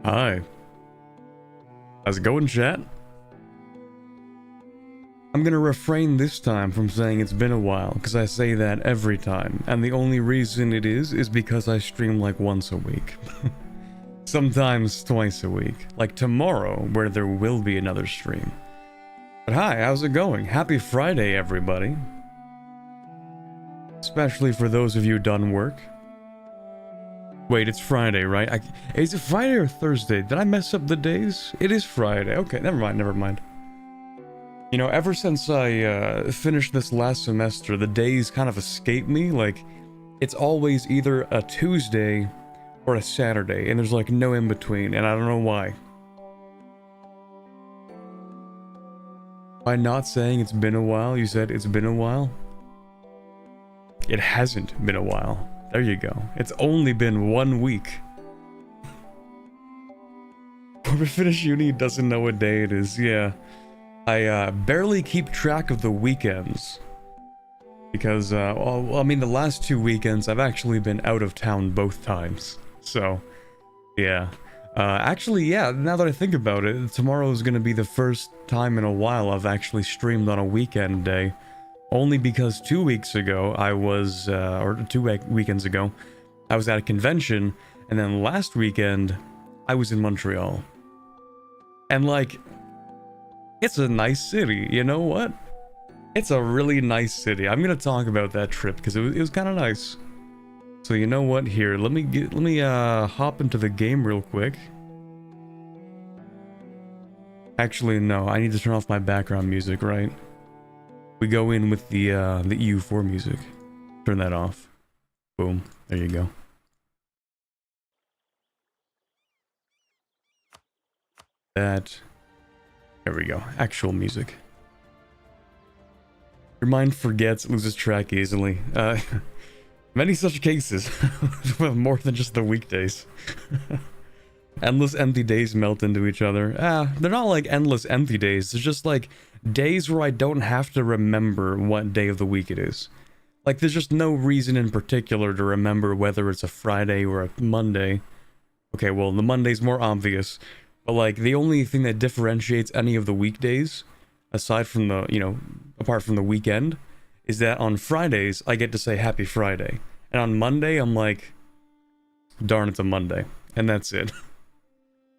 Hi. How's it going, chat? I'm gonna refrain this time from saying it's been a while, because I say that every time, and the only reason it is because I stream like once a week. Sometimes twice a week. Like tomorrow, where there will be another stream. But hi, how's it going? Happy Friday, everybody. Especially for those of you done work. Wait, it's Friday, right? Is it Friday or Thursday? Did I mess up the days? It is Friday. Okay, never mind. You know, ever since I finished this last semester, the days kind of escape me. Like, it's always either a Tuesday or a Saturday, and there's like no in between, and I don't know why. By not saying it's been a while, you said it's been a while? It hasn't been a while. There you go. It's only been 1 week. Whoever finished uni doesn't know what day it is. Yeah. I barely keep track of the weekends. Because, well, I mean, the last 2 weekends, I've actually been out of town both times. So, yeah. Actually, yeah, now that I think about it, tomorrow is going to be the first time in a while I've actually streamed on a weekend day. Only because 2 weeks ago, I was, or 2 weekends ago, I was at a convention, and then last weekend, I was in Montreal. And like, it's a nice city, you know what? It's a really nice city. I'm gonna talk about that trip, because it was kind of nice. So you know what, here, let me hop into the game real quick. Actually, no, I need to turn off my background music, right? We go in with the EU4 music. Turn that off. Boom. There you go. That. There we go. Actual music. Your mind forgets, loses track easily. Many such cases. More than just the weekdays. Endless empty days melt into each other. They're not like endless empty days. It's just like days where I don't have to remember what day of the week it is. Like, there's just no reason in particular to remember whether it's a Friday or a Monday. Okay, well, the Monday's more obvious. But, like, the only thing that differentiates any of the weekdays, aside from the, you know, apart from the weekend, is that on Fridays, I get to say Happy Friday. And on Monday, I'm like, darn, it's a Monday. And that's it.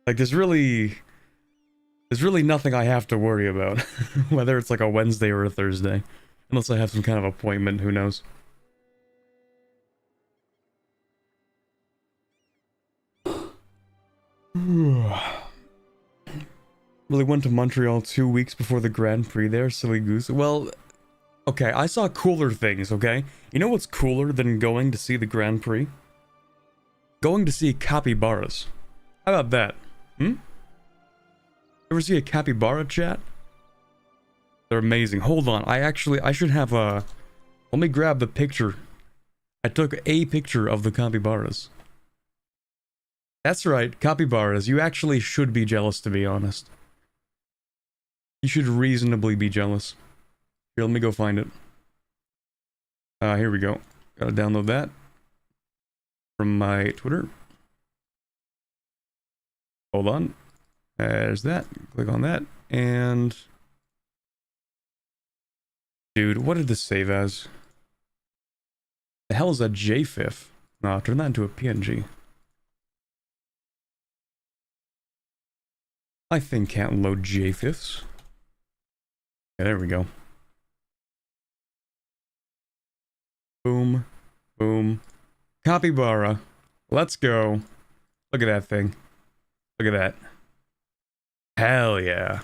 Like, there's really nothing I have to worry about, whether it's like a Wednesday or a Thursday. Unless I have some kind of appointment, who knows. Really went to Montreal 2 weeks before the Grand Prix there, silly goose. Well, okay, I saw cooler things, okay? You know what's cooler than going to see the Grand Prix? Going to see capybaras. How about that? Ever see a capybara, chat? They're amazing. Hold on, I should have a... Let me grab the picture. I took a picture of the capybaras. That's right, capybaras. You actually should be jealous, to be honest. You should reasonably be jealous. Here, let me go find it. Here we go. Gotta download that from my Twitter. Hold on. There's that. Click on that. And... Dude, what did this save as? The hell is a JFIF? No, turn that into a PNG. My thing can't load JFIFs. Yeah, there we go. Boom. Boom. Capybara. Let's go. Look at that thing. Look at that. Hell yeah.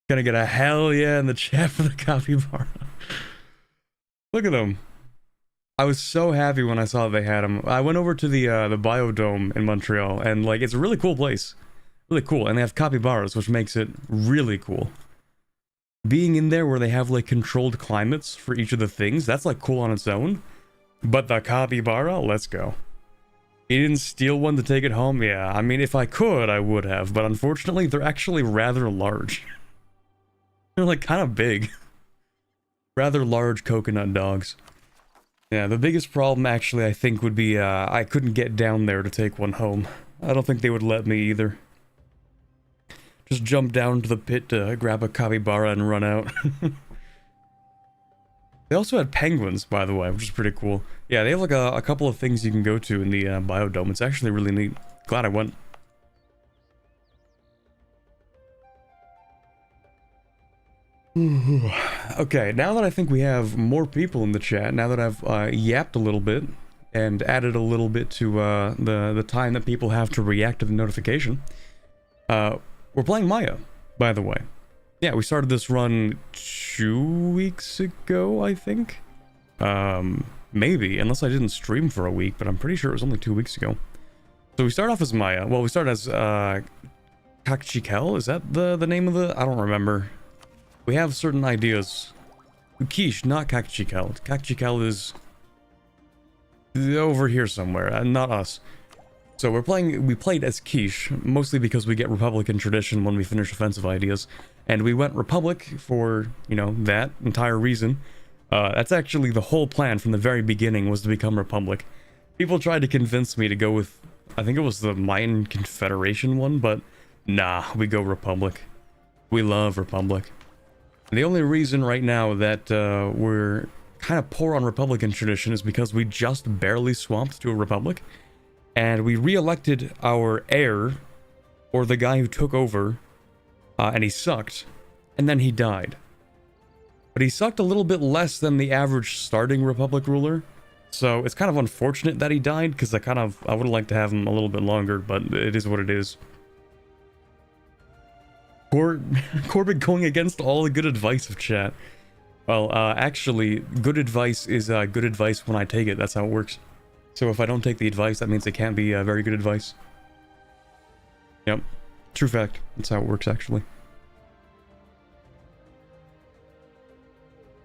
Gonna get a hell yeah in the chat for the capybara. Look at them. I was so happy when I saw they had them. I went over to the Biodome in Montreal, and like, it's a really cool place. Really cool, and they have capybaras, which makes it really cool. Being in there where they have like controlled climates for each of the things, that's like cool on its own. But the capybara, let's go. You didn't steal one to take it home? Yeah, I mean, if I could, I would have, but unfortunately, they're actually rather large. They're like kind of big. Rather large coconut dogs. Yeah, the biggest problem actually I think would be I couldn't get down there to take one home. I don't think they would let me either. Just jump down to the pit to grab a capybara and run out. They also had penguins, by the way, which is pretty cool. Yeah, they have like a couple of things you can go to in the biodome. It's actually really neat. Glad I went. Okay, now that I think we have more people in the chat, now that I've yapped a little bit and added a little bit to the time that people have to react to the notification, we're playing Maya, by the way. Yeah, we started this run 2 weeks ago, I think. Maybe, unless I didn't stream for a week, but I'm pretty sure it was only 2 weeks ago. So we start off as Maya. Well, we start as Kakchikel. Is that the name of the? I don't remember. We have certain ideas. Quiche, not Kakchikel. Kakchikel is over here somewhere, not us. So we played as Quiche, mostly because we get Republican tradition when we finish offensive ideas. And we went Republic for, you know, that entire reason. That's actually the whole plan from the very beginning, was to become Republic. People tried to convince me to go with, I think it was the Mayan Confederation one, but nah, we go Republic. We love Republic. And the only reason right now that we're kind of poor on Republican tradition is because we just barely swapped to a Republic. And we re-elected our heir, or the guy who took over, and he sucked. And then he died. But he sucked a little bit less than the average starting Republic ruler. So it's kind of unfortunate that he died, because I would have liked to have him a little bit longer, but it is what it is. Corbett going against all the good advice of chat. Well, actually, good advice is good advice when I take it. That's how it works. So if I don't take the advice, that means it can't be very good advice. Yep. True fact. That's how it works, actually.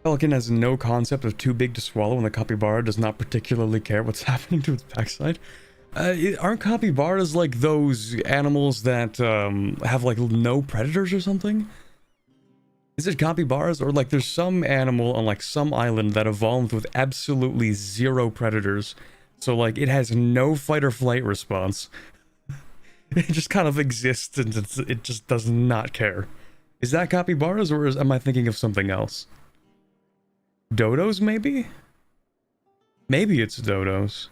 Pelican has no concept of too big to swallow, and the capybara does not particularly care what's happening to its backside. Aren't capybaras like those animals that have like no predators or something? Is it capybaras, or like there's some animal on like some island that evolved with absolutely zero predators? So like it has no fight or flight response. It just kind of exists and it just does not care. Is that capybaras, or am I thinking of something else? Dodos, maybe? Maybe it's dodos.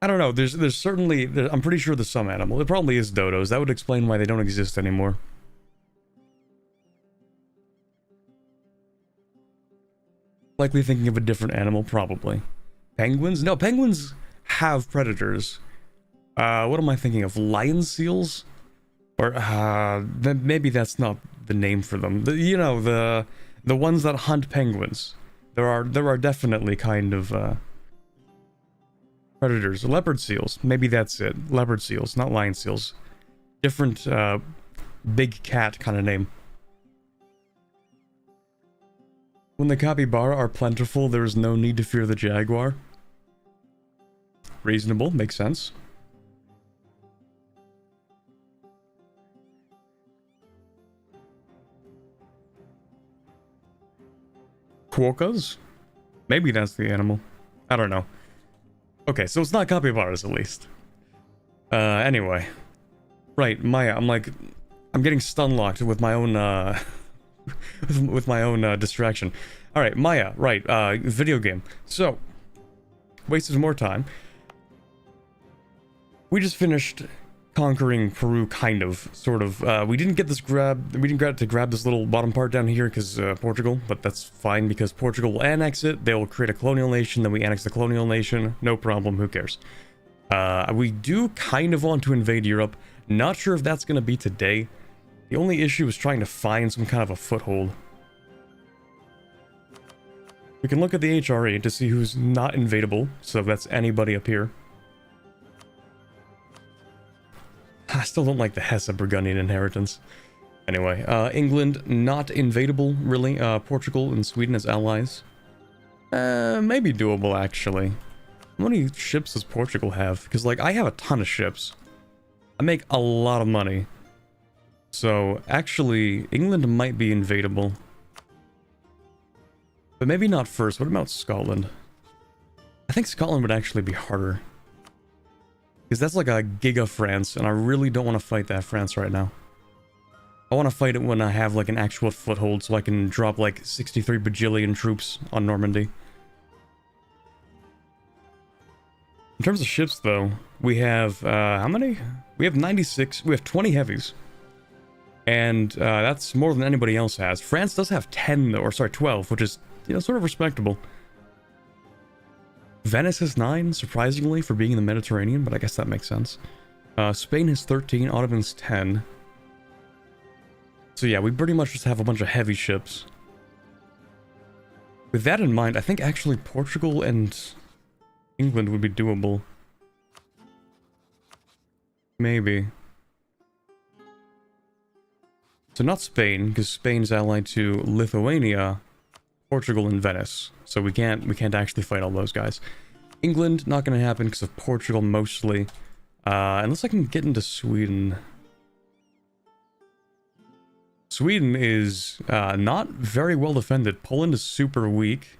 I don't know. There's certainly... I'm pretty sure there's some animal. It probably is dodos. That would explain why they don't exist anymore. Likely thinking of a different animal, probably. Penguins? No, penguins have predators. What am I thinking of? Lion seals? Or, maybe that's not the name for them. You know, the ones that hunt penguins. There are definitely kind of, predators. Leopard seals. Maybe that's it. Leopard seals, not lion seals. Different, big cat kind of name. When the capybara are plentiful, there is no need to fear the jaguar. Reasonable, makes sense. Quokkas? Maybe that's the animal. I don't know. Okay, so it's not capybaras at least. Anyway. Right, Maya, I'm getting stun locked with my own, with my own distraction. Alright, Maya, right, video game. So, wasted more time. We just finished conquering Peru, kind of, sort of. We didn't get to grab this little bottom part down here because Portugal, but that's fine because Portugal will annex it, they'll create a colonial nation, then we annex the colonial nation, no problem, who cares. We do kind of want to invade Europe, not sure if that's going to be today. The only issue is trying to find some kind of a foothold. We can look at the HRE to see who's not invadable, so that's anybody up here. I still don't like the Hesse-Burgundian inheritance. Anyway, England, not invadable, really. Portugal and Sweden as allies. Maybe doable, actually. How many ships does Portugal have? Because, like, I have a ton of ships. I make a lot of money. So, actually, England might be invadable. But maybe not first. What about Scotland? I think Scotland would actually be harder. Because that's like a giga France, and I really don't want to fight that France right now. I want to fight it when I have like an actual foothold, so I can drop like 63 bajillion troops on Normandy. In terms of ships, though, we have, how many? We have 96, we have 20 heavies. And that's more than anybody else has. France does have 10, though, or sorry, 12, which is, you know, sort of respectable. Venice has 9, surprisingly, for being in the Mediterranean, but I guess that makes sense. Spain has 13, Ottomans 10. So yeah, we pretty much just have a bunch of heavy ships. With that in mind, I think actually Portugal and England would be doable. Maybe. So not Spain, because Spain's allied to Lithuania, Portugal, and Venice. So we can't actually fight all those guys. England, not going to happen because of Portugal mostly. Unless I can get into Sweden. Sweden is not very well defended. Poland is super weak.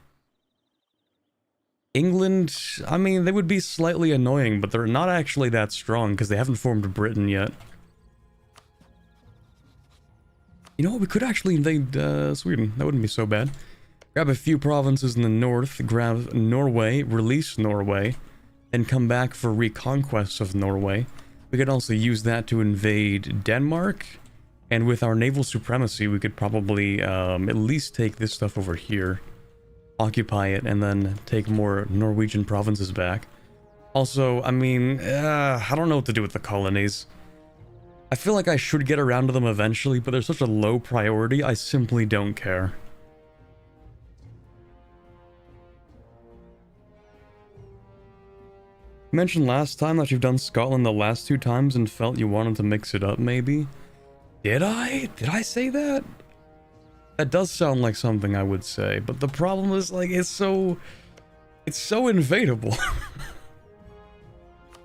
England, I mean, they would be slightly annoying, but they're not actually that strong because they haven't formed Britain yet. You know what, we could actually invade Sweden. That wouldn't be so bad. Grab a few provinces in the north, grab Norway, release Norway, and come back for reconquest of Norway. We could also use that to invade Denmark, and with our naval supremacy, we could probably at least take this stuff over here, occupy it, and then take more Norwegian provinces back. Also, I mean, I don't know what to do with the colonies. I feel like I should get around to them eventually, but they're such a low priority, I simply don't care. You mentioned last time that you've done Scotland the last 2 times and felt you wanted to mix it up, maybe? Did I? Did I say that? That does sound like something I would say, but the problem is, like, it's so invadable.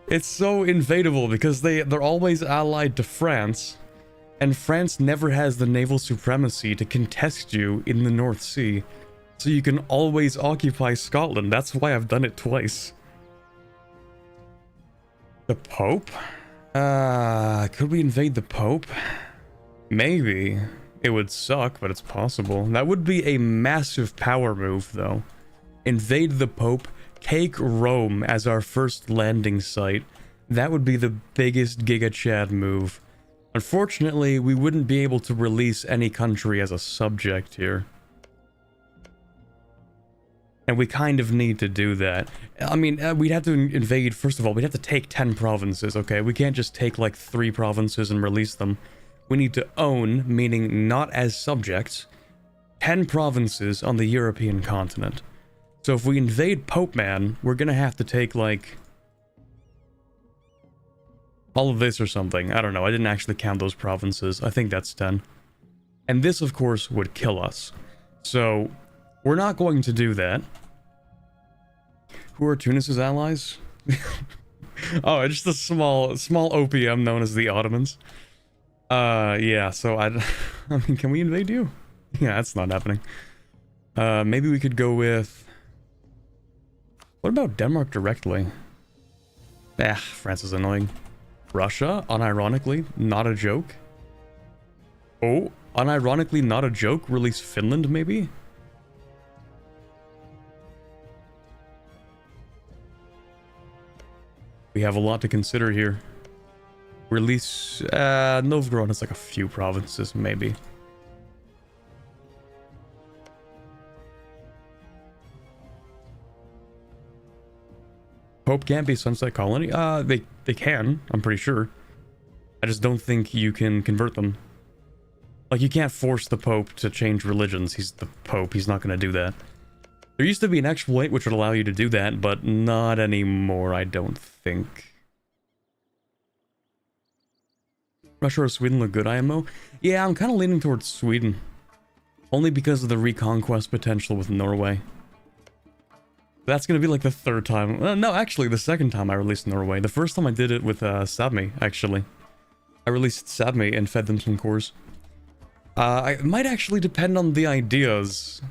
It's so invadable because they're always allied to France, and France never has the naval supremacy to contest you in the North Sea, so you can always occupy Scotland. That's why I've done it twice. The Pope? Could we invade the Pope? Maybe. It would suck, but it's possible. That would be a massive power move, though. Invade the Pope, take Rome as our first landing site. That would be the biggest Giga Chad move. Unfortunately, we wouldn't be able to release any country as a subject here. And we kind of need to do that. I mean, we'd have to invade, first of all, we'd have to take 10 provinces, okay? We can't just take like 3 provinces and release them. We need to own, meaning not as subjects, 10 provinces on the European continent. So if we invade Pope Man, we're gonna have to take like all of this or something. I don't know, I didn't actually count those provinces. I think that's 10. And this, of course, would kill us. So we're not going to do that. Who are Tunis's allies? Oh, just a small OPM known as the Ottomans. Yeah, so I mean, can we invade you? Yeah, that's not happening. Maybe we could go with... What about Denmark directly? France is annoying. Russia, unironically, not a joke. Oh, unironically, not a joke. Release Finland, maybe? We have a lot to consider here. Release... Novgorod has like a few provinces, maybe. Pope can't be Sunset Colony? They can, I'm pretty sure. I just don't think you can convert them. Like, you can't force the Pope to change religions. He's the Pope, he's not gonna do that. There used to be an exploit which would allow you to do that, but not anymore, I don't think. Russia or Sweden look good, IMO? Yeah, I'm kind of leaning towards Sweden. Only because of the reconquest potential with Norway. That's going to be like the 3rd time. No, actually, the 2nd time I released Norway. The first time I did it with Sápmi, actually. I released Sápmi and fed them some cores. It might actually depend on the ideas,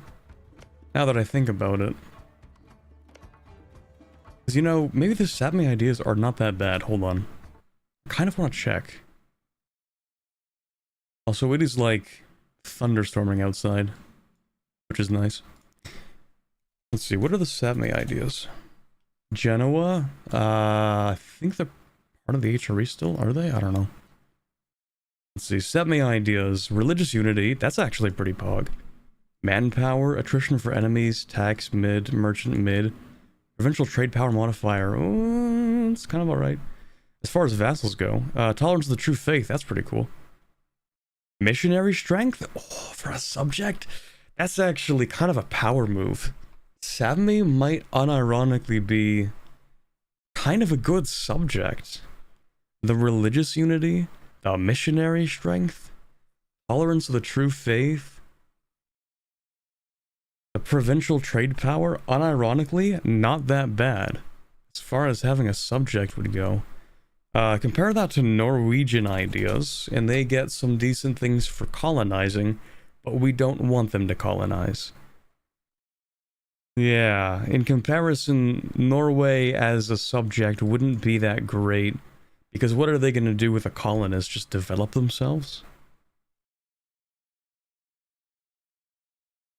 now that I think about it. Because, you know, maybe the Sapmi ideas are not that bad. Hold on. I kind of want to check. Also, it is like thunderstorming outside, which is nice. Let's see, what are the Sapmi ideas? Genoa? I think they're part of the HRE still, are they? I don't know. Let's see, Sapmi ideas. Religious unity, that's actually pretty pog. Manpower, attrition for enemies, tax mid, merchant mid. Provincial trade power modifier, oh, it's kind of alright. As far as vassals go, tolerance of the true faith, that's pretty cool. Missionary strength? Oh, for a subject? That's actually kind of a power move. Sapmi might unironically be kind of a good subject. The religious unity, the missionary strength, tolerance of the true faith, the provincial trade power, unironically, not that bad. As far as having a subject would go. Compare that to Norwegian ideas, and they get some decent things for colonizing, but we don't want them to colonize. Yeah, in comparison, Norway as a subject wouldn't be that great, because what are they going to do with a colonist? Just develop themselves?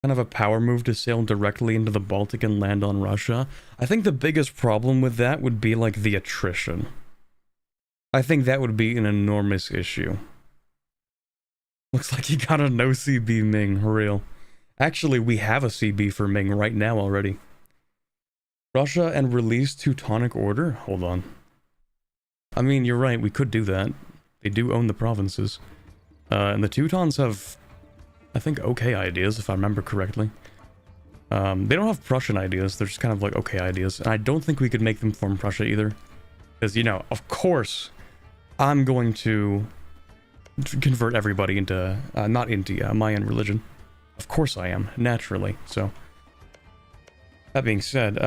Kind of a power move to sail directly into the Baltic and land on Russia. I think the biggest problem with that would be like the attrition. I think that would be an enormous issue. Looks like you got a no CB Ming, for real. Actually, we have a CB for Ming right now already. Russia and release Teutonic Order? Hold on. I mean, you're right, we could do that. They do own the provinces. And the Teutons have, I think, okay ideas, if I remember correctly. They don't have Prussian ideas, they're just kind of like okay ideas. And I don't think we could make them form Prussia either. Because, you know, of course, I'm going to convert everybody into, not into Mayan religion. Of course I am, naturally, so. That being said,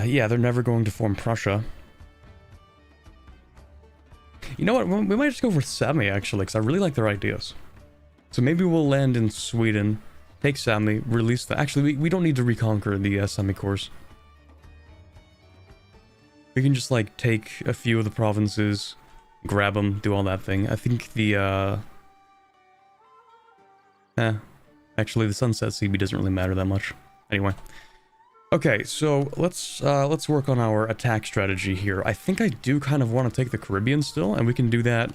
yeah, they're never going to form Prussia. You know what, we might just go for Sapmi, actually, because I really like their ideas. So maybe we'll land in Sweden, take Sapmi, release the... Actually, we don't need to reconquer the Sapmi cores. We can just, like, take a few of the provinces, grab them, do all that thing. I think the, actually, the Sunset CB doesn't really matter that much. Anyway. Okay, so let's work on our attack strategy here. I think I do kind of want to take the Caribbean still, and we can do that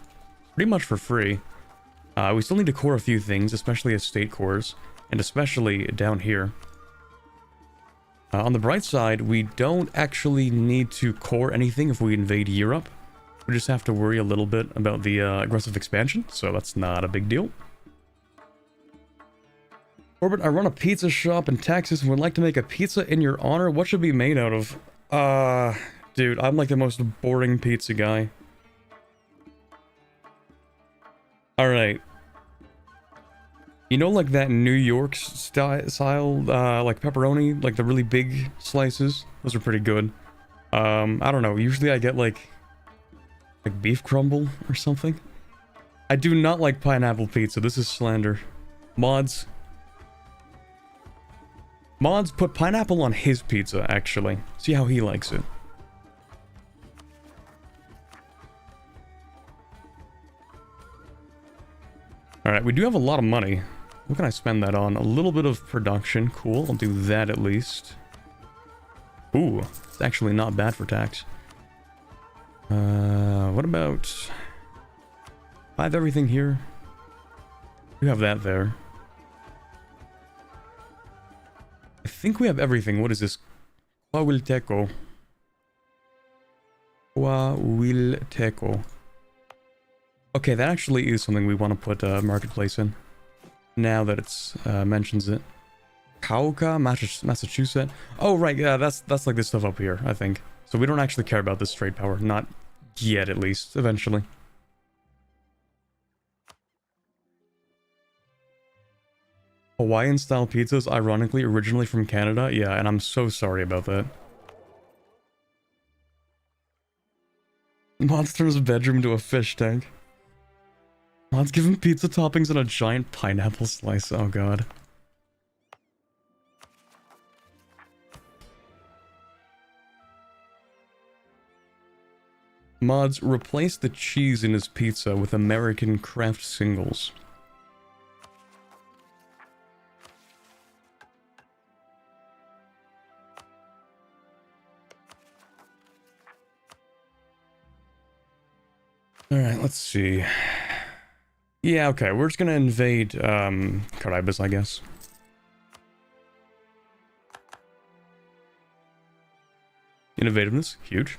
pretty much for free. We still need to core a few things, especially as state cores, and especially down here. On the bright side, we don't actually need to core anything if we invade Europe. We just have to worry a little bit about the aggressive expansion, so that's not a big deal. Orbit, I run a pizza shop in Texas and would like to make a pizza in your honor. What should be made out of? Dude, I'm like the most boring pizza guy. Alright. You know, like that New York style, like pepperoni, like the really big slices? Those are pretty good. I don't know, usually I get like beef crumble or something. I do not like pineapple pizza, this is slander. Mods put pineapple on his pizza, actually. See how he likes it. Alright, we do have a lot of money. What can I spend that on? A little bit of production. Cool, I'll do that at least. Ooh, it's actually not bad for tax. What about... I have everything here. You have that there. I think we have everything. What is this? Coahuilteco. Coahuilteco. Okay, that actually is something we want to put a marketplace in. Now that it's mentions it. Cauca, Massachusetts. Oh right, yeah, that's like this stuff up here, I think. So we don't actually care about this trade power, not yet at least. Eventually. Hawaiian style pizzas, ironically, originally from Canada. Yeah, and I'm so sorry about that. Monster's bedroom to a fish tank. Mods give him pizza toppings and a giant pineapple slice. Oh god. Mods, replace the cheese in his pizza with American Kraft singles. Alright, let's see. Yeah, okay, we're just gonna invade, Caraibas, I guess. Innovativeness, huge.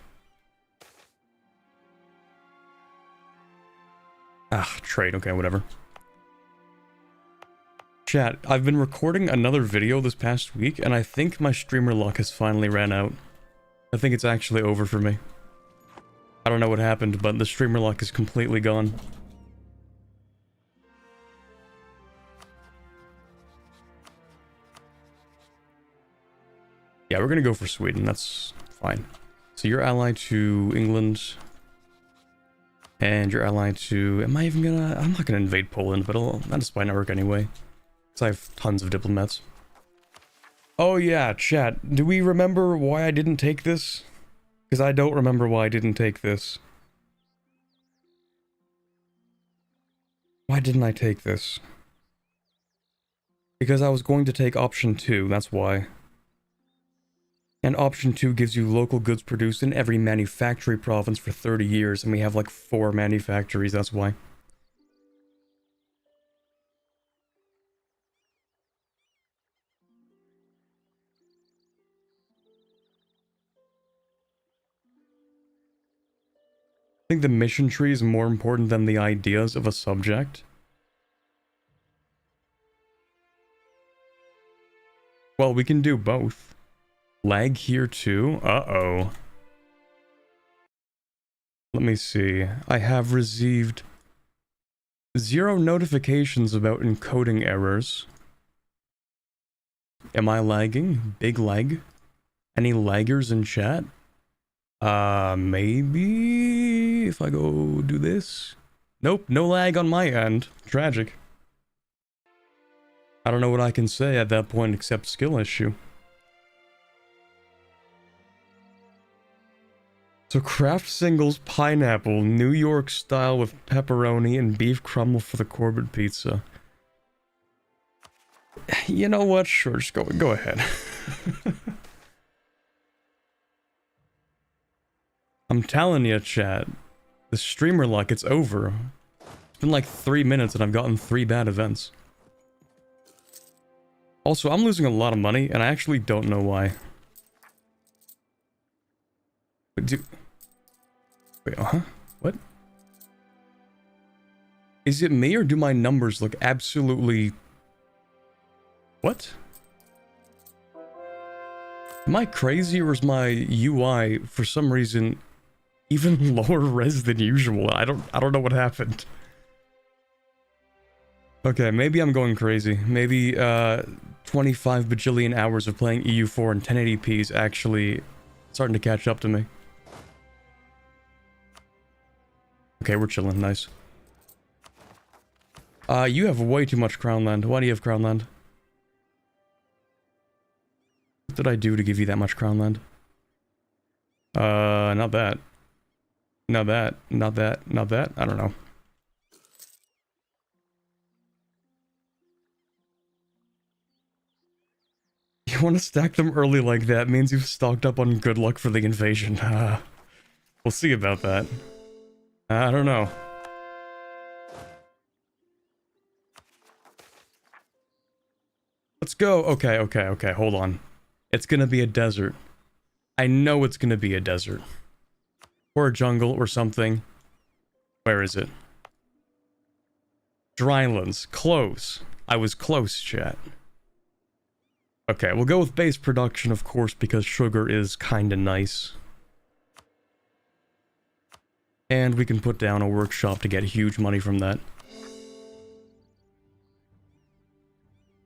Ah, trade, okay, whatever. Chat, I've been recording another video this past week, and I think my streamer luck has finally ran out. I think it's actually over for me. I don't know what happened, but the streamer luck is completely gone. Yeah, we're gonna go for Sweden, that's fine. So you're allied to England. And you're allied to... I'm not gonna invade Poland, but I'll just by network anyway. Because I have tons of diplomats. Oh yeah, chat. Do we remember why I didn't take this? Because I don't remember why I didn't take this. Why didn't I take this? Because I was going to take option 2, that's why. And option 2 gives you local goods produced in every manufacturing province for 30 years, and we have like 4 manufactories, that's why. I think the mission tree is more important than the ideas of a subject. Well, we can do both. Lag here too? Uh-oh. Let me see. I have received 0 notifications about encoding errors. Am I lagging? Big lag? Any laggers in chat? Maybe if I go do this? Nope, no lag on my end. Tragic. I don't know what I can say at that point except skill issue. So Kraft singles pineapple, New York style with pepperoni and beef crumble for the Corbett pizza. You know what? Sure, just go ahead. I'm telling you, chat. The streamer luck, it's over. It's been like 3 minutes and I've gotten 3 bad events. Also, I'm losing a lot of money and I actually don't know why. Wait, huh? What? Is it me or do my numbers look absolutely... What? Am I crazy or is my UI, for some reason, even lower res than usual? I don't know what happened. Okay, maybe I'm going crazy. Maybe 25 bajillion hours of playing EU4 and 1080p is actually starting to catch up to me. Okay, we're chilling, nice. You have way too much crown land. Why do you have crown land? What did I do to give you that much crown land? Not that. Not that. Not that. Not that. I don't know. You want to stack them early like that means you've stocked up on good luck for the invasion. We'll see about that. I don't know. Let's go. Okay, hold on. It's gonna be a desert. I know it's gonna be a desert. Or a jungle or something. Where is it? Drylands. Close. I was close, chat. Okay, we'll go with base production, of course, because sugar is kinda nice. And we can put down a workshop to get huge money from that.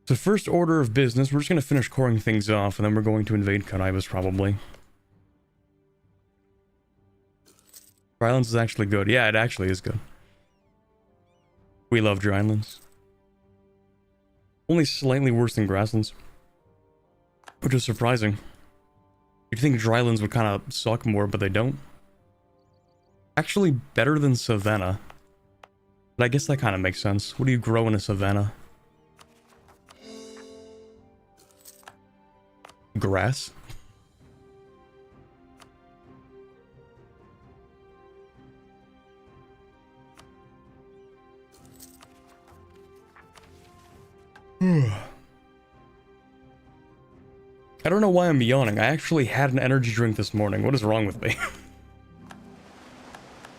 So first order of business, we're just going to finish coring things off, and then we're going to invade Caraibas, probably. Drylands is actually good. Yeah, it actually is good. We love Drylands. Only slightly worse than Grasslands. Which is surprising. You'd think Drylands would kind of suck more, but they don't. Actually better than savanna. But I guess that kind of makes sense. What do you grow in a savanna? Grass? I don't know why I'm yawning. I actually had an energy drink this morning. What is wrong with me?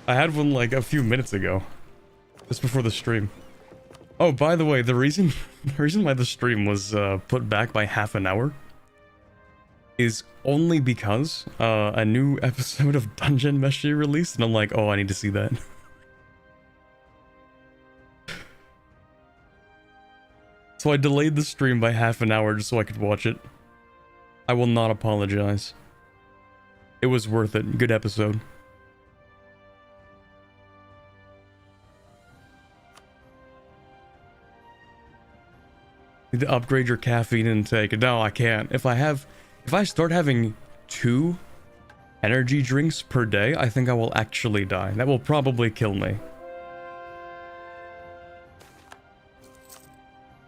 I had one like a few minutes ago. Just before the stream. Oh, by the way, the reason why the stream was put back by half an hour is only because a new episode of Dungeon Meshi released, and I'm like, oh, I need to see that. So I delayed the stream by half an hour just so I could watch it. I will not apologize. It was worth it. Good episode. Need to upgrade your caffeine intake. No, I can't. If I start having 2 energy drinks per day, I think I will actually die. That will probably kill me.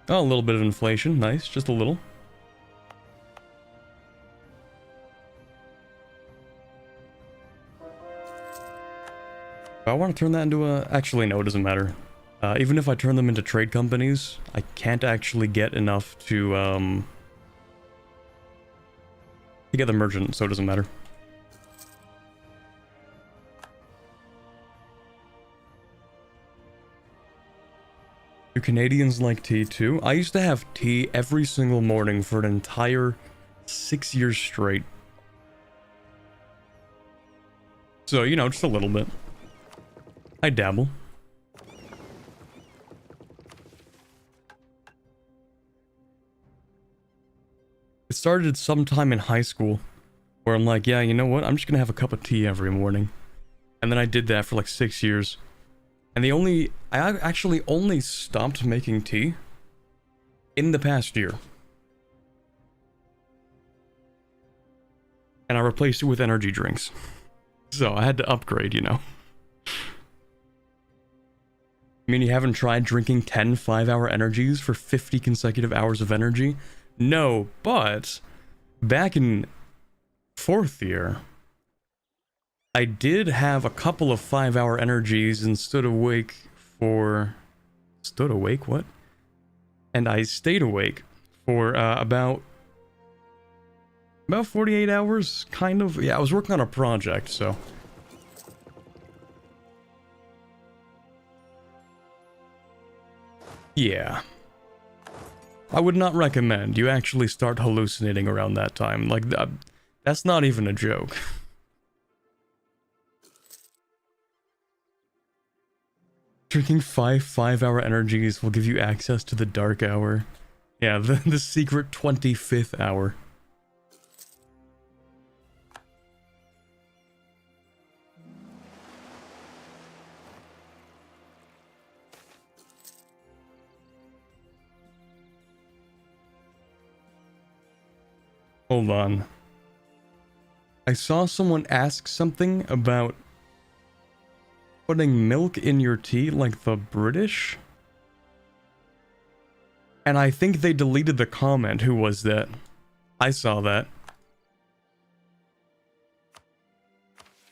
Oh, a little bit of inflation. Nice. Just a little. I want to turn that into a... Actually, no, it doesn't matter. Even if I turn them into trade companies, I can't actually get enough to get the merchant, so it doesn't matter. Do Canadians like tea too? I used to have tea every single morning for an entire 6 years straight. So, you know, just a little bit. I dabble. It started sometime in high school, where I'm like, yeah, you know what? I'm just gonna have a cup of tea every morning. And then I did that for like 6 years. And I actually only stopped making tea in the past year. And I replaced it with energy drinks. So I had to upgrade, you know. I mean, you haven't tried drinking 10 5-hour energies for 50 consecutive hours of energy? No, but back in 4th year, I did have a couple of 5-hour energies and stood awake for... Stood awake? What? And I stayed awake for about 48 hours, kind of. Yeah, I was working on a project, so... Yeah. I would not recommend you actually start hallucinating around that time. Like, that's not even a joke. Drinking 5-hour energies will give you access to the dark hour. Yeah, the secret 25th hour. Hold on. I saw someone ask something about putting milk in your tea like the British? And I think they deleted the comment. Who was that? I saw that.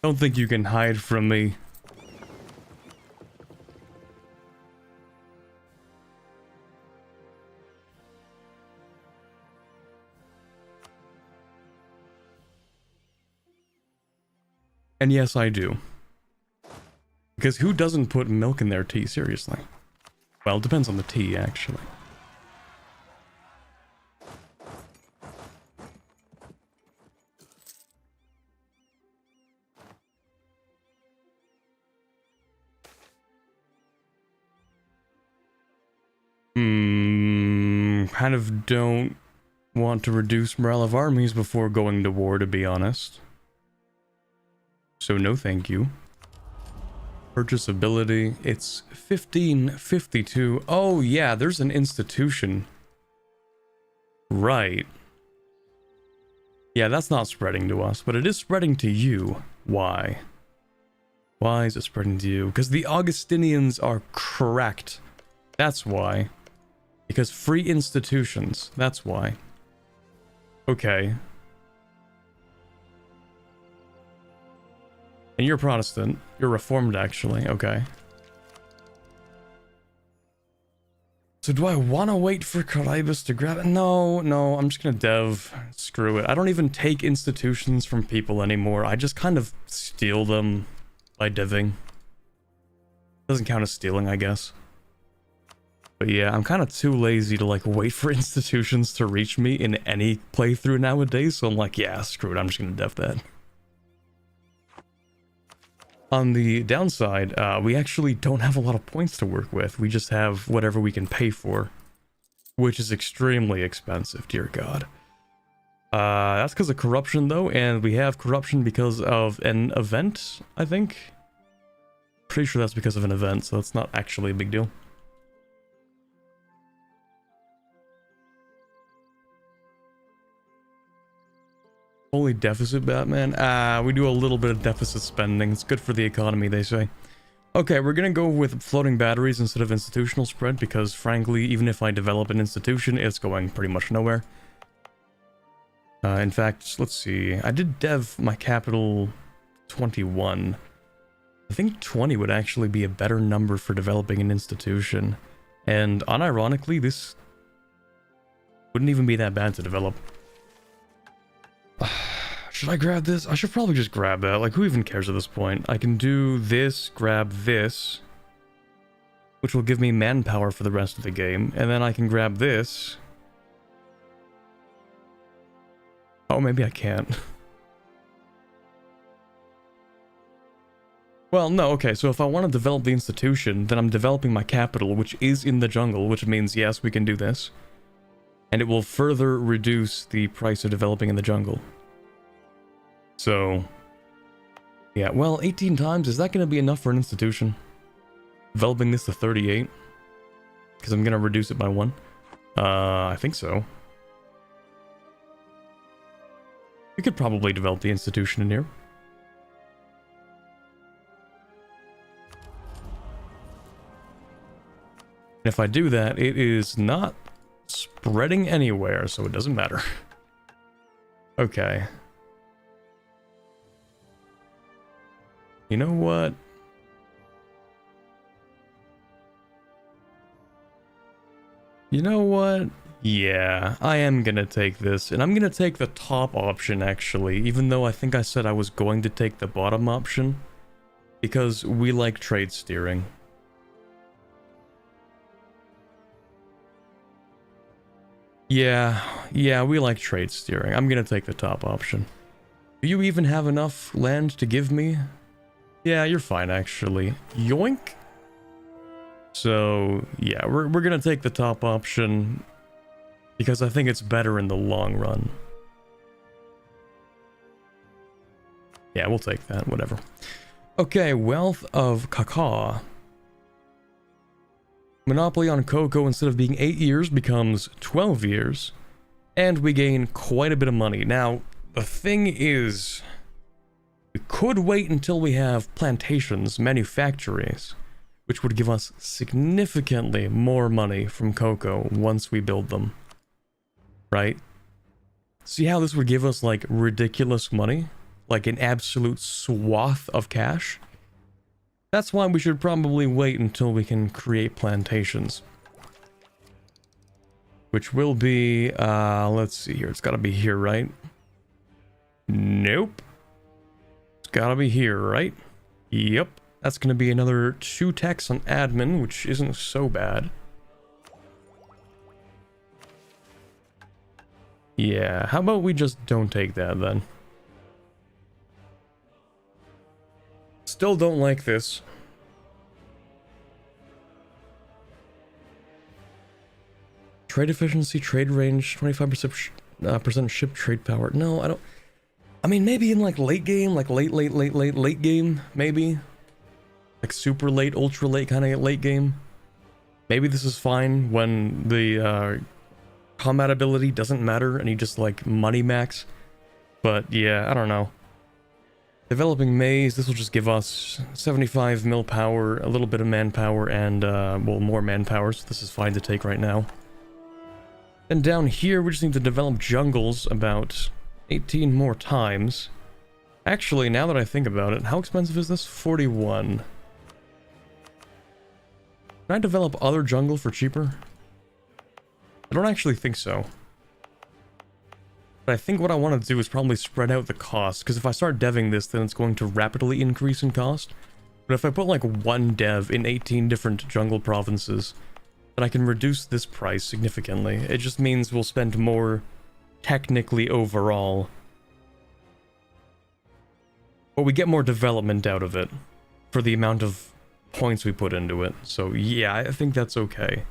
Don't think you can hide from me. And yes, I do. Because who doesn't put milk in their tea, seriously? Well, it depends on the tea, actually. Kind of don't want to reduce morale of armies before going to war, to be honest. So no thank you. Purchasability, it's 1552. Oh yeah, there's an institution. Right. Yeah, that's not spreading to us, but it is spreading to you. Why? Why is it spreading to you? Because the Augustinians are correct. That's why. Because free institutions. That's why. Okay. And you're Protestant. You're Reformed, actually. Okay. So do I want to wait for Caraibus to grab it? No, I'm just gonna dev. Screw it. I don't even take institutions from people anymore. I just kind of steal them by deving. Doesn't count as stealing, I guess. But yeah, I'm kind of too lazy to like wait for institutions to reach me in any playthrough nowadays, so I'm like, yeah, screw it, I'm just gonna dev that. On the downside, we actually don't have a lot of points to work with. We just have whatever we can pay for, which is extremely expensive, dear God. That's because of corruption, though, and we have corruption because of an event, I think. Pretty sure that's because of an event, so it's not actually a big deal. Holy deficit, Batman. We do a little bit of deficit spending. It's good for the economy, they say. Okay, we're gonna go with floating batteries instead of institutional spread because, frankly, even if I develop an institution, it's going pretty much nowhere. In fact, let's see. I did dev my capital 21. I think 20 would actually be a better number for developing an institution. And unironically, this wouldn't even be that bad to develop. Should I grab this? I should probably just grab that. Like, who even cares at this point? I can do this, grab this, which will give me manpower for the rest of the game. And then I can grab this. Oh, maybe I can't. Well, no, okay, so if I want to develop the institution, then I'm developing my capital, which is in the jungle, which means, yes, we can do this. And it will further reduce the price of developing in the jungle. So, yeah, well, 18 times, is that going to be enough for an institution? Developing this to 38? Because I'm going to reduce it by 1. I think so. We could probably develop the institution in here. And if I do that, it is not spreading anywhere, so it doesn't matter. Okay. You know what? You know what? Yeah, I am gonna take this, and I'm gonna take the top option, actually, even though I think I said I was going to take the bottom option, because we like trade steering. Yeah, we like trade steering. I'm gonna take the top option. Do you even have enough land to give me? Yeah, you're fine, actually. Yoink! So, yeah, we're gonna take the top option because I think it's better in the long run. Yeah, we'll take that, whatever. Okay, wealth of cacao. Monopoly on cocoa, instead of being 8 years, becomes 12 years. And we gain quite a bit of money. Now, the thing is, we could wait until we have plantations, manufactories, which would give us significantly more money from cocoa once we build them. Right? See how this would give us, like, ridiculous money? Like an absolute swath of cash? That's why we should probably wait until we can create plantations. Which will be, let's see here. It's gotta be here, right? Nope. It's gotta be here, right? Yep. That's gonna be another 2 techs on admin, which isn't so bad. Yeah, how about we just don't take that then? Still don't like this. Trade efficiency, trade range, 25% ship trade power. No, I don't. I mean, maybe in like late game, like late game, maybe. Like super late, ultra late kind of late game. Maybe this is fine when the combat ability doesn't matter and you just like money max. But yeah, I don't know. Developing maize, this will just give us 75 mil power, a little bit of manpower, and, well, more manpower, so this is fine to take right now. And down here, we just need to develop jungles about 18 more times. Actually, now that I think about it, how expensive is this? 41. Can I develop other jungle for cheaper? I don't actually think so. But I think what I want to do is probably spread out the cost, because if I start deving this, then it's going to rapidly increase in cost. But if I put like one dev in 18 different jungle provinces, then I can reduce this price significantly. It just means we'll spend more technically overall. But we get more development out of it for the amount of points we put into it. So yeah, I think that's okay.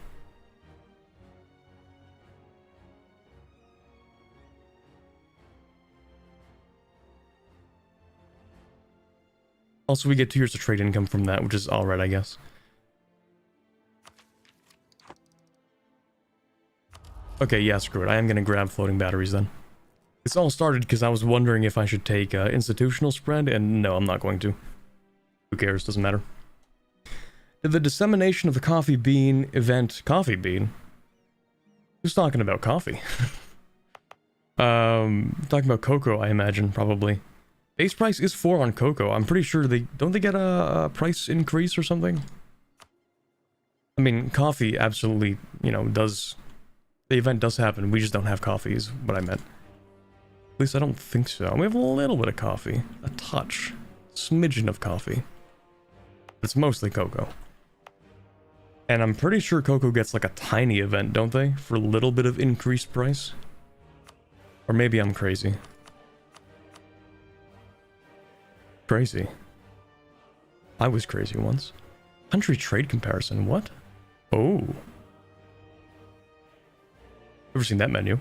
Also, we get 2 years of trade income from that, which is alright, I guess. Okay, yeah, screw it. I am gonna grab floating batteries then. This all started because I was wondering if I should take institutional spread, and no, I'm not going to. Who cares? Doesn't matter. Did the dissemination of the coffee bean event... Coffee bean? Who's talking about coffee? Talking about cocoa, I imagine, probably. Base price is 4 on cocoa. I'm pretty sure they... Don't they get a price increase or something? I mean, coffee absolutely, you know, does... The event does happen. We just don't have coffee is what I meant. At least I don't think so. We have a little bit of coffee. A touch. Smidgen of coffee. It's mostly cocoa. And I'm pretty sure cocoa gets like a tiny event, don't they? For a little bit of increased price? Or maybe I'm crazy. Crazy. I was crazy once. Country trade comparison, what? Oh. Ever seen that menu?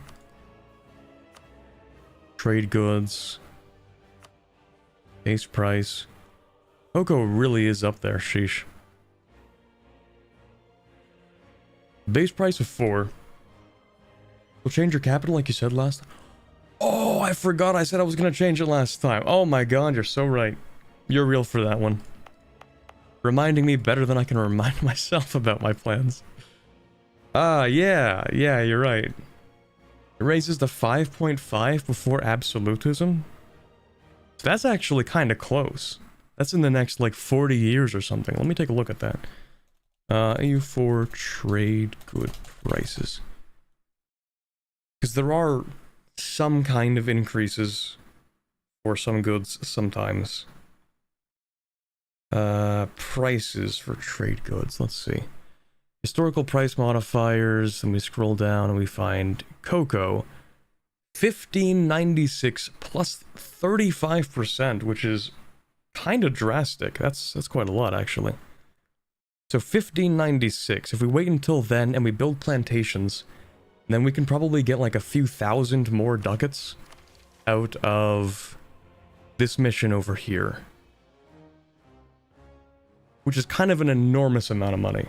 Trade goods. Base price. Cocoa really is up there, sheesh. Base price of 4. We'll change your capital like you said last time. Oh, I forgot I said I was going to change it last time. Oh my god, you're so right. You're real for that one. Reminding me better than I can remind myself about my plans. Ah, yeah, you're right. It raises to 5.5 before absolutism. So that's actually kind of close. That's in the next, like, 40 years or something. Let me take a look at that. EU4 trade good prices. Because there are some kind of increases for some goods sometimes. Prices for trade goods. Let's see. Historical price modifiers. And we scroll down and we find cocoa. 1596 plus 35%, which is kind of drastic. That's quite a lot, actually. So 1596. If we wait until then and we build plantations, then we can probably get like a few thousand more ducats out of this mission over here. Which is kind of an enormous amount of money.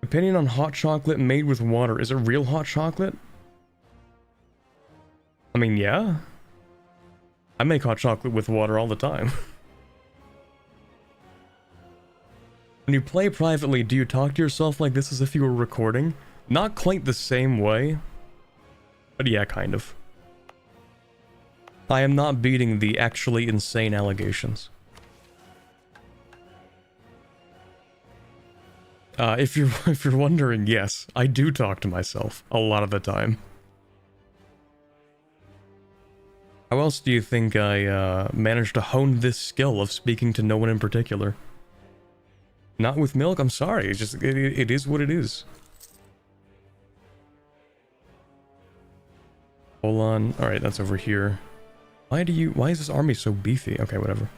Opinion on hot chocolate made with water. Is it real hot chocolate? I mean, yeah. I make hot chocolate with water all the time. When you play privately, do you talk to yourself like this as if you were recording? Not quite the same way. But yeah, kind of. I am not beating the actually insane allegations. If you're wondering, yes, I do talk to myself a lot of the time. How else do you think I managed to hone this skill of speaking to no one in particular? Not with milk, I'm sorry, it's just, it is what it is. Hold on, alright, that's over here. Why is this army so beefy? Okay, whatever.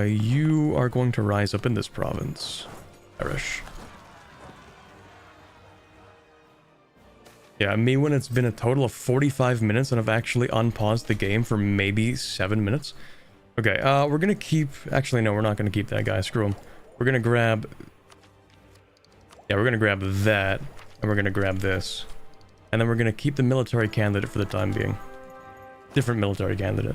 You are going to rise up in this province. Irish. Yeah, me when it's been a total of 45 minutes and I've actually unpaused the game for maybe 7 minutes. Okay, we're gonna keep... Actually, no, we're not gonna keep that guy. Screw him. We're gonna grab... Yeah, we're gonna grab that. And we're gonna grab this. And then we're gonna keep the military candidate for the time being. Different military candidate.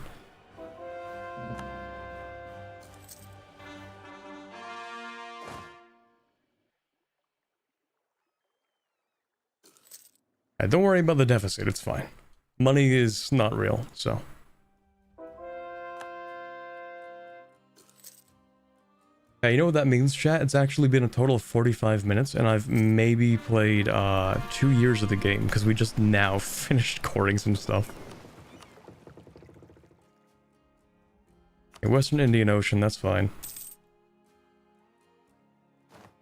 Don't worry about the deficit, it's fine. Money is not real, so. Yeah, you know what that means, chat? It's actually been a total of 45 minutes, and I've maybe played 2 years of the game, because we just now finished courting some stuff. Okay, Western Indian Ocean, that's fine.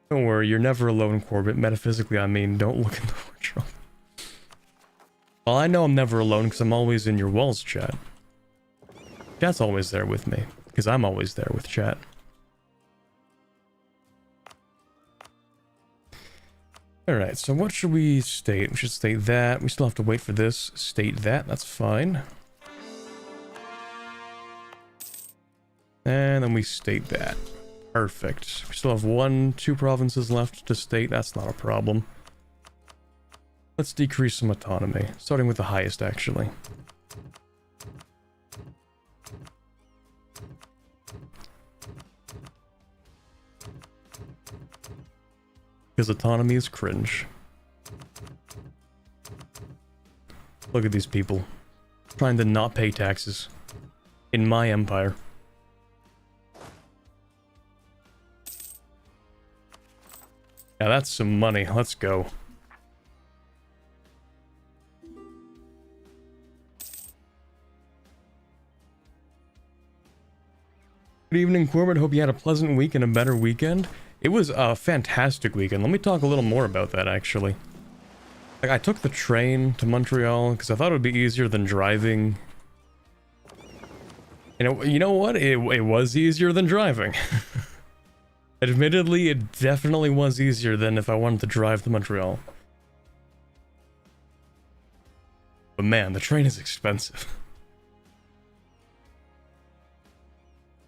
Don't worry, you're never alone, Corbett. Metaphysically, I mean, don't look in the wardrobe. Well, I know I'm never alone because I'm always in your walls, chat. Chat's always there with me, because I'm always there with chat. Alright, so what should we state? We should state that. We still have to wait for this. State that, that's fine. And then we state that. Perfect. We still have 2 provinces left to state. That's not a problem. Let's decrease some autonomy, starting with the highest, actually. Because autonomy is cringe. Look at these people. Trying to not pay taxes. In my empire. Yeah, that's some money. Let's go. Good evening, Corbett. Hope you had a pleasant week and a better weekend. It was a fantastic weekend. Let me talk a little more about that, actually. Like, I took the train to Montreal because I thought it would be easier than driving. You know what? It was easier than driving. Admittedly, it definitely was easier than if I wanted to drive to Montreal. But man, the train is expensive.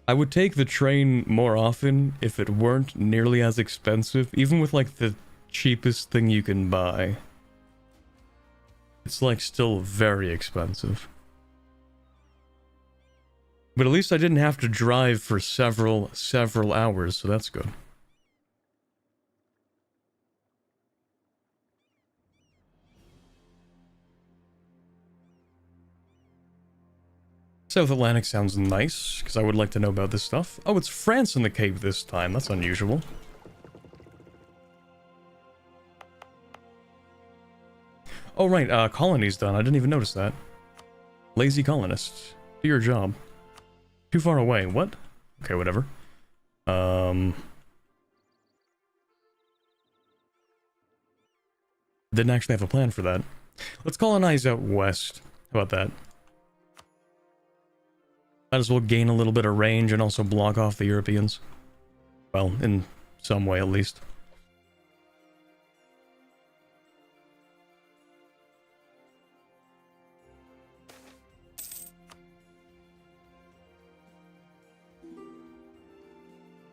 I would take the train more often if it weren't nearly as expensive, even with like the cheapest thing you can buy. It's like still very expensive. But at least I didn't have to drive for several hours, so that's good. South Atlantic sounds nice, because I would like to know about this stuff. Oh, it's France in the cave this time. That's unusual. Oh, right. Colony's done. I didn't even notice that. Lazy colonists. Do your job. Too far away. What? Okay, whatever. Didn't actually have a plan for that. Let's colonize out west. How about that? Might as well gain a little bit of range and also block off the Europeans. Well, in some way at least.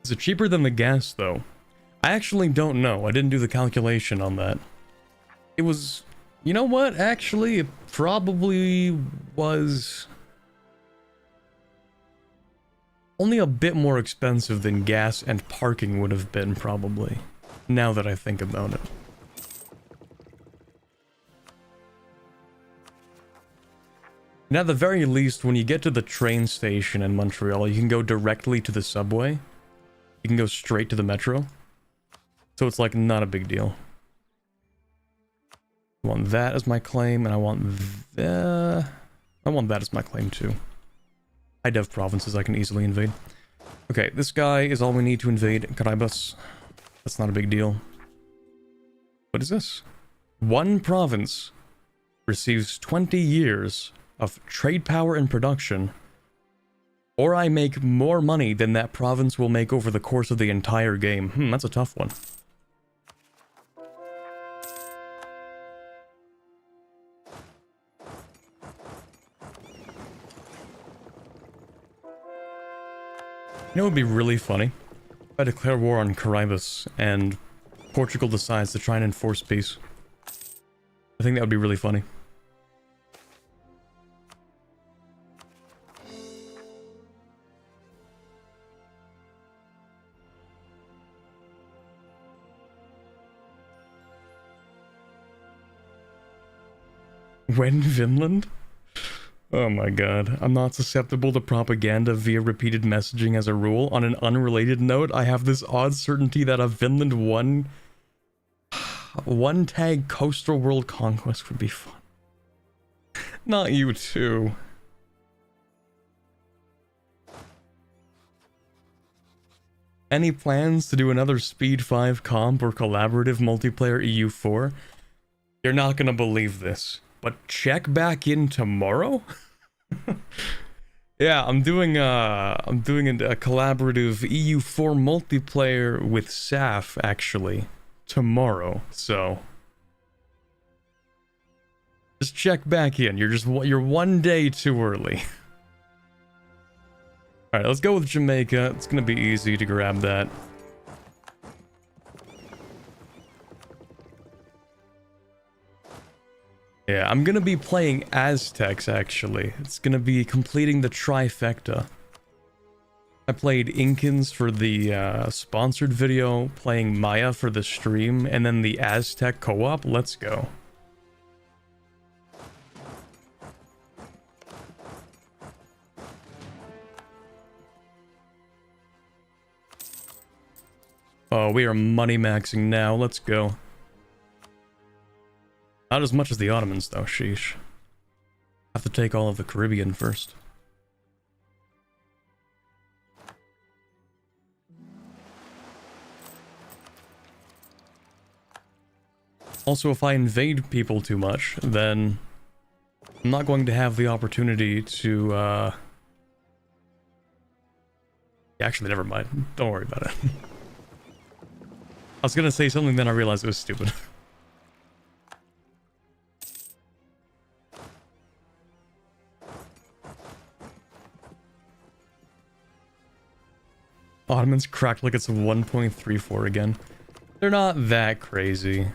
Is it cheaper than the gas, though? I actually don't know. I didn't do the calculation on that. It was... You know what? Actually, it probably was... only a bit more expensive than gas and parking would have been, probably. Now that I think about it. And at the very least, when you get to the train station in Montreal, you can go directly to the subway. You can go straight to the metro. So it's like not a big deal. I want that as my claim, and I want that as my claim too. High dev provinces I can easily invade. Okay, this guy is all we need to invade Caraibas. That's not a big deal. What is this? One province receives 20 years of trade power and production, or I make more money than that province will make over the course of the entire game. That's a tough one. You know what would be really funny? If I declare war on Caraibas and Portugal decides to try and enforce peace. I think that would be really funny. When Finland? Oh my god. I'm not susceptible to propaganda via repeated messaging as a rule. On an unrelated note, I have this odd certainty that a Finland one tag coastal world conquest would be fun. Not you too. Any plans to do another Speed 5 comp or collaborative multiplayer EU4? You're not gonna believe this, but check back in tomorrow? Yeah, I'm doing a collaborative EU4 multiplayer with Saf actually tomorrow, so just check back in. You're one day too early. Alright, let's go with Jamaica. It's gonna be easy to grab that. Yeah, I'm gonna be playing Aztecs, actually. It's gonna be completing the trifecta. I played Incans for the sponsored video, playing Maya for the stream, and then the Aztec co-op. Let's go. Oh, we are money maxing now. Let's go. Not as much as the Ottomans, though. Sheesh. Have to take all of the Caribbean first. Also, if I invade people too much, then I'm not going to have the opportunity to, Actually, never mind. Don't worry about it. I was gonna say something, then I realized it was stupid. Ottomans cracked like it's 1.34 again. They're not that crazy.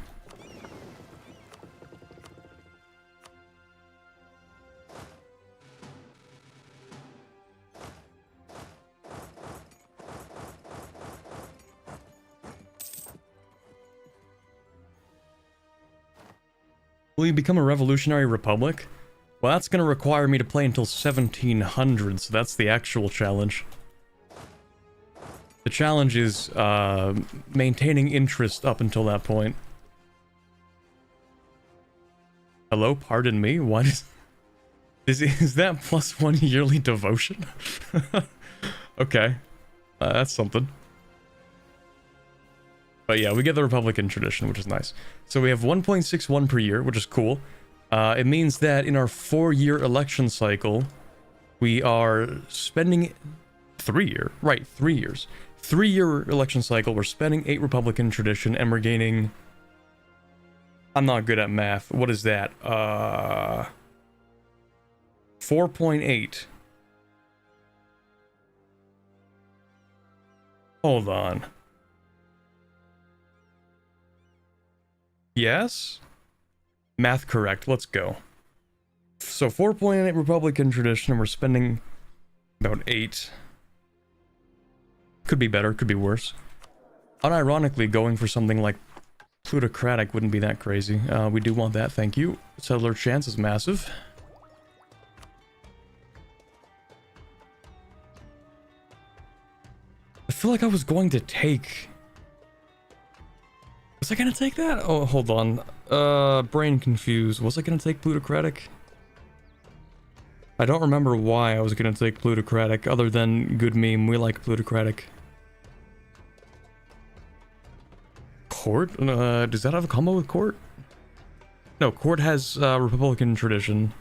Will you become a revolutionary republic? Well, that's going to require me to play until 1700, so that's the actual challenge. The challenge is maintaining interest up until that point. Hello, pardon me? What is that +1 yearly devotion? Okay, that's something. But yeah, we get the Republican tradition, which is nice. So we have 1.61 per year, which is cool. It means that in our 4-year election cycle, we are spending 3 years. 3-year election cycle, we're spending 8 Republican tradition, and we're gaining... I'm not good at math. What is that? 4.8. Hold on. Yes? Math correct. Let's go. So 4.8 Republican tradition, and we're spending about 8. Could be better, could be worse. Unironically, going for something like plutocratic wouldn't be that crazy. We do want that, thank you. Settler chance is massive. I feel like I was going to take... Was I gonna take that? Oh, hold on. Brain confused. Was I gonna take plutocratic? I don't remember why I was gonna take plutocratic, other than good meme, we like plutocratic. Court? Does that have a combo with court? No, court has Republican tradition.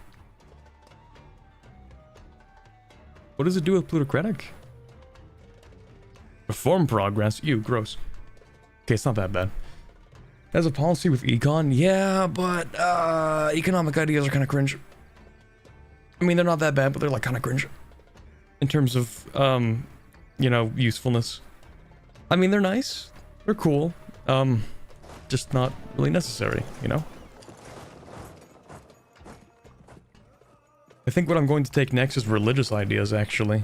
What does it do with plutocratic? Reform progress? Ew, gross. Okay, it's not that bad. As a policy with econ? Yeah, but economic ideas are kind of cringe. I mean, they're not that bad, but they're like kind of cringe. In terms of, you know, usefulness. I mean, they're nice. They're cool. Just not really necessary, you know? I think what I'm going to take next is religious ideas, actually.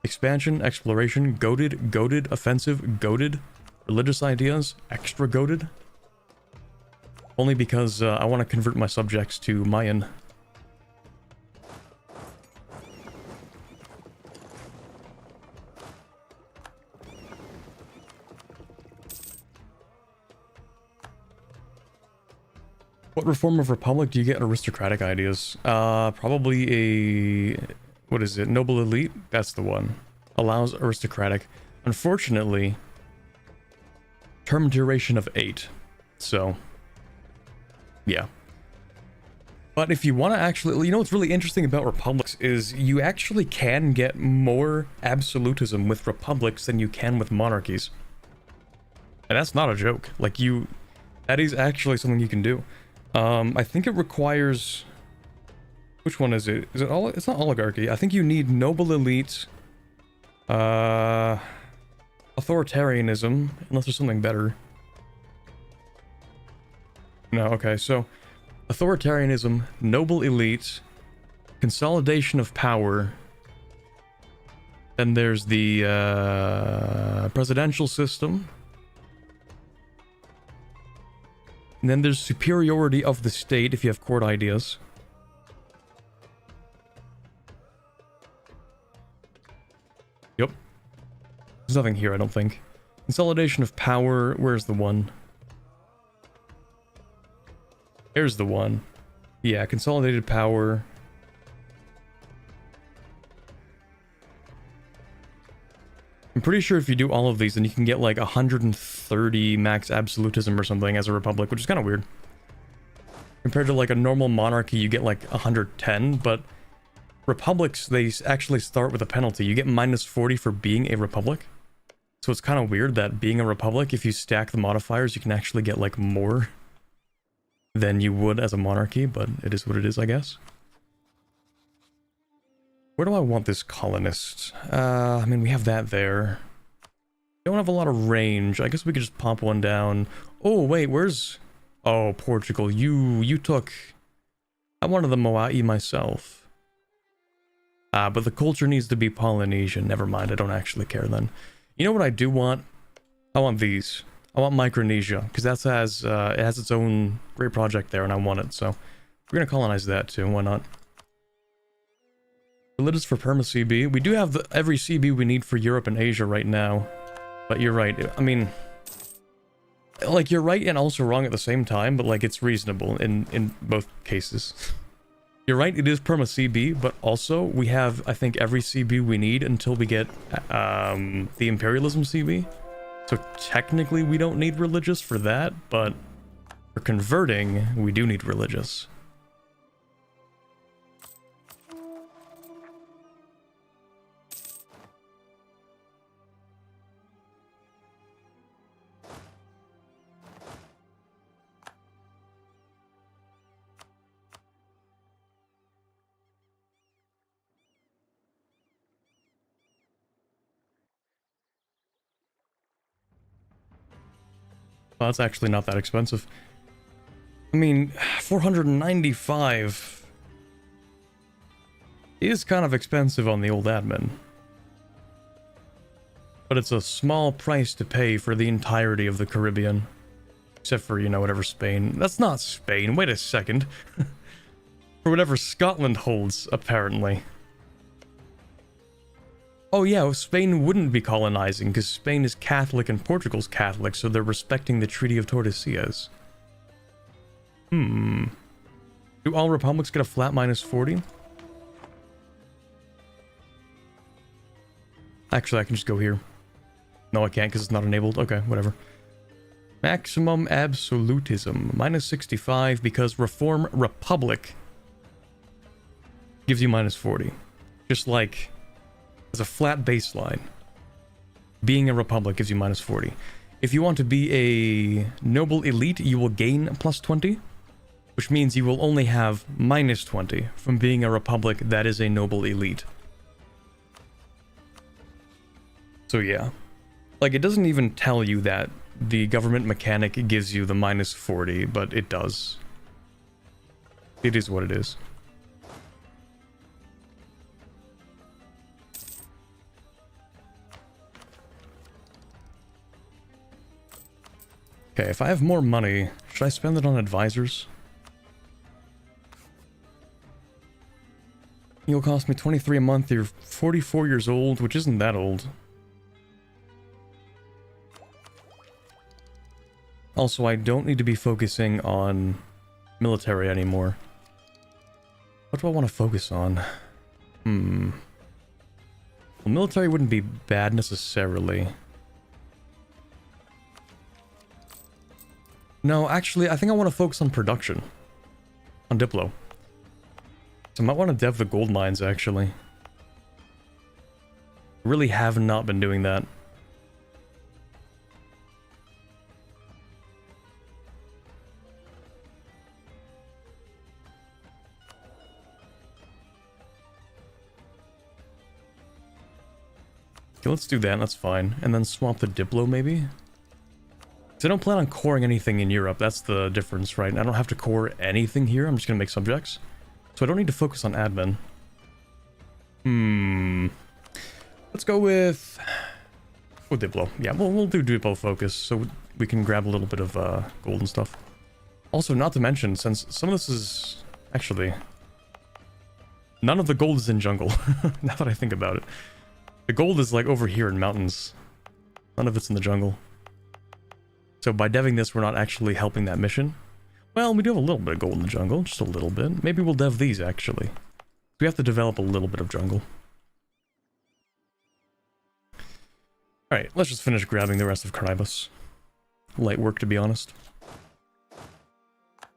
Expansion, exploration, goaded, offensive, goaded. Religious ideas, extra goaded. Only because I want to convert my subjects to Mayan. What reform of republic do you get in aristocratic ideas? Probably a... What is it? Noble elite? That's the one. Allows aristocratic. Unfortunately, term duration of 8. So, yeah. But if you want to actually... You know what's really interesting about republics is you actually can get more absolutism with republics than you can with monarchies. And that's not a joke. Like, you... That is actually something you can do. I think it requires... Which one is it? Is it all? It's not oligarchy. I think you need noble elite, authoritarianism, unless there's something better. No, okay, so authoritarianism, noble elite, consolidation of power. Then there's the presidential system. And then there's superiority of the state if you have court ideas. Yep. There's nothing here, I don't think. Consolidation of power. Where's the one? There's the one. Yeah, consolidated power. I'm pretty sure if you do all of these, then you can get like 130 max absolutism or something as a republic, which is kind of weird. Compared to like a normal monarchy, you get like 110, but republics, they actually start with a penalty. You get minus 40 for being a republic. So it's kind of weird that being a republic, if you stack the modifiers, you can actually get like more than you would as a monarchy, but it is what it is, I guess. Where do I want this colonist? I mean, we have that there. Don't have a lot of range. I guess we could just pop one down. Oh, wait, where's... Oh, Portugal. You took... I wanted the Moai myself. But the culture needs to be Polynesian. Never mind, I don't actually care then. You know what I do want? I want these. I want Micronesia, because that has, it has its own great project there, and I want it, so... We're gonna colonize that too, why not? Religious for perma CB. We do have every CB we need for Europe and Asia right now. But you're right. I mean, like, you're right and also wrong at the same time, but like, it's reasonable in both cases. You're right, it is perma CB, but also we have, I think, every CB we need until we get the imperialism CB. So technically we don't need religious for that, but for converting, we do need religious. Well, that's actually not that expensive. I mean, 495 is kind of expensive on the old admin. But it's a small price to pay for the entirety of the Caribbean. Except for, you know, whatever Spain... That's not Spain, wait a second. For whatever Scotland holds, apparently. Oh yeah, Spain wouldn't be colonizing, because Spain is Catholic and Portugal's Catholic, so they're respecting the Treaty of Tordesillas. Do all republics get a flat minus 40? Actually, I can just go here. No, I can't, because it's not enabled. Okay, whatever. Maximum absolutism. Minus 65, because Reform Republic gives you minus 40. Just like... as a flat baseline, being a republic gives you minus 40. If you want to be a noble elite, you will gain plus 20, which means you will only have minus 20 from being a republic that is a noble elite. So yeah, like, it doesn't even tell you that the government mechanic gives you the minus 40, but it does. It is what it is. Okay, if I have more money, should I spend it on advisors? You'll cost me 23 a month, you're 44 years old, which isn't that old. Also, I don't need to be focusing on military anymore. What do I want to focus on? Well, military wouldn't be bad necessarily. No, actually, I think I want to focus on production. On Diplo. So I might want to dev the gold mines, actually. Really have not been doing that. Okay, let's do that, that's fine. And then swap the Diplo, maybe? Because I don't plan on coring anything in Europe, that's the difference, right? I don't have to core anything here, I'm just gonna make subjects. So I don't need to focus on admin. Let's go with Diplo. Yeah, we'll do Diplo focus, so we can grab a little bit of gold and stuff. Also, not to mention, since some of this is... Actually... None of the gold is in jungle, now that I think about it. The gold is like over here in mountains. None of it's in the jungle. So by deving this, we're not actually helping that mission. Well, we do have a little bit of gold in the jungle, just a little bit. Maybe we'll dev these, actually. We have to develop a little bit of jungle. Alright, let's just finish grabbing the rest of Caribus. Light work, to be honest.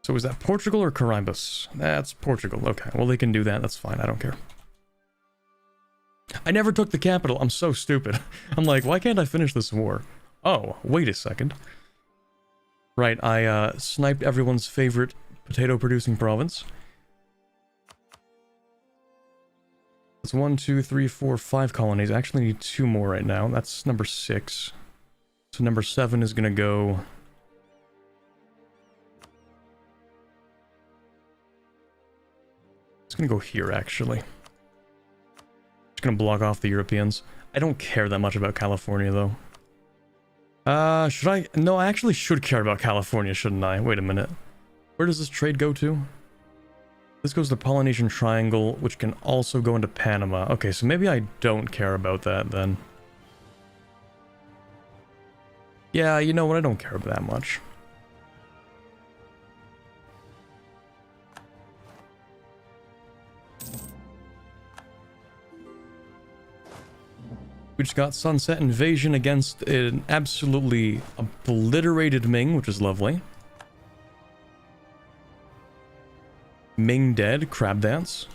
So is that Portugal or Caribus? That's Portugal. Okay, well they can do that, that's fine, I don't care. I never took the capital, I'm so stupid. I'm like, why can't I finish this war? Oh, wait a second. Right, I sniped everyone's favorite potato-producing province. That's 1, 2, 3, 4, 5 colonies. I actually need 2 more right now. That's number 6. So number 7 is gonna go... It's gonna go here, actually. It's gonna block off the Europeans. I don't care that much about California, though. Should I? No, I actually should care about California, shouldn't I? Wait a minute. Where does this trade go to? This goes to the Polynesian Triangle, which can also go into Panama. Okay, so maybe I don't care about that, then. Yeah, you know what? I don't care about that much. We just got Sunset Invasion against an absolutely obliterated Ming, which is lovely. Ming dead, crab dance.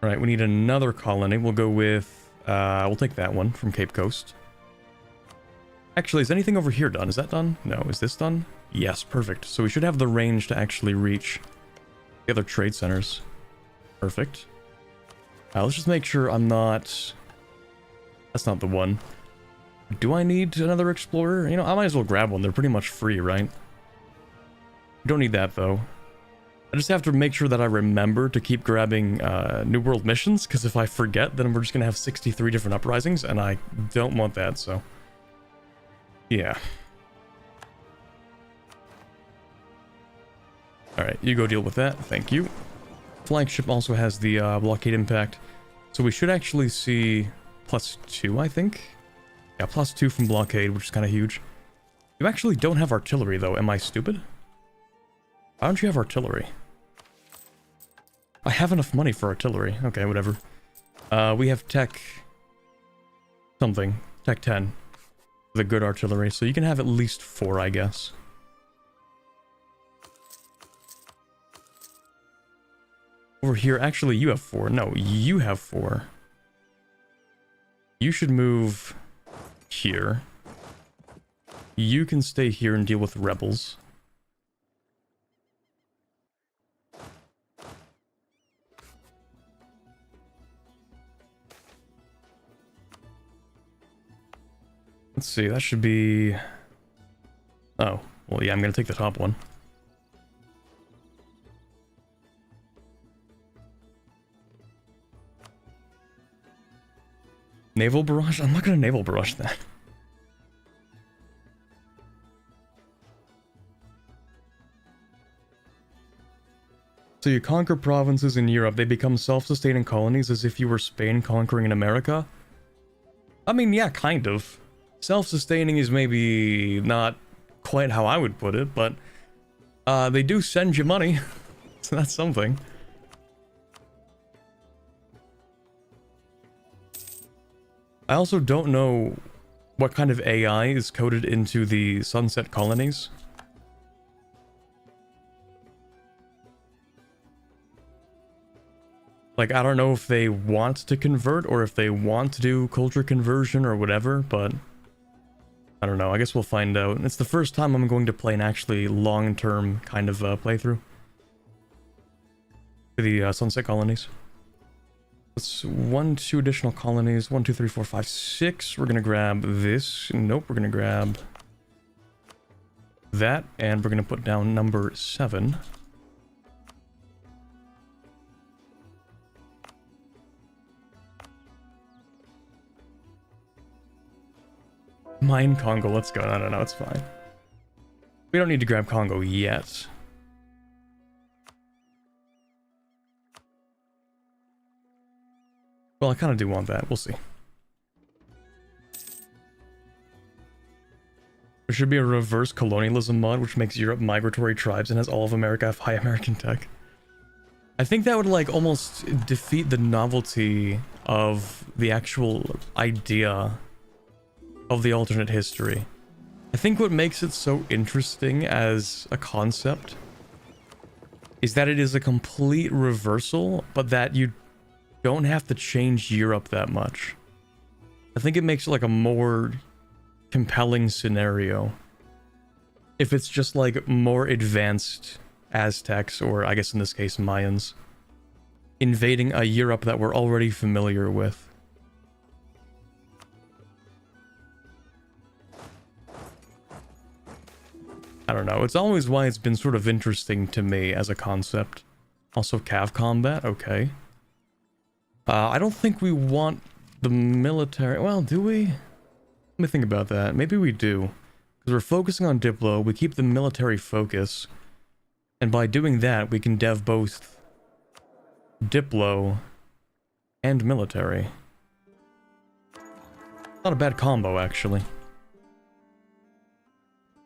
Alright, we need another colony. We'll go with, we'll take that one from Cape Coast. Actually, is anything over here done? Is that done? No, is this done? Yes, perfect. So we should have the range to actually reach the other trade centers. Perfect. Let's just make sure I'm not... That's not the one. Do I need another explorer? You know, I might as well grab one. They're pretty much free, right? Don't need that, though. I just have to make sure that I remember to keep grabbing New World missions, because if I forget, then we're just going to have 63 different uprisings, and I don't want that, so... Yeah. Alright, you go deal with that. Thank you. Flagship also has the blockade impact. So we should actually see +2, I think. Yeah, +2 from blockade, which is kind of huge. You actually don't have artillery, though. Am I stupid? Why don't you have artillery? I have enough money for artillery. Okay, whatever. We have tech... something. Tech 10. The good artillery, so you can have at least 4, I guess. Over here, actually, you have 4. No, you have 4. You should move here. You can stay here and deal with rebels. Let's see, that should be... Oh, well, yeah, I'm gonna take the top one. Naval barrage? I'm not gonna naval barrage that. So you conquer provinces in Europe, they become self-sustaining colonies as if you were Spain conquering in America? I mean, yeah, kind of. Self-sustaining is maybe not quite how I would put it, but they do send you money, so that's something. I also don't know what kind of AI is coded into the sunset colonies. Like, I don't know if they want to convert or if they want to do culture conversion or whatever, but I don't know. I guess we'll find out. It's the first time I'm going to play an actually long-term kind of playthrough for the sunset colonies. Let's 2 additional colonies. 1, 2, 3, 4, 5, 6. We're gonna grab this. Nope, we're gonna grab that, and we're gonna put down number 7. Mine Congo, let's go. No, it's fine. We don't need to grab Congo yet. Well, I kind of do want that. We'll see. There should be a reverse colonialism mod which makes Europe migratory tribes and has all of America have high American tech. I think that would like almost defeat the novelty of the actual idea of the alternate history. I think what makes it so interesting as a concept is that it is a complete reversal, but that you don't have to change Europe that much. I think it makes it like a more compelling scenario if it's just like more advanced Aztecs, or I guess in this case Mayans, invading a Europe that we're already familiar with. I don't know, it's always why it's been sort of interesting to me as a concept. Also cav combat, okay. I don't think we want the military, well, do we? Let me think about that. Maybe we do. Because we're focusing on Diplo, we keep the military focus, and by doing that, we can dev both Diplo and military. Not a bad combo, actually.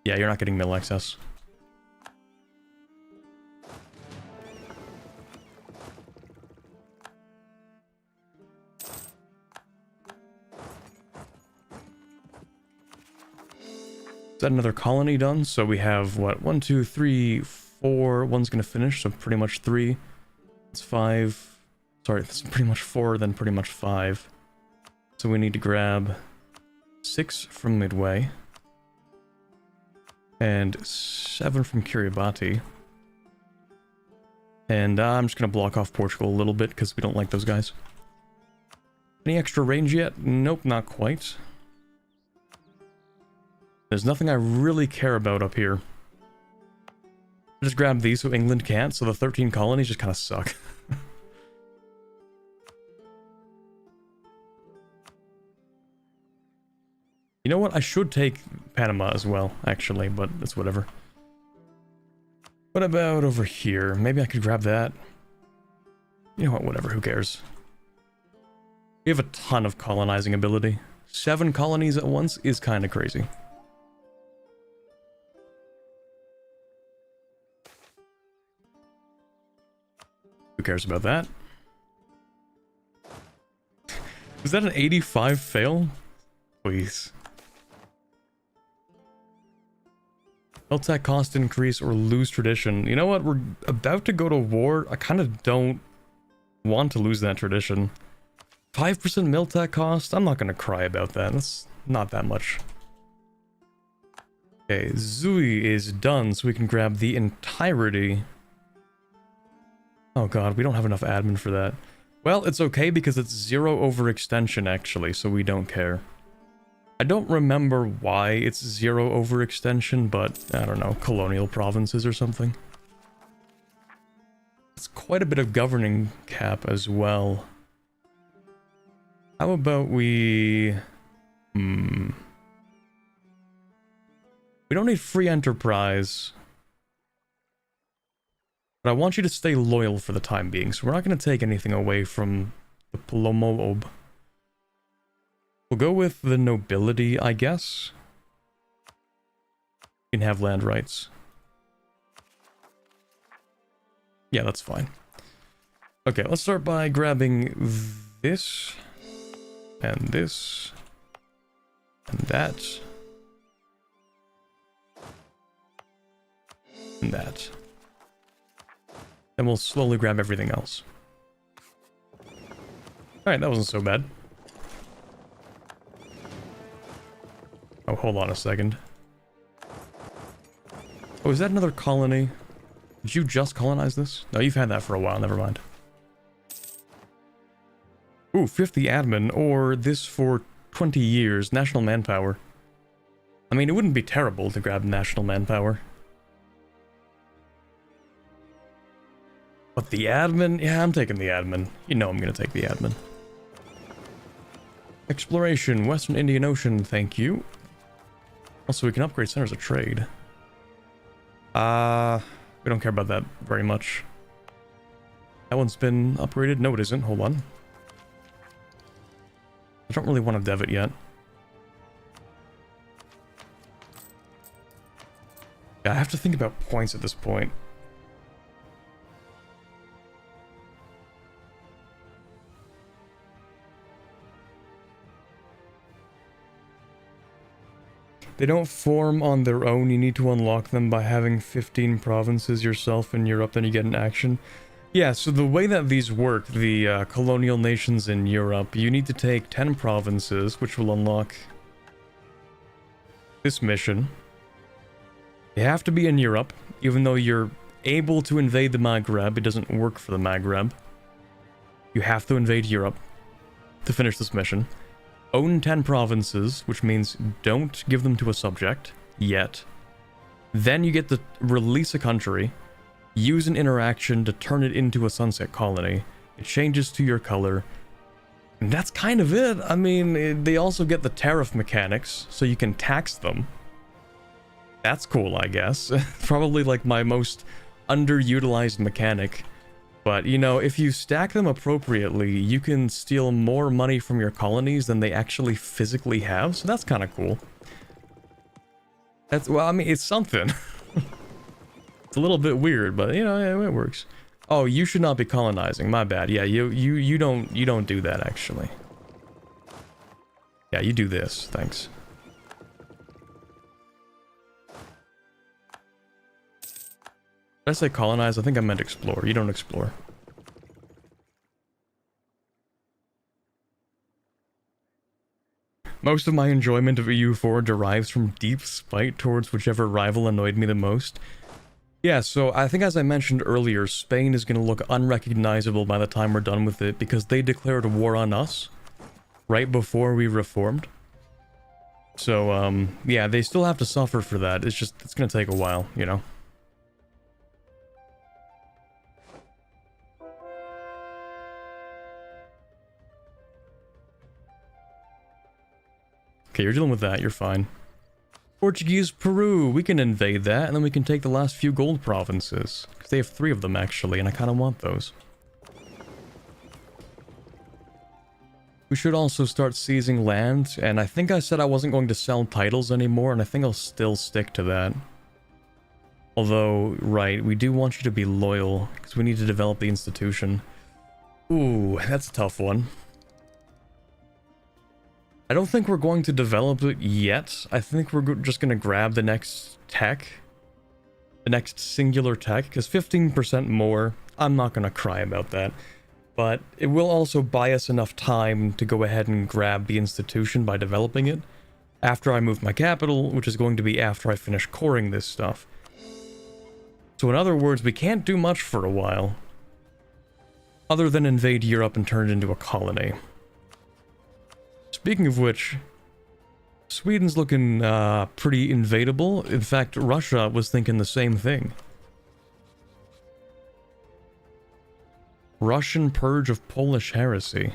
Yeah, you're not getting mil access. Is that another colony done? So we have, what, 1, 2, 3, 4. One's gonna finish, so pretty much 3. It's 5. Sorry, it's pretty much 4, then pretty much 5. So we need to grab 6 from Midway. And 7 from Kiribati. And I'm just going to block off Portugal a little bit because we don't like those guys. Any extra range yet? Nope, not quite. There's nothing I really care about up here. I just grab these so England can't, so the 13 colonies just kind of suck. You know what? I should take Panama as well, actually, but it's whatever. What about over here? Maybe I could grab that. You know what? Whatever. Who cares? We have a ton of colonizing ability. 7 colonies at once is kind of crazy. Who cares about that? Was that an 85 fail? Please. Miltech cost increase or lose tradition. You know what? We're about to go to war. I kind of don't want to lose that tradition. 5% Miltech cost? I'm not going to cry about that. That's not that much. Okay, Zui is done, so we can grab the entirety. Oh god, we don't have enough admin for that. Well, it's okay because it's 0 overextension actually, so we don't care. I don't remember why it's 0 overextension, but I don't know, colonial provinces or something. It's quite a bit of governing cap as well. How about we... We don't need free enterprise. But I want you to stay loyal for the time being, so we're not going to take anything away from the Plomoob. We'll go with the nobility, I guess. You can have land rights. Yeah, that's fine. Okay, let's start by grabbing this, and this, and that, and that. Then we'll slowly grab everything else. Alright, that wasn't so bad. Oh, hold on a second. Oh, is that another colony? Did you just colonize this? No, you've had that for a while, never mind. Ooh, 50 admin, or this for 20 years, national manpower. I mean, it wouldn't be terrible to grab national manpower. But the admin? Yeah, I'm taking the admin. You know I'm gonna take the admin. Exploration, Western Indian Ocean, thank you. Also, we can upgrade centers of trade. We don't care about that very much. That one's been upgraded? No, it isn't. Hold on. I don't really want to dev it yet. Yeah, I have to think about points at this point. They don't form on their own, you need to unlock them by having 15 provinces yourself in Europe, then you get an action. Yeah, so the way that these work, the colonial nations in Europe, you need to take 10 provinces, which will unlock this mission. You have to be in Europe, even though you're able to invade the Maghreb, it doesn't work for the Maghreb. You have to invade Europe to finish this mission. Own 10 provinces, which means don't give them to a subject, yet. Then you get to release a country, use an interaction to turn it into a sunset colony. It changes to your color. And that's kind of it. I mean, they also get the tariff mechanics, so you can tax them. That's cool, I guess. Probably like my most underutilized mechanic. But, you know, if you stack them appropriately, you can steal more money from your colonies than they actually physically have, so that's kind of cool. That's, well, I mean, it's something. It's a little bit weird, but, you know, yeah, it works. Oh, you should not be colonizing, my bad. Yeah, you don't do that, actually. Yeah, you do this, thanks. Did I say colonize? I think I meant explore. You don't explore. Most of my enjoyment of EU4 derives from deep spite towards whichever rival annoyed me the most. Yeah, so I think as I mentioned earlier, Spain is going to look unrecognizable by the time we're done with it because they declared war on us right before we reformed. So, yeah, they still have to suffer for that. It's going to take a while, you know? Okay, you're dealing with that, you're fine. Portuguese Peru, we can invade that, and then we can take the last few gold provinces. Because they have 3 of them, actually, and I kind of want those. We should also start seizing land, and I think I said I wasn't going to sell titles anymore, and I think I'll still stick to that. Although, right, we do want you to be loyal, because we need to develop the institution. Ooh, that's a tough one. I don't think we're going to develop it yet. I think we're just going to grab the next tech. The next singular tech, because 15% more, I'm not going to cry about that. But it will also buy us enough time to go ahead and grab the institution by developing it. After I move my capital, which is going to be after I finish coring this stuff. So in other words, we can't do much for a while. Other than invade Europe and turn it into a colony. Speaking of which, Sweden's looking pretty invadable. In fact, Russia was thinking the same thing. Russian purge of Polish heresy.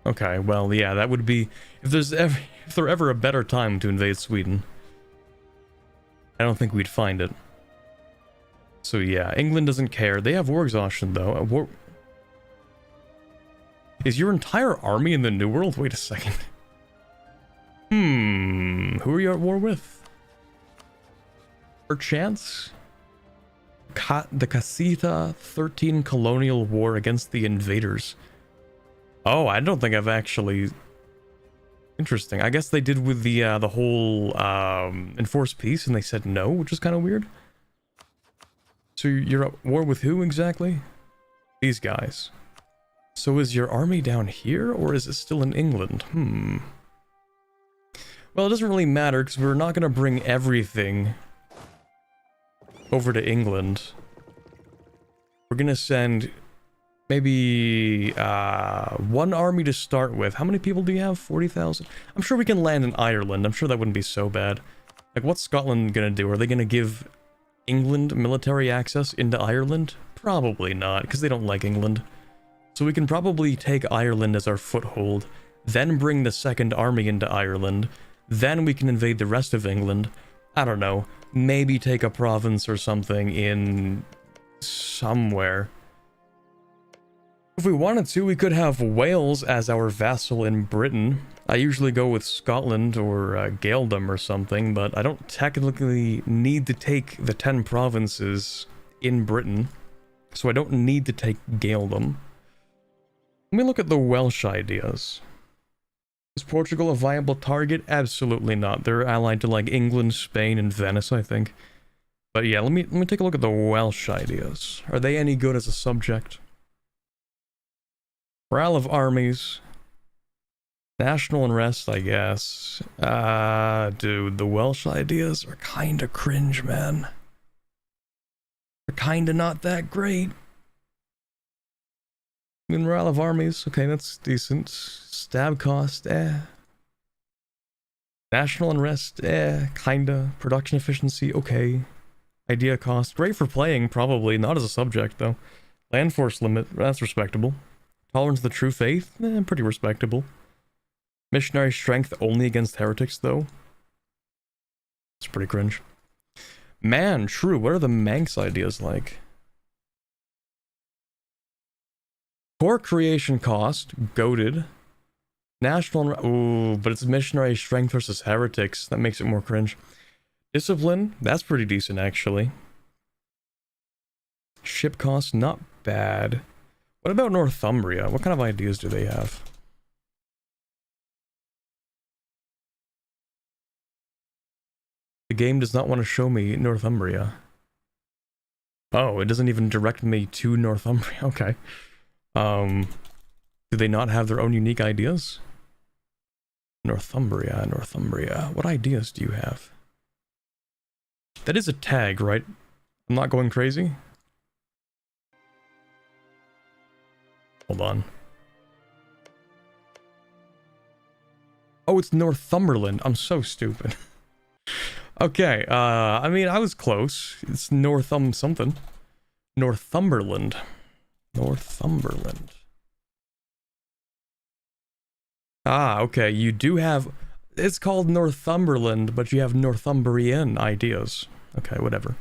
Okay, well, yeah, that would be... If there's ever, if there ever a better time to invade Sweden, I don't think we'd find it. So yeah, England doesn't care. They have war exhaustion, though. Is your entire army in the New World? Wait a second. Who are you at war with? Perchance? The Casita 13 colonial war against the invaders. Oh, I don't think I've actually... Interesting. I guess they did with the whole enforced peace and they said no, which is kind of weird. So you're at war with who exactly? These guys. So is your army down here or is it still in England? Well, it doesn't really matter because we're not going to bring everything over to England. We're going to send maybe one army to start with. How many people do you have? 40,000? I'm sure we can land in Ireland. I'm sure that wouldn't be so bad. Like, what's Scotland going to do? Are they going to give England military access into Ireland? Probably not, because they don't like England. So we can probably take Ireland as our foothold, then bring the second army into Ireland, then we can invade the rest of England. I don't know, maybe take a province or something in somewhere. If we wanted to, we could have Wales as our vassal in Britain. I usually go with Scotland or Gaeldom or something, but I don't technically need to take the 10 provinces in Britain, so I don't need to take Gaeldom. Let me look at the Welsh ideas. Is Portugal a viable target? Absolutely not. They're allied to like England, Spain, and Venice, I think. But yeah, let me take a look at the Welsh ideas. Are they any good as a subject? Morale of armies. National unrest, I guess. Dude, the Welsh ideas are kinda cringe, man. They're kinda not that great. I mean, morale of armies, okay, that's decent. Stab cost, National unrest, kinda. Production efficiency, okay. Idea cost, great for playing, probably. Not as a subject, though. Land force limit, that's respectable. Tolerance of the true faith, pretty respectable. Missionary strength only against heretics, though. It's pretty cringe. Man, true, what are the Manx ideas like? Core creation cost, goated. National, ooh, but it's missionary strength versus heretics. That makes it more cringe. Discipline, that's pretty decent actually. Ship cost, not bad. What about Northumbria? What kind of ideas do they have? The game does not want to show me Northumbria. Oh, it doesn't even direct me to Northumbria. Okay. Do they not have their own unique ideas? Northumbria, Northumbria. What ideas do you have? That is a tag, right? I'm not going crazy? Hold on. Oh, it's Northumberland. I'm so stupid. Okay, I mean, I was close. It's something. Northumberland. Northumberland. Ah, okay, you do have... It's called Northumberland, but you have Northumbrian ideas. Okay, whatever.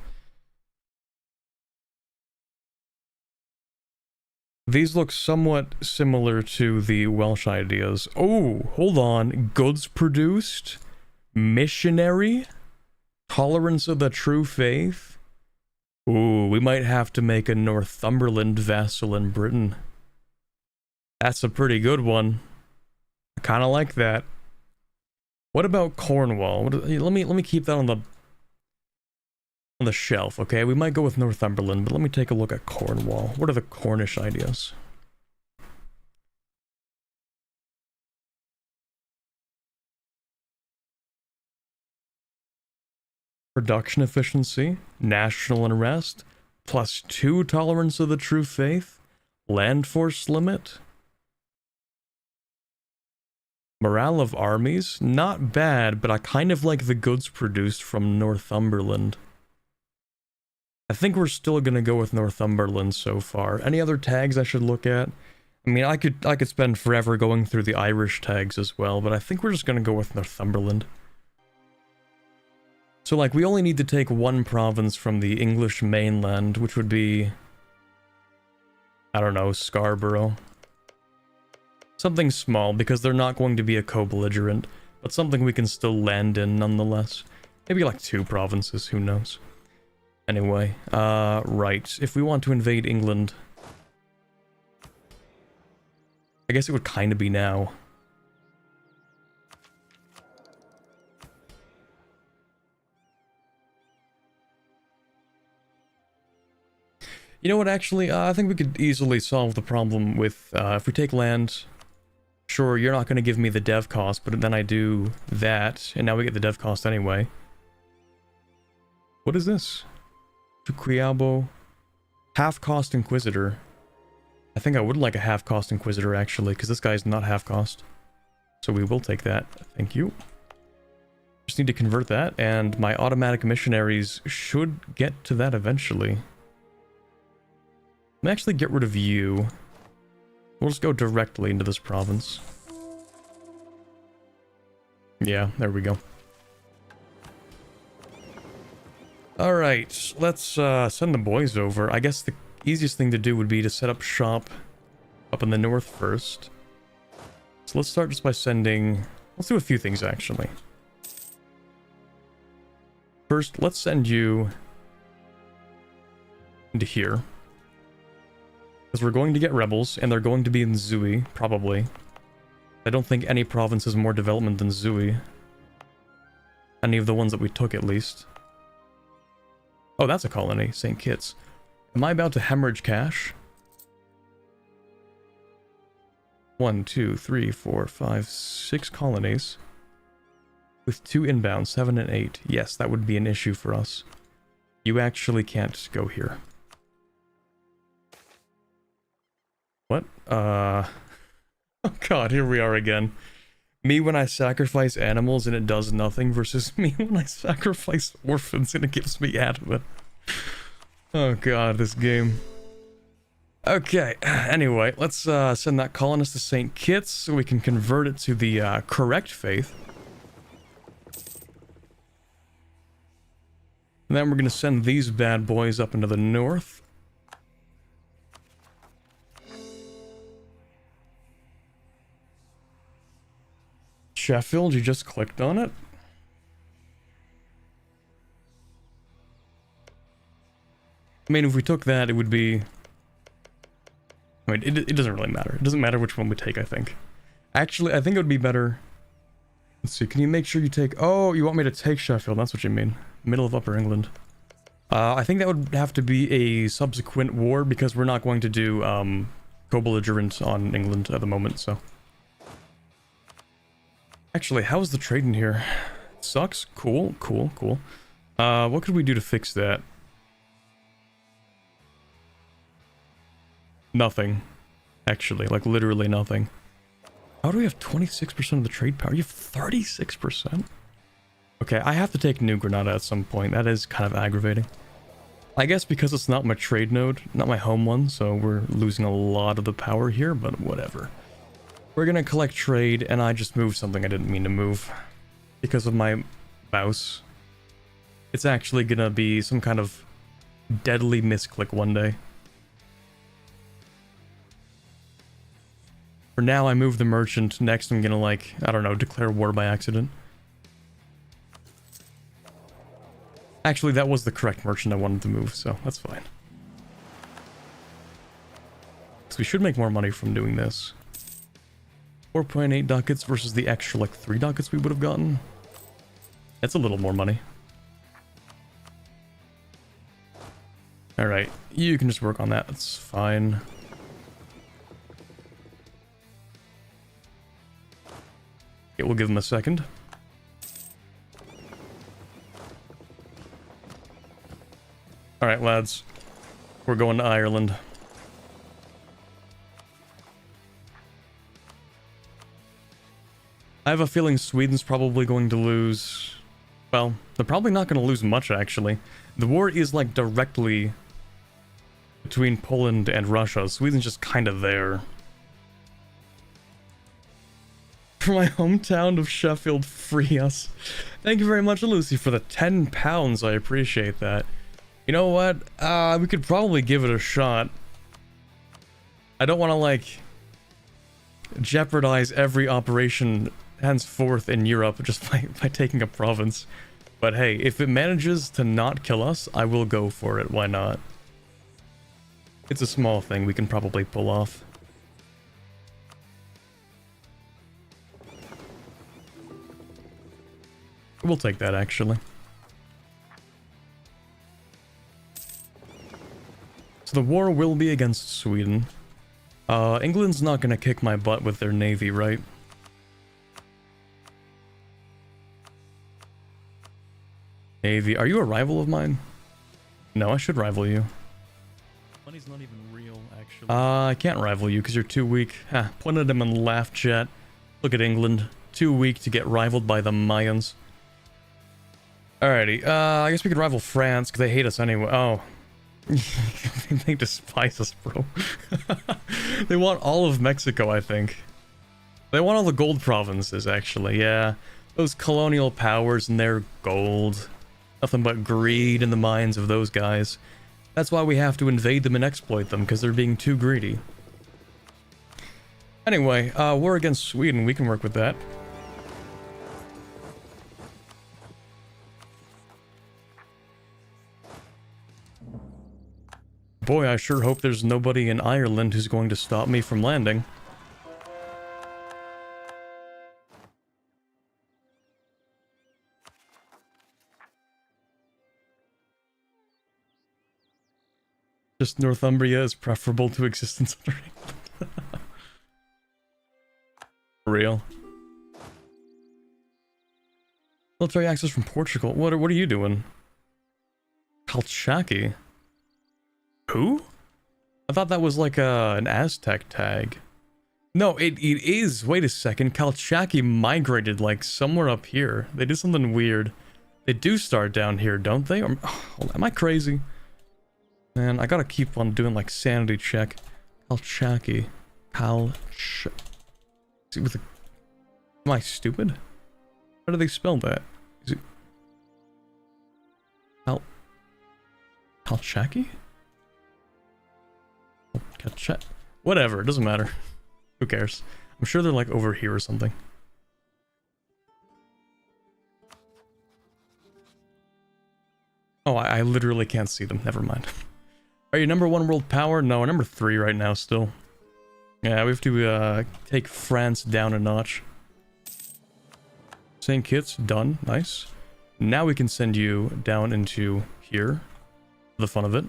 These look somewhat similar to the Welsh ideas. Oh, hold on. Goods produced? Missionary? Tolerance of the true faith? Ooh, we might have to make a Northumberland vassal in Britain. That's a pretty good one. I kind of like that. What about Cornwall? Let me keep that on the shelf, okay? We might go with Northumberland, but let me take a look at Cornwall. What are the Cornish ideas? Production efficiency, national unrest, +2 tolerance of the true faith, land force limit, morale of armies, not bad, but I kind of like the goods produced from Northumberland. I think we're still gonna go with Northumberland so far. Any other tags I should look at? I mean, I could spend forever going through the Irish tags as well, but I think we're just gonna go with Northumberland. So, like, we only need to take one province from the English mainland, which would be, I don't know, Scarborough. Something small, because they're not going to be a co-belligerent, but something we can still land in nonetheless. Maybe like 2 provinces, who knows. Anyway, right, if we want to invade England, I guess it would kind of be now. You know what, actually, I think we could easily solve the problem with, if we take land, sure, you're not going to give me the dev cost, but then I do that, and now we get the dev cost anyway. What is this? Tuquiabo, half-cost Inquisitor. I think I would like a half-cost Inquisitor, actually, because this guy's not half-cost. So we will take that. Thank you. Just need to convert that, and my automatic missionaries should get to that eventually. Let me actually get rid of you. We'll just go directly into this province. Yeah, there we go. Alright, let's send the boys over. I guess the easiest thing to do would be to set up shop up in the north first. So let's start just by sending... Let's do a few things, actually. First, let's send you into here. Because we're going to get rebels, and they're going to be in Zui, probably. I don't think any province has more development than Zui. Any of the ones that we took, at least. Oh, that's a colony, St. Kitts. Am I about to hemorrhage cash? 1, 2, 3, 4, 5, 6 colonies. With 2 inbounds, 7 and 8. Yes, that would be an issue for us. You actually can't go here. What? Oh god, here we are again. Me when I sacrifice animals and it does nothing versus me when I sacrifice orphans and it gives me adamant. Oh god, this game. Okay, anyway, let's send that colonist to St. Kitts so we can convert it to the correct faith. And then we're going to send these bad boys up into the north. Sheffield, you just clicked on it? I mean, if we took that, it would be... I mean, it doesn't really matter. It doesn't matter which one we take, I think. Actually, I think it would be better... Let's see, can you make sure you take... Oh, you want me to take Sheffield, that's what you mean. Middle of Upper England. I think that would have to be a subsequent war, because we're not going to do, co-belligerent on England at the moment, so... Actually, how's the trade in here? Sucks? Cool, cool, cool. What could we do to fix that? Nothing. Actually, like literally nothing. How do we have 26% of the trade power? You have 36%? Okay, I have to take New Granada at some point. That is kind of aggravating. I guess because it's not my trade node, not my home one, so we're losing a lot of the power here, but whatever. We're gonna collect trade, and I just moved something I didn't mean to move. Because of my mouse. It's actually gonna be some kind of deadly misclick one day. For now, I moved the merchant. Next, I'm gonna, like, I don't know, declare war by accident. Actually, that was the correct merchant I wanted to move, so that's fine. So we should make more money from doing this. 4.8 ducats versus the extra, like, 3 ducats we would have gotten. That's a little more money. Alright, you can just work on that, that's fine. Okay, we'll give him a second. Alright, lads. We're going to Ireland. I have a feeling Sweden's probably going to lose... Well, they're probably not going to lose much, actually. The war is, like, directly between Poland and Russia. Sweden's just kind of there. For my hometown of Sheffield, free us. Thank you very much, Lucy, for the 10 pounds. I appreciate that. You know what? We could probably give it a shot. I don't want to, like, jeopardize every operation henceforth in Europe just by taking a province. But hey, if it manages to not kill us, I will go for it. Why not? It's a small thing we can probably pull off. We'll take that, actually. So the war will be against Sweden. England's not gonna kick my butt with their navy, right? Navy, are you a rival of mine? No, I should rival you. Money's not even real, actually. I can't rival you because you're too weak. Ha, point at him and laugh, chat. Look at England. Too weak to get rivaled by the Mayans. Alrighty, I guess we could rival France because they hate us anyway. Oh. They despise us, bro. They want all of Mexico, I think. They want all the gold provinces, actually, yeah. Those colonial powers and their gold. Nothing but greed in the minds of those guys. That's why we have to invade them and exploit them, because they're being too greedy. Anyway, war against Sweden, we can work with that. Boy, I sure hope there's nobody in Ireland who's going to stop me from landing. Just Northumbria is preferable to existence under England. For real. Military access from Portugal. What are you doing? Kalchaki? Who? I thought that was like an Aztec tag. No, it is. Wait a second. Kalchaki migrated like somewhere up here. They did something weird. They do start down here, don't they? Or, oh, am I crazy? Man, I gotta keep on doing like sanity check. Kalchaki. Am I stupid? How do they spell that? Is it Kalchaki? Whatever, it doesn't matter. Who cares? I'm sure they're like over here or something. Oh, I literally can't see them. Never mind. Are you number 1 world power? No, we're number 3 right now still. Yeah, we have to take France down a notch. St. Kitts, done. Nice. Now we can send you down into here. For the fun of it.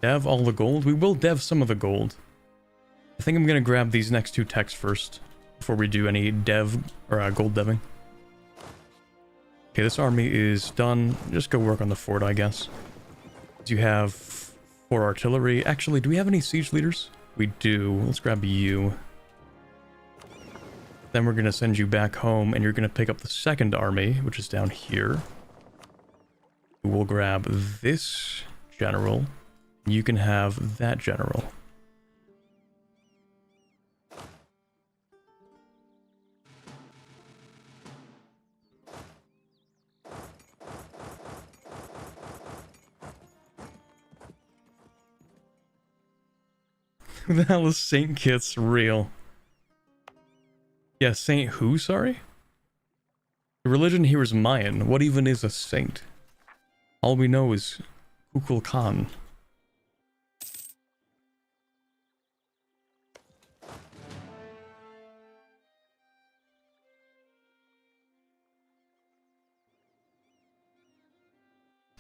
Dev all the gold? We will dev some of the gold. I think I'm gonna grab these next 2 techs first before we do any dev or gold deving. Okay, this army is done. Just go work on the fort, I guess. You have 4 artillery. Actually, do we have any siege leaders? We do. Let's grab you. Then we're gonna send you back home, and you're gonna pick up the 2nd army, which is down here. We'll grab this general. You can have that general. Who the hell is Saint Kitts real? Yeah, Saint who, sorry? The religion here is Mayan. What even is a saint? All we know is Kukulkan.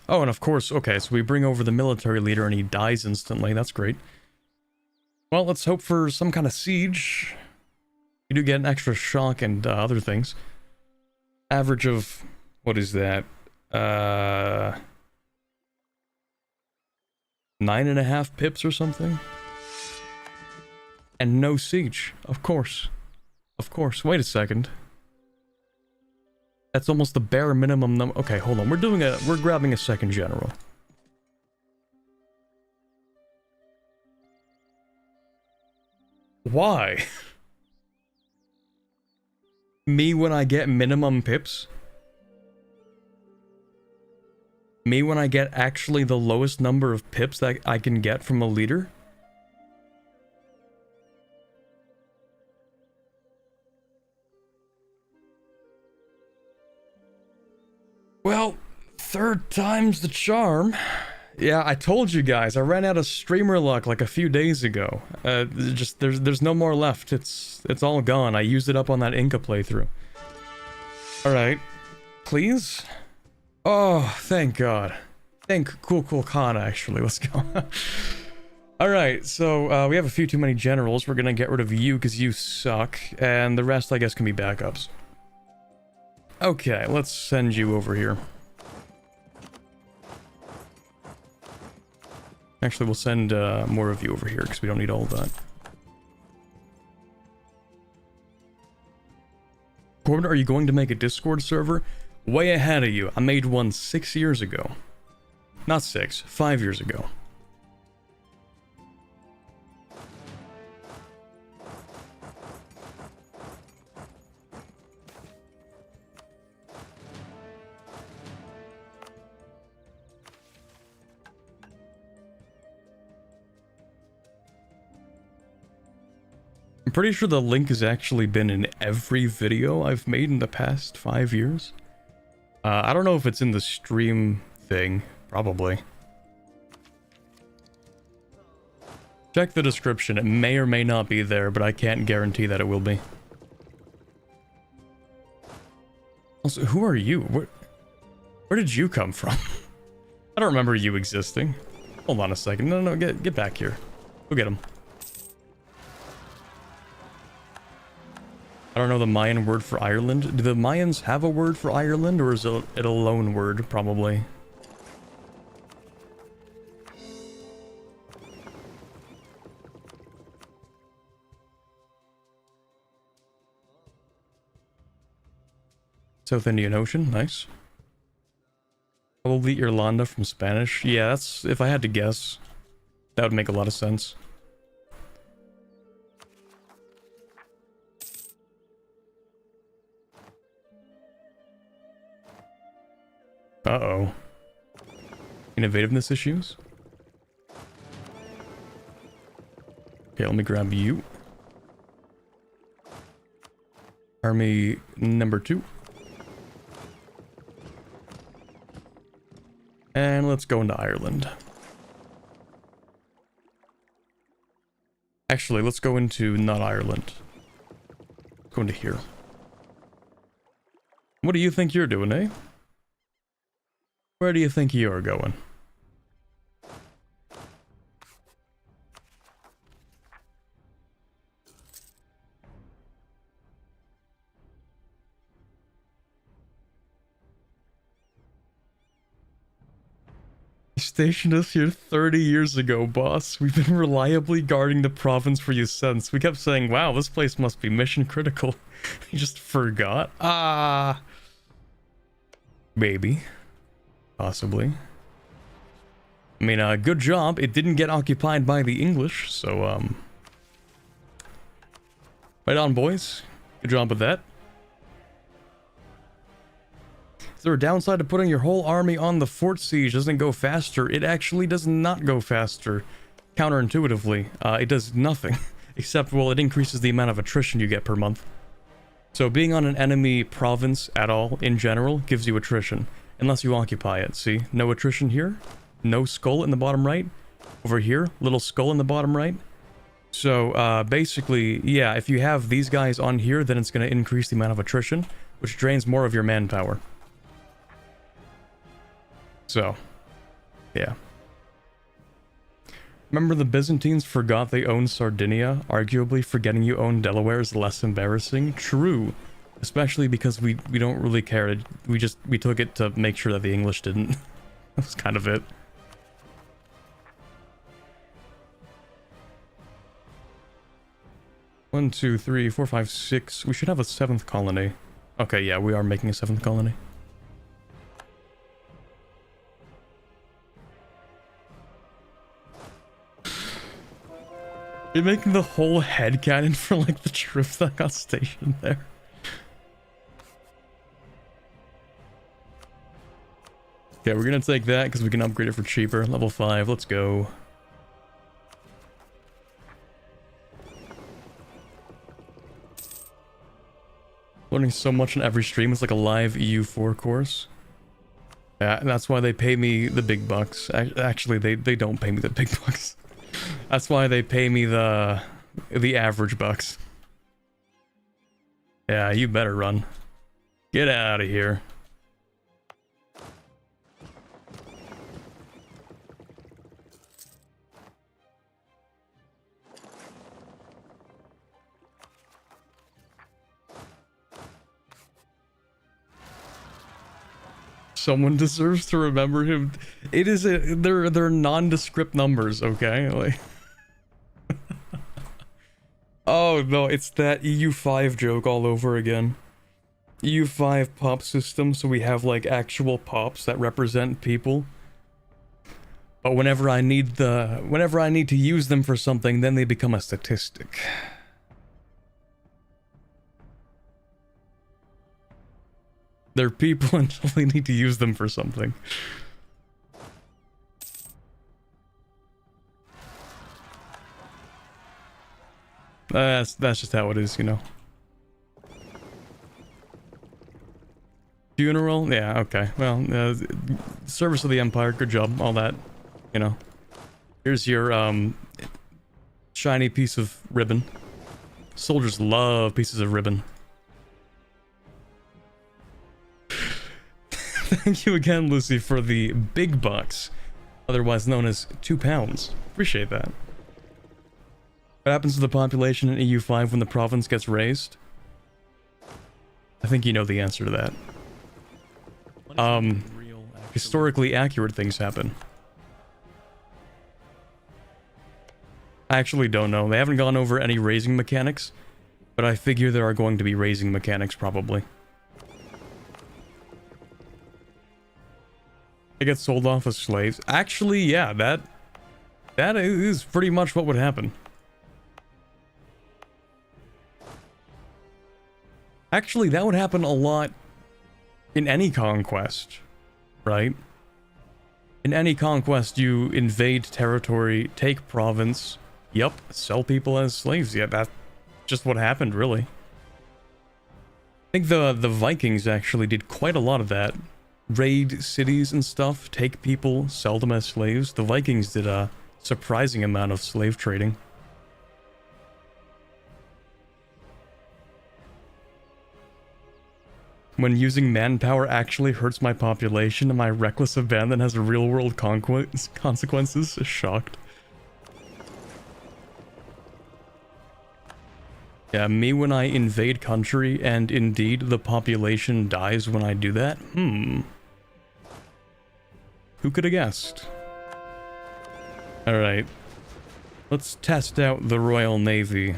Oh, and of course, okay, so we bring over the military leader and he dies instantly. That's great. Well, let's hope for some kind of siege. You do get an extra shock and other things. Average of, what is that? 9.5 pips or something? And no siege, of course. Of course, wait a second. That's almost the bare minimum number. Okay, hold on. We're grabbing a 2nd general. Why? Me when I get minimum pips? Me when I get actually the lowest number of pips that I can get from a leader? Well, third time's the charm. Yeah, I told you guys, I ran out of streamer luck like a few days ago. Just there's no more left. It's all gone. I used it up on that Inca playthrough. All right, please. Oh, thank God. Thank Cool Khan, actually. Let's go. All right, so we have a few too many generals. We're gonna get rid of you because you suck, and the rest, I guess, can be backups. Okay, let's send you over here. Actually, we'll send more of you over here because we don't need all of that. Corbin, are you going to make a Discord server? Way ahead of you. I made one 6 years ago. Not 6, 5 years ago. I'm pretty sure the link has actually been in every video I've made in the past 5 years. I don't know if it's in the stream thing. Probably. Check the description. It may or may not be there, but I can't guarantee that it will be. Also, who are you? Where did you come from? I don't remember you existing. Hold on a second. No, get back here. Go get him. I don't know the Mayan word for Ireland. Do the Mayans have a word for Ireland, or is it a loan word, probably? South Indian Ocean, nice. Probably Irlanda from Spanish. Yeah, that's, if I had to guess, that would make a lot of sense. Uh-oh. Innovativeness issues? Okay, let me grab you. Army number 2. And let's go into Ireland. Actually, let's go into not Ireland. Let's go into here. What do you think you're doing, eh? Where do you think you're going? You stationed us here 30 years ago, boss. We've been reliably guarding the province for you since. We kept saying, wow, this place must be mission critical. You just forgot? Ah. Maybe. Possibly. I mean, good job. It didn't get occupied by the English, so, right on, boys. Good job with that. Is there a downside to putting your whole army on the fort siege? Doesn't it go faster? It actually does not go faster. Counterintuitively. It does nothing. Except, well, it increases the amount of attrition you get per month. So being on an enemy province at all, in general, gives you attrition. Unless you occupy it, see? No attrition here. No skull in the bottom right. Over here, little skull in the bottom right. So, basically, yeah, if you have these guys on here, then it's going to increase the amount of attrition, which drains more of your manpower. So, yeah. Remember the Byzantines forgot they owned Sardinia? Arguably, forgetting you own Delaware is less embarrassing. True. Especially because we don't really care. We took it to make sure that the English didn't. That's kind of it. One, two, three, four, five, six. We should have a 7th colony. Okay, yeah, we are making a 7th colony. You're making the whole headcanon for like the troops that got stationed there. Okay, we're gonna take that because we can upgrade it for cheaper. Level 5, let's go. Learning so much on every stream. It's like a live EU4 course. Yeah, that's why they pay me the big bucks. Actually, they don't pay me the big bucks. That's why they pay me the average bucks. Yeah, you better run. Get out of here. Someone deserves to remember him. It is they're nondescript numbers, okay? Like oh no, it's that EU5 joke all over again. EU5 pop system, so we have like actual pops that represent people. But whenever I need to use them for something, then they become a statistic. They're people until they need to use them for something. That's just how it is, you know. Funeral? Yeah, okay. Well, service of the Empire, good job, all that, you know. Here's your, shiny piece of ribbon. Soldiers love pieces of ribbon. Thank you again, Lucy, for the big bucks, otherwise known as £2. Appreciate that. What happens to the population in EU5 when the province gets raised? I think you know the answer to that. Historically accurate things happen. I actually don't know. They haven't gone over any raising mechanics, but I figure there are going to be raising mechanics probably. They get sold off as slaves. Actually, yeah, that is pretty much what would happen. Actually, that would happen a lot in any conquest, right? In any conquest, you invade territory, take province, yup, sell people as slaves. Yeah, that's just what happened, really. I think the Vikings actually did quite a lot of that. Raid cities and stuff, take people, sell them as slaves. The Vikings did a surprising amount of slave trading. When using manpower actually hurts my population and my reckless abandon has real-world consequences, shocked. Yeah, me when I invade country and indeed the population dies when I do that? Who could have guessed? Alright. Let's test out the Royal Navy.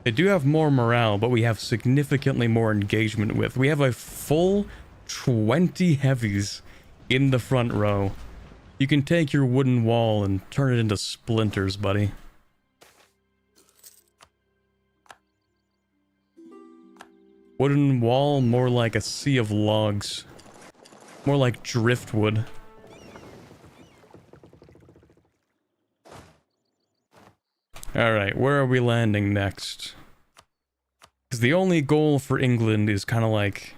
They do have more morale, but we have significantly more engagement with. We have a full 20 heavies in the front row. You can take your wooden wall and turn it into splinters, buddy. Wooden wall, more like a sea of logs. More like driftwood. Alright, where are we landing next? Because the only goal for England is kind of like...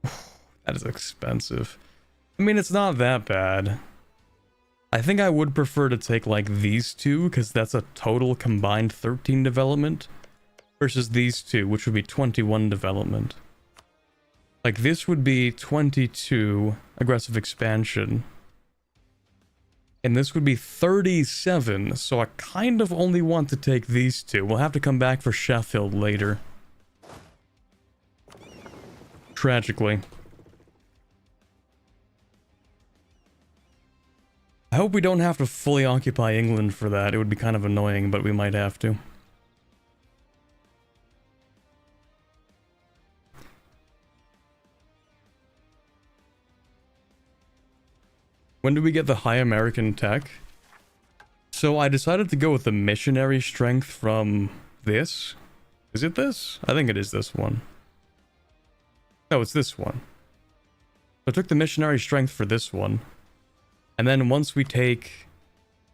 that is expensive. I mean, it's not that bad. I think I would prefer to take like these two, because that's a total combined 13 development. Versus these two, which would be 21 development. Like, this would be 22 aggressive expansion. And this would be 37, so I kind of only want to take these two. We'll have to come back for Sheffield later. Tragically. I hope we don't have to fully occupy England for that. It would be kind of annoying, but we might have to. When do we get the high American tech? So I decided to go with the missionary strength from this. Is it this? I think it is this one. No, it's this one. So I took the missionary strength for this one. And then once we take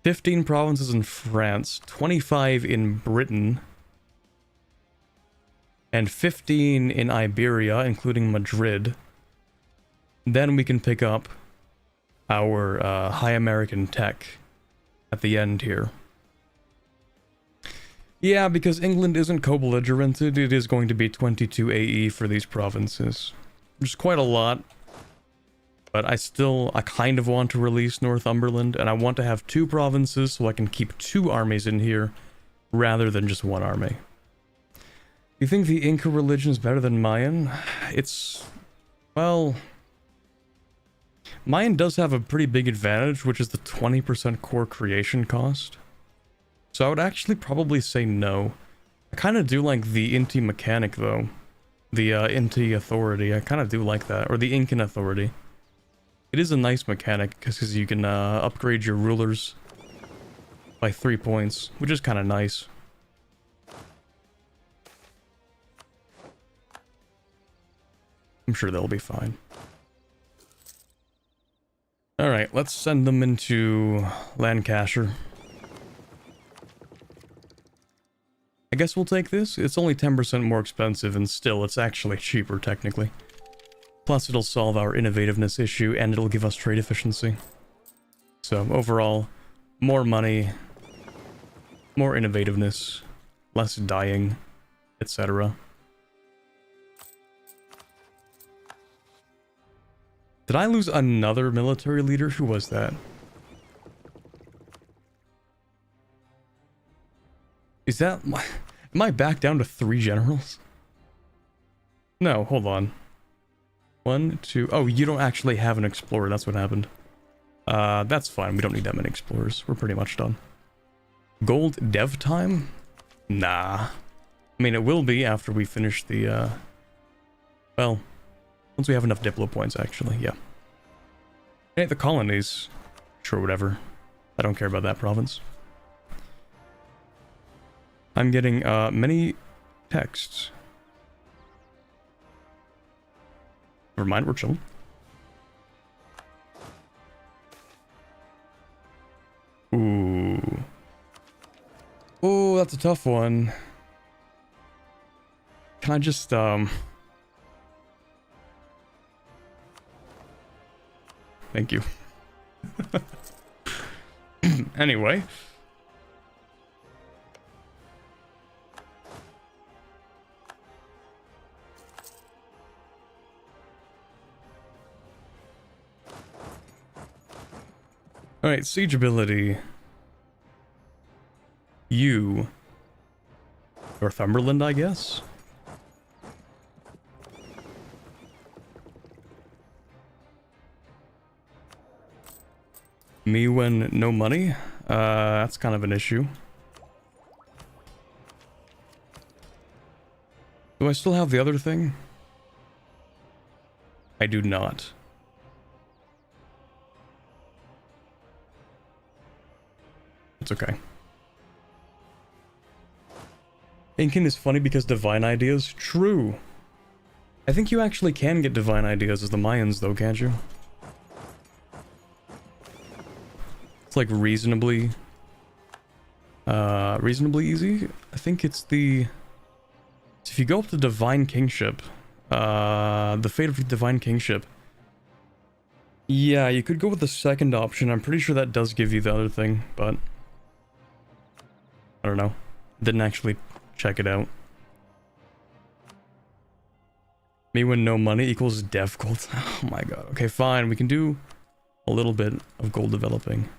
15 provinces in France, 25 in Britain, and 15 in Iberia, including Madrid, then we can pick up our High American tech at the end here. Yeah, because England isn't co-belligerented, it is going to be 22 AE for these provinces. Which is quite a lot. But I kind of want to release Northumberland, and I want to have 2 provinces so I can keep 2 armies in here, rather than just 1 army. You think the Inca religion is better than Mayan? It's... well... Mayan does have a pretty big advantage, which is the 20% core creation cost. So I would actually probably say no. I kind of do like the Inti mechanic, though. The Inti authority, I kind of do like that. Or the Incan authority. It is a nice mechanic, because you can upgrade your rulers by 3 points, which is kind of nice. I'm sure they'll be fine. Alright, let's send them into Lancashire. I guess we'll take this. It's only 10% more expensive, and still, it's actually cheaper, technically. Plus, it'll solve our innovativeness issue, and it'll give us trade efficiency. So, overall, more money, more innovativeness, less dying, etc. Did I lose another military leader? Who was that? Is that... am I back down to 3 generals? No, hold on. 1, 2... oh, you don't actually have an explorer, that's what happened. That's fine, we don't need that many explorers. We're pretty much done. Gold dev time? Nah. I mean, it will be after we finish the, well... once we have enough Diplo points, actually, yeah. Hey, the colonies. Sure, whatever. I don't care about that province. I'm getting, many texts. Never mind, we're chilling. Ooh. Oh, that's a tough one. Can I just, thank you. Anyway. Alright, siege ability. You. Northumberland, I guess? Me when no money? That's kind of an issue. Do I still have the other thing? I do not. It's okay. Incan is funny because divine ideas? True. I think you actually can get divine ideas as the Mayans though, can't you? It's like reasonably easy. I think it's the... so if you go up to divine kingship, the fate of divine kingship, yeah, you could go with the second option. I'm pretty sure that does give you the other thing, but I don't know. Didn't actually check it out. Me when no money equals dev gold. Oh my god. Okay, fine. We can do a little bit of gold developing.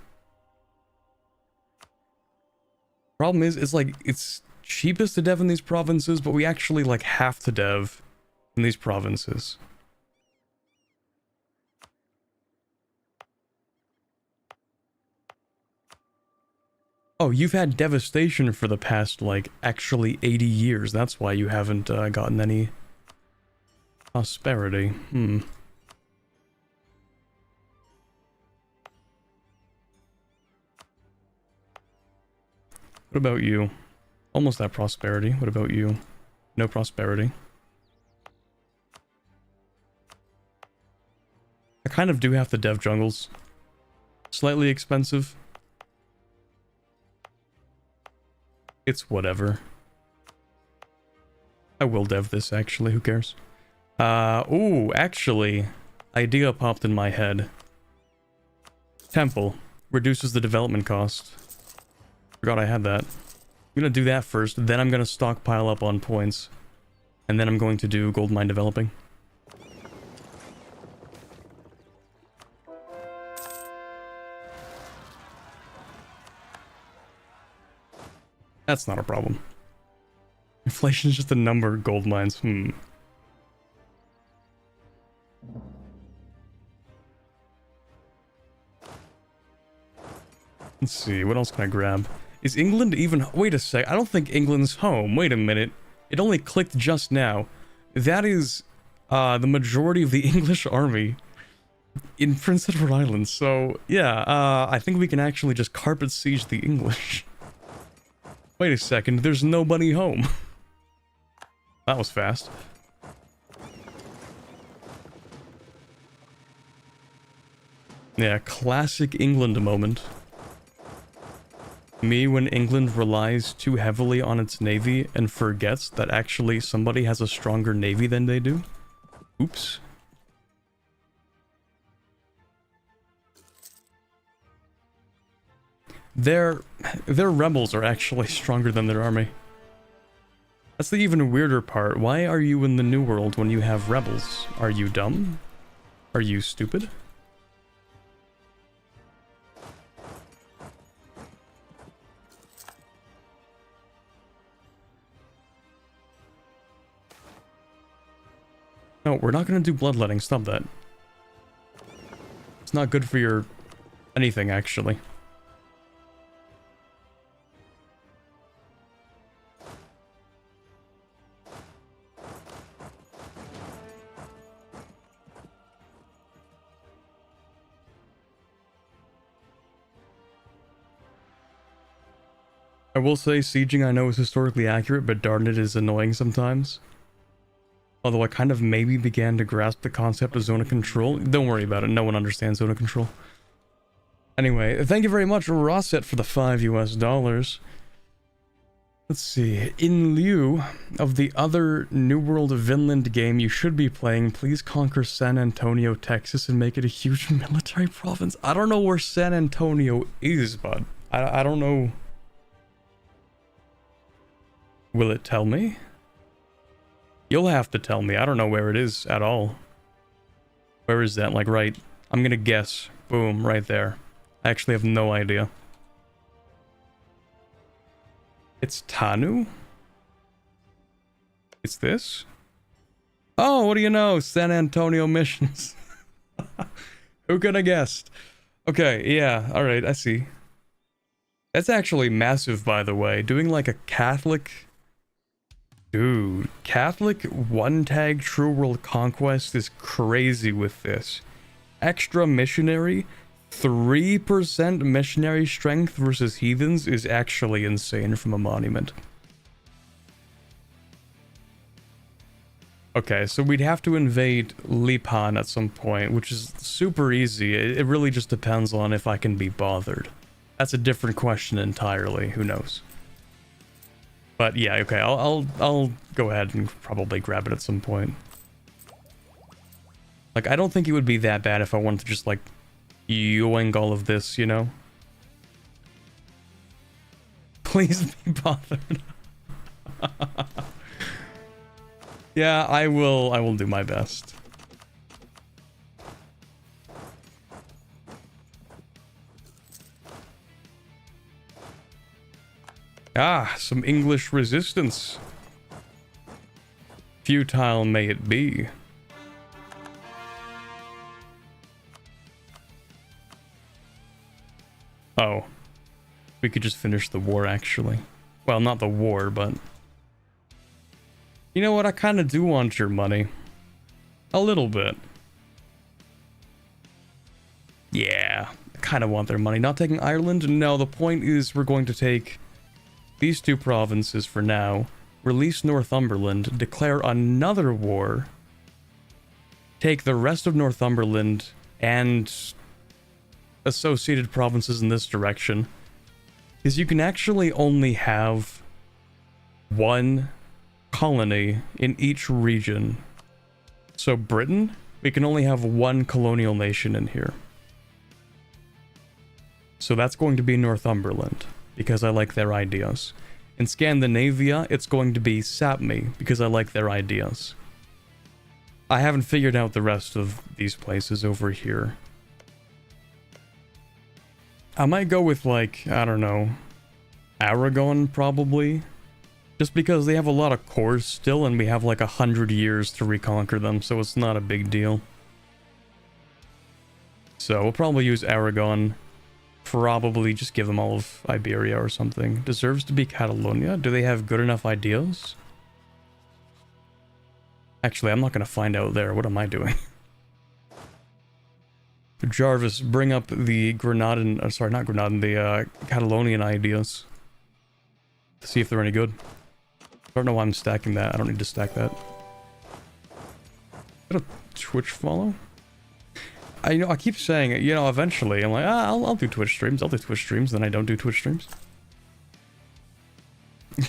Problem is, it's like, it's cheapest to dev in these provinces, but we actually like have to dev in these provinces. Oh, you've had devastation for the past, like, actually 80 years. That's why you haven't gotten any prosperity. What about you? Almost that prosperity. What about you? No prosperity. I kind of do have to dev jungles. Slightly expensive. It's whatever. I will dev this, actually. Who cares? Ooh, actually, idea popped in my head. Temple. Reduces the development cost. Forgot I had that. I'm gonna do that first, then I'm gonna stockpile up on points. And then I'm going to do gold mine developing. That's not a problem. Inflation is just a number of gold mines. Let's see, what else can I grab? Is England even... Wait a sec, I don't think England's home. Wait a minute. It only clicked just now. That is the majority of the English army in Prince Edward Island. So, yeah, I think we can actually just carpet siege the English. Wait a second, there's nobody home. That was fast. Yeah, classic England moment. Me when England relies too heavily on its navy and forgets that actually somebody has a stronger navy than they do. Oops. Their rebels are actually stronger than their army. That's the even weirder part. Why are you in the New World when you have rebels? Are you dumb? Are you stupid? No, we're not gonna do bloodletting. Stop that. It's not good for your... anything, actually. I will say, sieging I know is historically accurate, but darn it is annoying sometimes. Although I kind of maybe began to grasp the concept of zone of control. Don't worry about it, no one understands zone of control. Anyway, thank you very much, Rosset, for the $5 US. Let's see. In lieu of the other New World of Vinland game you should be playing, please conquer San Antonio, Texas, and make it a huge military province. I don't know where San Antonio is, bud. I don't know. Will it tell me? You'll have to tell me. I don't know where it is at all. Where is that? Like, right. I'm gonna guess. Boom, right there. I actually have no idea. It's Tanu? It's this? Oh, what do you know? San Antonio missions. Who could have guessed? Okay, yeah, alright, I see. That's actually massive, by the way. Doing like a Catholic... Dude, Catholic one-tag True World Conquest is crazy with this. Extra missionary, 3% missionary strength versus heathens is actually insane from a monument. Okay, so we'd have to invade Lipan at some point, which is super easy. It really just depends on if I can be bothered. That's a different question entirely, who knows. But yeah, okay, I'll go ahead and probably grab it at some point. Like, I don't think it would be that bad if I wanted to just, like, yoink all of this, you know? Please be bothered. Yeah, I will do my best. Ah, some English resistance. Futile may it be. Oh. We could just finish the war, actually. Well, not the war, but... You know what? I kind of do want your money. A little bit. Yeah. I kind of want their money. Not taking Ireland? No, the point is we're going to take... these two provinces for now, release Northumberland, declare another war, take the rest of Northumberland and associated provinces in this direction. Because you can actually only have one colony in each region. So Britain, we can only have one colonial nation in here. So that's going to be Northumberland, because I like their ideas. In Scandinavia, it's going to be Sapmi, because I like their ideas. I haven't figured out the rest of these places over here. I might go with, like, I don't know, Aragon, probably. Just because they have a lot of cores still, and we have like 100 years to reconquer them, so it's not a big deal. So we'll probably use Aragon. Probably just give them all of Iberia or something. Deserves to be Catalonia? Do they have good enough ideas? Actually, I'm not going to find out there. What am I doing? Jarvis, bring up the Granadan... sorry, not Granadan. The Catalonian ideas. To see if they're any good. I don't know why I'm stacking that. I don't need to stack that. Is that a Twitch follow? I keep saying it, you know, eventually I'm like, I'll do Twitch streams, then I don't do Twitch streams.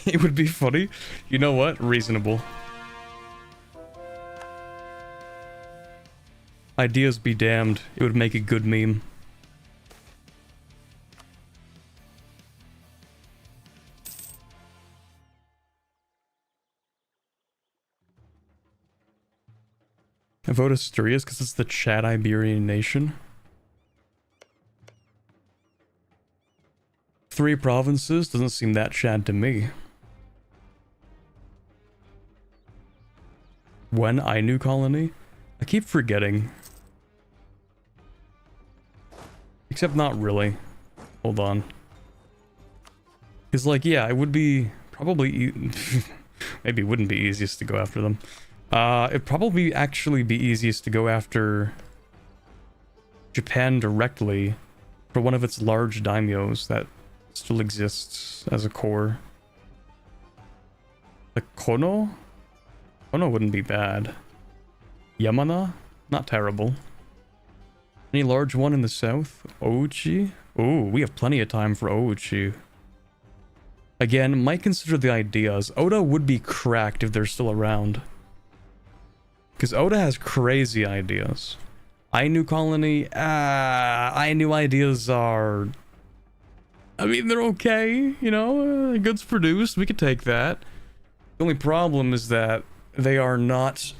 It would be funny. You know what? Reasonable. Ideas be damned. It would make a good meme. I vote Asturias because it's the Chad Iberian nation. 3 provinces doesn't seem that Chad to me. When Ainu colony? I keep forgetting. Except not really. Hold on. Because, like, yeah, it would be probably... maybe it wouldn't be easiest to go after them. It'd probably actually be easiest to go after Japan directly for one of its large daimyos that still exists as a core. The Kono? Kono wouldn't be bad. Yamana? Not terrible. Any large one in the south? Ouchi? Oh, we have plenty of time for Ouchi. Again, might consider the ideas. Oda would be cracked if they're still around. Because Oda has crazy ideas. Ainu colony, Ainu ideas are... I mean, they're okay, you know? Goods produced, we could take that. The only problem is that they are not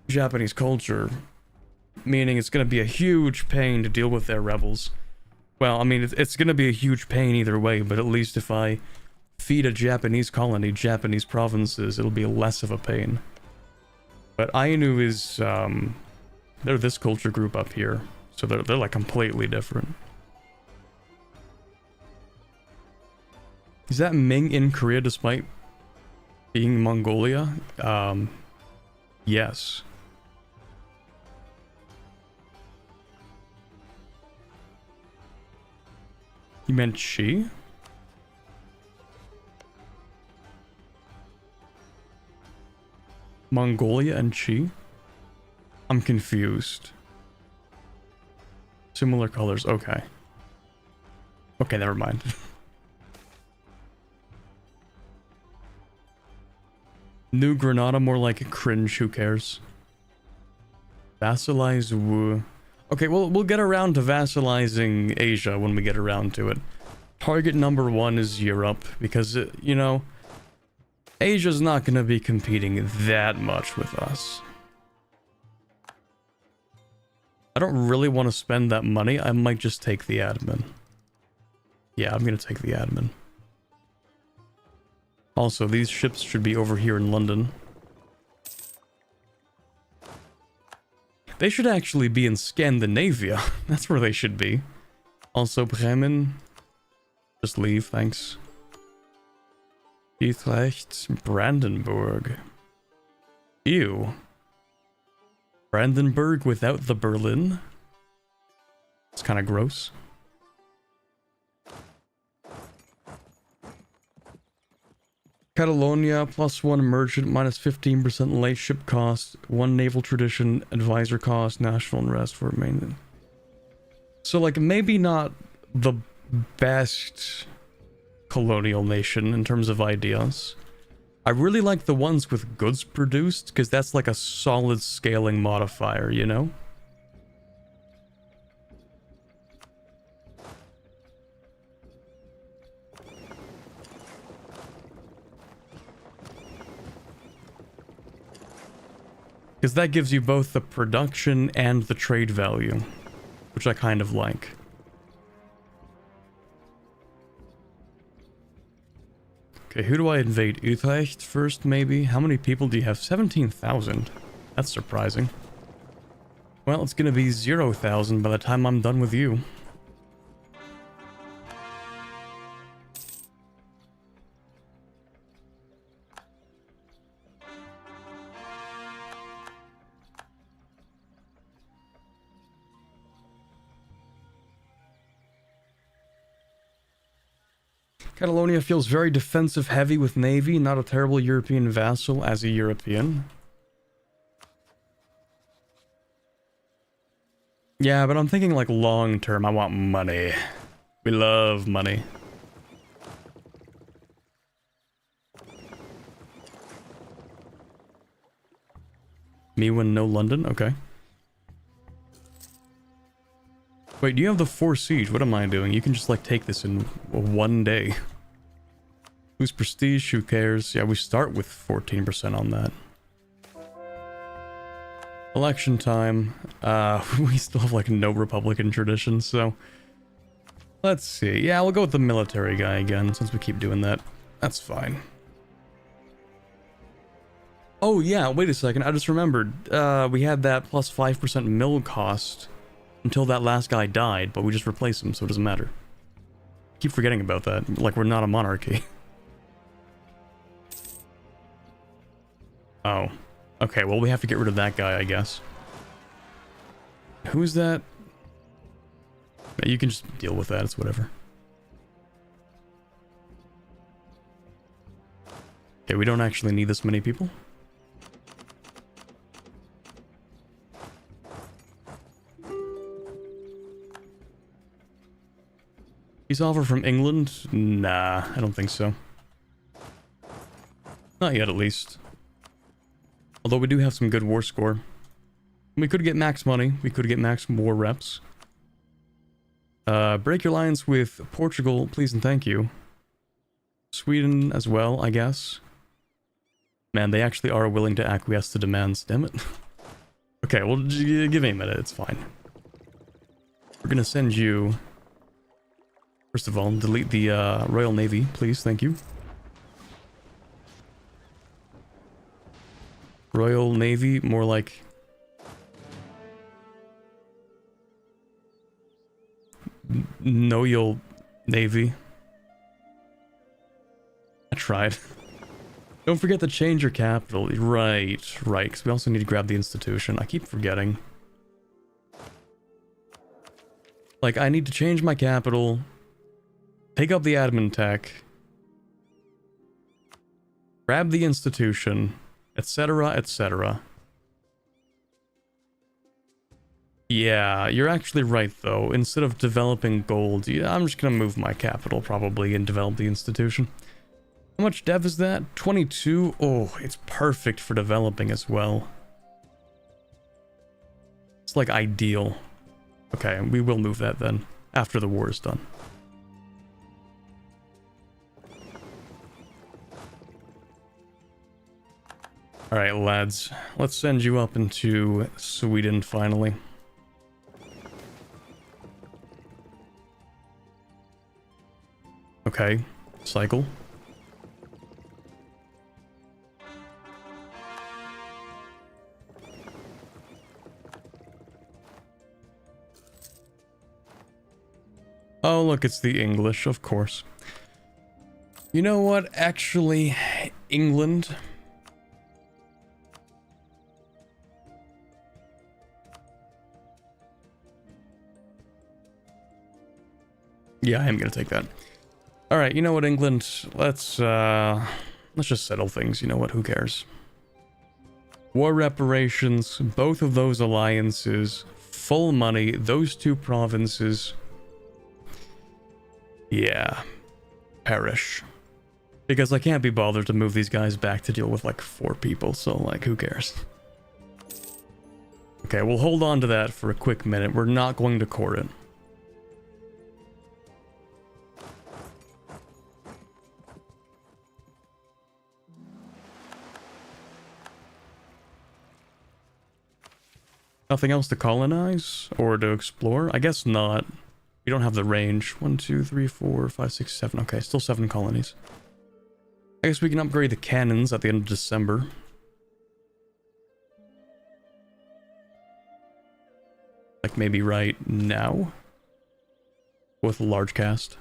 Japanese culture. Meaning it's going to be a huge pain to deal with their rebels. Well, I mean, it's going to be a huge pain either way, but at least if I feed a Japanese colony, Japanese provinces, it'll be less of a pain. But Ainu is, they're this culture group up here. So they're like completely different. Is that Ming in Korea despite being Mongolia? Yes. You meant she? Mongolia and Chi? I'm confused. Similar colors, okay. Okay, never mind. New Granada, more like cringe, who cares? Vassalize Wu. Okay, we'll get around to vassalizing Asia when we get around to it. Target number 1 is Europe, because, you know, Asia's not going to be competing that much with us. I don't really want to spend that money. I might just take the admin. Yeah, I'm going to take the admin. Also, these ships should be over here in London. They should actually be in Scandinavia. That's where they should be. Also, Bremen. Just leave, thanks. Utrecht, Brandenburg. Ew. Brandenburg without the Berlin. It's kind of gross. Catalonia, +1 merchant, -15% late ship cost, 1 naval tradition, advisor cost, national unrest for maintenance. So, like, maybe not the best colonial nation in terms of ideas. I really like the ones with goods produced, because that's like a solid scaling modifier, you know? Because that gives you both the production and the trade value, which I kind of like. Okay, who do I invade? Utrecht first, maybe? How many people do you have? 17,000. That's surprising. Well, it's gonna be 0,000 by the time I'm done with you. Catalonia feels very defensive heavy with navy, not a terrible European vassal as a European. Yeah, but I'm thinking like long term, I want money. We love money. Me when no London? Okay. Wait, do you have the 4 siege? What am I doing? You can just like take this in 1 day. Who's prestige? Who cares? Yeah, we start with 14% on that. Election time. We still have like no Republican traditions, so... Let's see. Yeah, we'll go with the military guy again, since we keep doing that. That's fine. Oh yeah, wait a second. I just remembered. We had that plus 5% mill cost until that last guy died, but we just replaced him, so it doesn't matter. Keep forgetting about that. Like, we're not a monarchy. Oh. Okay, well, we have to get rid of that guy, I guess. Who's that? Yeah, you can just deal with that, it's whatever. Okay, we don't actually need this many people. Peace offer from England? Nah, I don't think so. Not yet, at least. Although we do have some good war score. We could get max money. We could get max war reps. Break your alliance with Portugal, please and thank you. Sweden as well, I guess. Man, they actually are willing to acquiesce to demands, damn it. Okay, well, give me a minute, it's fine. We're gonna send you... First of all, delete the Royal Navy, please, thank you. Royal Navy, more like... Noyal Navy. I tried. Don't forget to change your capital. Right, because we also need to grab the institution. I keep forgetting. Like, I need to change my capital, pick up the admin tech, grab the institution, etc., etc. Yeah, you're actually right, though. Instead of developing gold, yeah, I'm just gonna move my capital, probably, and develop the institution. How much dev is that? 22? Oh, it's perfect for developing as well. It's like ideal. Okay, we will move that then, after the war is done. Alright, lads. Let's send you up into Sweden, finally. Okay, cycle. Oh, look, it's the English, of course. You know what? Actually, England... Yeah, I am gonna take that. Alright, you know what, England? Let's Let's just settle things, you know what, who cares? War reparations, both of those alliances, full money, those two provinces. Yeah. Perish. Because I can't be bothered to move these guys back to deal with like 4 people, so like, who cares? Okay, we'll hold on to that for a quick minute. We're not going to court it. Nothing else to colonize or to explore? I guess not. We don't have the range. 1, 2, 3, 4, 5, 6, 7. Okay, still 7 colonies. I guess we can upgrade the cannons at the end of December. Like maybe right now? With a large cast.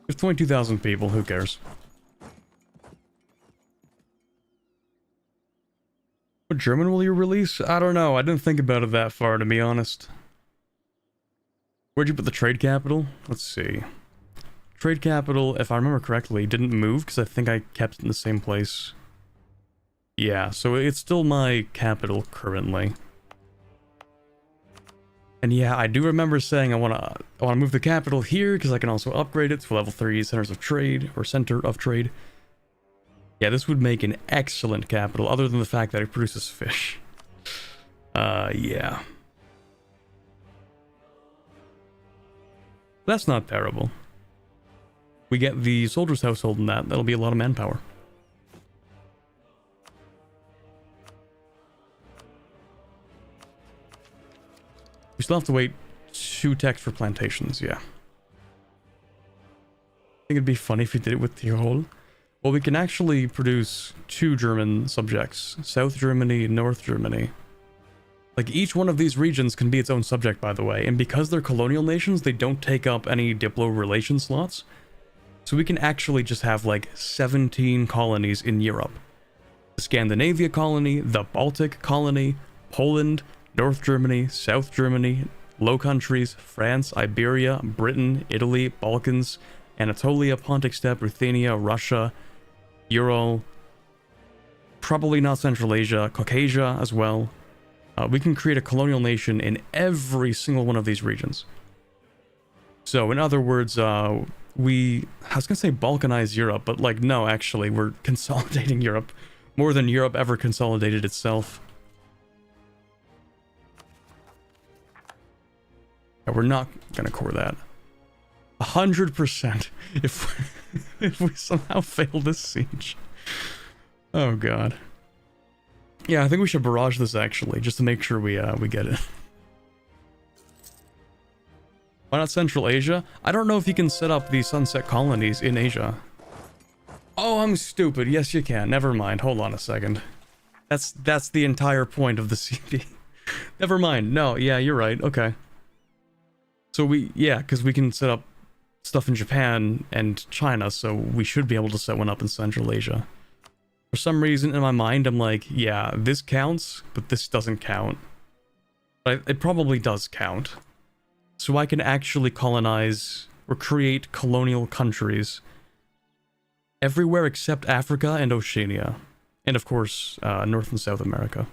There's 22,000 people, who cares? What German will you release? I don't know, I didn't think about it that far, to be honest. Where'd you put the trade capital? Let's see. Trade capital, if I remember correctly, didn't move, because I think I kept it in the same place. Yeah, so it's still my capital currently. And yeah, I do remember saying I want to move the capital here because I can also upgrade it to level 3 centers of trade or center of trade. Yeah, this would make an excellent capital other than the fact that it produces fish. Yeah. That's not terrible. We get the soldier's household in that. That'll be a lot of manpower. We still have to wait 2 techs for plantations, yeah. I think it'd be funny if we did it with Tyrol. Well, we can actually produce 2 German subjects. South Germany, North Germany. Like, each one of these regions can be its own subject, by the way. And because they're colonial nations, they don't take up any Diplo relation slots. So we can actually just have, like, 17 colonies in Europe. The Scandinavia colony, the Baltic colony, Poland, North Germany, South Germany, Low Countries, France, Iberia, Britain, Italy, Balkans, Anatolia, Pontic Steppe, Ruthenia, Russia, Ural, probably not Central Asia, Caucasia as well. We can create a colonial nation in every single one of these regions. So, in other words, I was gonna say balkanize Europe, but like, no, actually, we're consolidating Europe more than Europe ever consolidated itself. Yeah, we're not gonna core that. 100% if we somehow fail this siege. Oh god. Yeah, I think we should barrage this actually, just to make sure we get it. Why not Central Asia? I don't know if you can set up the sunset colonies in Asia. Oh, I'm stupid. Yes, you can. Never mind. Hold on a second. That's the entire point of the CD. Never mind. No, yeah, you're right. Okay. So yeah, because we can set up stuff in Japan and China, so we should be able to set one up in Central Asia. For some reason in my mind, I'm like, yeah, this counts, but this doesn't count. But it probably does count. So I can actually colonize or create colonial countries everywhere except Africa and Oceania. And of course, North and South America.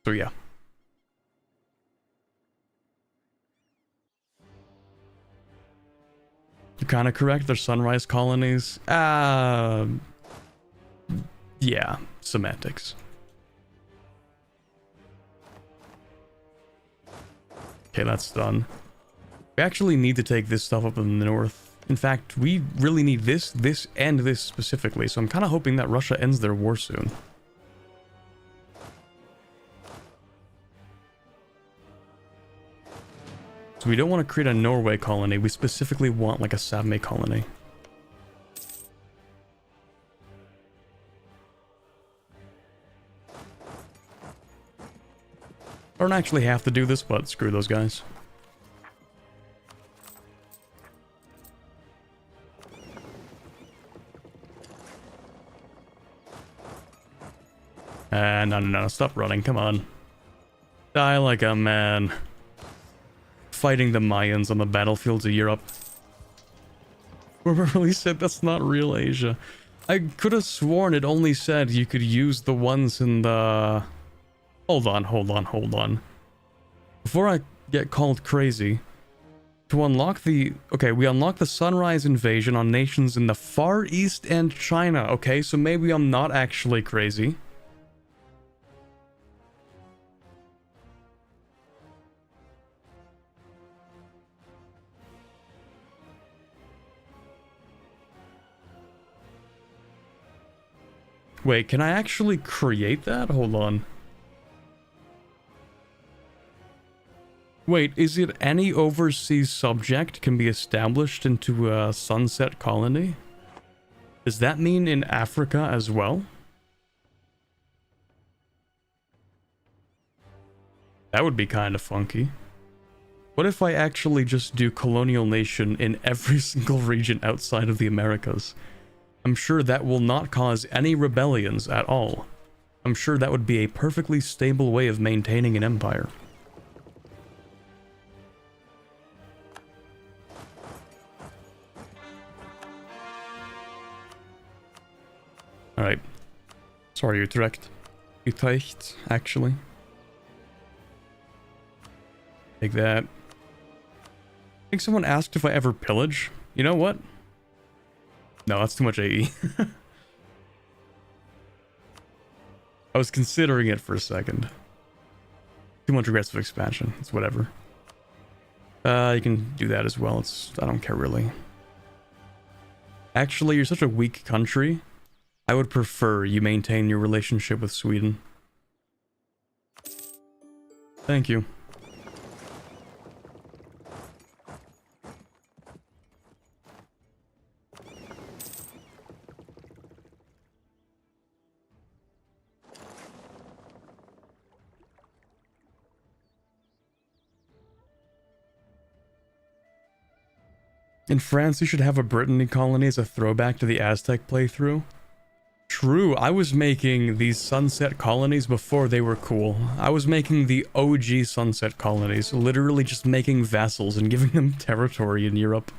So yeah. You're kind of correct, they're sunrise colonies. Yeah, semantics. Okay, that's done. We actually need to take this stuff up in the north. In fact, we really need this, and this specifically, so I'm kind of hoping that Russia ends their war soon. So we don't want to create a Norway colony, we specifically want like a Savme colony. I don't actually have to do this, but screw those guys. No, stop running, come on. Die like a man. Fighting the Mayans on the battlefields of Europe. Whoever really said that's not real Asia. I could have sworn it only said you could use the ones in the... Hold on. Before I get called crazy, to unlock the... Okay, we unlock the Sunrise Invasion on nations in the Far East and China. Okay, so maybe I'm not actually crazy. Wait, can I actually create that? Hold on. Wait, is it any overseas subject can be established into a sunset colony? Does that mean in Africa as well? That would be kind of funky. What if I actually just do colonial nation in every single region outside of the Americas? I'm sure that will not cause any rebellions at all. I'm sure that would be a perfectly stable way of maintaining an empire. Alright. Sorry, Utrecht. Utrecht, actually. Take that. I think someone asked if I ever pillage. You know what? No, that's too much AE. I was considering it for a second. Too much aggressive expansion. It's whatever. You can do that as well. I don't care really. Actually, you're such a weak country. I would prefer you maintain your relationship with Sweden. Thank you. In France, you should have a Brittany colony as a throwback to the Aztec playthrough. True, I was making these sunset colonies before they were cool. I was making the OG sunset colonies, literally just making vassals and giving them territory in Europe.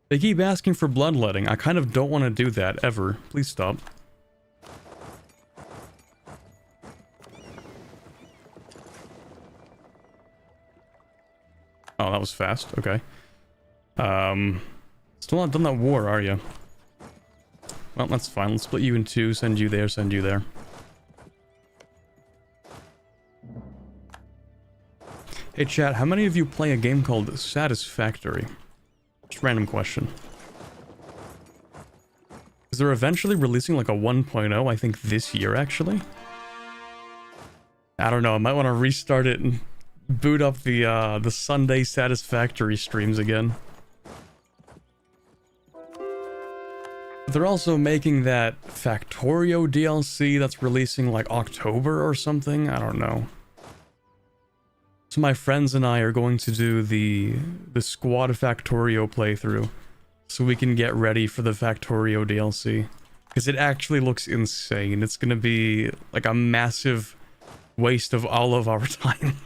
They keep asking for bloodletting. I kind of don't want to do that, ever. Please stop. Oh, that was fast. Okay. Still not done that war, are you? Well, that's fine. Let's split you in two. Send you there, send you there. Hey chat, how many of you play a game called Satisfactory? Just random question. Is there eventually releasing like a 1.0, I think this year actually? I don't know, I might want to restart it and boot up the Sunday Satisfactory streams again. They're also making that Factorio DLC that's releasing like October or something, I don't know. So my friends and I are going to do the Squad Factorio playthrough so we can get ready for the Factorio DLC. Because it actually looks insane. It's gonna be like a massive waste of all of our time.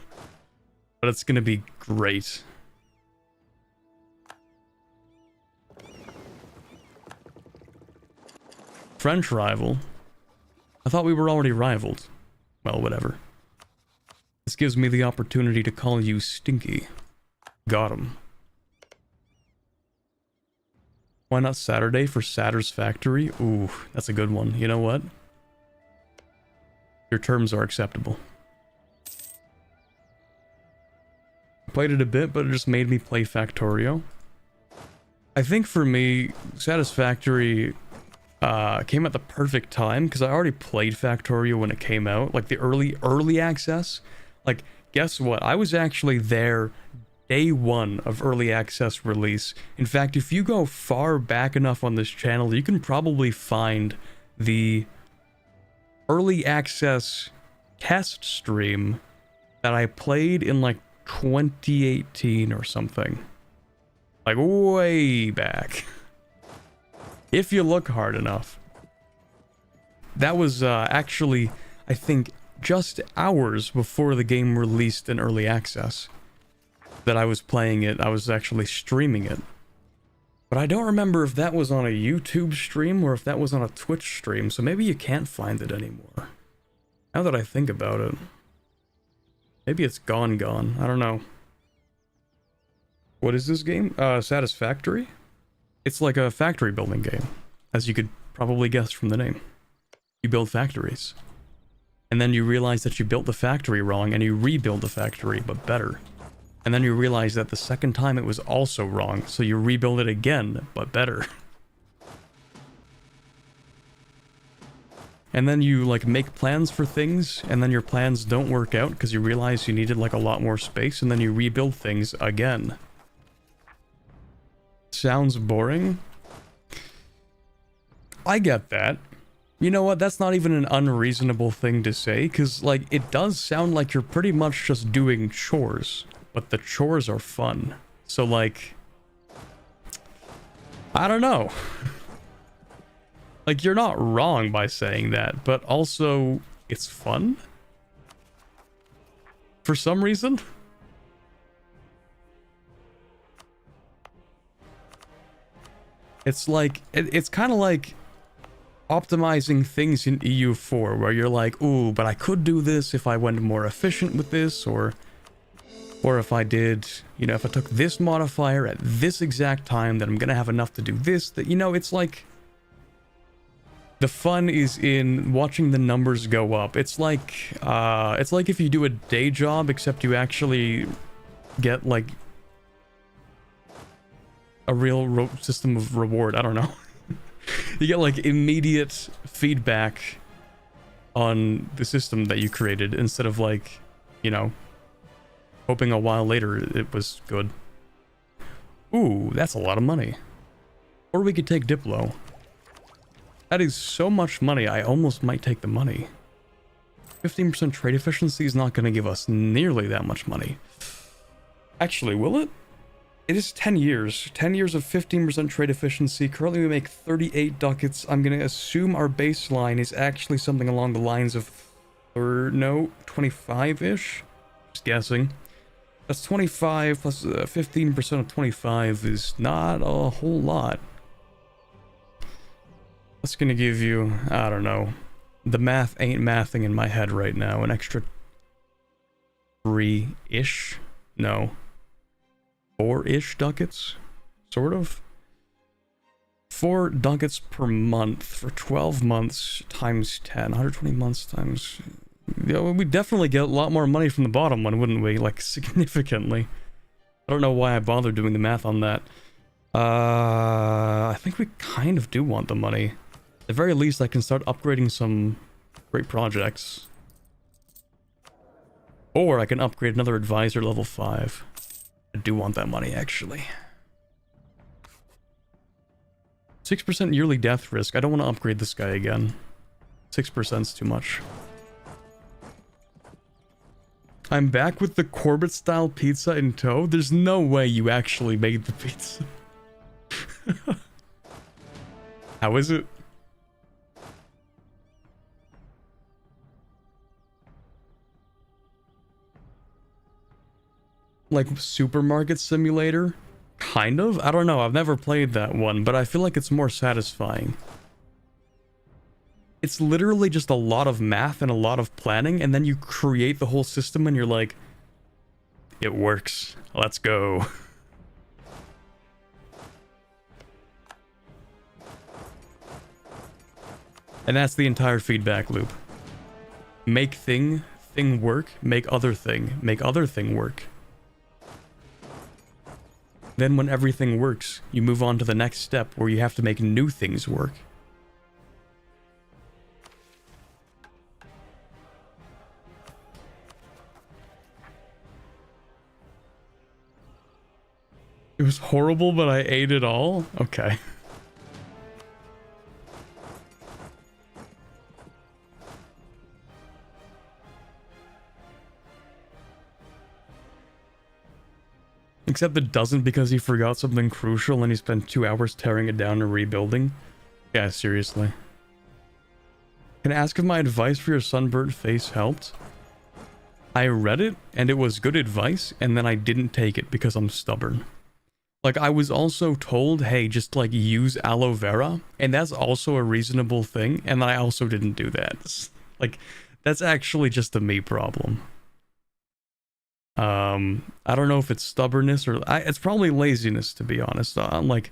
But it's gonna be great. French rival? I thought we were already rivaled. Well, whatever. This gives me the opportunity to call you Stinky. Got him. Why not Saturday for Satter's Factory? Ooh, that's a good one. You know what? Your terms are acceptable. Played it a bit, but it just made me play Factorio. I think for me, Satisfactory came at the perfect time, because I already played Factorio when it came out, like the early access. Like, guess what? I was actually there day one of early access release. In fact, if you go far back enough on this channel, you can probably find the early access test stream that I played in like 2018 or something. Like, way back. If you look hard enough. That was actually, I think, just hours before the game released in early access that I was playing it. I was actually streaming it. But I don't remember if that was on a YouTube stream or if that was on a Twitch stream, so maybe you can't find it anymore. Now that I think about it. Maybe it's gone. I don't know. What is this game? Satisfactory? It's like a factory building game, as you could probably guess from the name. You build factories. And then you realize that you built the factory wrong and you rebuild the factory, but better. And then you realize that the second time it was also wrong, so you rebuild it again, but better. And then you like make plans for things, and then your plans don't work out because you realize you needed like a lot more space, and then you rebuild things again. Sounds boring? I get that. You know what, that's not even an unreasonable thing to say, because, like, it does sound like you're pretty much just doing chores, but the chores are fun. So, like, I don't know. Like, you're not wrong by saying that, but also, it's fun? For some reason? It's like, it's kind of like optimizing things in EU4, where you're like, ooh, but I could do this if I went more efficient with this, or if I did, you know, if I took this modifier at this exact time, then I'm gonna have enough to do this, that, you know, it's like, the fun is in watching the numbers go up. It's like if you do a day job, except you actually get, like, a real system of reward, I don't know. You get, like, immediate feedback on the system that you created, instead of, like, you know, hoping a while later it was good. Ooh, that's a lot of money. Or we could take Diplo. That is so much money, I almost might take the money. 15% trade efficiency is not going to give us nearly that much money. Actually, will it? It is 10 years. 10 years of 15% trade efficiency. Currently we make 38 ducats. I'm going to assume our baseline is actually something along the lines of... or no, 25-ish? Just guessing. That's 25 plus 15% of 25 is not a whole lot. That's going to give you, I don't know. The math ain't mathing in my head right now. An extra 3-ish? No. 4-ish ducats, sort of. 4 ducats per month for 12 months times 10, 120 months times... Yeah, we'd definitely get a lot more money from the bottom one, wouldn't we? Like, significantly. I don't know why I bothered doing the math on that. I think we kind of do want the money. At the very least, I can start upgrading some great projects. Or I can upgrade another advisor level 5. I do want that money, actually. 6% yearly death risk. I don't want to upgrade this guy again. 6%'s too much. I'm back with the Corbett-style pizza in tow. There's no way you actually made the pizza. How is it? Like Supermarket Simulator? Kind of? I don't know, I've never played that one, but I feel like it's more satisfying. It's literally just a lot of math and a lot of planning, and then you create the whole system and you're like, it works, let's go. And that's the entire feedback loop. Make thing work, make other thing work. Then when everything works, you move on to the next step where you have to make new things work. It was horrible, but I ate it all? Okay. Except it doesn't because he forgot something crucial and he spent 2 hours tearing it down and rebuilding. Yeah, seriously. Can I ask if my advice for your sunburnt face helped? I read it and it was good advice, and then I didn't take it because I'm stubborn. Like, I was also told, hey, just like use aloe vera, and that's also a reasonable thing, and I also didn't do that. Like, that's actually just a me problem. I don't know if it's stubbornness or it's probably laziness, to be honest. I'm like,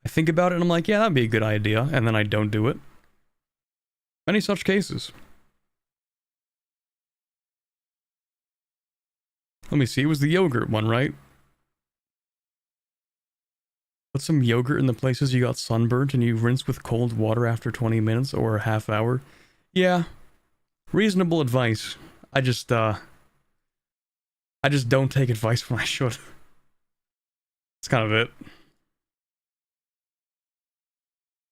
I think about it and I'm like, yeah, that'd be a good idea, and then I don't do it. Many such cases. Let me see, it was the yogurt one, right? Put some yogurt in the places you got sunburnt and you rinse with cold water after 20 minutes or a half hour. Yeah. Reasonable advice. I just don't take advice when I should. That's kind of it.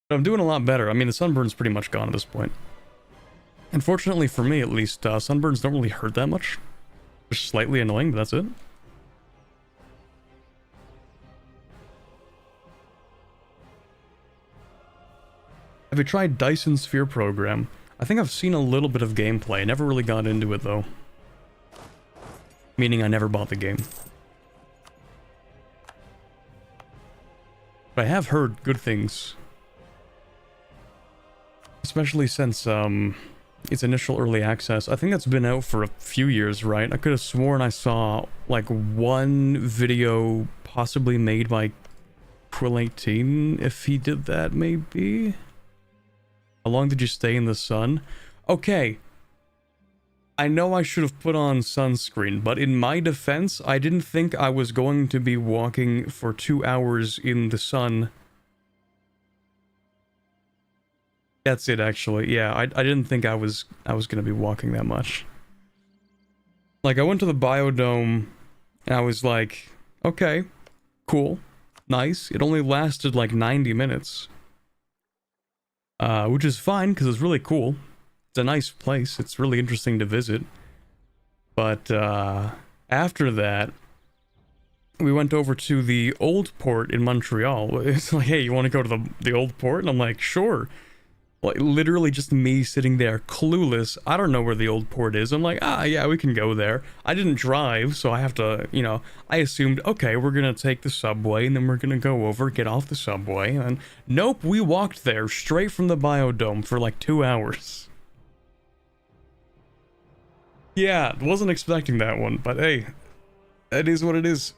But I'm doing a lot better. I mean, the sunburn's pretty much gone at this point. Unfortunately for me, at least, sunburns don't really hurt that much. Just slightly annoying, but that's it. Have you tried Dyson Sphere Program? I think I've seen a little bit of gameplay. Never really got into it, though. Meaning I never bought the game. But I have heard good things. Especially since, its initial early access. I think that's been out for a few years, right? I could have sworn I saw, like, one video possibly made by Quill18, if he did that, maybe? How long did you stay in the sun? Okay. I know I should have put on sunscreen, but in my defense, I didn't think I was going to be walking for 2 hours in the sun. That's it, actually. Yeah, I didn't think I was gonna be walking that much. Like, I went to the biodome, and I was like, okay, cool, nice. It only lasted like 90 minutes. Which is fine, because it's really cool. It's a nice place. It's really interesting to visit. But, after that, we went over to the old port in Montreal. It's like, hey, you want to go to the old port? And I'm like, sure. Like, literally just me sitting there, clueless. I don't know where the old port is. I'm like, yeah, we can go there. I didn't drive, so I have to, you know, I assumed, okay, we're gonna take the subway, and then we're gonna go over, get off the subway, and nope, we walked there, straight from the biodome for like 2 hours. Yeah, wasn't expecting that one, but hey, it is what it is.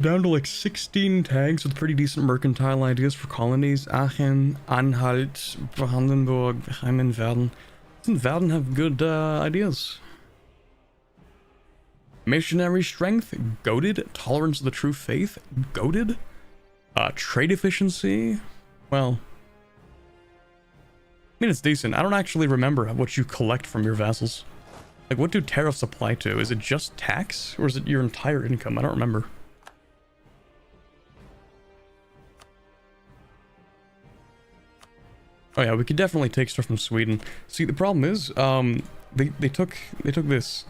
Down to like 16 tags with pretty decent mercantile ideas for colonies. Aachen, Anhalt, Brandenburg, Heimen, Verden. Doesn't Verden have good ideas? Missionary strength, goated. Tolerance of the true faith, goated. Trade efficiency, well, I mean, it's decent. I don't actually remember what you collect from your vassals. Like, what do tariffs apply to? Is it just tax, or is it your entire income? I don't remember. Oh yeah, we could definitely take stuff from Sweden. See, the problem is, they took this.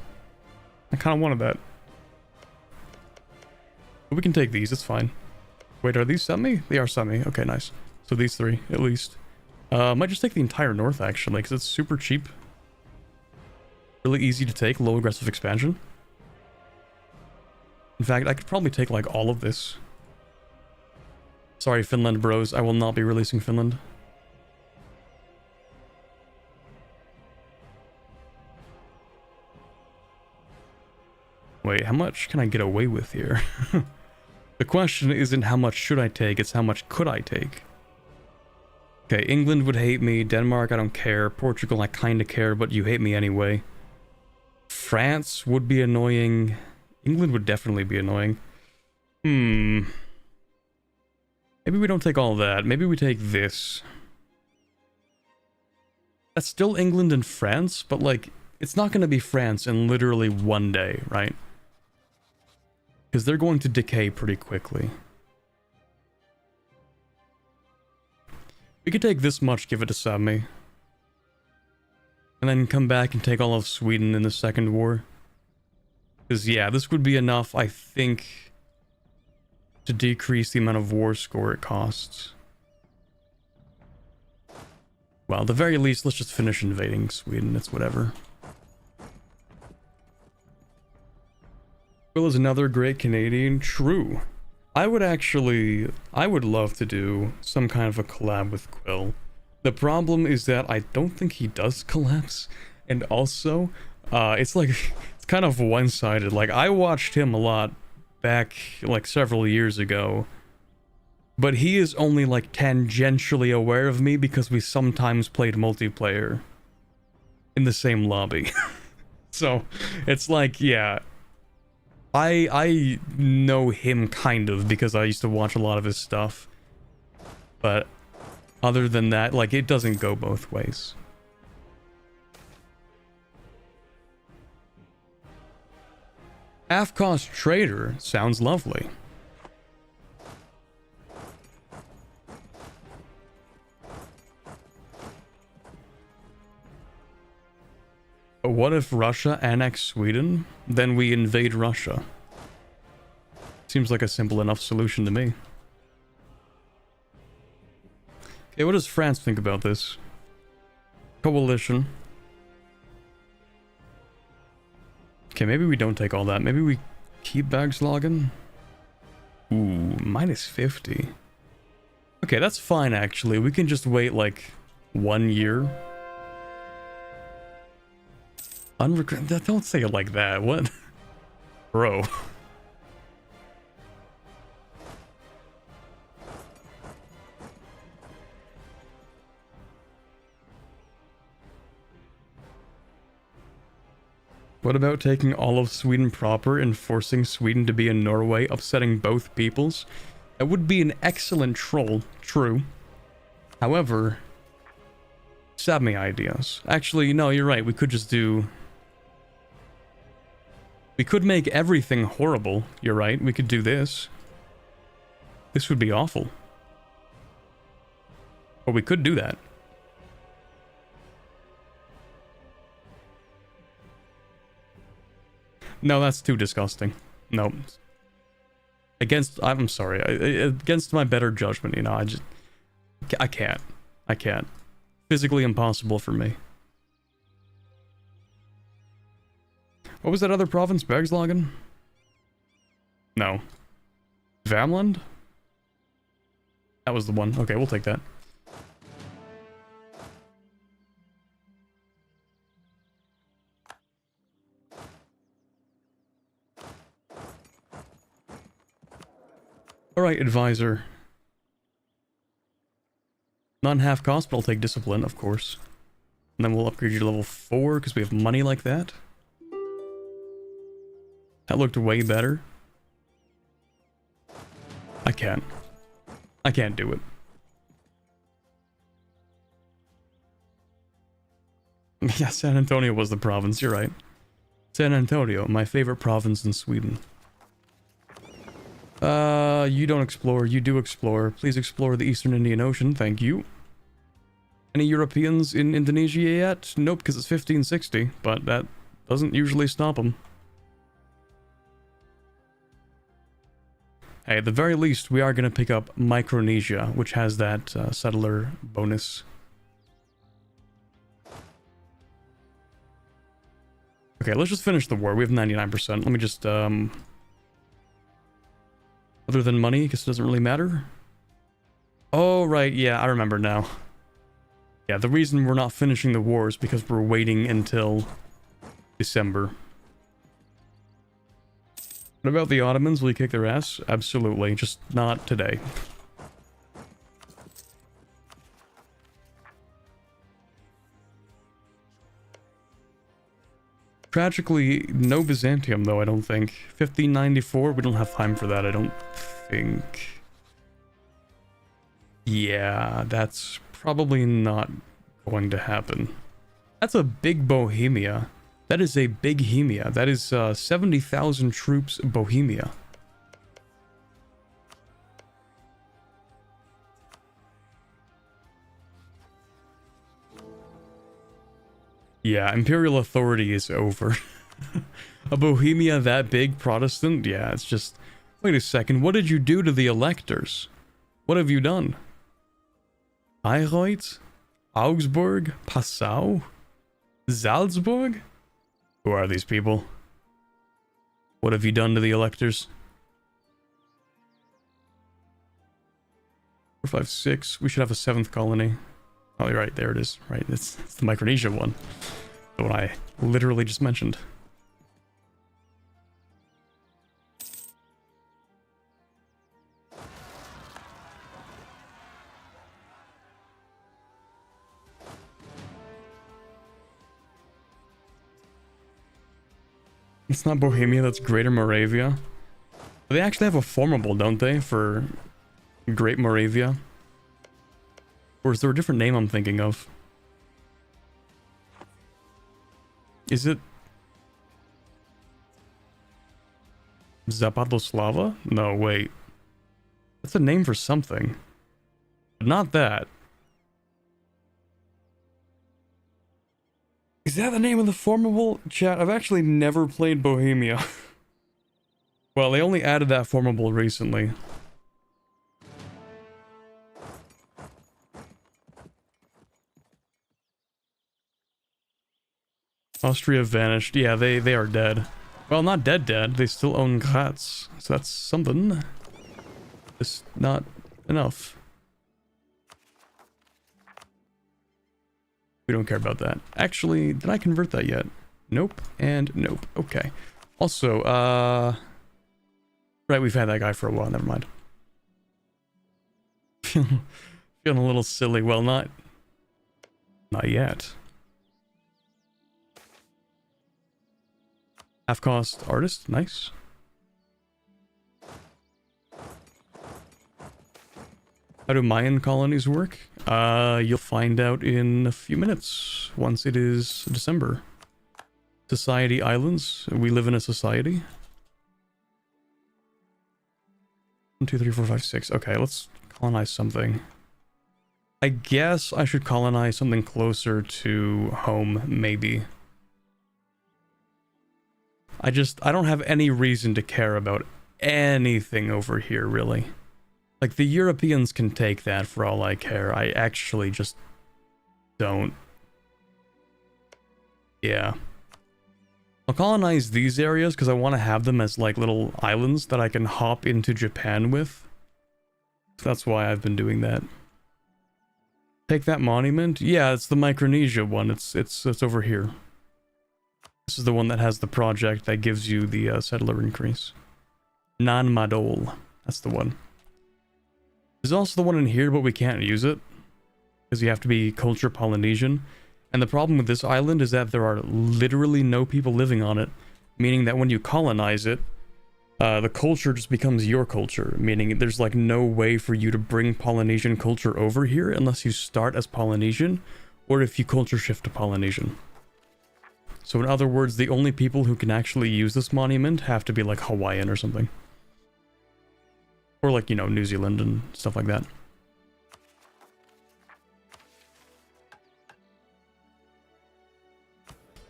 I kind of wanted that. But we can take these, it's fine. Wait, are these semi? They are semi. Okay, nice. So these three, at least. Might just take the entire north, actually, because it's super cheap. Really easy to take, low aggressive expansion. In fact, I could probably take, like, all of this. Sorry, Finland bros, I will not be releasing Finland. Wait, how much can I get away with here? The question isn't how much should I take, it's how much could I take. Okay, England would hate me, Denmark I don't care, Portugal I kinda care, but you hate me anyway. France would be annoying, England would definitely be annoying. Maybe we don't take all that, maybe we take this. That's still England and France, but like, it's not gonna be France in literally one day, right? Because they're going to decay pretty quickly. We could take this much, give it to Sami. And then come back and take all of Sweden in the second war. Because, yeah, this would be enough, I think, to decrease the amount of war score it costs. Well, at the very least, let's just finish invading Sweden. It's whatever. Quill is another great Canadian. True. I would love to do some kind of a collab with Quill. The problem is that I don't think he does collabs. And also, it's kind of one-sided. Like, I watched him a lot back, like, several years ago. But he is only, like, tangentially aware of me because we sometimes played multiplayer in the same lobby. So, it's like, yeah. I know him kind of because I used to watch a lot of his stuff. But other than that, like, it doesn't go both ways. Half-cost trader sounds lovely. But what if Russia annexed Sweden? Then we invade Russia. Seems like a simple enough solution to me. Okay, what does France think about this? Coalition. Okay, maybe we don't take all that. Maybe we keep Bergslagen? Ooh, minus 50. Okay, that's fine actually. We can just wait like 1 year. Don't say it like that. What? Bro. What about taking all of Sweden proper and forcing Sweden to be in Norway, upsetting both peoples? That would be an excellent troll, true. However, Sami ideas. Actually, no, you're right. We could just do... We could make everything horrible. You're right. We could do this. This would be awful. But we could do that. No, that's too disgusting. No. I'm sorry. Against my better judgment, you know, I can't. I can't. Physically impossible for me. What was that other province? Bergslagen? No. Vamland? That was the one. Okay, we'll take that. Alright, advisor. Non-half cost, but I'll take discipline, of course. And then we'll upgrade you to level 4, because we have money like that. That looked way better. I can't do it. Yeah, San Antonio was the province, you're right. San Antonio, my favorite province in Sweden. You don't explore, you do explore. Please explore the Eastern Indian Ocean, thank you. Any Europeans in Indonesia yet? Nope, because it's 1560, but that doesn't usually stop them. Hey, at the very least, we are going to pick up Micronesia, which has that settler bonus. Okay, let's just finish the war. We have 99%. Let me just, other than money, because it doesn't really matter. Oh, right, yeah, I remember now. Yeah, the reason we're not finishing the war is because we're waiting until December. What about the Ottomans? Will you kick their ass? Absolutely, just not today. Tragically, no Byzantium though, I don't think. 1594, we don't have time for that, I don't think. Yeah, that's probably not going to happen. That's a big Bohemia. That is a big Hemia. That is 70,000 troops Bohemia. Yeah, imperial authority is over. A Bohemia that big, Protestant? Yeah, it's just... Wait a second, what did you do to the electors? What have you done? Bayreuth? Augsburg? Passau? Salzburg? Who are these people? What have you done to the electors? 4, 5, 6. We should have a 7th colony. Oh, you're right. There it is. Right. It's the Micronesia one. The one I literally just mentioned. It's not Bohemia, that's Greater Moravia. They actually have a formable, don't they, for Great Moravia? Or is there a different name I'm thinking of? Is it... Zapatoslava? No, wait. That's a name for something. But not that. Is that the name of the formable? Chat, I've actually never played Bohemia. Well, they only added that formable recently. Austria vanished. Yeah, they are dead. Well, not dead. They still own Graz. So that's something. It's not enough. We don't care about that. Actually, did I convert that yet? Nope, and nope. Okay. Also, right, we've had that guy for a while, never mind. Feeling a little silly. Well, not yet. Half cost artist, nice. How do Mayan colonies work? You'll find out in a few minutes, once it is December. Society Islands. We live in a society. 1, 2, 3, 4, 5, 6. Okay, let's colonize something. I guess I should colonize something closer to home, maybe. I don't have any reason to care about anything over here, really. Like, the Europeans can take that for all I care. I actually just don't. Yeah. I'll colonize these areas because I want to have them as, like, little islands that I can hop into Japan with. So that's why I've been doing that. Take that monument? Yeah, it's the Micronesia one. It's over here. This is the one that has the project that gives you the settler increase. Nan Madol. That's the one. There's also the one in here, but we can't use it. Because you have to be culture Polynesian. And the problem with this island is that there are literally no people living on it. Meaning that when you colonize it, the culture just becomes your culture. Meaning there's like no way for you to bring Polynesian culture over here unless you start as Polynesian. Or if you culture shift to Polynesian. So in other words, the only people who can actually use this monument have to be like Hawaiian or something. Or like, you know, New Zealand and stuff like that.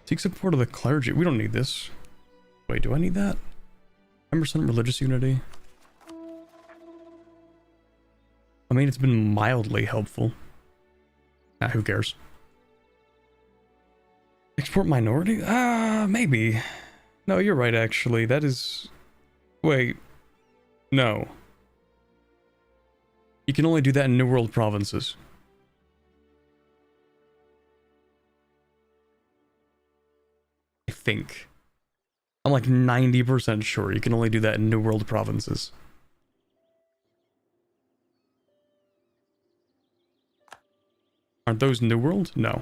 Seek support of the clergy. We don't need this. Wait, do I need that? 10% religious unity. I mean, it's been mildly helpful. Ah, who cares? Export minority? Maybe. No, you're right, actually. That is... Wait. No. You can only do that in New World provinces. I think. I'm like 90% sure you can only do that in New World provinces. Aren't those New World? No.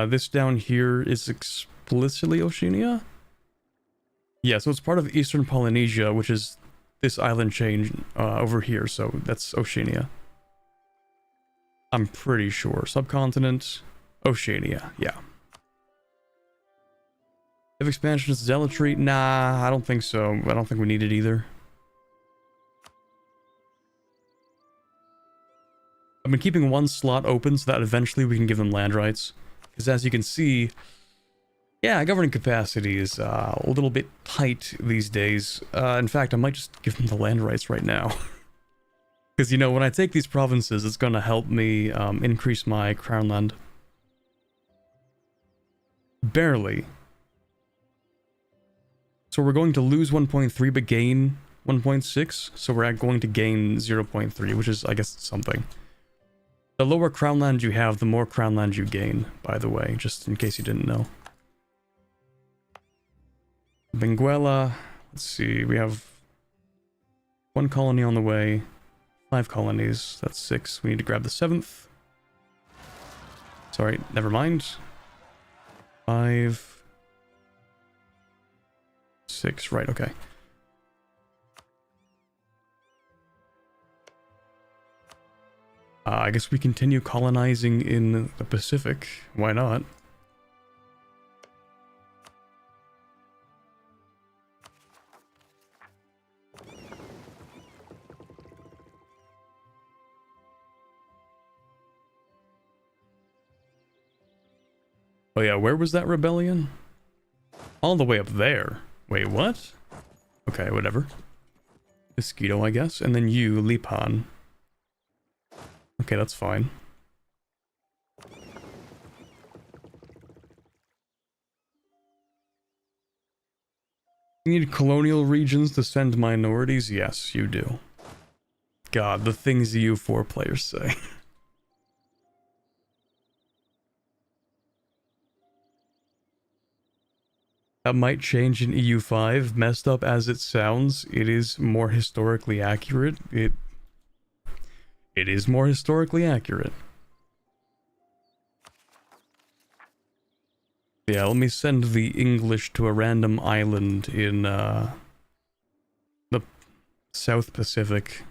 This down here is explicitly Oceania? Yeah, so it's part of Eastern Polynesia, which is this island chain over here, so that's Oceania. I'm pretty sure. Subcontinent, Oceania, yeah. If expansion is zealotry, nah, I don't think so. I don't think we need it either. I've been keeping one slot open so that eventually we can give them land rights. Because as you can see, yeah, governing capacity is a little bit tight these days. In fact, I might just give them the land rights right now. Because, you know, when I take these provinces, it's going to help me increase my crown land. Barely. So we're going to lose 1.3 but gain 1.6. So we're going to gain 0.3, which is, I guess, something. The lower crown land you have, the more crown land you gain, by the way, just in case you didn't know. Benguela, let's see, we have 1 colony on the way. 5 colonies, that's 6. We need to grab the 7th. Sorry, never mind. 5. 6, right, okay. I guess we continue colonizing in the Pacific. Why not? Oh yeah, where was that rebellion? All the way up there. Wait, what? Okay, whatever. Mosquito, I guess. And then you, Lipan. Okay, that's fine. You need colonial regions to send minorities? Yes, you do. God, the things EU4 players say. That might change in EU5. Messed up as it sounds, it is more historically accurate. It is more historically accurate. Yeah, let me send the English to a random island in the South Pacific.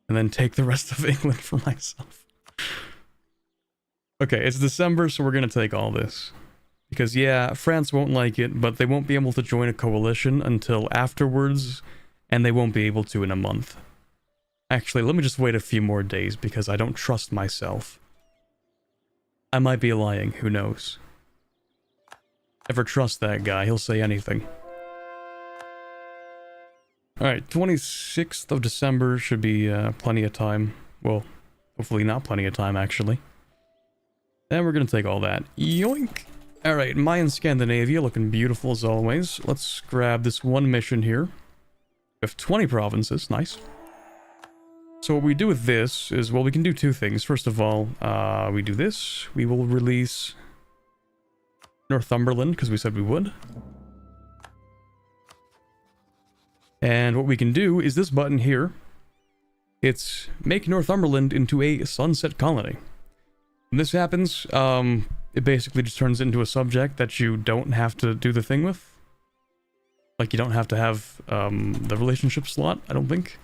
And then take the rest of England for myself. Okay, it's December, so we're gonna take all this. Because, yeah, France won't like it, but they won't be able to join a coalition until afterwards, and they won't be able to in a month. Actually, let me just wait a few more days, because I don't trust myself. I might be lying, who knows. Never trust that guy, he'll say anything. Alright, 26th of December should be plenty of time. Well, hopefully not plenty of time, actually. And we're gonna take all that. Yoink! Alright, Mayan Scandinavia, looking beautiful as always. Let's grab this one mission here. We have 20 provinces, nice. So what we do with this is, well, we can do 2 things. First of all, we do this. We will release Northumberland, because we said we would. And what we can do is this button here. It's make Northumberland into a sunset colony. When this happens, it basically just turns into a subject that you don't have to do the thing with. Like, you don't have to have the relationship slot, I don't think.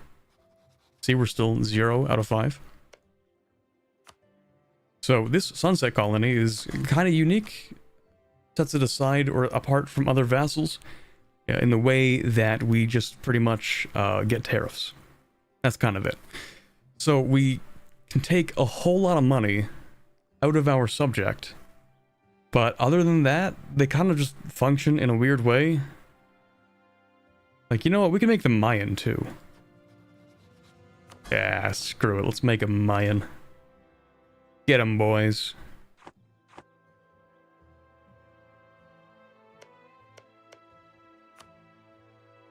See, we're still 0 out of 5. So this sunset colony is kind of unique. Sets it aside or apart from other vassals in the way that we just pretty much get tariffs. That's kind of it. So we can take a whole lot of money out of our subject. But other than that, they kind of just function in a weird way. Like, you know what? We can make them Mayan, too. Yeah, screw it. Let's make them Mayan. Get them, boys.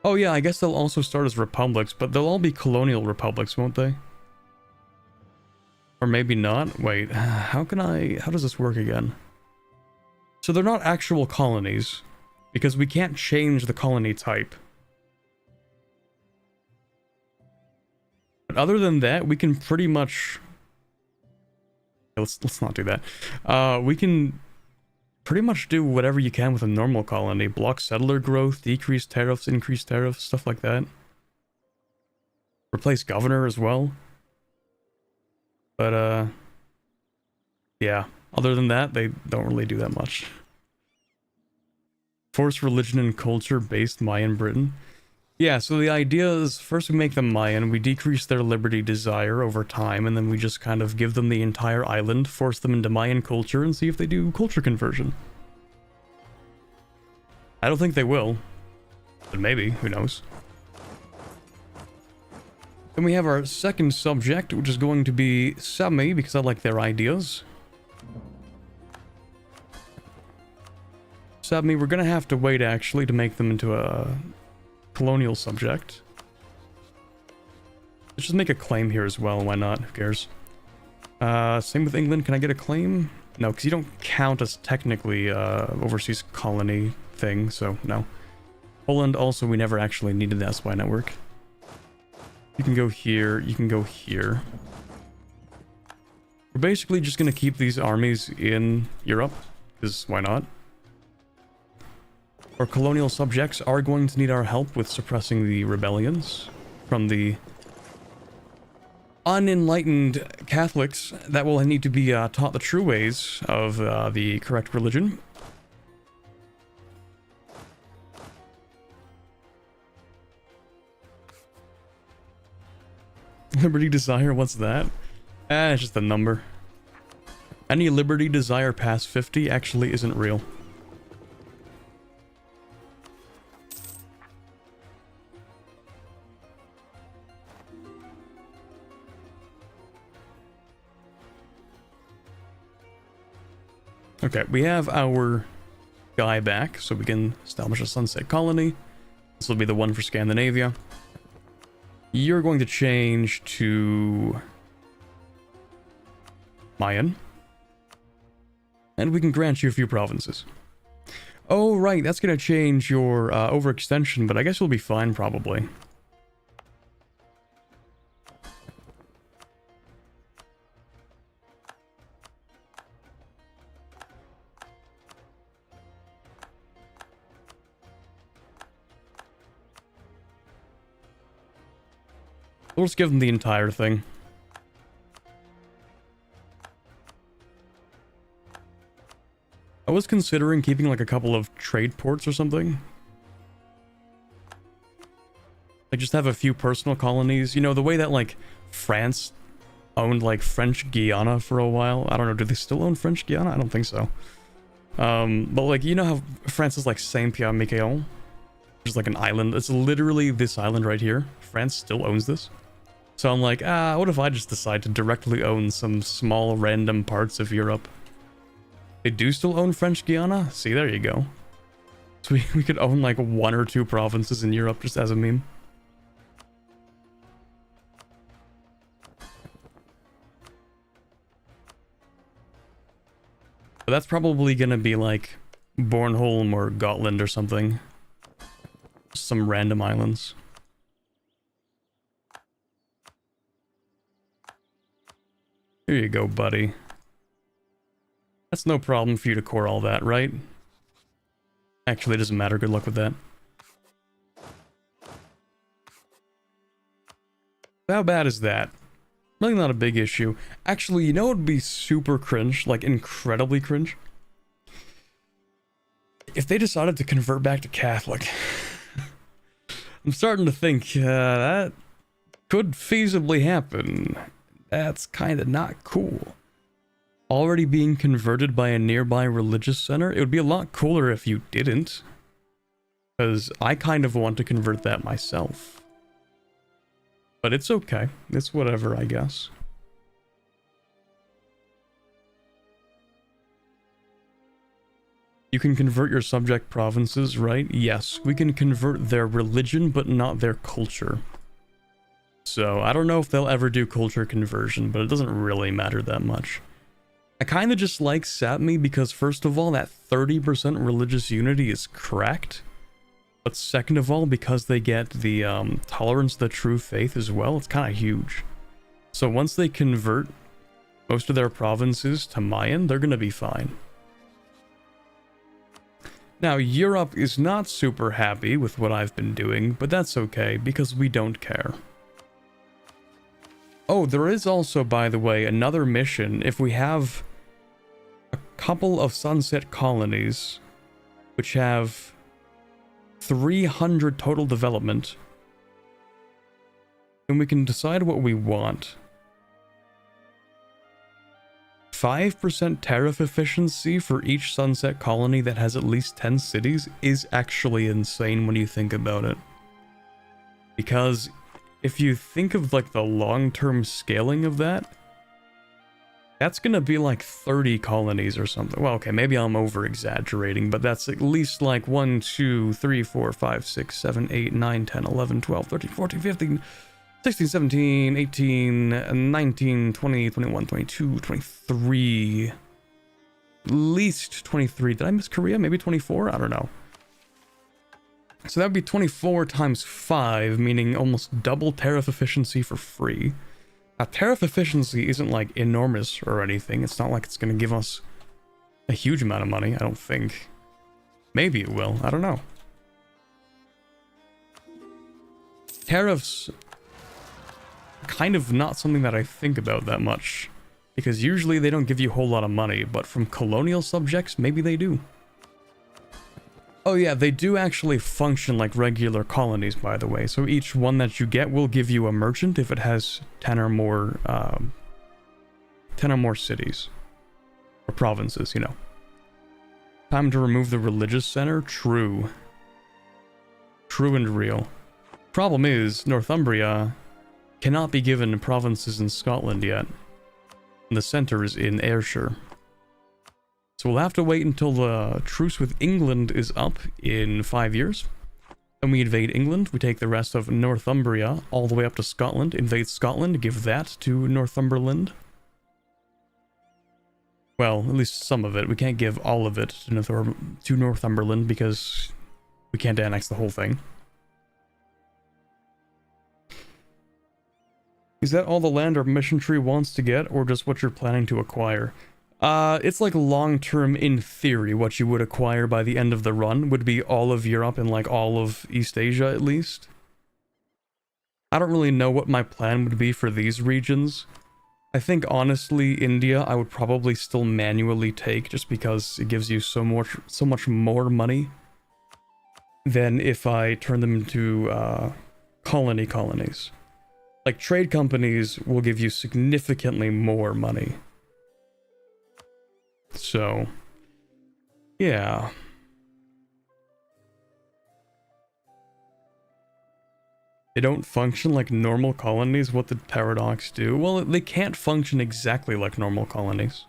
Oh yeah, I guess they'll also start as republics, but they'll all be colonial republics, won't they? Or maybe not? Wait, how does this work again? So they're not actual colonies, because we can't change the colony type. But other than that, we can pretty much... Let's not do that. We can pretty much do whatever you can with a normal colony. Block settler growth, decrease tariffs, increase tariffs, stuff like that. Replace governor as well. But, yeah. Other than that, they don't really do that much. Force religion and culture based Mayan Britain. Yeah, so the idea is first we make them Mayan, we decrease their liberty desire over time, and then we just kind of give them the entire island, force them into Mayan culture, and see if they do culture conversion. I don't think they will, but maybe, who knows. Then we have our second subject, which is going to be Sami, because I like their ideas. Sami, we're gonna have to wait actually to make them into a colonial subject. Let's just make a claim here as well, why not? Who cares? Same with England, can I get a claim? No, because you don't count as technically overseas colony thing, so no. Poland also, we never actually needed that spy network. You can go here, you can go here. We're basically just gonna keep these armies in Europe, because why not? Our colonial subjects are going to need our help with suppressing the rebellions from the unenlightened Catholics that will need to be taught the true ways of the correct religion. Liberty desire, what's that? It's just a number. Any liberty desire past 50 actually isn't real. Okay, we have our guy back, so we can establish a sunset colony. This will be the one for Scandinavia. You're going to change to Mayan. And we can grant you a few provinces. Oh, right, that's going to change your overextension, but I guess you'll be fine, probably. We'll just give them the entire thing. I was considering keeping like a couple of trade ports or something. Like just have a few personal colonies. You know, the way that like France owned like French Guiana for a while. I don't know, do they still own French Guiana? I don't think so. But like, you know how France is like Saint-Pierre-Miquelon? Which is like an island. It's literally this island right here. France still owns this. So I'm like, what if I just decide to directly own some small random parts of Europe? They do still own French Guiana? See, there you go. So we could own like 1 or 2 provinces in Europe just as a meme. But that's probably gonna be like Bornholm or Gotland or something. Some random islands. Here you go, buddy. That's no problem for you to core all that, right? Actually, it doesn't matter. Good luck with that. How bad is that? Really not a big issue. Actually, you know what would be super cringe? Like, incredibly cringe? If they decided to convert back to Catholic. I'm starting to think that could feasibly happen. That's kind of not cool. Already being converted by a nearby religious center? It would be a lot cooler if you didn't. Because I kind of want to convert that myself. But it's okay. It's whatever, I guess. You can convert your subject provinces, right? Yes, we can convert their religion, but not their culture. So, I don't know if they'll ever do culture conversion, but it doesn't really matter that much. I kind of just like Sapmi because, first of all, that 30% religious unity is correct. But second of all, because they get the tolerance of the true faith as well, it's kind of huge. So once they convert most of their provinces to Mayan, they're going to be fine. Now, Europe is not super happy with what I've been doing, but that's okay, because we don't care. Oh, there is also, by the way, another mission. If we have a couple of sunset colonies, which have 300 total development, and we can decide what we want. 5% tariff efficiency for each sunset colony that has at least 10 cities is actually insane when you think about it. Because if you think of like the long-term scaling of that, that's gonna be like 30 colonies or something. Well, okay, maybe I'm over-exaggerating, but that's at least like 1, 2, 3, 4, 5, 6, 7, 8, 9, 10, 11, 12, 13, 14, 15, 16, 17, 18, 19, 20, 21, 22, 23. At least 23. Did I miss Korea? Maybe 24? I don't know. So that would be 24 times 5, meaning almost double tariff efficiency for free. Now, tariff efficiency isn't like enormous or anything. It's not like it's going to give us a huge amount of money, I don't think. Maybe it will. I don't know. Tariffs kind of not something that I think about that much, because usually they don't give you a whole lot of money, but from colonial subjects, maybe they do. Oh yeah, they do actually function like regular colonies, by the way, so each one that you get will give you a merchant if it has 10 or more cities, or provinces, you know. Time to remove the religious center? True. True and real. Problem is, Northumbria cannot be given provinces in Scotland yet. And the center is in Ayrshire. So we'll have to wait until the truce with England is up in 5 years. Then we invade England, we take the rest of Northumbria all the way up to Scotland, invade Scotland, give that to Northumberland. Well, at least some of it. We can't give all of it to Northumberland because we can't annex the whole thing. Is that all the land our mission tree wants to get, or just what you're planning to acquire? It's like long-term in theory. What you would acquire by the end of the run would be all of Europe and like all of East Asia at least. I don't really know what my plan would be for these regions. I think honestly India I would probably still manually take just because it gives you so much more money than if I turn them into colonies. Like trade companies will give you significantly more money. So, yeah. They don't function like normal colonies. What did Paradox do? Well, they can't function exactly like normal colonies.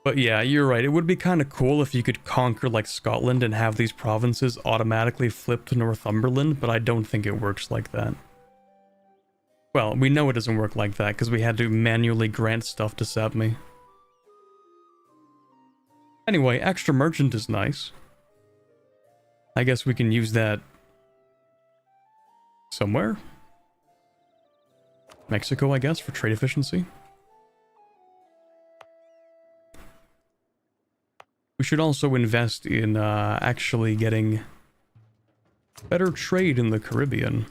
But yeah, you're right. It would be kind of cool if you could conquer like Scotland and have these provinces automatically flip to Northumberland, but I don't think it works like that. Well, we know it doesn't work like that because we had to manually grant stuff to Sapmi. Anyway, extra merchant is nice. I guess we can use that somewhere. Mexico, I guess, for trade efficiency. We should also invest in actually getting better trade in the Caribbean.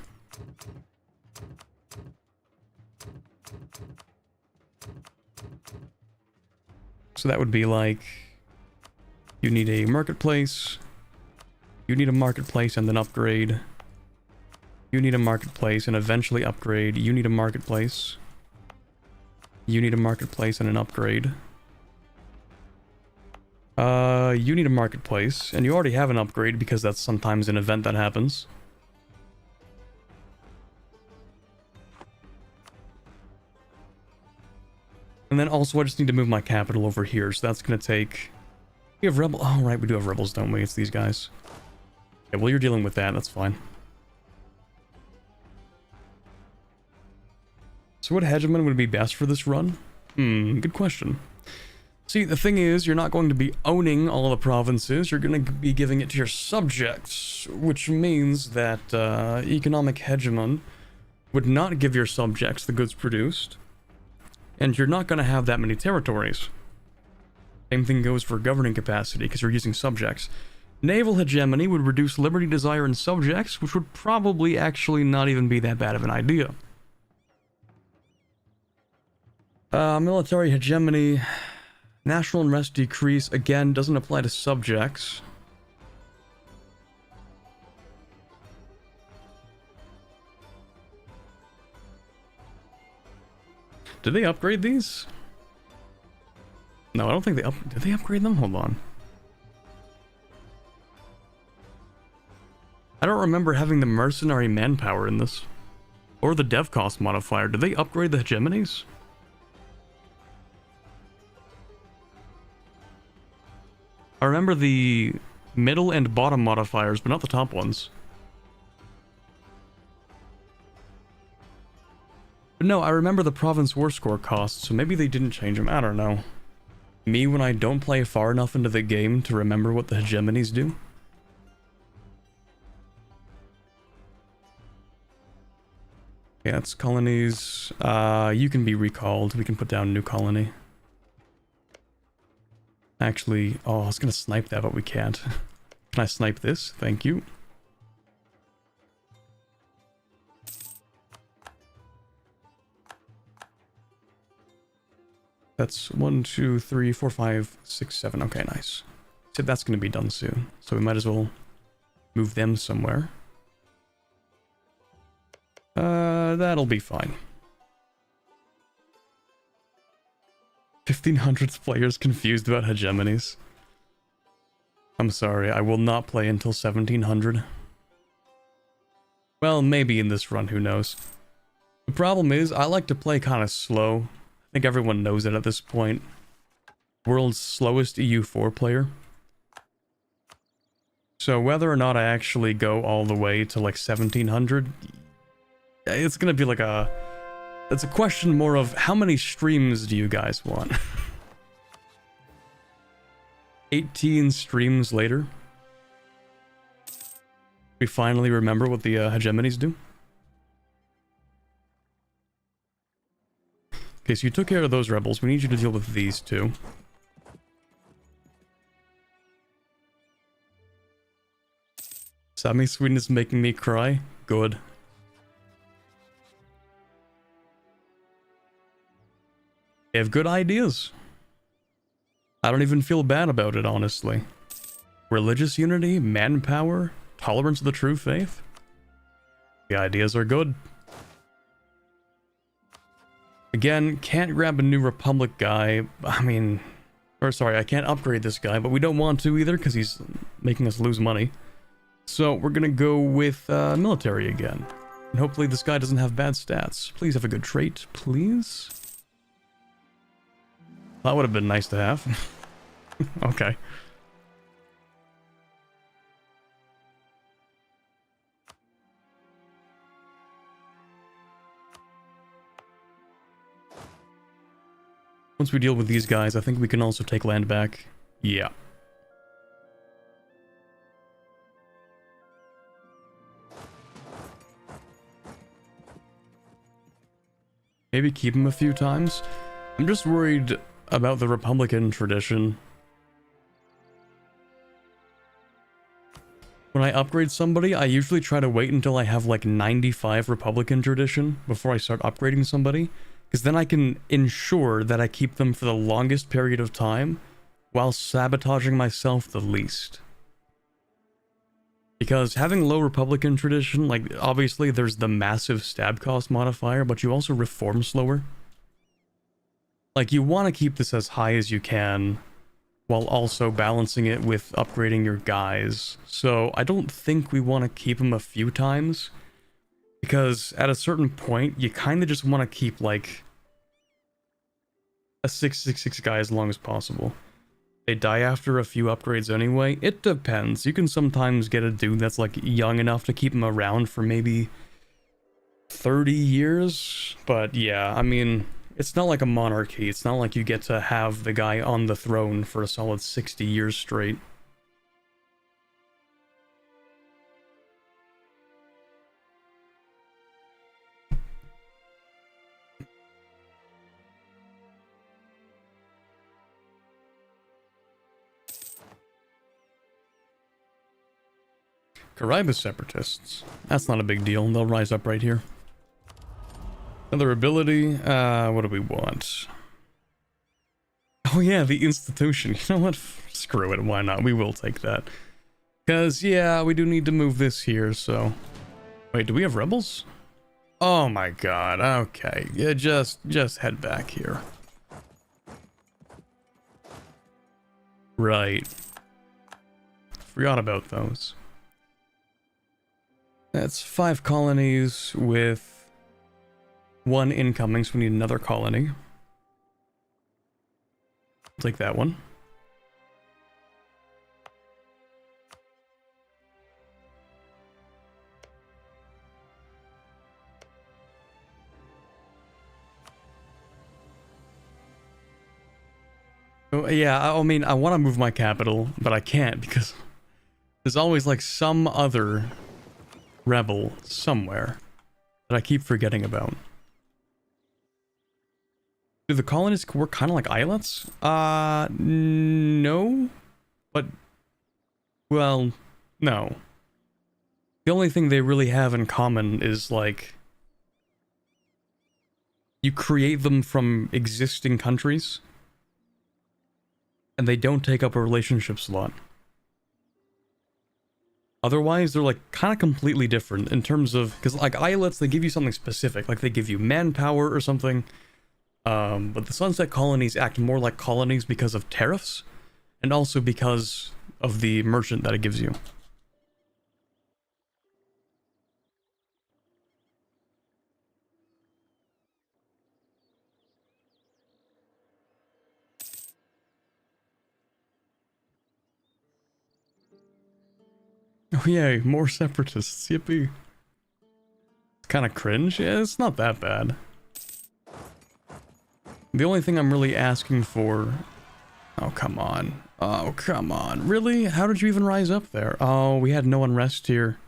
So that would be like, you need a marketplace, you need a marketplace and then upgrade, you need a marketplace and eventually upgrade, you need a marketplace, you need a marketplace and an upgrade. You need a marketplace, and you already have an upgrade because that's sometimes an event that happens. And then also I just need to move my capital over here, so that's gonna take... We have rebel... Oh, right, we do have rebels, don't we? It's these guys. Yeah, well, you're dealing with that, that's fine. So what hegemon would be best for this run? Good question. See, the thing is, you're not going to be owning all the provinces, you're going to be giving it to your subjects, which means that economic hegemon would not give your subjects the goods produced, and you're not going to have that many territories. Same thing goes for governing capacity, because you're using subjects. Naval hegemony would reduce liberty, desire, and subjects, which would probably actually not even be that bad of an idea. Military hegemony... National unrest decrease, again, doesn't apply to subjects. Did they upgrade these? No, I don't think did they upgrade them? Hold on. I don't remember having the mercenary manpower in this. Or the dev cost modifier. Did they upgrade the hegemonies? I remember the middle and bottom modifiers, but not the top ones. But no, I remember the province war score costs, so maybe they didn't change them. I don't know. Me when I don't play far enough into the game to remember what the hegemonies do. Yeah, it's colonies. You can be recalled. We can put down new colony. Actually, oh, I was gonna snipe that, but we can't. Can I snipe this? Thank you. That's 1, 2, 3, 4, 5, 6, 7. Okay, nice. So that's gonna be done soon. So we might as well move them somewhere. That'll be fine. 1500th players confused about hegemonies. I'm sorry, I will not play until 1700. Well, maybe in this run, who knows. The problem is, I like to play kind of slow. I think everyone knows it at this point. World's slowest EU4 player. So whether or not I actually go all the way to like 1700, it's gonna be like a... It's a question more of how many streams do you guys want? 18 streams later. We finally remember what the hegemonies do. Okay, so you took care of those rebels. We need you to deal with these two. Sami Sweden is making me cry. Good. They have good ideas. I don't even feel bad about it, honestly. Religious unity, manpower, tolerance of the true faith. The ideas are good. Again, can't grab a new Republic guy. I mean, or sorry, I can't upgrade this guy, but we don't want to either because he's making us lose money. So we're gonna go with military again. And hopefully this guy doesn't have bad stats. Please have a good trait, please. That would have been nice to have. Okay. Once we deal with these guys, I think we can also take land back. Yeah. Maybe keep him a few times. I'm just worried about the Republican tradition. When I upgrade somebody, I usually try to wait until I have like 95 Republican tradition before I start upgrading somebody, because then I can ensure that I keep them for the longest period of time while sabotaging myself the least. Because having low Republican tradition, like obviously there's the massive stab cost modifier, but you also reform slower. Like, you want to keep this as high as you can, while also balancing it with upgrading your guys. So, I don't think we want to keep them a few times, because at a certain point, you kind of just want to keep, like, a 666 guy as long as possible. They die after a few upgrades anyway. It depends. You can sometimes get a dude that's, like, young enough to keep him around for maybe 30 years, but yeah, I mean... It's not like a monarchy. It's not like you get to have the guy on the throne for a solid 60 years straight. Caribus separatists. That's not a big deal. They'll rise up right here. Another ability, what do we want? Oh yeah, the institution. You know what? Screw it, why not? We will take that. Because, yeah, we do need to move this here, so... Wait, do we have rebels? Oh my god, okay. Yeah, just head back here. Right. Forgot about those. That's 5 colonies with 1 incoming, so we need another colony. Take that one. Oh, yeah, I mean, I want to move my capital, but I can't because there's always like some other rebel somewhere that I keep forgetting about. Do the colonies work kind of like islets? No. But, well, no. The only thing they really have in common is, like, you create them from existing countries, and they don't take up a relationship slot. Otherwise, they're, like, kind of completely different in terms of... Because, like, islets, they give you something specific. Like, they give you manpower or something. But the Sunset colonies act more like colonies because of tariffs, and also because of the merchant that it gives you. Oh yay, more separatists, yippee. It's kind of cringe. Yeah, it's not that bad. The only thing I'm really asking for... Oh, come on. Oh, come on. Really? How did you even rise up there? Oh, we had no unrest here.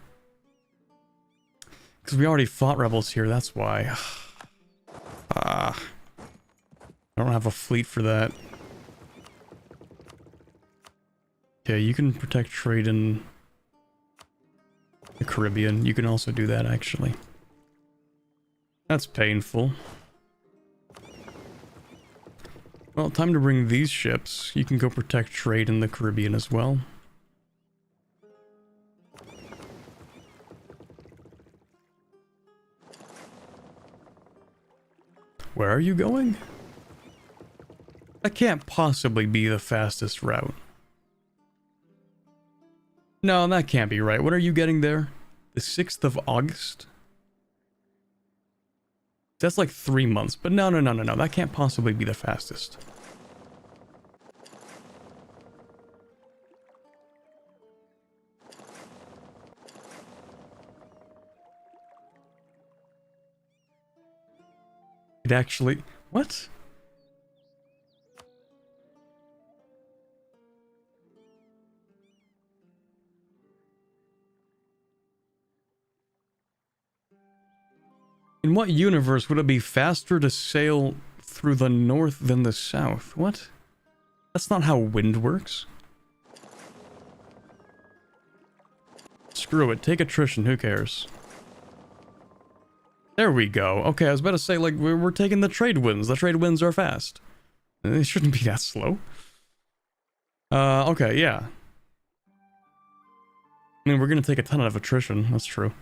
Because we already fought rebels here, that's why. I don't have a fleet for that. Okay, you can protect trade in the Caribbean. You can also do that, actually. That's painful. Well, time to bring these ships. You can go protect trade in the Caribbean as well. Where are you going? That can't possibly be the fastest route. No, that can't be right. When are you getting there? The 6th of August? That's like 3 months, but no, that can't possibly be the fastest. It actually... What? In what universe would it be faster to sail through the north than the south? What? That's not how wind works. Screw it, take attrition, who cares? There we go. Okay, I was about to say, like, we're taking the trade winds. The trade winds are fast. They shouldn't be that slow. Okay, yeah. I mean, we're gonna take a ton of attrition, that's true.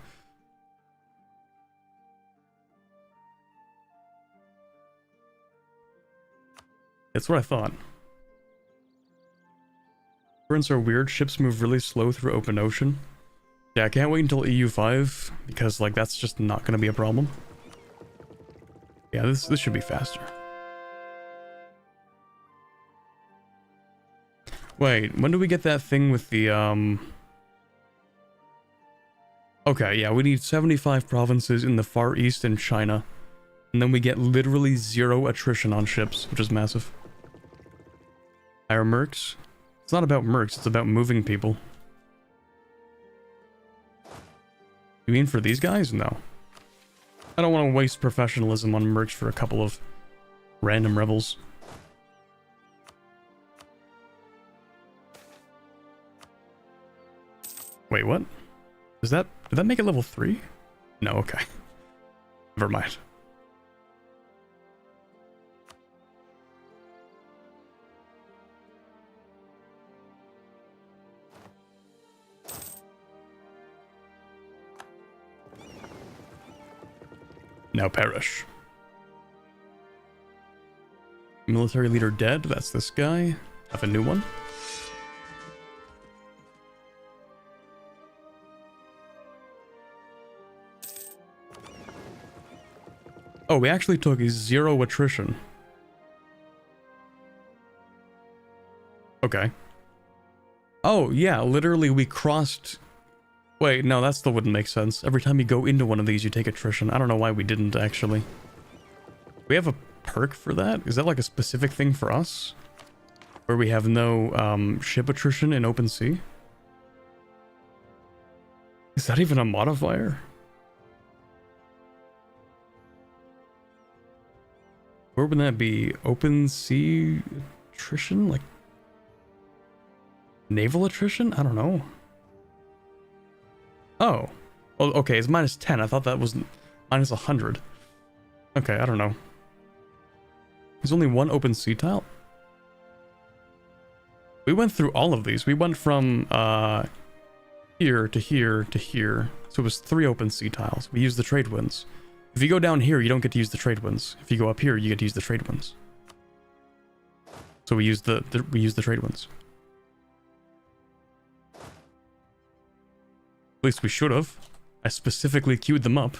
That's what I thought. Currents are weird. Ships move really slow through open ocean. Yeah, I can't wait until EU5, because, like, that's just not gonna be a problem. Yeah, this should be faster. Wait, when do we get that thing with the, Okay, yeah, we need 75 provinces in the Far East and China. And then we get literally 0 attrition on ships, which is massive. Hire mercs? It's not about mercs, it's about moving people. You mean for these guys? No. I don't want to waste professionalism on mercs for a couple of random rebels. Wait, what? Did that make it level 3? No, okay. Never mind. now perish. Military leader dead. That's this guy. Have a new one. Oh, we actually took 0 attrition. Okay. Oh, yeah, literally we crossed... Wait, no, that still wouldn't make sense. Every time you go into one of these, you take attrition. I don't know why we didn't, actually. We have a perk for that? Is that like a specific thing for us? Where we have no ship attrition in open sea? Is that even a modifier? Where would that be? Open sea attrition? Like naval attrition? I don't know. Oh. Oh, okay, it's minus 10. I thought that was minus 100. Okay, I don't know. There's only one open sea tile? We went through all of these. We went from here to here to here. So it was 3 open sea tiles. We used the trade winds. If you go down here, you don't get to use the trade winds. If you go up here, you get to use the trade winds. So we use the trade winds. At least we should have. I specifically queued them up.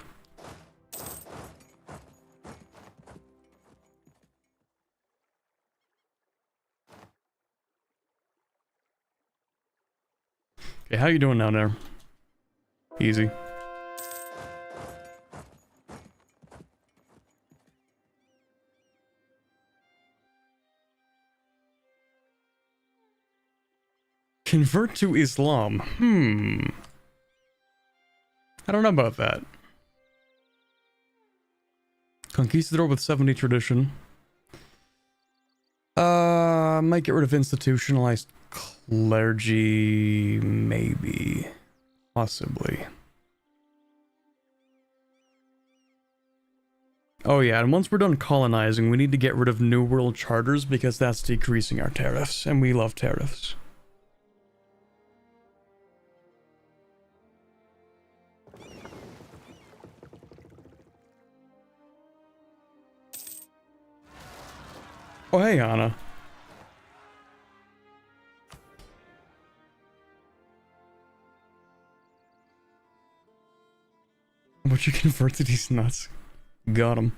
Okay, how you doing down there? Easy. Convert to Islam. I don't know about that. Conquistador with 70 tradition. Might get rid of institutionalized clergy. Maybe. Possibly. Oh yeah, and once we're done colonizing, we need to get rid of New World charters because that's decreasing our tariffs, and we love tariffs. Oh, hey, Anna. Would you convert to these nuts? Got him.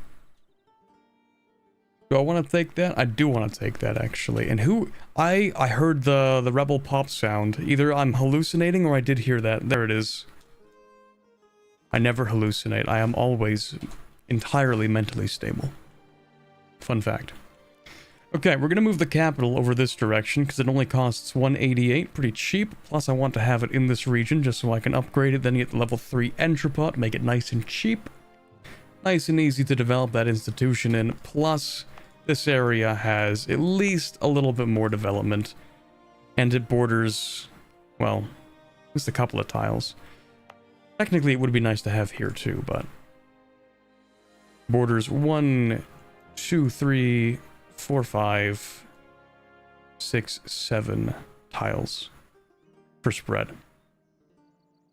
Do I want to take that? I do want to take that, actually. And who... I heard the rebel pop sound. Either I'm hallucinating or I did hear that. There it is. I never hallucinate. I am always entirely mentally stable. Fun fact. Okay, we're gonna move the capital over this direction because it only costs 188, pretty cheap. Plus I want to have it in this region just so I can upgrade it, then get the level 3 entrepot, make it nice and cheap. Nice and easy to develop that institution in. Plus, this area has at least a little bit more development. And it borders, well, just a couple of tiles. Technically it would be nice to have here too, but... Borders 1, 2, 3... 4, 5, 6, 7 tiles per spread.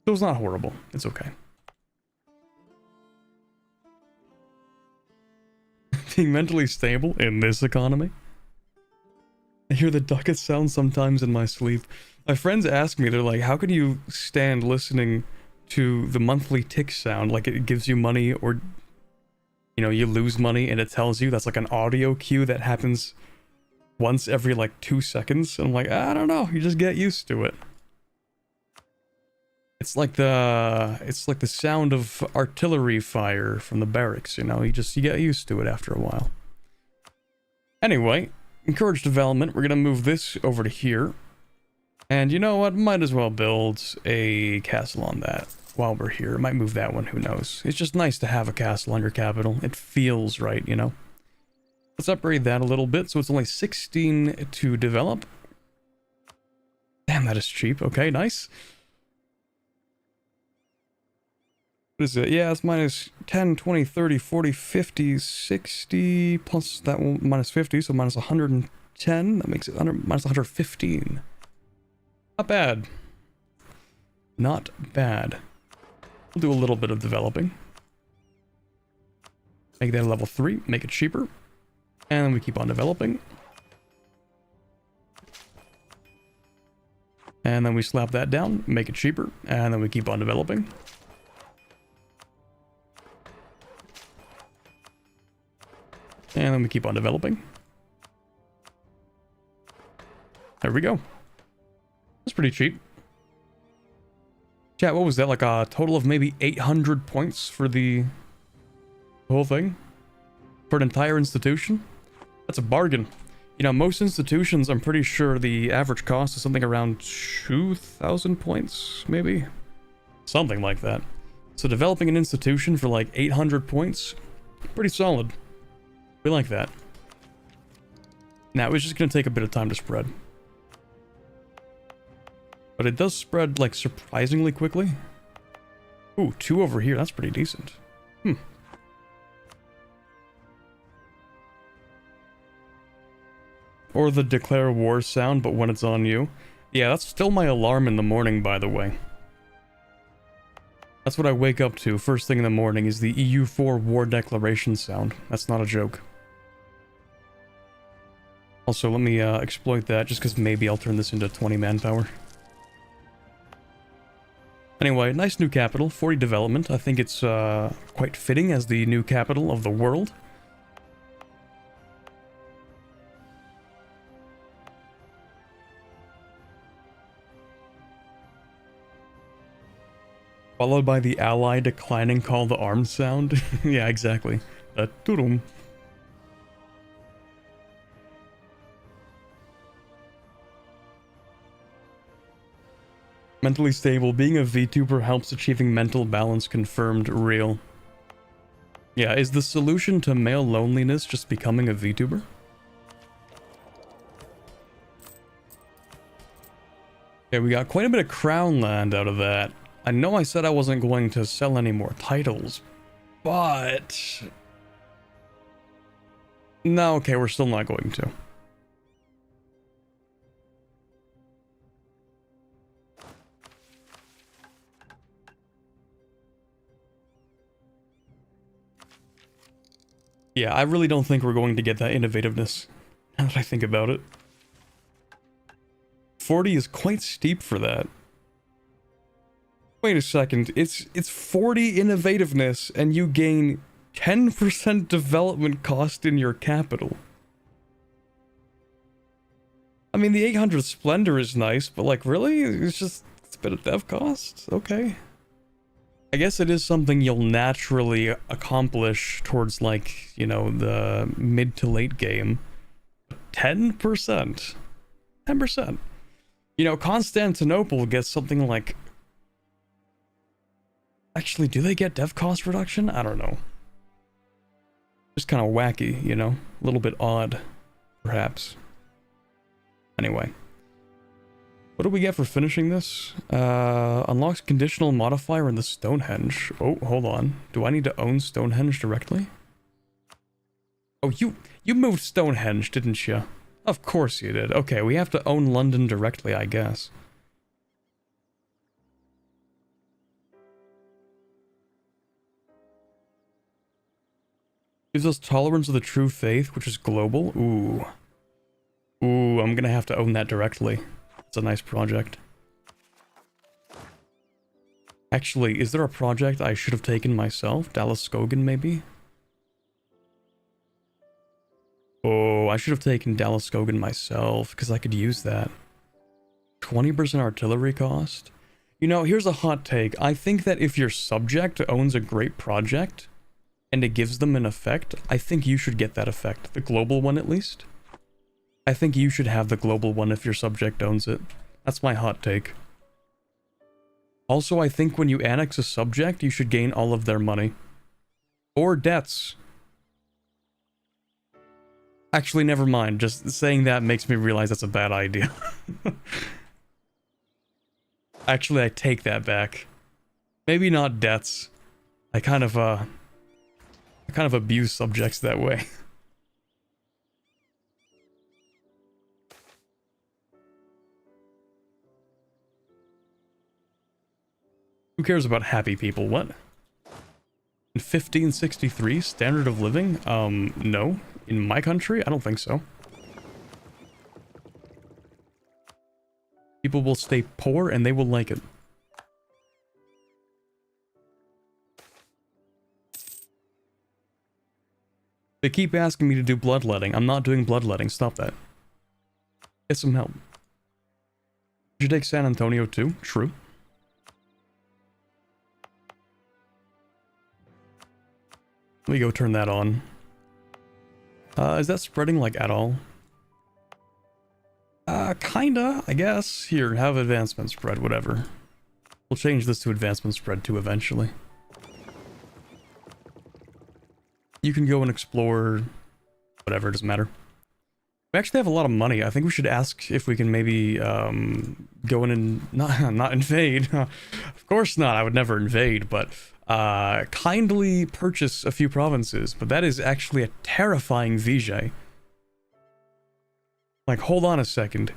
So it's not horrible. It's okay. Being mentally stable in this economy? I hear the ducat sound sometimes in my sleep. My friends ask me, they're like, how can you stand listening to the monthly tick sound? Like it gives you money or... You know, you lose money and it tells you. That's like an audio cue that happens once every like 2 seconds. And I'm like, I don't know, you just get used to it. It's like the sound of artillery fire from the barracks, you know, you get used to it after a while. Anyway, encourage development. We're gonna move this over to here. And you know what? Might as well build a castle on that. While we're here, might move that one, who knows. It's just nice to have a castle on your capital. It feels right, you know. Let's upgrade that a little bit, so it's only 16 to develop. Damn, that is cheap. Okay, nice. What is it? Yeah, it's minus 10, 20, 30, 40, 50, 60, plus that one, minus 50, so minus 110. That makes it minus 115. Not bad. Not bad. We'll do a little bit of developing. Make that a level 3, make it cheaper. And then we keep on developing. And then we slap that down, make it cheaper, and then we keep on developing. And then we keep on developing. There we go. That's pretty cheap. Chat, what was that? Like a total of maybe 800 points for the whole thing? For an entire institution? That's a bargain. You know, most institutions, I'm pretty sure the average cost is something around 2,000 points, maybe? Something like that. So developing an institution for like 800 points, pretty solid. We like that. Now, it's just going to take a bit of time to spread. But it does spread, like, surprisingly quickly. Ooh, 2 over here, that's pretty decent. Or the declare war sound, but when it's on you. Yeah, that's still my alarm in the morning, by the way. That's what I wake up to first thing in the morning, is the EU4 war declaration sound. That's not a joke. Also, let me exploit that, just because maybe I'll turn this into 20 manpower. Anyway, nice new capital, 40 development. I think it's quite fitting as the new capital of the world. Followed by the ally declining call to arms sound. Yeah, exactly. Tudum. Mentally stable. Being a VTuber helps achieving mental balance confirmed. Real. Yeah, is the solution to male loneliness just becoming a VTuber? Okay, we got quite a bit of crown land out of that. I know I said I wasn't going to sell any more titles, but... No, okay, we're still not going to. Yeah, I really don't think we're going to get that innovativeness, now that I think about it. 40 is quite steep for that. Wait a second, it's 40 innovativeness and you gain 10% development cost in your capital. I mean, the 800 Splendor is nice, but like, really? It's a bit of dev cost? Okay. I guess it is something you'll naturally accomplish towards, like, you know, the mid to late game. 10%? 10%. You know, Constantinople gets something like... Actually, do they get dev cost reduction? I don't know. Just kind of wacky, you know? A little bit odd, perhaps. Anyway. What do we get for finishing this? Unlocks conditional modifier in the Stonehenge. Oh, hold on. Do I need to own Stonehenge directly? Oh, you moved Stonehenge, didn't you? Of course you did. Okay, we have to own London directly, I guess. Gives us tolerance of the true faith, which is global. Ooh. Ooh, I'm gonna have to own that directly. It's a nice project. Actually, is there a project I should have taken myself? Dallas Skogan, maybe? Oh, I should have taken Dallas Skogan myself, because I could use that. 20% artillery cost? You know, here's a hot take. I think that if your subject owns a great project, and it gives them an effect, I think you should get that effect. The global one, at least. I think you should have the global one if your subject owns it. That's my hot take. Also, I think when you annex a subject, you should gain all of their money. Or debts. Actually, never mind. Just saying that makes me realize that's a bad idea. Actually, I take that back. Maybe not debts. I kind of abuse subjects that way. Who cares about happy people? What? In 1563, standard of living? No. In my country? I don't think so. People will stay poor and they will like it. They keep asking me to do bloodletting. I'm not doing bloodletting. Stop that. Get some help. Did you take San Antonio too? True. Let me go turn that on. Is that spreading like at all? Kinda, I guess. Here, have advancement spread, whatever. We'll change this to advancement spread too eventually. You can go and explore whatever, it doesn't matter. We actually have a lot of money. I think we should ask if we can maybe go in and not invade. Of course not, I would never invade, but kindly purchase a few provinces. But that is actually a terrifying VJ. Like, hold on a second.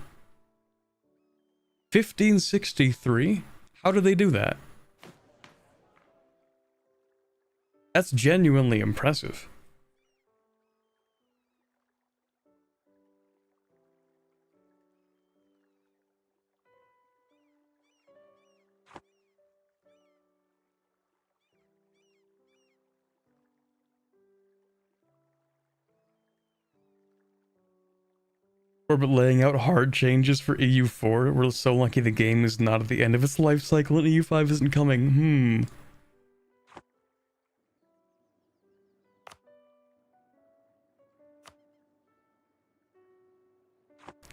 1563? How do they do that? That's genuinely impressive. Orbit laying out hard changes for EU4. We're so lucky the game is not at the end of its life cycle and EU5 isn't coming.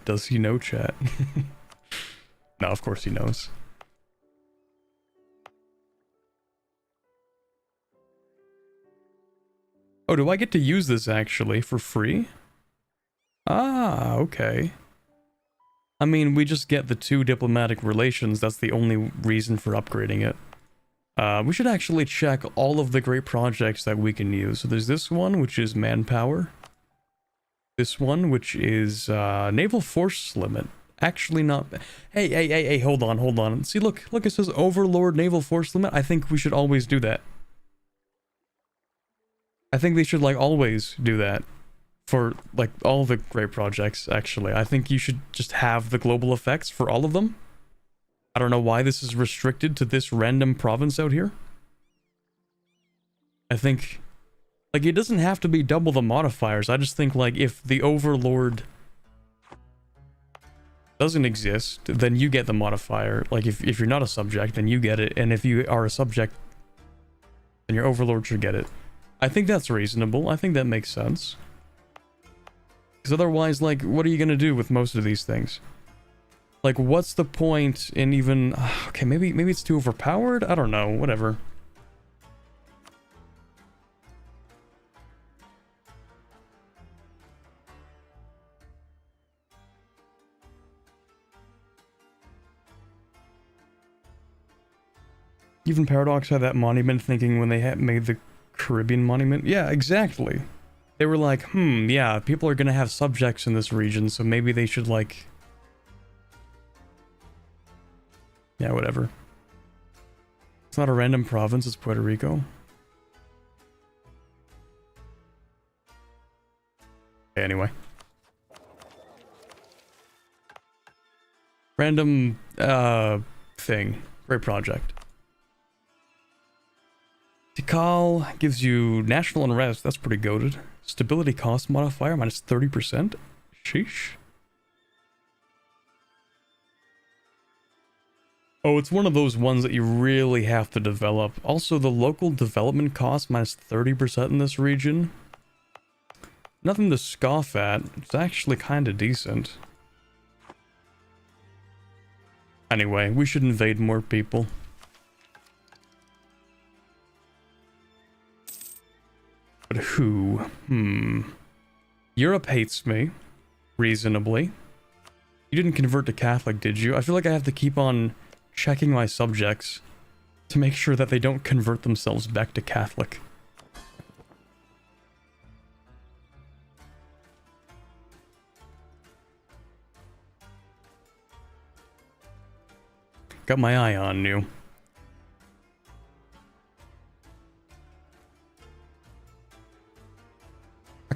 Does he know, chat? No, of course he knows. Oh, do I get to use this actually for free? Ah, okay. I mean, we just get the 2 diplomatic relations. That's the only reason for upgrading it. We should actually check all of the great projects that we can use. So there's this one, which is manpower. This one, which is naval force limit. Actually not... Hey, hold on. See, look, it says Overlord naval force limit. I think we should always do that. I think they should, like, always do that. For, like, all the great projects, actually. I think you should just have the global effects for all of them. I don't know why this is restricted to this random province out here. I think... Like, it doesn't have to be double the modifiers. I just think, like, if the Overlord doesn't exist, then you get the modifier. Like, if you're not a subject, then you get it. And if you are a subject, then your Overlord should get it. I think that's reasonable. I think that makes sense. Because otherwise, like, what are you gonna do with most of these things? Like, what's the point in even... Okay, maybe it's too overpowered? I don't know, whatever. Even Paradox had that monument thinking when they had made the Caribbean monument. Yeah, exactly. They were like, yeah, people are gonna have subjects in this region, so maybe they should, like... Yeah, whatever. It's not a random province, it's Puerto Rico. Okay, anyway. Random, thing. Great project. Tikal gives you national unrest. That's pretty goated. Stability cost modifier minus 30%. Sheesh. Oh, it's one of those ones that you really have to develop. Also, the local development cost minus 30% in this region. Nothing to scoff at. It's actually kind of decent. Anyway, we should invade more people. But who? Europe hates me. Reasonably. You didn't convert to Catholic, did you? I feel like I have to keep on checking my subjects to make sure that they don't convert themselves back to Catholic. Got my eye on you.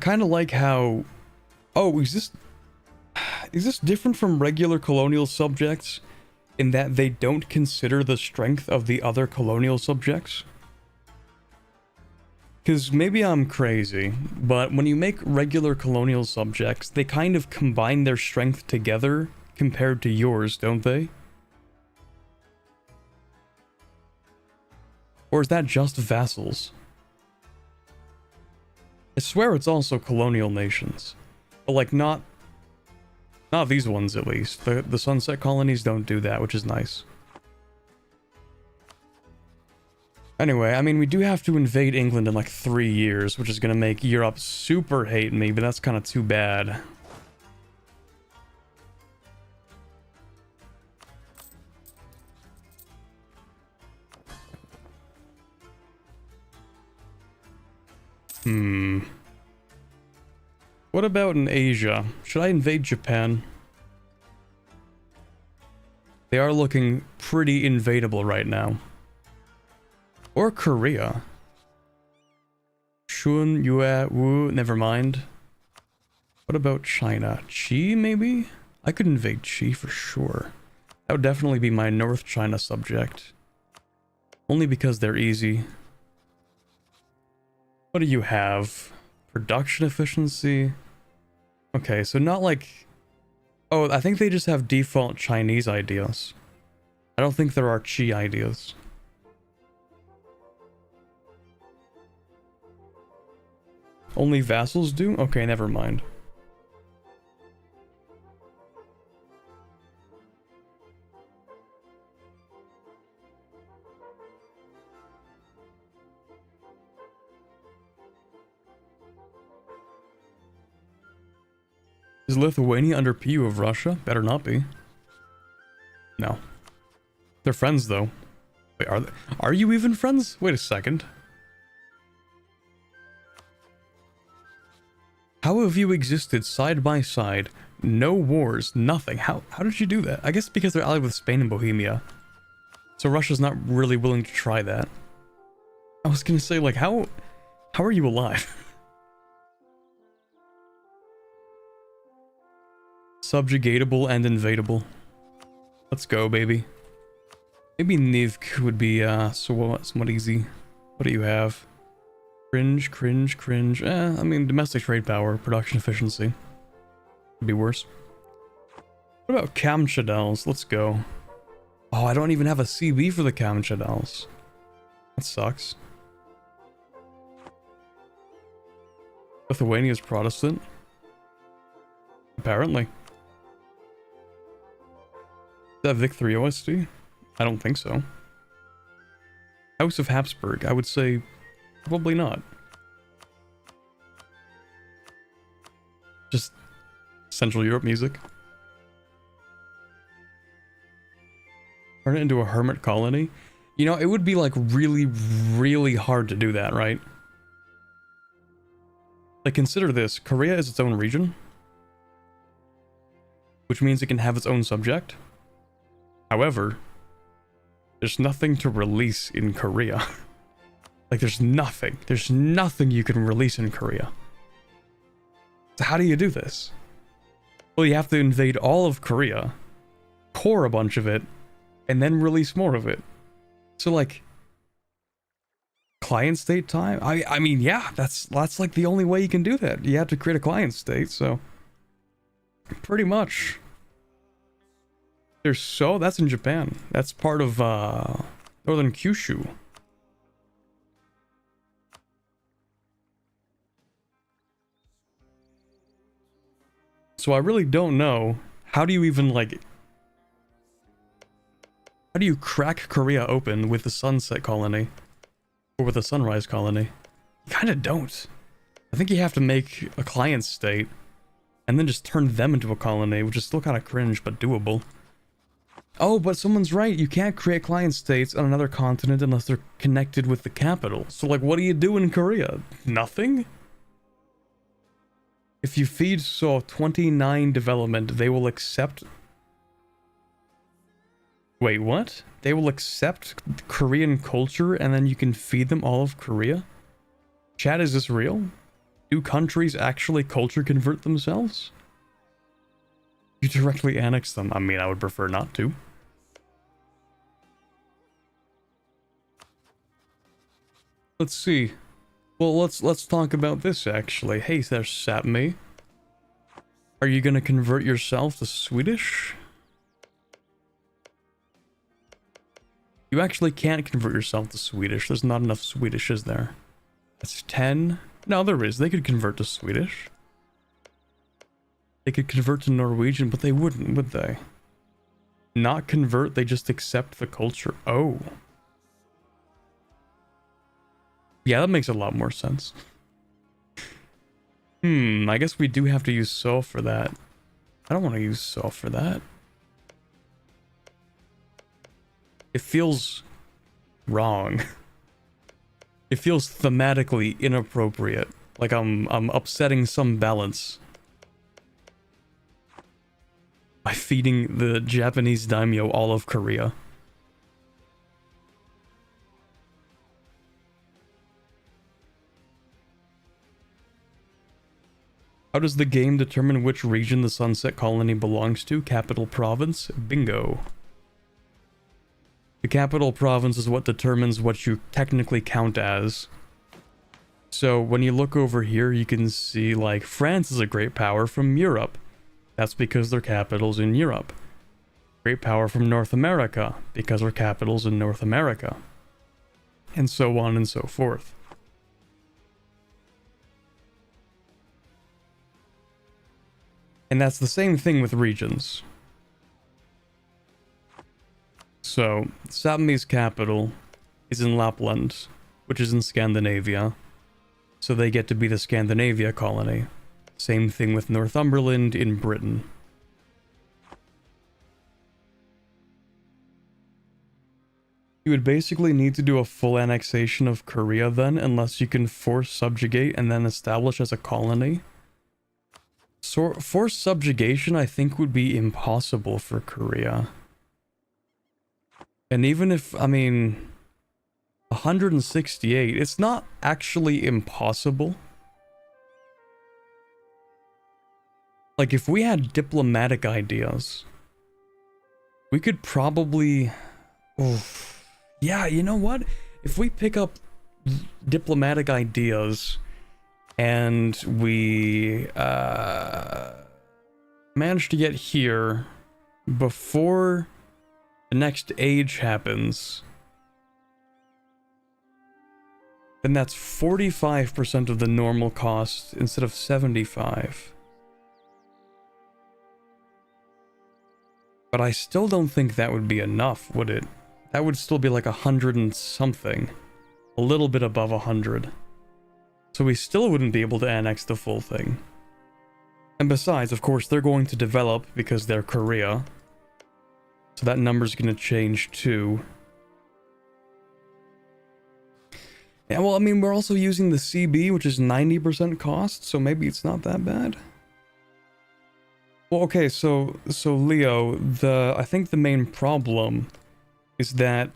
kind of like how... Oh, is this different from regular colonial subjects in that they don't consider the strength of the other colonial subjects? Because maybe I'm crazy, but when you make regular colonial subjects, they kind of combine their strength together compared to yours, don't they? Or is that just vassals? I swear it's also colonial nations. But like not these ones at least. The sunset colonies don't do that, which is nice. Anyway, I mean, we do have to invade England in like 3 years, which is gonna make Europe super hate me, but that's kind of too bad. What about in Asia? Should I invade Japan? They are looking pretty invadable right now. Or Korea. Shun, Yue, Wu, never mind. What about China? Qi, maybe? I could invade Qi for sure. That would definitely be my North China subject. Only because they're easy. What do you have? Production efficiency? Okay, so not like... Oh, I think they just have default Chinese ideas. I don't think there are Qi ideas. Only vassals do? Okay, never mind. Is Lithuania under PU of Russia? Better not be. No. They're friends, though. Wait, are you even friends? Wait a second. How have you existed side by side? No wars, nothing. How did you do that? I guess because they're allied with Spain and Bohemia. So Russia's not really willing to try that. I was gonna say, like, how are you alive? Subjugatable and invadable. Let's go, baby. Maybe Nivk would be somewhat easy. What do you have? Cringe, cringe, cringe. I mean, domestic trade power, production efficiency. Could be worse. What about Kamchadals? Let's go. Oh, I don't even have a CB for the Kamchadals. That sucks. Lithuania's Protestant. Apparently. Is that Vic 3 OST? I don't think so. House of Habsburg, I would say probably not. Just Central Europe music. Turn it into a hermit colony. You know, it would be like really, really hard to do that, right? Like, consider this. Korea is its own region, which means it can have its own subject. However, there's nothing to release in Korea. Like, there's nothing. There's nothing you can release in Korea. So how do you do this? Well, you have to invade all of Korea, core a bunch of it, and then release more of it. So, like, client state time? I mean, yeah, that's like the only way you can do that. You have to create a client state, so pretty much. That's in Japan. That's part of northern Kyushu. So I really don't know. How do you even, like... How do you crack Korea open with the Sunset Colony? Or with the Sunrise Colony? You kind of don't. I think you have to make a client state, and then just turn them into a colony, which is still kind of cringe, but doable. Oh, but someone's right. You can't create client states on another continent unless they're connected with the capital. So, like, what do you do in Korea? Nothing? If you feed 29 development, they will accept... Wait, what? They will accept Korean culture and then you can feed them all of Korea? Chat, is this real? Do countries actually culture convert themselves? You directly annex them. I mean, I would prefer not to. Let's see. Well, let's talk about this actually. Hey there, Sapme. Are you gonna convert yourself to Swedish? You actually can't convert yourself to Swedish. There's not enough Swedish, is there? That's 10. No, there is. They could convert to Swedish. They could convert to Norwegian, but they wouldn't, would they? Not convert, they just accept the culture. Oh. Yeah, that makes a lot more sense. I guess we do have to use so for that. I don't want to use so for that. It feels wrong. It feels thematically inappropriate. Like I'm upsetting some balance by feeding the Japanese daimyo all of Korea. How does the game determine which region the Sunset Colony belongs to? Capital province? Bingo. The capital province is what determines what you technically count as. So when you look over here, you can see like France is a great power from Europe. That's because their capital's in Europe. Great power from North America because their capital's in North America. And so on and so forth. And that's the same thing with regions. So, Sapmi's capital is in Lapland, which is in Scandinavia. So they get to be the Scandinavia colony. Same thing with Northumberland in Britain. You would basically need to do a full annexation of Korea then, unless you can force subjugate and then establish as a colony. So, forced subjugation, I think, would be impossible for Korea. And even if, I mean, 168, it's not actually impossible. Like, if we had diplomatic ideas, we could probably... Oof. Yeah, you know what? If we pick up diplomatic ideas... and we managed to get here before the next age happens, then that's 45% of the normal cost instead of 75. But I still don't think that would be enough, would it? That would still be like 100 and something. A little bit above 100. So we still wouldn't be able to annex the full thing. And besides, of course, they're going to develop because they're Korea. So that number's going to change too. Yeah, well, I mean, we're also using the CB, which is 90% cost, so maybe it's not that bad. Well, okay, so Leo, I think the main problem is that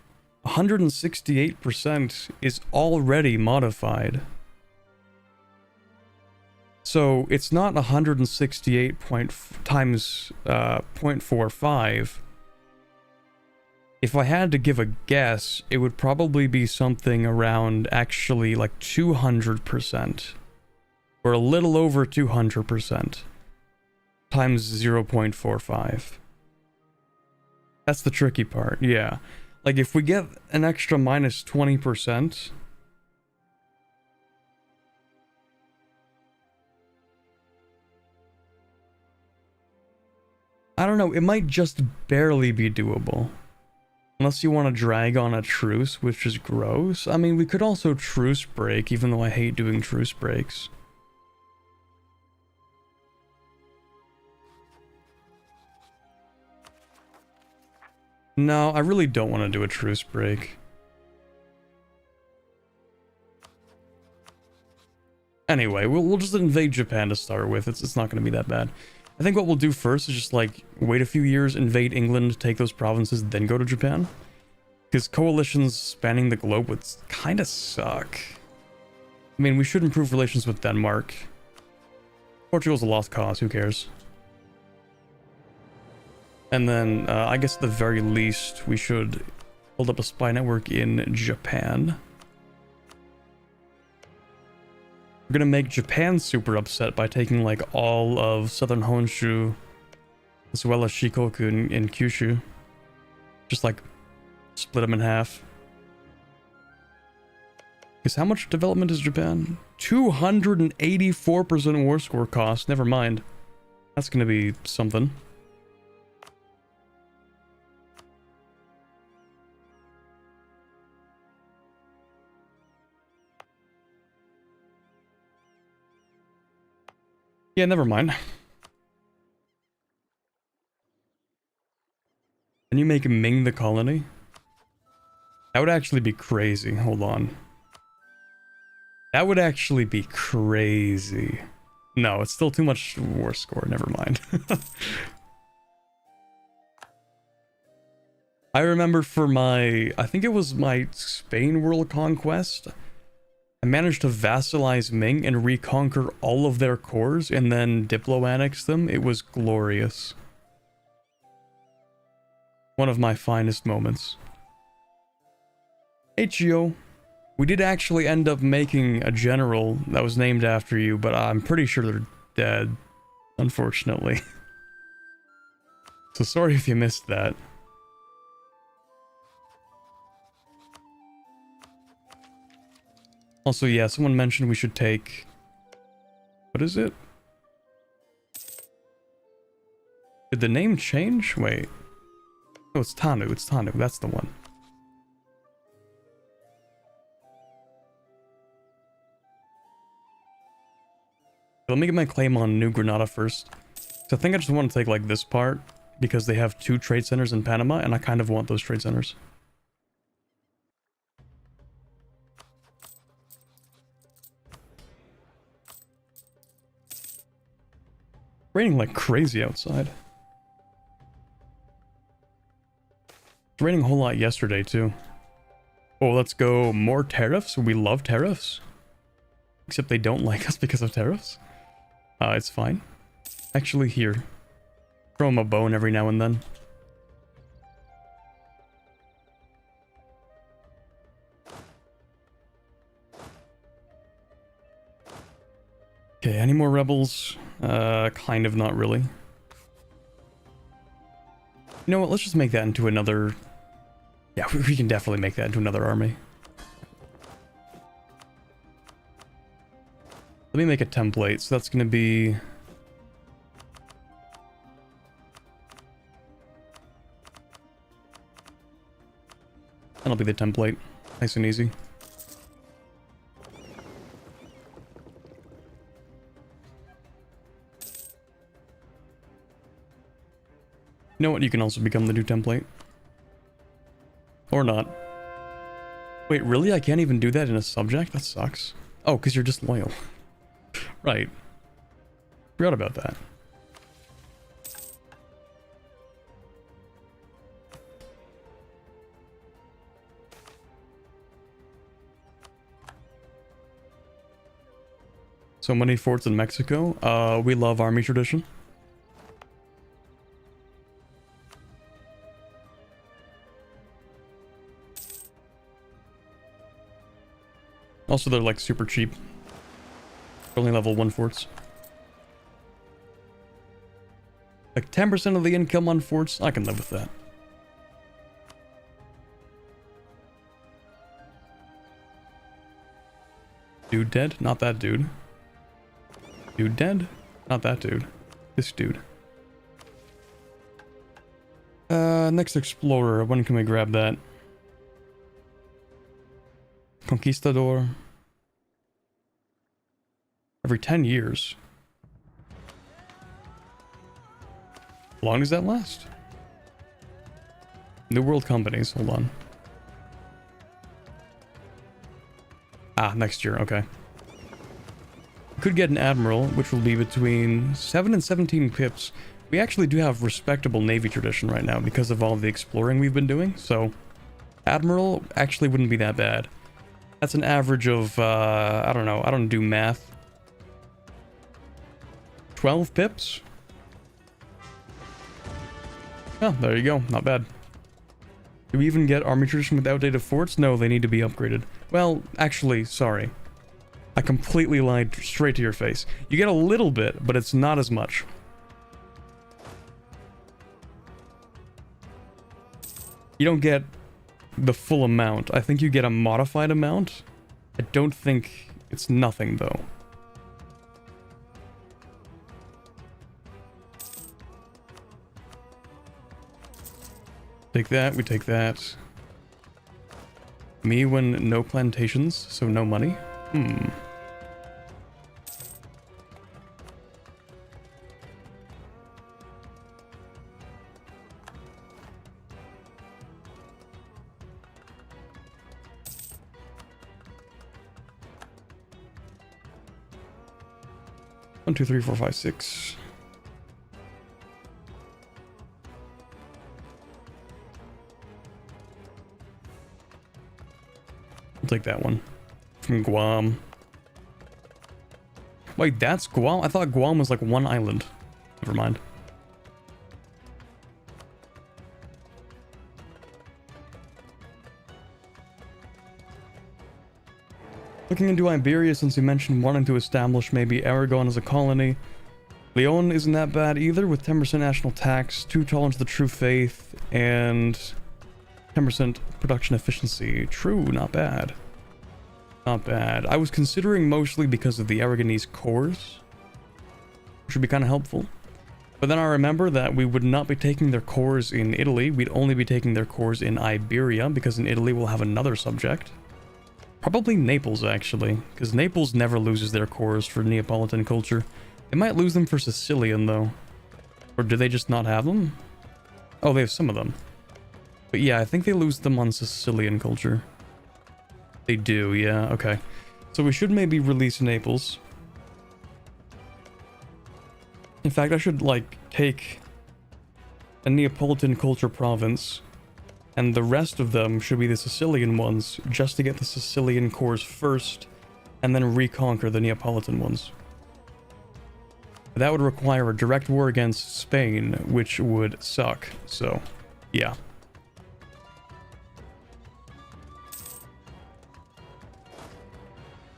168% is already modified. So it's not 168 times 0.45. If I had to give a guess, it would probably be something around actually like 200%. Or a little over 200%. Times 0.45. That's the tricky part, yeah. Like if we get an extra minus 20%... I don't know, it might just barely be doable. Unless you want to drag on a truce, which is gross. I mean, we could also truce break, even though I hate doing truce breaks. No, I really don't want to do a truce break. Anyway, we'll just invade Japan to start with. It's not going to be that bad. I think what we'll do first is just like wait a few years, invade England, take those provinces, then go to Japan. Because coalitions spanning the globe would kind of suck. I mean, we should improve relations with Denmark. Portugal's a lost cause, who cares? And then, I guess at the very least, we should build up a spy network in Japan. We're gonna make Japan super upset by taking, like, all of southern Honshu, as well as Shikoku and Kyushu. Just, like, split them in half. Because how much development is Japan? 284% war score cost. Never mind. That's gonna be something. Yeah, never mind. Can you make Ming the colony? That would actually be crazy. Hold on. That would actually be crazy. No, it's still too much war score. Never mind. I remember for my... I think it was my Spain world conquest. I managed to vassalize Ming and reconquer all of their cores and then diplo-annex them. It was glorious. One of my finest moments. Hey, Chio. We did actually end up making a general that was named after you, but I'm pretty sure they're dead, unfortunately. So sorry if you missed that. Also, yeah, someone mentioned we should take... What is it? Did the name change? Wait. Oh, it's Tanu. It's Tanu. That's the one. Let me get my claim on New Granada first. So I think I just want to take, like, this part, because they have 2 trade centers in Panama, and I kind of want those trade centers. Raining like crazy outside. It's raining a whole lot yesterday, too. Oh, let's go more tariffs. We love tariffs. Except they don't like us because of tariffs. It's fine. Actually, here. Throw him a bone every now and then. Okay, any more rebels? Kind of, not really. You know what, let's just make that into another... Yeah, we can definitely make that into another army. Let me make a template, so that's gonna be... That'll be the template. Nice and easy. You know what? You can also become the new template. Or not. Wait, really? I can't even do that in a subject? That sucks. Oh, because you're just loyal. Right. Forgot about that. So many forts in Mexico. We love army tradition. Also, they're like super cheap. Only level 1 forts. Like 10% of the income on forts, I can live with that. Dude dead? Not that dude. Dude dead? Not that dude. This dude. Next explorer. When can we grab that? Conquistador. Every 10 years. How long does that last? New World companies. Hold on. Ah, next year. Okay. Could get an admiral, which will be between 7 and 17 pips. We actually do have respectable navy tradition right now because of all the exploring we've been doing. So, admiral actually wouldn't be that bad. That's an average of, I don't know. I don't do math. 12 pips? Oh, there you go. Not bad. Do we even get army tradition with outdated forts? No, they need to be upgraded. Well, actually, sorry. I completely lied straight to your face. You get a little bit, but it's not as much. You don't get the full amount. I think you get a modified amount. I don't think it's nothing, though. Take that, we take that. Me when no plantations, so no money? Hmm. One, two, three, four, five, six. I'll take that one. From Guam. Wait, that's Guam? I thought Guam was like one island. Never mind. Looking into Iberia since you mentioned wanting to establish maybe Aragon as a colony. Leon isn't that bad either, with 10% national tax, 2 tolerance of the true faith, and 10% production efficiency. True, not bad. Not bad. I was considering mostly because of the Aragonese cores, which would be kind of helpful. But then I remember that we would not be taking their cores in Italy, we'd only be taking their cores in Iberia, because in Italy we'll have another subject. Probably Naples, actually, because Naples never loses their cores for Neapolitan culture. They might lose them for Sicilian, though. Or do they just not have them? Oh, they have some of them. But yeah, I think they lose them on Sicilian culture. They do, yeah, okay. So we should maybe release Naples. In fact, I should, like, take a Neapolitan culture province, and the rest of them should be the Sicilian ones, just to get the Sicilian cores first, and then reconquer the Neapolitan ones. That would require a direct war against Spain, which would suck, so, yeah.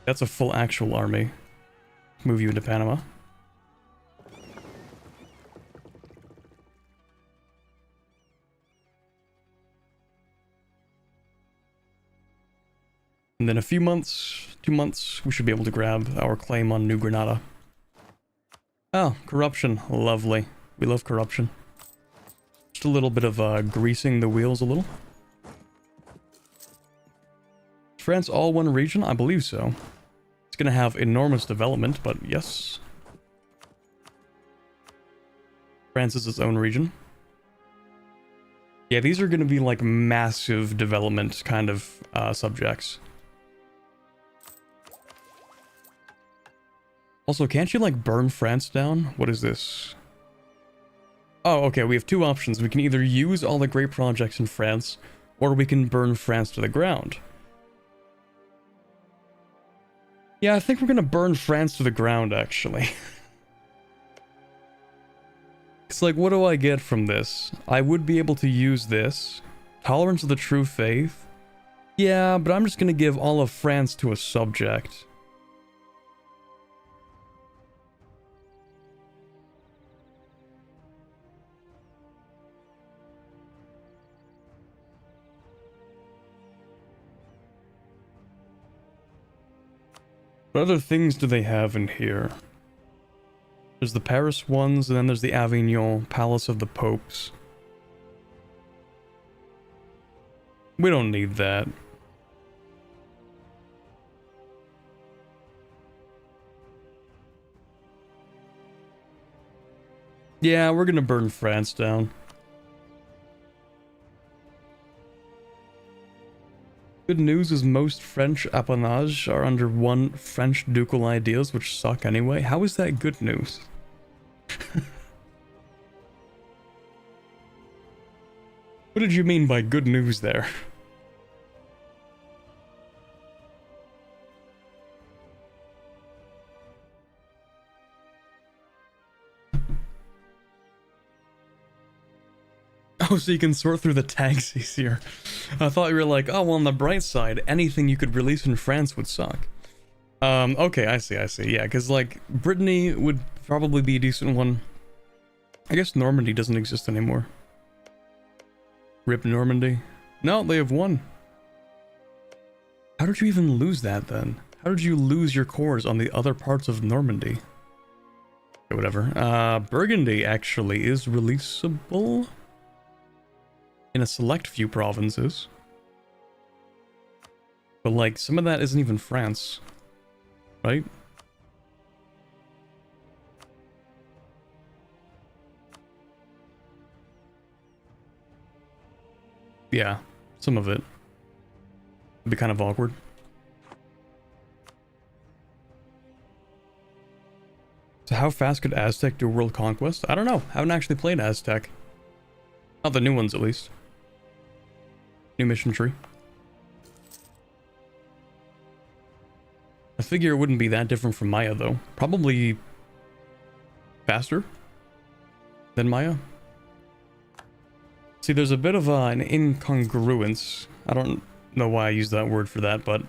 That's a full actual army. Move you into Panama. And then a few months, 2 months, we should be able to grab our claim on New Granada. Oh, corruption. Lovely. We love corruption. Just a little bit of greasing the wheels a little. Is France all one region? I believe so. It's gonna have enormous development, but yes. France is its own region. Yeah, these are gonna be like massive development kind of subjects. Also, can't you, like, burn France down? What is this? Oh, okay, we have 2 options. We can either use all the great projects in France, or we can burn France to the ground. Yeah, I think we're gonna burn France to the ground, actually. It's like, what do I get from this? I would be able to use this. Tolerance of the true faith. Yeah, but I'm just gonna give all of France to a subject. What other things do they have in here? There's the Paris ones, and then there's the Avignon Palace of the Popes. We don't need that. Yeah, we're gonna burn France down. Good news is most French apanages are under one French ducal ideas, which suck anyway. How is that good news? What did you mean by good news there? Oh, so you can sort through the tags easier. I thought you were like, oh, well, on the bright side, anything you could release in France would suck. Okay, I see. Yeah, because, like, Brittany would probably be a decent one. I guess Normandy doesn't exist anymore. RIP Normandy. No, they have one. How did you even lose that, then? How did you lose your cores on the other parts of Normandy? Okay, whatever. Burgundy, actually, is releasable in a select few provinces. But, like, some of that isn't even France. Right? Yeah, some of it. It'd be kind of awkward. So how fast could Aztec do world conquest? I don't know. I haven't actually played Aztec. Not the new ones, at least. New mission tree. I figure it wouldn't be that different from Maya, though. Probably faster than Maya. See, there's a bit of an incongruence. I don't know why I use that word for that, but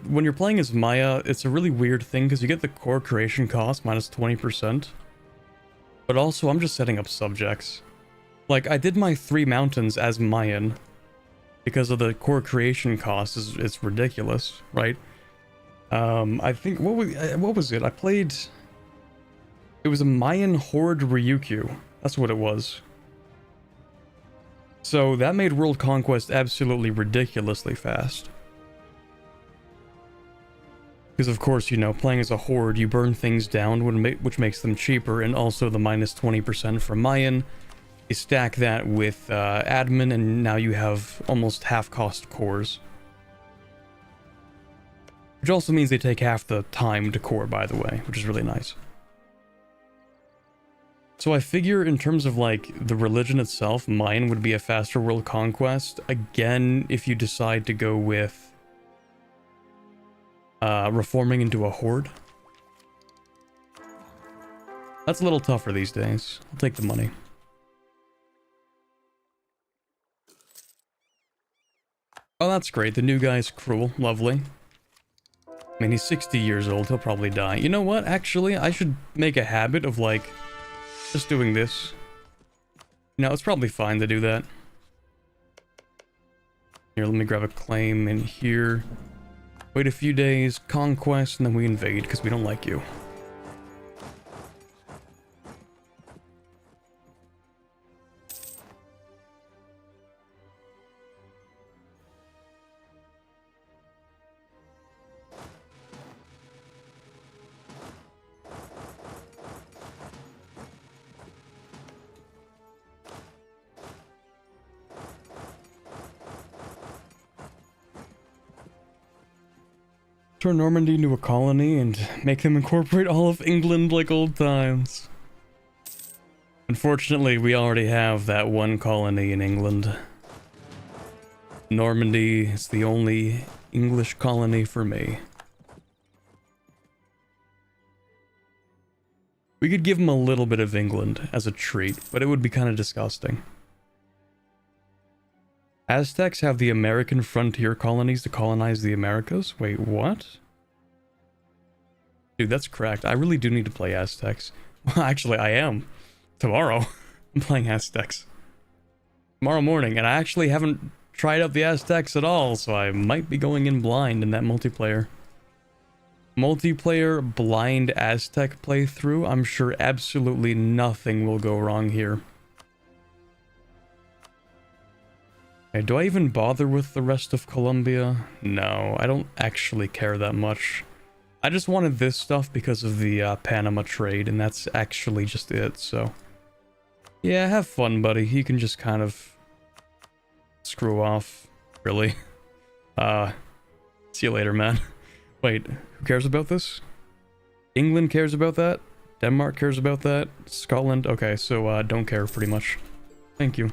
when you're playing as Maya, it's a really weird thing because you get the core creation cost minus 20%. But also, I'm just setting up subjects. Like, I did my 3 mountains as Mayan because of the core creation cost. It's ridiculous, right? I think, what was it? I played... It was a Mayan Horde Ryukyu. That's what it was. So that made world conquest absolutely ridiculously fast. Because of course, you know, playing as a horde, you burn things down, which makes them cheaper, and also the minus 20% for Mayan. You stack that with admin, and now you have almost half-cost cores. Which also means they take half the time to core, by the way, which is really nice. So I figure in terms of, like, the religion itself, mine would be a faster world conquest. Again, if you decide to go with reforming into a horde. That's a little tougher these days. I'll take the money. Oh, that's great. The new guy's cruel. Lovely. I mean, he's 60 years old. He'll probably die. You know what? Actually, I should make a habit of, like... just doing this. No, it's probably fine to do that. Here, let me grab a claim in here. Wait a few days, conquest, and then we invade, because we don't like you. Turn Normandy into a colony and make them incorporate all of England like old times. Unfortunately, we already have that one colony in England. Normandy is the only English colony for me. We could give them a little bit of England as a treat, but it would be kind of disgusting. Aztecs have the American frontier colonies to colonize the Americas? Wait, what? Dude, that's correct. I really do need to play Aztecs. Well, actually, I am. Tomorrow, I'm playing Aztecs. Tomorrow morning, and I actually haven't tried out the Aztecs at all, so I might be going in blind in that multiplayer. Multiplayer blind Aztec playthrough, I'm sure absolutely nothing will go wrong here. Do I even bother with the rest of Colombia? No, I don't actually care that much. I just wanted this stuff because of the Panama trade, and that's actually just it, so... yeah, have fun, buddy. You can just kind of... screw off, really. See you later, man. Wait, who cares about this? England cares about that? Denmark cares about that? Scotland? Okay, so don't care, pretty much. Thank you.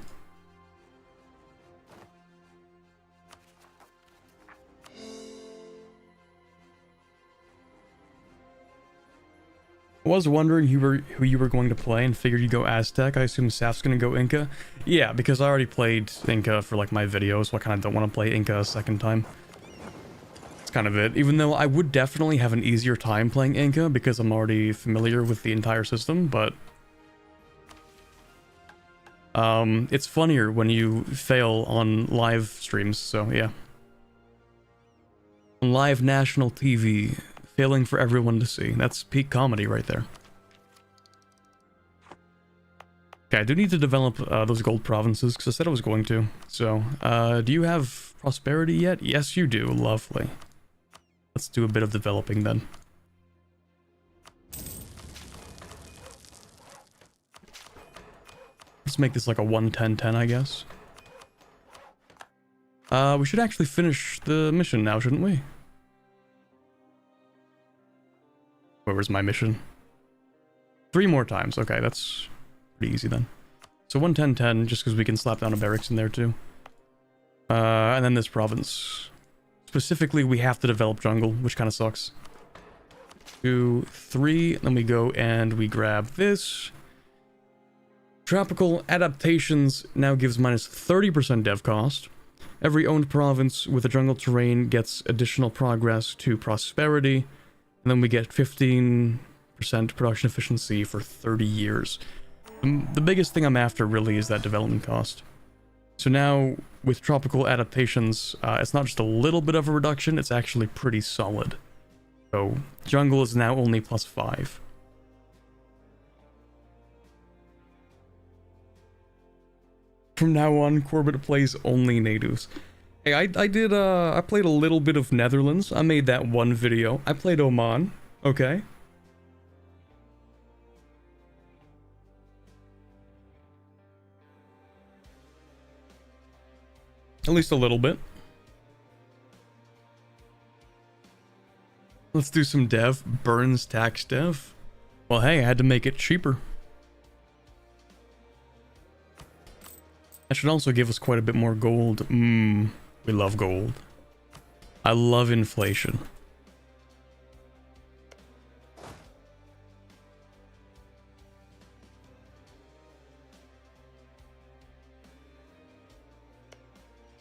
I was wondering who you were going to play and figured you'd go Aztec. I assume Saf's gonna go Inca. Yeah, because I already played Inca for like my videos, so I kind of don't want to play Inca a second time. That's kind of it. Even though I would definitely have an easier time playing Inca because I'm already familiar with the entire system, but it's funnier when you fail on live streams, so yeah. On live national TV. Failing for everyone to see. That's peak comedy right there. Okay, I do need to develop those gold provinces, because I said I was going to. So, do you have prosperity yet? Yes, you do. Lovely. Let's do a bit of developing then. Let's make this like a 1-10-10, I guess. We should actually finish the mission now, shouldn't we? Where was my mission? 3 more times. Okay, that's pretty easy then. So 1-10-10, just because we can slap down a barracks in there too. And then this province. Specifically, we have to develop jungle, which kind of sucks. 2, 3, then we go and we grab this. Tropical adaptations now gives minus 30% dev cost. Every owned province with a jungle terrain gets additional progress to prosperity. And then we get 15% production efficiency for 30 years. The biggest thing I'm after really is that development cost. So now, with tropical adaptations, it's not just a little bit of a reduction, it's actually pretty solid. So, jungle is now only +5. From now on, Corbett plays only natives. Hey, I played a little bit of Netherlands. I made that one video. I played Oman. Okay. At least a little bit. Let's do some dev. Burns tax dev. Well, hey, I had to make it cheaper. That should also give us quite a bit more gold. We love gold. I love inflation.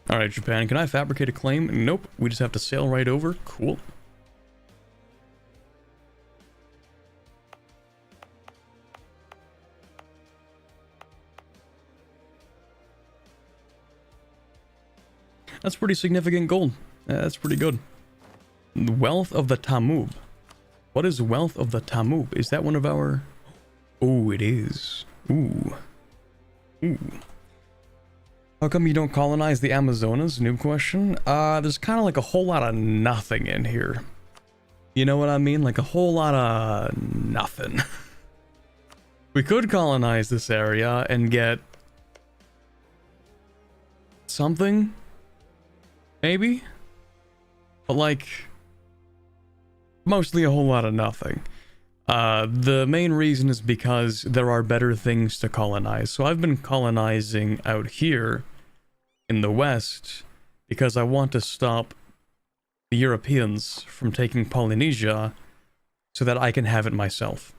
Alright, Japan, can I fabricate a claim? Nope, we just have to sail right over. Cool. That's pretty significant gold. That's pretty good. Wealth of the Tamub. What is Wealth of the Tamub? Is that one of our... Oh, it is. Ooh. Ooh. How come you don't colonize the Amazonas? Noob question. There's kind of like a whole lot of nothing in here. You know what I mean? Like a whole lot of nothing. We could colonize this area and get... something? Maybe? But like... mostly a whole lot of nothing. The main reason is because there are better things to colonize. So I've been colonizing out here in the west because I want to stop the Europeans from taking Polynesia so that I can have it myself.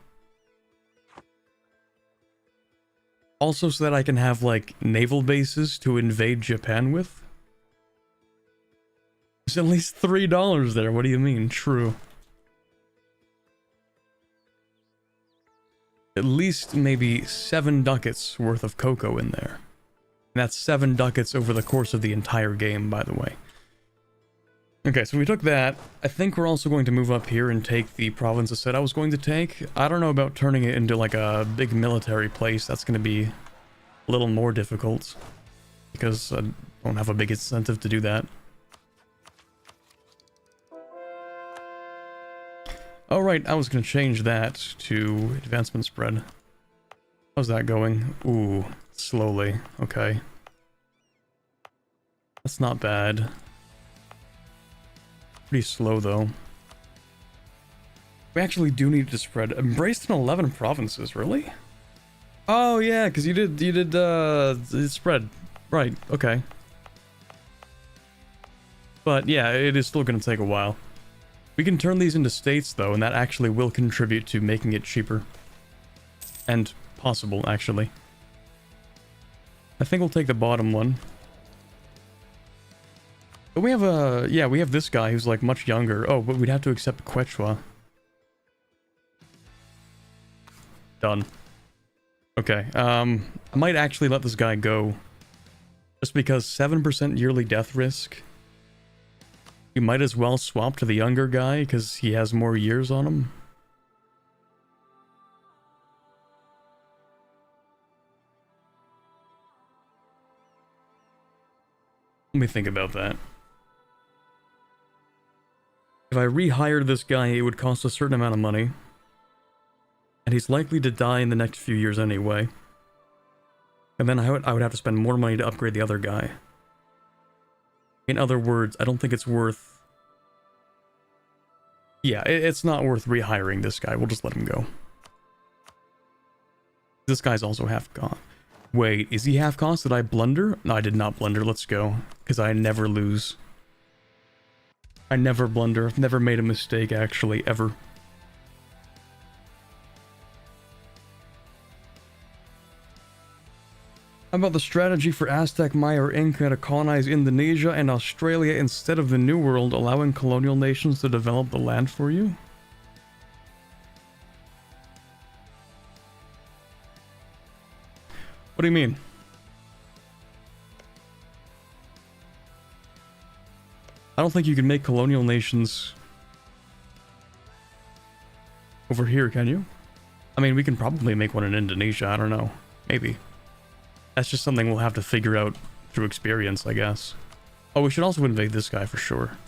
Also so that I can have like naval bases to invade Japan with. There's at least $3 there. What do you mean? True. At least maybe 7 ducats worth of cocoa in there. And that's 7 ducats over the course of the entire game, by the way. Okay, so we took that. I think we're also going to move up here and take the province I said I was going to take. I don't know about turning it into like a big military place. That's going to be a little more difficult. Because I don't have a big incentive to do that. Alright, I was going to change that to advancement spread. How's that going? Ooh, slowly. Okay. That's not bad. Pretty slow, though. We actually do need to spread. Embraced in 11 provinces, really? Oh, yeah, because you did spread. Right, okay. But, yeah, it is still going to take a while. We can turn these into states, though, and that actually will contribute to making it cheaper. And possible, actually. I think we'll take the bottom one. But we have a... yeah, we have this guy who's, like, much younger. Oh, but we'd have to accept Quechua. Done. Okay, I might actually let this guy go. Just because 7% yearly death risk. You might as well swap to the younger guy, because he has more years on him. Let me think about that. If I rehired this guy, it would cost a certain amount of money. And he's likely to die in the next few years anyway. And then I would have to spend more money to upgrade the other guy. In other words, I don't think it's worth... yeah, it's not worth rehiring this guy. We'll just let him go. This guy's also half cost. Wait, is he half cost? Did I blunder? No, I did not blunder. Let's go. Because I never lose. I never blunder. I've never made a mistake, actually, ever. How about the strategy for Aztec, Maya, or Inca to colonize Indonesia and Australia instead of the New World, allowing colonial nations to develop the land for you? What do you mean? I don't think you can make colonial nations over here, can you? I mean, we can probably make one in Indonesia, I don't know. Maybe. That's just something we'll have to figure out through experience, I guess. Oh, we should also invade this guy for sure.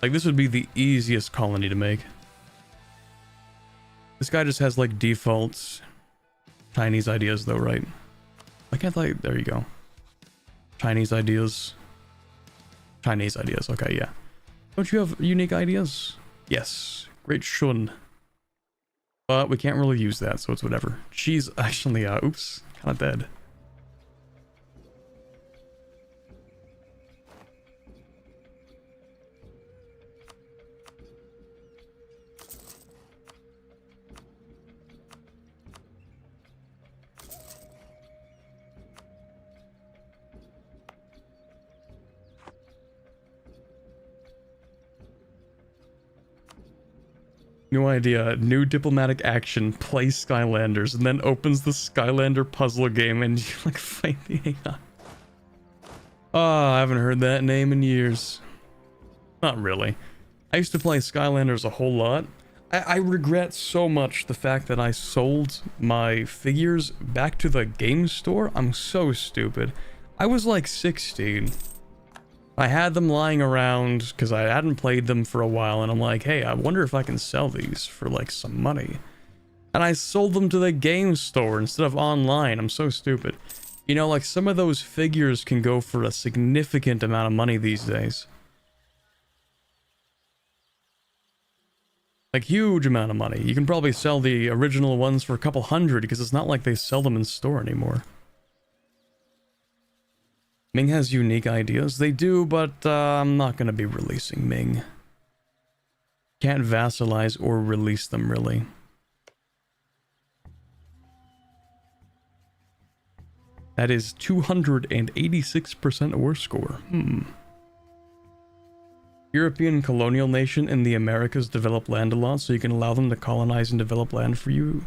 Like, this would be the easiest colony to make. This guy just has, like, default Chinese ideas, though, right? Why can't I... there you go. Chinese ideas. Chinese ideas, okay, yeah. Don't you have unique ideas? Yes. Great Shun. But we can't really use that, so it's whatever. She's actually, oops. Kind of dead. New idea, new diplomatic action, play Skylanders, and then opens the Skylander puzzle game and you like fight the AI. Oh, I haven't heard that name in years. Not really. I used to play Skylanders a whole lot. I regret so much the fact that I sold my figures back to the game store. I'm so stupid. I was like 16. I had them lying around because I hadn't played them for a while, and I'm like, hey, I wonder if I can sell these for like some money. And I sold them to the game store instead of online. I'm so stupid. You know, like some of those figures can go for a significant amount of money these days. Like huge amount of money. You can probably sell the original ones for a couple hundred because it's not like they sell them in store anymore. Ming has unique ideas. They do, but I'm not going to be releasing Ming. Can't vassalize or release them, really. That is 286% war score. European colonial nation in the Americas develop land a lot, so you can allow them to colonize and develop land for you.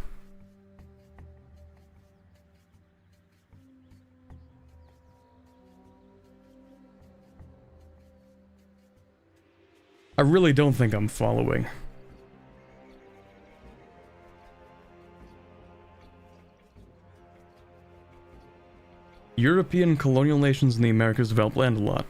I really don't think I'm following. European colonial nations in the Americas develop land a lot.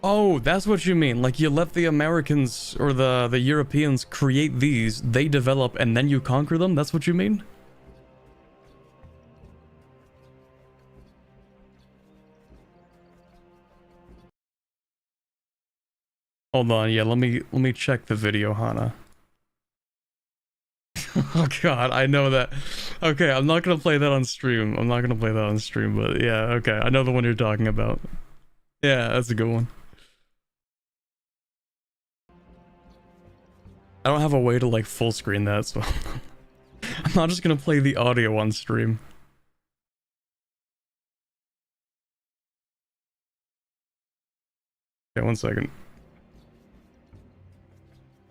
Oh, that's what you mean. Like you let the Americans or the Europeans create these, they develop, and then you conquer them? That's what you mean? Hold on, yeah, let me check the video, Hana. Oh god, I know that. Okay, I'm not gonna play that on stream. I'm not gonna play that on stream, but yeah, okay. I know the one you're talking about. Yeah, that's a good one. I don't have a way to like full screen that, so I'm not just gonna play the audio on stream. Okay, 1 second.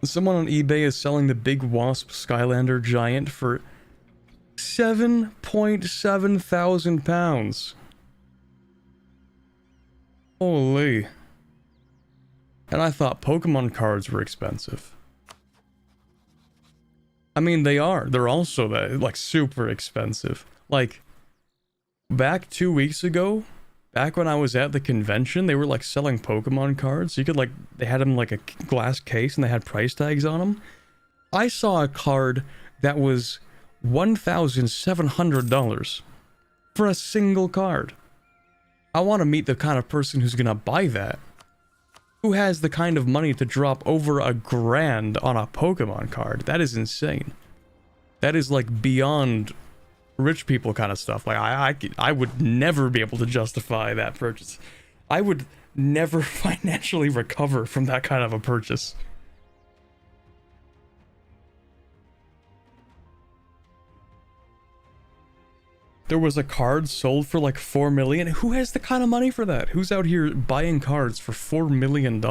Someone on eBay is selling the Big Wasp Skylander Giant for 7.7 thousand pounds. Holy. And I thought Pokemon cards were expensive. I mean, they are. They're also like super expensive. Like, back 2 weeks ago, back when I was at the convention, they were like selling Pokemon cards. You could like, they had them like a glass case and they had price tags on them. I saw a card that was $1,700 for a single card. I want to meet the kind of person who's gonna buy that. Who has the kind of money to drop over $1,000 on a Pokemon card? That is insane. That is like beyond rich people kind of stuff. Like I would never be able to justify that purchase. I would never financially recover from that kind of a purchase. There was a card sold for like 4 million. Who has the kind of money for that? Who's out here buying cards for $4 million?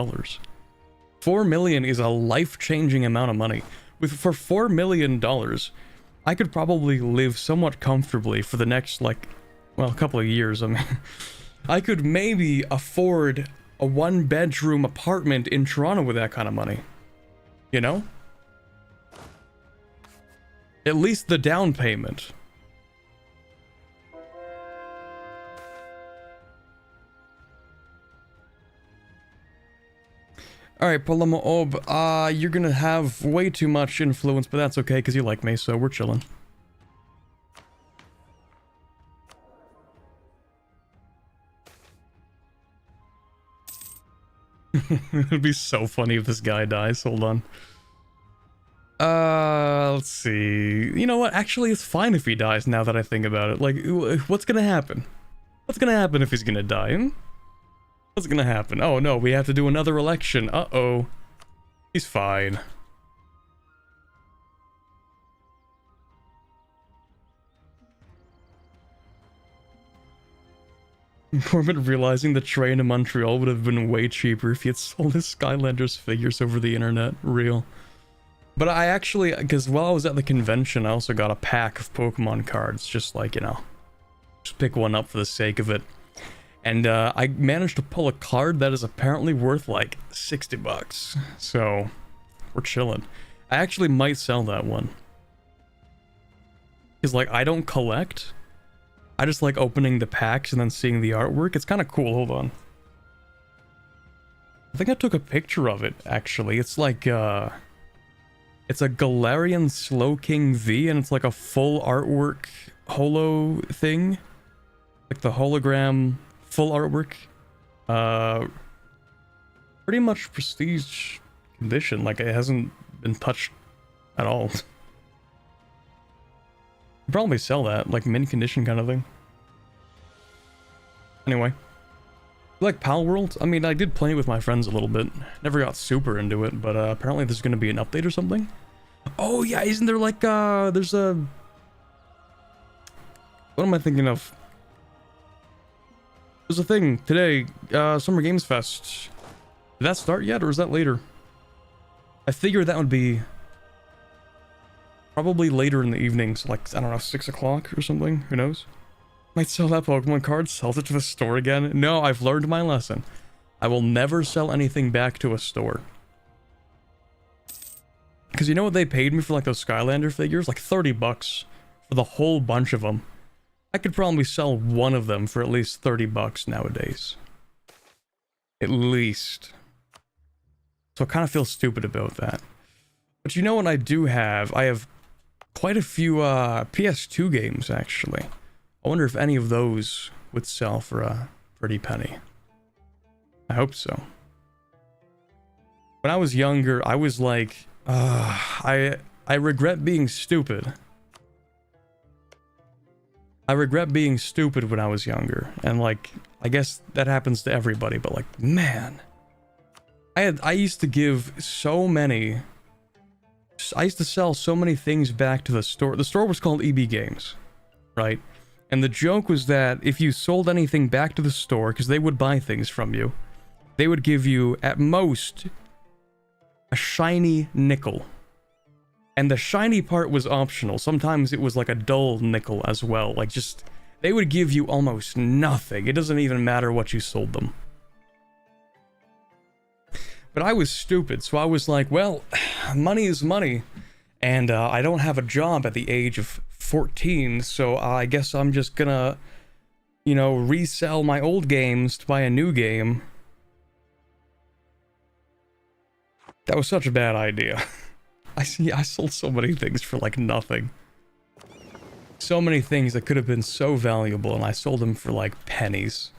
4 million is a life-changing amount of money. For $4 million, I could probably live somewhat comfortably for the next, like, well, a couple of years. I mean, I could maybe afford a 1-bedroom apartment in Toronto with that kind of money. You know? At least the down payment. Alright, Paloma Ob, you're gonna have way too much influence, but that's okay, because you like me, so we're chilling. It'd be so funny if this guy dies. Hold on. Let's see. You know what? Actually, it's fine if he dies now that I think about it. Like, what's gonna happen? What's gonna happen if he's gonna die? Hmm? What's gonna happen? Oh no, we have to do another election. Uh-oh. He's fine. Corbin realizing the train to Montreal would have been way cheaper if he had sold his Skylanders figures over the internet. Real. But I actually, because while I was at the convention, I also got a pack of Pokemon cards, just like, you know, just pick one up for the sake of it. And I managed to pull a card that is apparently worth like 60 bucks. So, we're chilling. I actually might sell that one. Because like, I don't collect. I just like opening the packs and then seeing the artwork. It's kind of cool. Hold on. I think I took a picture of it, actually. It's like, it's a Galarian Slowking V, and it's like a full artwork holo thing. Like the hologram full artwork. Pretty much prestige condition. Like, it hasn't been touched at all. I'd probably sell that, like mint condition kind of thing. Anyway. Like Pal World? I mean, I did play it with my friends a little bit. Never got super into it, but apparently there's gonna be an update or something. Oh yeah, isn't there like, there's a... What am I thinking of? There's a thing today, Summer Games Fest. Did that start yet, or is that later? I figured that would be... probably later in the evening, so like, I don't know, 6 o'clock or something, who knows? Might sell that Pokemon card, sell it to the store again. No, I've learned my lesson. I will never sell anything back to a store. Because you know what they paid me for like those Skylander figures? Like 30 bucks for the whole bunch of them. I could probably sell one of them for at least 30 bucks nowadays. At least. So I kind of feel stupid about that. But you know what I do have? I have quite a few PS2 games, actually. I wonder if any of those would sell for a pretty penny. I hope so. When I was younger, I was like, I regret being stupid. I regret being stupid when I was younger. And like, I guess that happens to everybody, but like, man. I used to give so many I used to sell so many things back to the store. The store was called EB Games, right? And the joke was that if you sold anything back to the store, because they would buy things from you, they would give you, at most, a shiny nickel. And the shiny part was optional. Sometimes it was like a dull nickel as well. Like just, they would give you almost nothing. It doesn't even matter what you sold them. But I was stupid, so I was like, well, money is money. And I don't have a job at the age of 14, so I guess I'm just gonna, you know, resell my old games to buy a new game. That was such a bad idea. I sold so many things for like nothing. So many things that could have been so valuable, and I sold them for like pennies.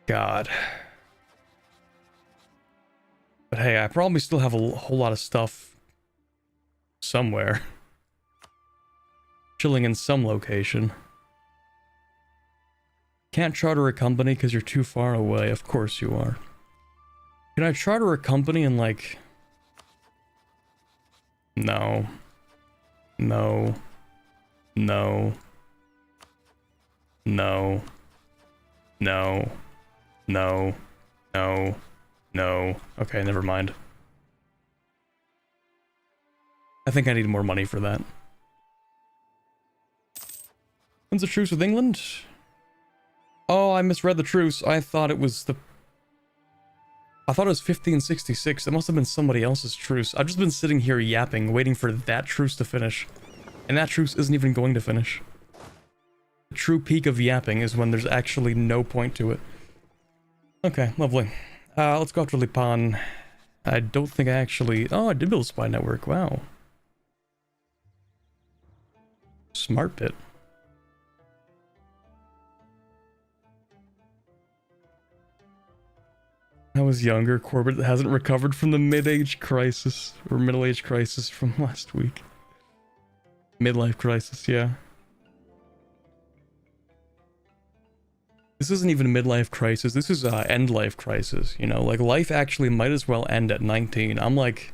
God. But hey, I probably still have a whole lot of stuff somewhere. Chilling in some location. Can't charter a company because you're too far away. Of course you are. Can I charter a company and like... No. No. No. No. No. No. No. No. Okay, never mind. I think I need more money for that. When's the truce with England? Oh, I misread the truce. I thought it was 1566. It must have been somebody else's truce. I've just been sitting here yapping, waiting for that truce to finish. And that truce isn't even going to finish. The true peak of yapping is when there's actually no point to it. Okay, lovely. Let's go after Lipan. I don't think I actually... Oh, I did build a spy network. Wow. Smart bit. I was younger. Corbett hasn't recovered from the mid-age crisis. Or middle-age crisis from last week. Midlife crisis, yeah. This isn't even a midlife crisis. This is end-life crisis, you know? Like, life actually might as well end at 19. I'm like...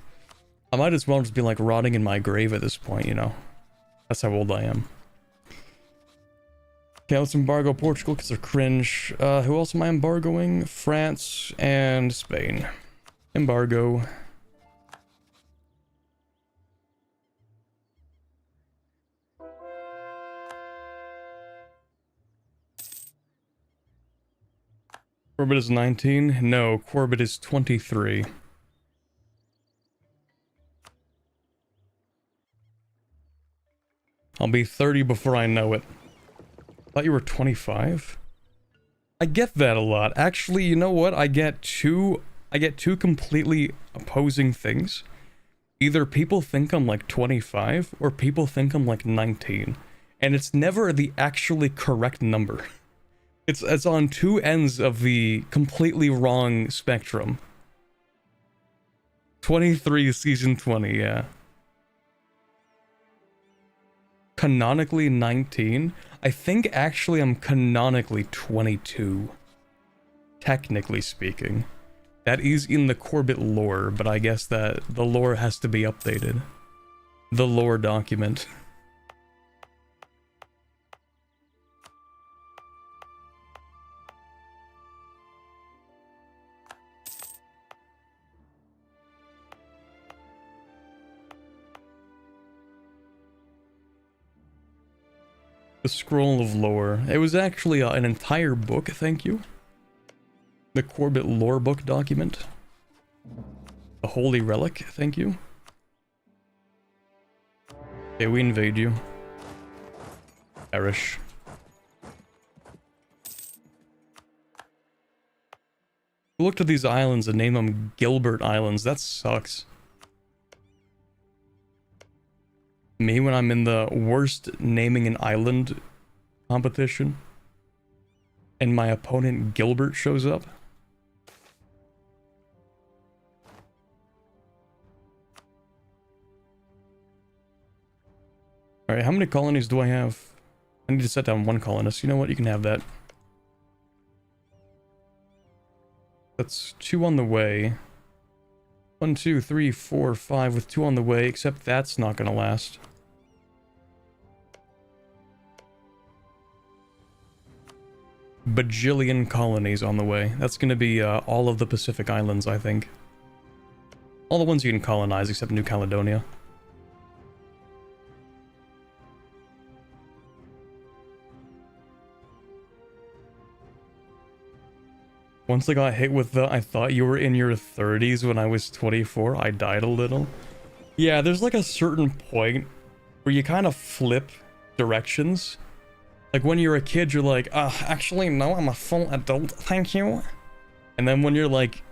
I might as well just be, like, rotting in my grave at this point, you know? That's how old I am. Okay, let's embargo Portugal because they're cringe. Who else am I embargoing? France and Spain. Embargo. Corbett is 19? No, Corbett is 23. I'll be 30 before I know it. Thought you were 25? I get that a lot. Actually, you know what? I get two completely opposing things. Either people think I'm like 25 or people think I'm like 19. And it's never the actually correct number. It's on two ends of the completely wrong spectrum. 23 is season 20, yeah. Canonically 19? I think actually I'm canonically 22. Technically speaking. That is in the Corbett lore, but I guess that the lore has to be updated. The lore document. The Scroll of Lore. It was actually an entire book, thank you. The Corbett lore book document. The Holy Relic, thank you. Okay, we invade you. Perish. Look at these islands and name them Gilbert Islands. That sucks. Me when I'm in the worst naming an island competition and my opponent Gilbert shows up. Alright, how many colonies do I have? I need to set down one colonist. You know what? You can have that. That's 2 on the way. 1, 2, 3, 4, 5 with 2 on the way, except that's not gonna last. Bajillion colonies on the way. That's gonna be all of the Pacific Islands, I think. All the ones you can colonize except New Caledonia. Once I got hit with the "I thought you were in your 30s when I was 24, I died a little." Yeah, there's like a certain point where you kind of flip directions. Like when you're a kid, you're like, actually, no, I'm a full adult, thank you. And then when you're like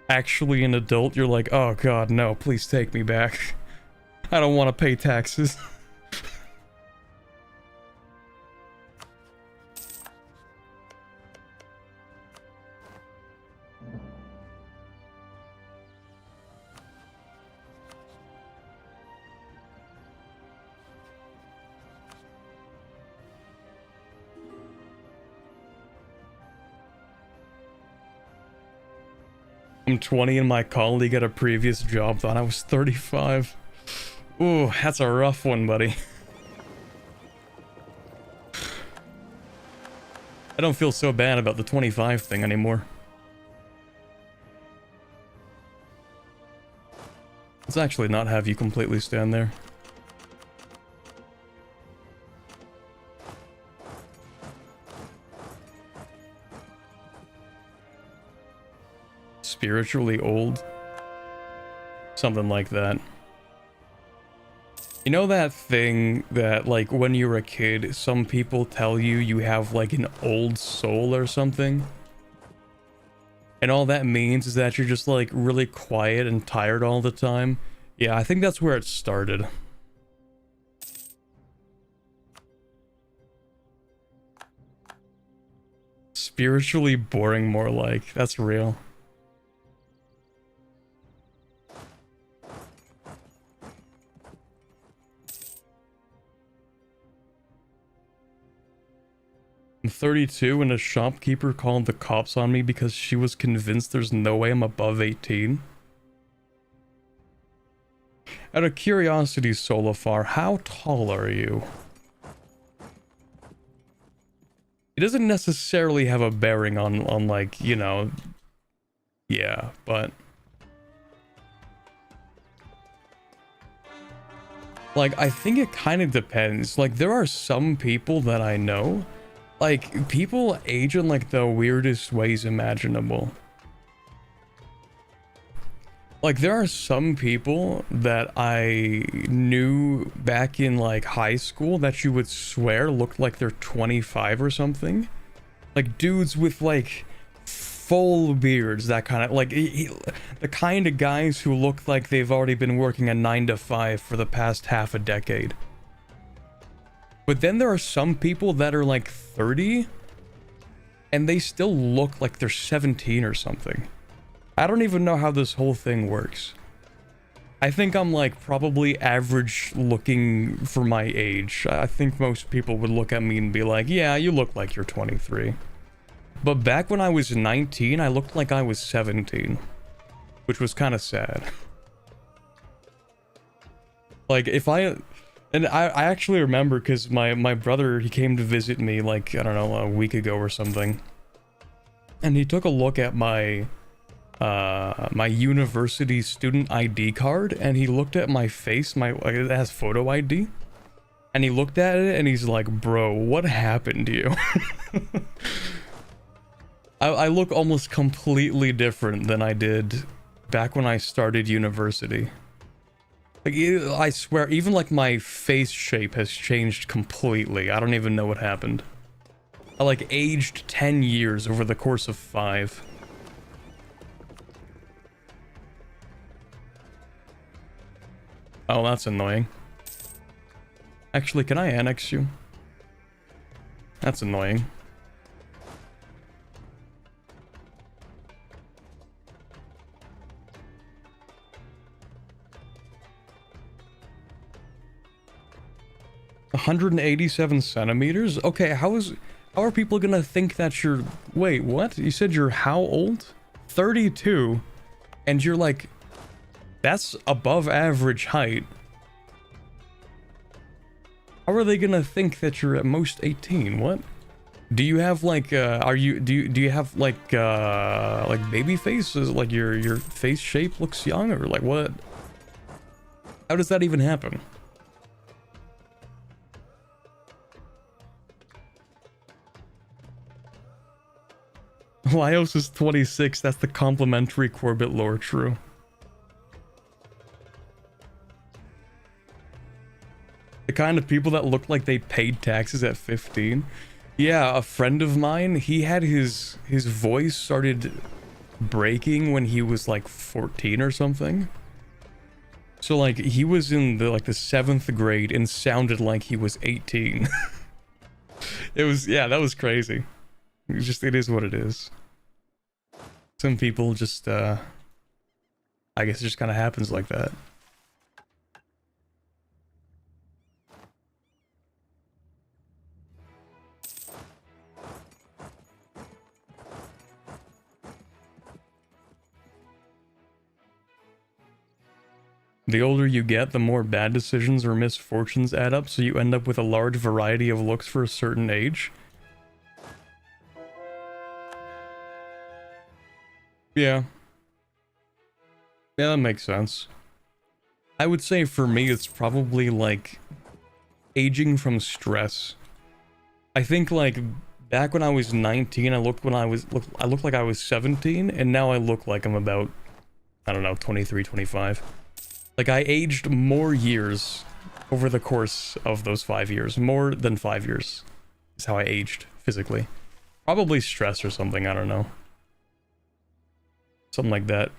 actually an adult, you're like, oh god, no, please take me back. I don't want to pay taxes. I'm 20 and my colleague at a previous job thought I was 35. Ooh, that's a rough one, buddy. I don't feel so bad about the 25 thing anymore. Let's actually not have you completely stand there. Spiritually old? Something like that. You know that thing that, like, when you're a kid, some people tell you you have, like, an old soul or something? And all that means is that you're just, like, really quiet and tired all the time? Yeah, I think that's where it started. Spiritually boring, more like. That's real. I'm 32 and a shopkeeper called the cops on me because she was convinced there's no way I'm above 18. Out of curiosity, Solafar, how tall are you? It doesn't necessarily have a bearing on like, you know... Yeah, but... Like, I think it kind of depends. Like, there are some people that I know... Like, people age in, like, the weirdest ways imaginable. Like, there are some people that I knew back in, like, high school that you would swear looked like they're 25 or something. Like, dudes with, like, full beards, that kind of, like, the kind of guys who look like they've already been working a 9 to 5 for the past half a decade. But then there are some people that are like 30 and they still look like they're 17 or something. I don't even know how this whole thing works. I think I'm like probably average looking for my age. I think most people would look at me and be like, yeah, you look like you're 23. But back when I was 19, I looked like I was 17, which was kind of sad. Like if I... And I actually remember because my brother, he came to visit me like, I don't know, a week ago or something. And he took a look at my my university student ID card and he looked at my face, it has photo ID. And he looked at it and he's like, bro, what happened to you? I look almost completely different than I did back when I started university. Like, I swear, even like my face shape has changed completely. I don't even know what happened. I like aged 10 years over the course of 5. Oh, that's annoying. Actually, can I annex you? That's annoying. $187 centimeters? Okay, how are people gonna think that you're... Wait, what? You said you're how old? 32? And you're like That's above average height. How are they gonna think that you're at most 18? What? Do you have like do you have like baby face? Is it like your face shape looks young, or like what? How does that even happen? Lyos is 26, that's the complimentary Corbett lore, true. The kind of people that look like they paid taxes at 15. Yeah, a friend of mine, he had his voice started breaking when he was like 14 or something. So like he was in the 7th grade and sounded like he was 18. It was, yeah, that was crazy. It is what it is. Some people just I guess it just kind of happens like that. The older you get, the more bad decisions or misfortunes add up, so you end up with a large variety of looks for a certain age. Yeah. Yeah, that makes sense. I would say for me, it's probably like aging from stress. I think like back when I was 19, I looked like I was 17, and now I look like I'm about, I don't know, 23, 25. Like I aged more years over the course of those 5 years. More than 5 years is how I aged physically. Probably stress or something, I don't know. Something like that.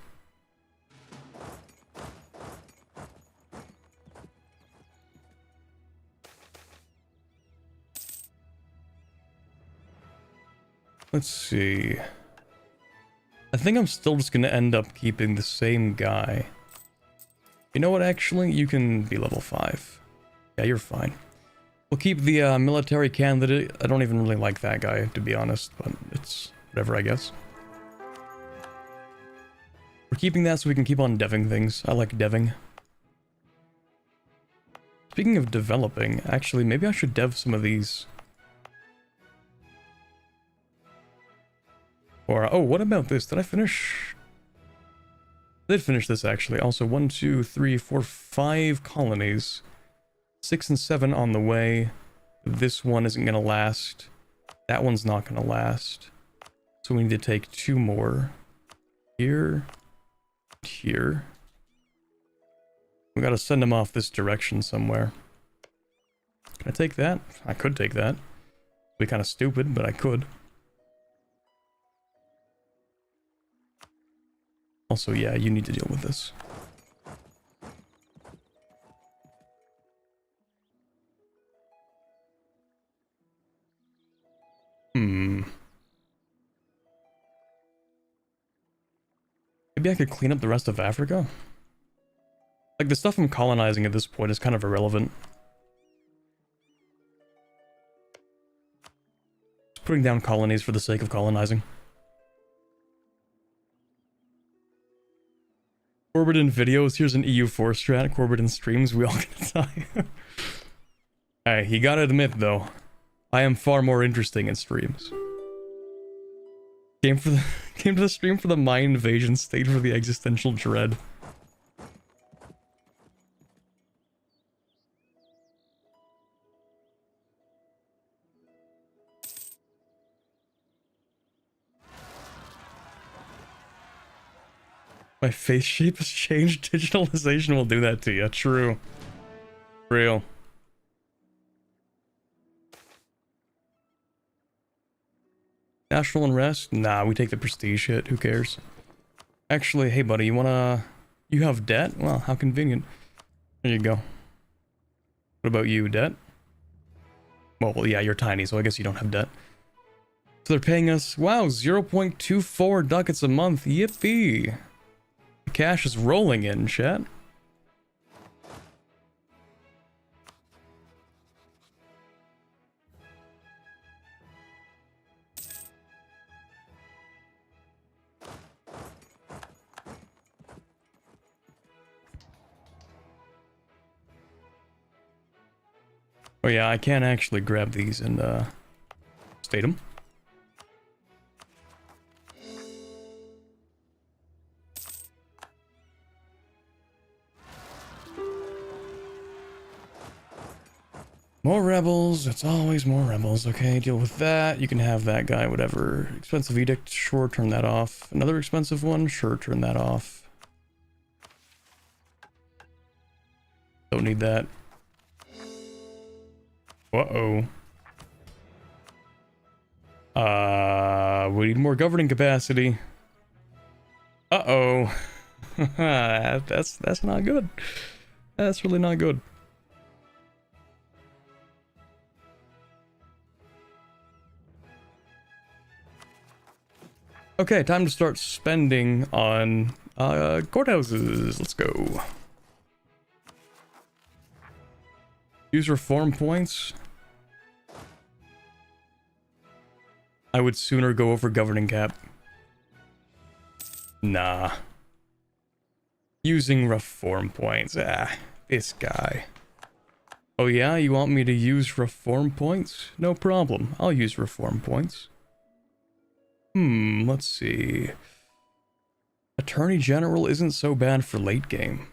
Let's see. I think I'm still just gonna end up keeping the same guy. You know what, actually? You can be level 5. Yeah, you're fine. We'll keep the military candidate. I don't even really like that guy, to be honest, but it's whatever, I guess. We're keeping that so we can keep on deving things. I like deving. Speaking of developing, actually, maybe I should dev some of these. Or, oh, what about this? Did I finish? I did finish this, actually. Also, 1, 2, 3, 4, 5 colonies. 6 and 7 on the way. This one isn't gonna last. That one's not gonna last. So we need to take 2 more. Here. Here. We gotta send them off this direction somewhere. Can I take that? I could take that. It'd be kind of stupid, but I could. Also, yeah, you need to deal with this. Maybe I could clean up the rest of Africa? Like, the stuff I'm colonizing at this point is kind of irrelevant. Just putting down colonies for the sake of colonizing. Corbett in videos, here's an EU4 strat. Corbett in streams, we all gonna die. Hey, you gotta admit though, I am far more interesting in streams. Came to the stream for the mind invasion, stayed for the existential dread. My face shape has changed. Digitalization will do that to you. True. Real. National unrest? Nah, we take the prestige hit. Who cares? Actually, hey buddy, you wanna... You have debt? Well, how convenient. There you go. What about you, debt? Well, yeah, you're tiny, so I guess you don't have debt. So they're paying us, wow, 0.24 ducats a month. Yippee! The cash is rolling in, chat. Oh yeah, I can actually grab these and state them. More rebels, it's always more rebels. Okay, deal with that. You can have that guy, whatever. Expensive edict, sure, turn that off. Another expensive one, sure, turn that off. Don't need that. Uh-oh. We need more governing capacity. Uh-oh. That's not good. That's really not good. Okay, time to start spending on courthouses. Let's go. Use reform points. I would sooner go over governing cap. Nah. Using reform points. Ah, this guy. Oh yeah, you want me to use reform points? No problem. I'll use reform points. Let's see. Attorney General isn't so bad for late game.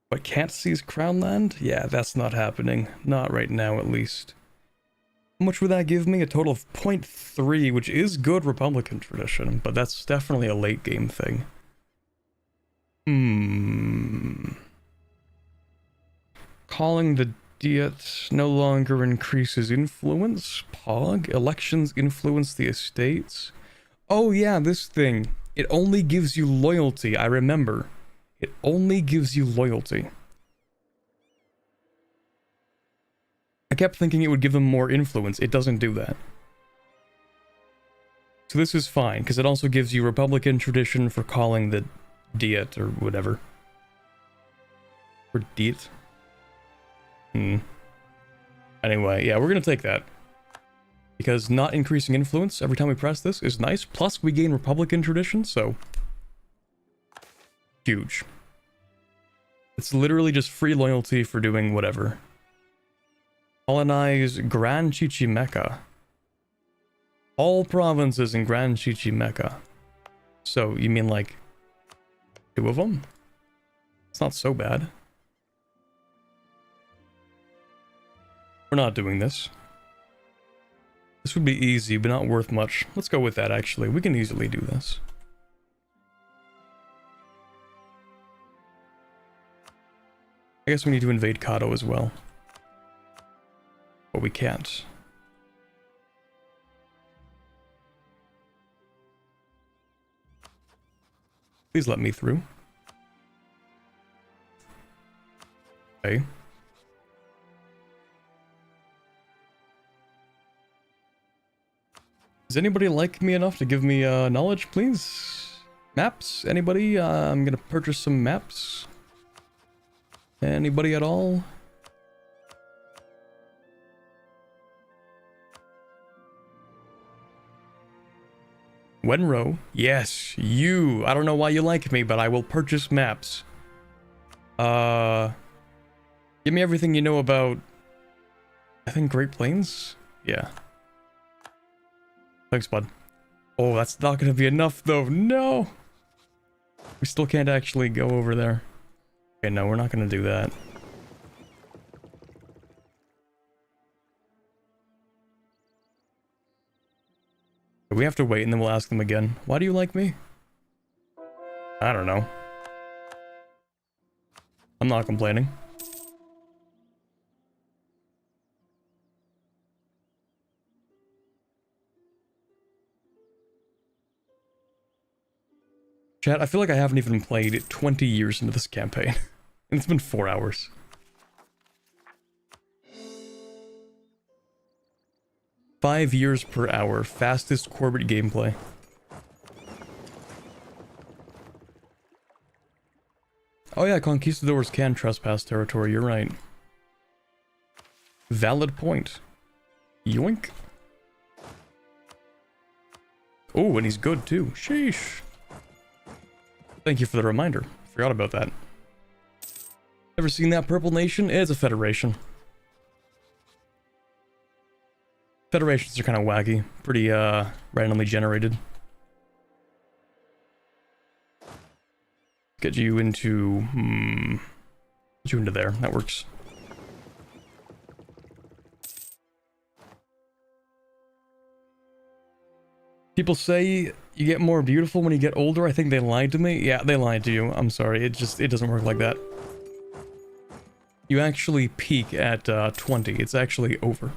But can't seize Crown Land? Yeah, that's not happening. Not right now, at least. How much would that give me? A total of 0.3, which is good Republican tradition, but that's definitely a late game thing. Calling the Diet no longer increases influence. Pog. Elections influence the estates. Oh yeah, this thing. It only gives you loyalty, I remember. It only gives you loyalty. I kept thinking it would give them more influence. It doesn't do that. So this is fine, because it also gives you Republican tradition for calling the Diet or whatever. Or Diet. Anyway, yeah, we're gonna take that. Because not increasing influence every time we press this is nice. Plus, we gain Republican tradition, so... huge. It's literally just free loyalty for doing whatever. Colonize Gran Chichimeca. All provinces in Gran Chichimeca. So, you mean like... 2 of them? It's not so bad. We're not doing this. This would be easy, but not worth much. Let's go with that, actually. We can easily do this. I guess we need to invade Kato as well. But we can't. Please let me through. Okay. Does anybody like me enough to give me knowledge, please? Maps? Anybody? I'm gonna purchase some maps. Anybody at all? Wenro? Yes, you. I don't know why you like me, but I will purchase maps. Give me everything you know about... I think Great Plains? Yeah. Thanks, bud. Oh, that's not gonna be enough, though. No! We still can't actually go over there. Okay, no, we're not gonna do that. We have to wait and then we'll ask them again. Why do you like me? I don't know. I'm not complaining. Chat, I feel like I haven't even played 20 years into this campaign. And it's been 4 hours. Five years per hour, fastest Corbett gameplay. Oh yeah, conquistadors can trespass territory, you're right. Valid point. Yoink. Oh, and he's good too. Sheesh. Thank you for the reminder. Forgot about that. Ever seen that Purple Nation? It's a federation. Federations are kind of wacky. Pretty, randomly generated. Get you into... Get you into there. That works. People say you get more beautiful when you get older. I think they lied to me. Yeah, they lied to you. I'm sorry. It doesn't work like that. You actually peak at 20. It's actually over.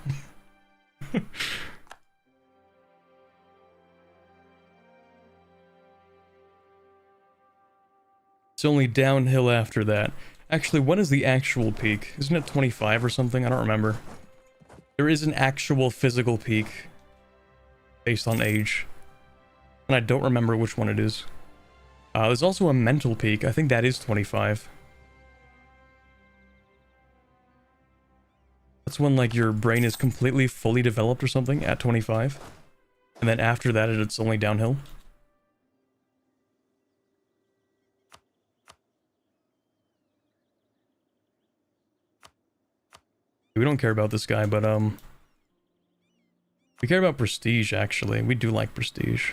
It's only downhill after that. Actually, when is the actual peak? Isn't it 25 or something? I don't remember. There is an actual physical peak based on age. And I don't remember which one it is. There's also a mental peak. I think that is 25. That's when, like, your brain is completely fully developed or something at 25. And then after that, it's only downhill. We don't care about this guy, but, we care about prestige, actually. We do like prestige.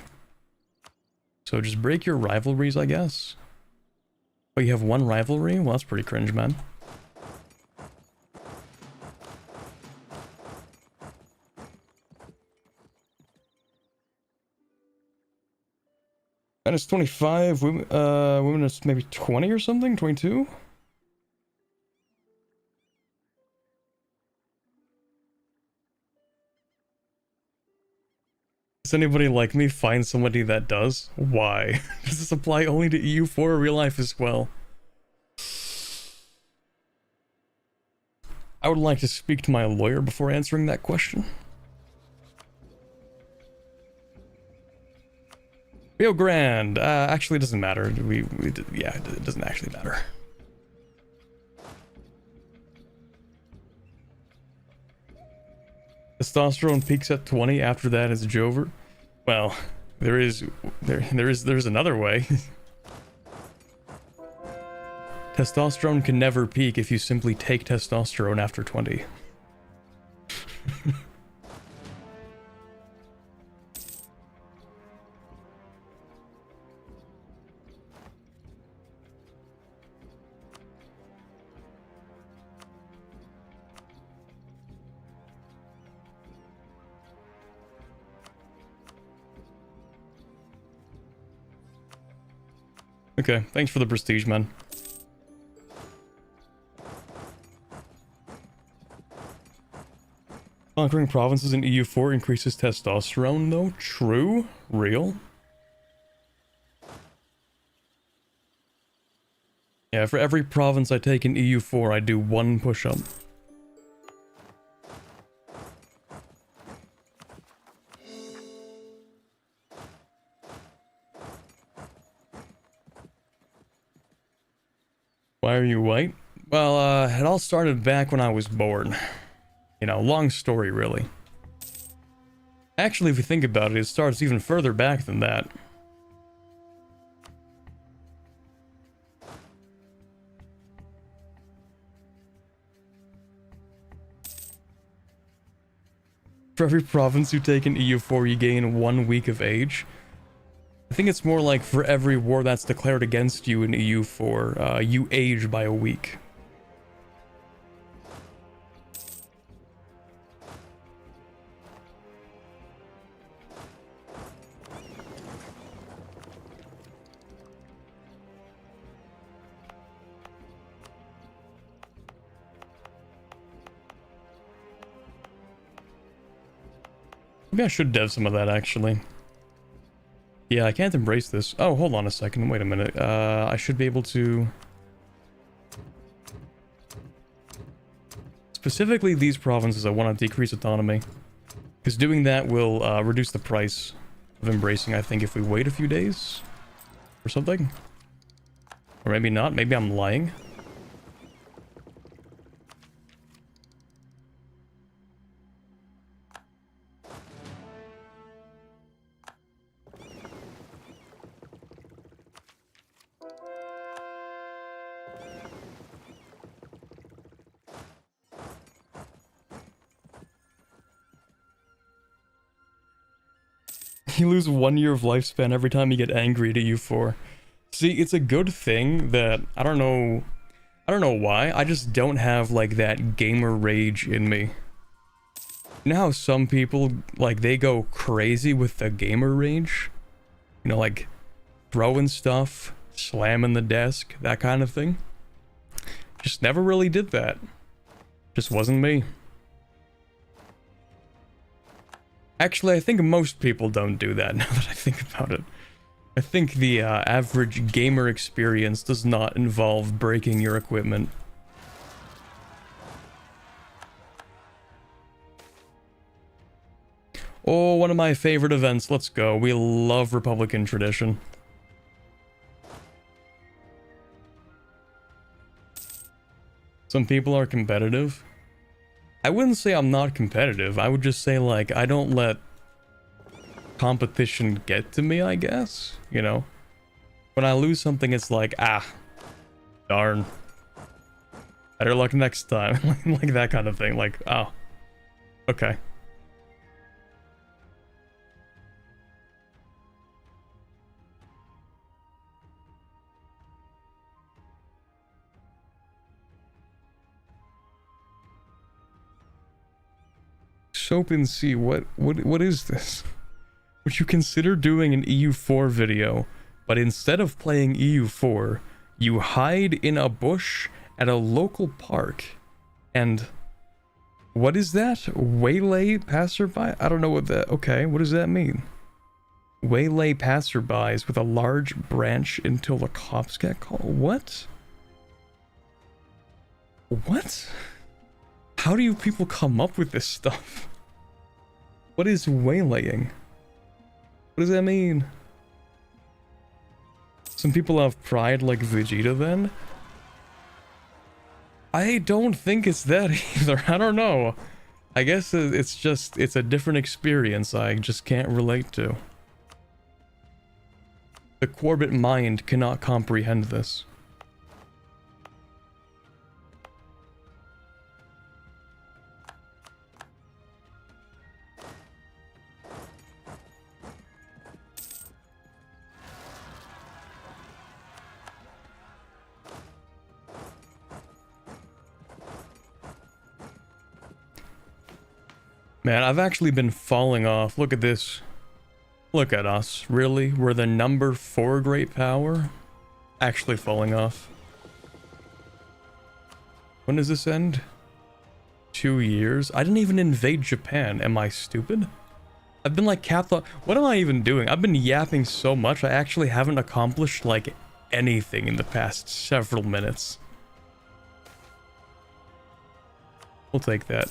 So just break your rivalries, I guess. Oh, you have one rivalry? Well, that's pretty cringe, man. And it's 25, women is maybe 20 or something? 22? Does anybody like me find somebody that does? Why? Does this apply only to EU4 or real life as well? I would like to speak to my lawyer before answering that question. Rio Grande, actually it doesn't matter. Yeah, it doesn't actually matter. Testosterone peaks at 20, after that is Jover. Well, there's another way. Testosterone can never peak if you simply take testosterone after 20. Okay, thanks for the prestige, man. Conquering provinces in EU4 increases testosterone, though? True? Real? Yeah, for every province I take in EU4, I do one push-up. Why are you white? Well, it all started back when I was born. You know, long story, really. Actually, if you think about it, it starts even further back than that. For every province you take in EU4, you gain 1 week of age. I think it's more like for every war that's declared against you in EU4, you age by a week. Maybe I should dev some of that, actually. Yeah, I can't embrace this. Oh, hold on a second. Wait a minute. I should be able to... Specifically, these provinces, I want to decrease autonomy. Because doing that will reduce the price of embracing, I think, if we wait a few days. Or something. Or maybe not. Maybe I'm lying. You lose 1 year of lifespan every time you get angry at EU4. See, it's a good thing that, I don't know why, I just don't have, like, that gamer rage in me. You know how some people, like, they go crazy with the gamer rage? You know, like, throwing stuff, slamming the desk, that kind of thing? Just never really did that. Just wasn't me. Actually, I think most people don't do that, now that I think about it. I think the average gamer experience does not involve breaking your equipment. Oh, one of my favorite events, let's go. We love Republican tradition. Some people are competitive. I wouldn't say I'm not competitive, I would just say, like, I don't let competition get to me, I guess, you know? When I lose something, it's like, ah, darn. Better luck next time, like that kind of thing, like, oh, okay. Soap and see, what is this? Would you consider doing an EU4 video, but instead of playing EU4, you hide in a bush at a local park, and what is that? Waylay passerby? I don't know what that, okay, what does that mean? Waylay passerbys with a large branch until the cops get called? What? What? How do you people come up with this stuff? What is waylaying? What does that mean? Some people have pride like Vegeta then? I don't think it's that either. I don't know. I guess it's just, it's a different experience I just can't relate to. The Corbett mind cannot comprehend this. Man, I've actually been falling off. Look at this. Look at us. Really? We're the number 4 great power? Actually falling off. When does this end? 2 years? I didn't even invade Japan. Am I stupid? I've been like what am I even doing? I've been yapping so much I actually haven't accomplished like anything in the past several minutes. We'll take that.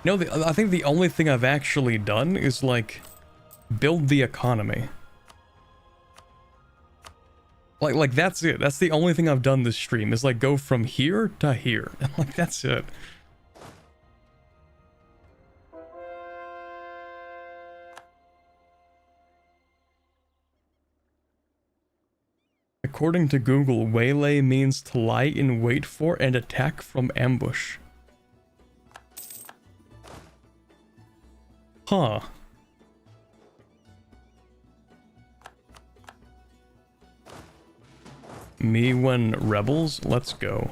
No, I think the only thing I've actually done is, like, build the economy. Like that's it. That's the only thing I've done this stream, is, like, go from here to here. Like, that's it. According to Google, waylay means to lie in wait for and attack from ambush. Huh. Me when rebels? Let's go.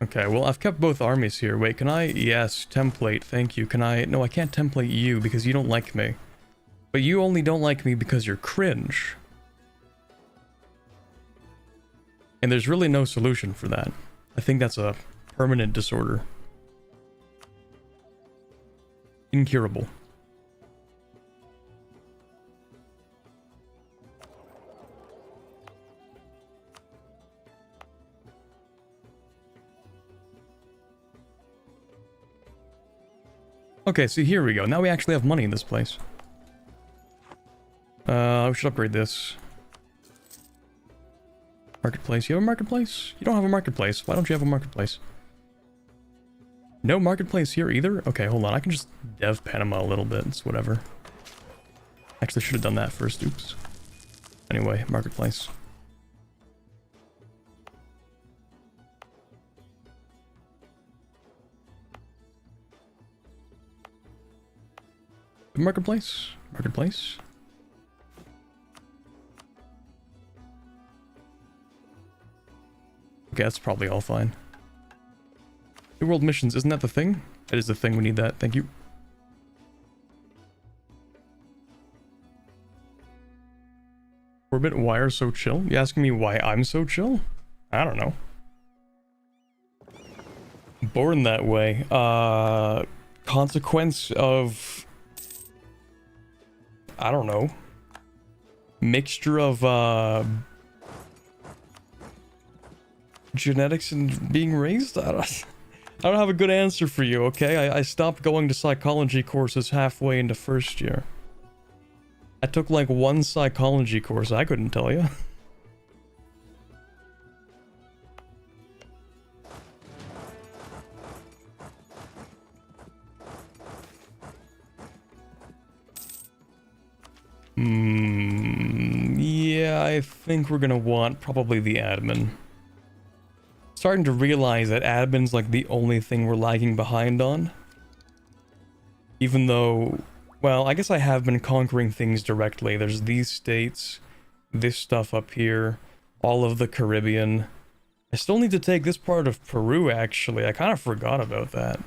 Okay, well, I've kept both armies here. Wait, can I? Yes, template, thank you. Can I? No, I can't template you because you don't like me. But you only don't like me because you're cringe. And there's really no solution for that. I think that's a permanent disorder. Incurable. Okay, so here we go. Now we actually have money in this place. We should upgrade this. Marketplace. You have a marketplace? You don't have a marketplace. Why don't you have a marketplace? No marketplace here either? Okay, hold on. I can just dev Panama a little bit. It's whatever. Actually, should have done that first. Oops. Anyway, marketplace. Marketplace? Marketplace? Okay, that's probably all fine. New world missions, isn't that the thing? That is the thing, we need that, thank you. Orbit, why are so chill? You asking me why I'm so chill? I don't know. Born that way. Consequence of... I don't know. Mixture of, genetics and being raised? I don't have a good answer for you, okay? I stopped going to psychology courses halfway into first year. I took like one psychology course, I couldn't tell you. Yeah, I think we're gonna want probably the admin. Starting to realize that admin's like the only thing we're lagging behind on. Even though, well, I guess I have been conquering things directly. There's these states, this stuff up here, all of the Caribbean. I still need to take this part of Peru, actually. I kind of forgot about that.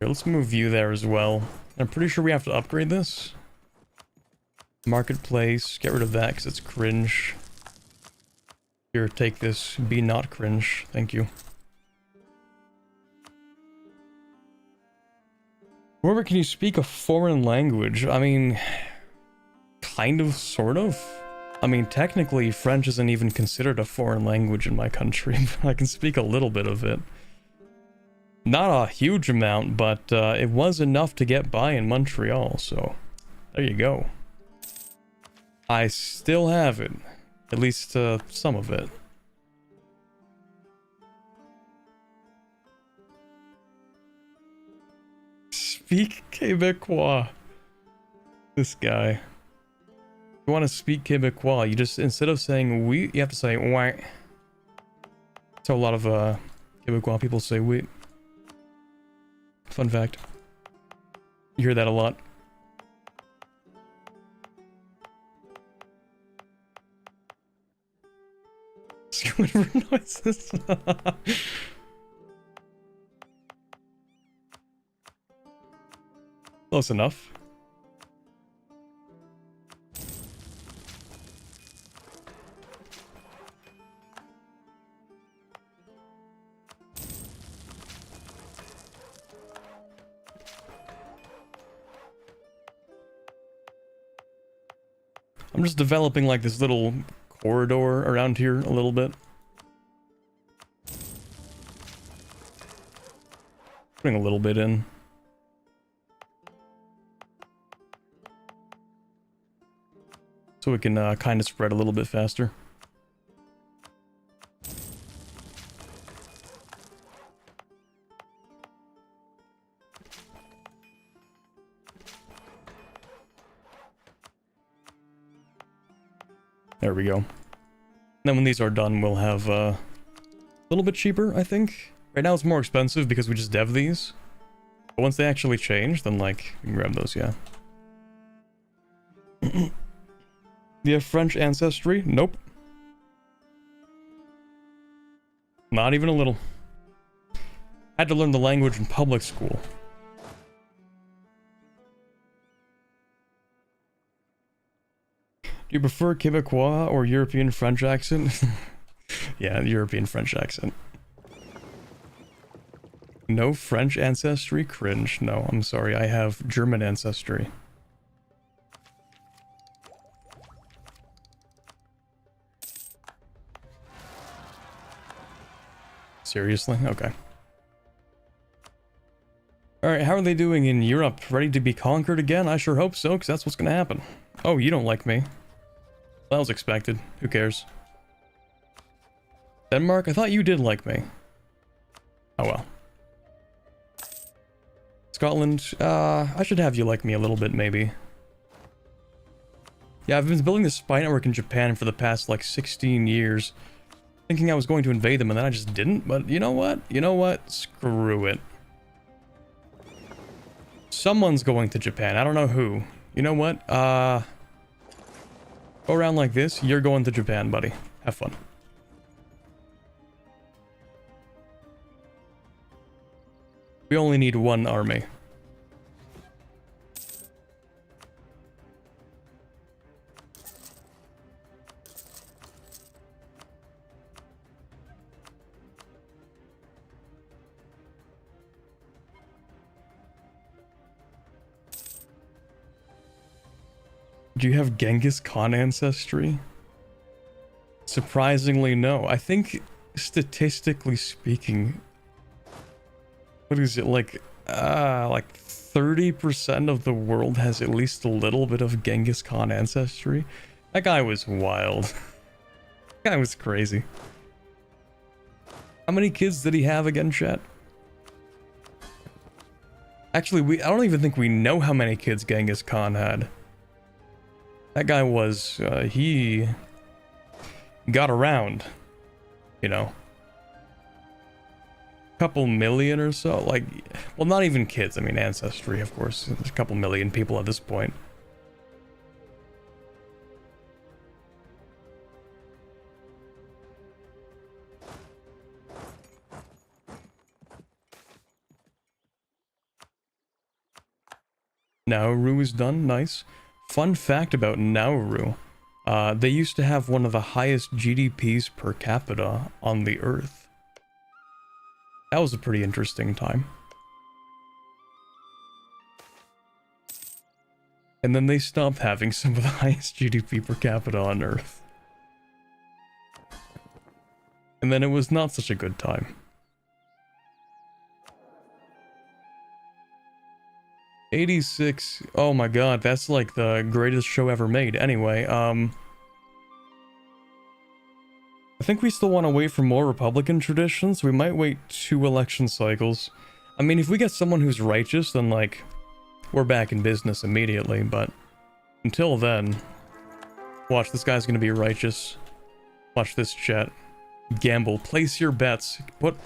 Here, let's move you there as well. I'm pretty sure we have to upgrade this. Marketplace, get rid of that because it's cringe. Here, take this. Be not cringe. Thank you. Wherever can you speak a foreign language? I mean, kind of, sort of. I mean, technically, French isn't even considered a foreign language in my country, but I can speak a little bit of it. Not a huge amount, but it was enough to get by in Montreal, so there you go. I still have it. At least some of it. Speak Quebecois. This guy. If you want to speak Quebecois, you just, instead of saying oui, you have to say ouais. That's how a lot of Quebecois people say oui. Fun fact. You hear that a lot. Squidward noises. Close enough. I'm just developing like this little corridor around here a little bit. Putting a little bit in. So we can kind of spread a little bit faster. There we go. Then when these are done, we'll have a little bit cheaper, I think. Right now it's more expensive because we just dev these. But once they actually change, then like, we can grab those, yeah. Do you have French ancestry? Nope. Not even a little. Had to learn the language in public school. Do you prefer Quebecois or European French accent? Yeah, European French accent. No French ancestry? Cringe. No, I'm sorry, I have German ancestry. Seriously? Okay. Alright, how are they doing in Europe? Ready to be conquered again? I sure hope so, because that's what's gonna happen. Oh, you don't like me. That was expected. Who cares? Denmark? I thought you did like me. Oh well. Scotland? I should have you like me a little bit, maybe. Yeah, I've been building this spy network in Japan for the past, like, 16 years. Thinking I was going to invade them, and then I just didn't, but you know what? You know what? Screw it. Someone's going to Japan. I don't know who. You know what? Go around like this. You're going to Japan, buddy. Have fun. We only need one army. Do you have Genghis Khan ancestry? Surprisingly, no. I think, statistically speaking, what is it, like 30% of the world has at least a little bit of Genghis Khan ancestry? That guy was wild. That guy was crazy. How many kids did he have again, chat? Actually, I don't even think we know how many kids Genghis Khan had. That guy was, he got around, you know. Couple million or so, like, well, not even kids, I mean ancestry, of course. There's a couple million people at this point. Nauru is done, nice. Fun fact about Nauru, they used to have one of the highest GDPs per capita on the Earth. That was a pretty interesting time. And then they stopped having some of the highest GDP per capita on Earth. And then it was not such a good time. 86, oh my god, that's like the greatest show ever made. Anyway, I think we still want to wait for more Republican traditions. We might wait 2 election cycles. I mean, if we get someone who's righteous, then like, we're back in business immediately, but until then, watch, this guy's gonna be righteous. Watch this, chat. Gamble, place your bets. Put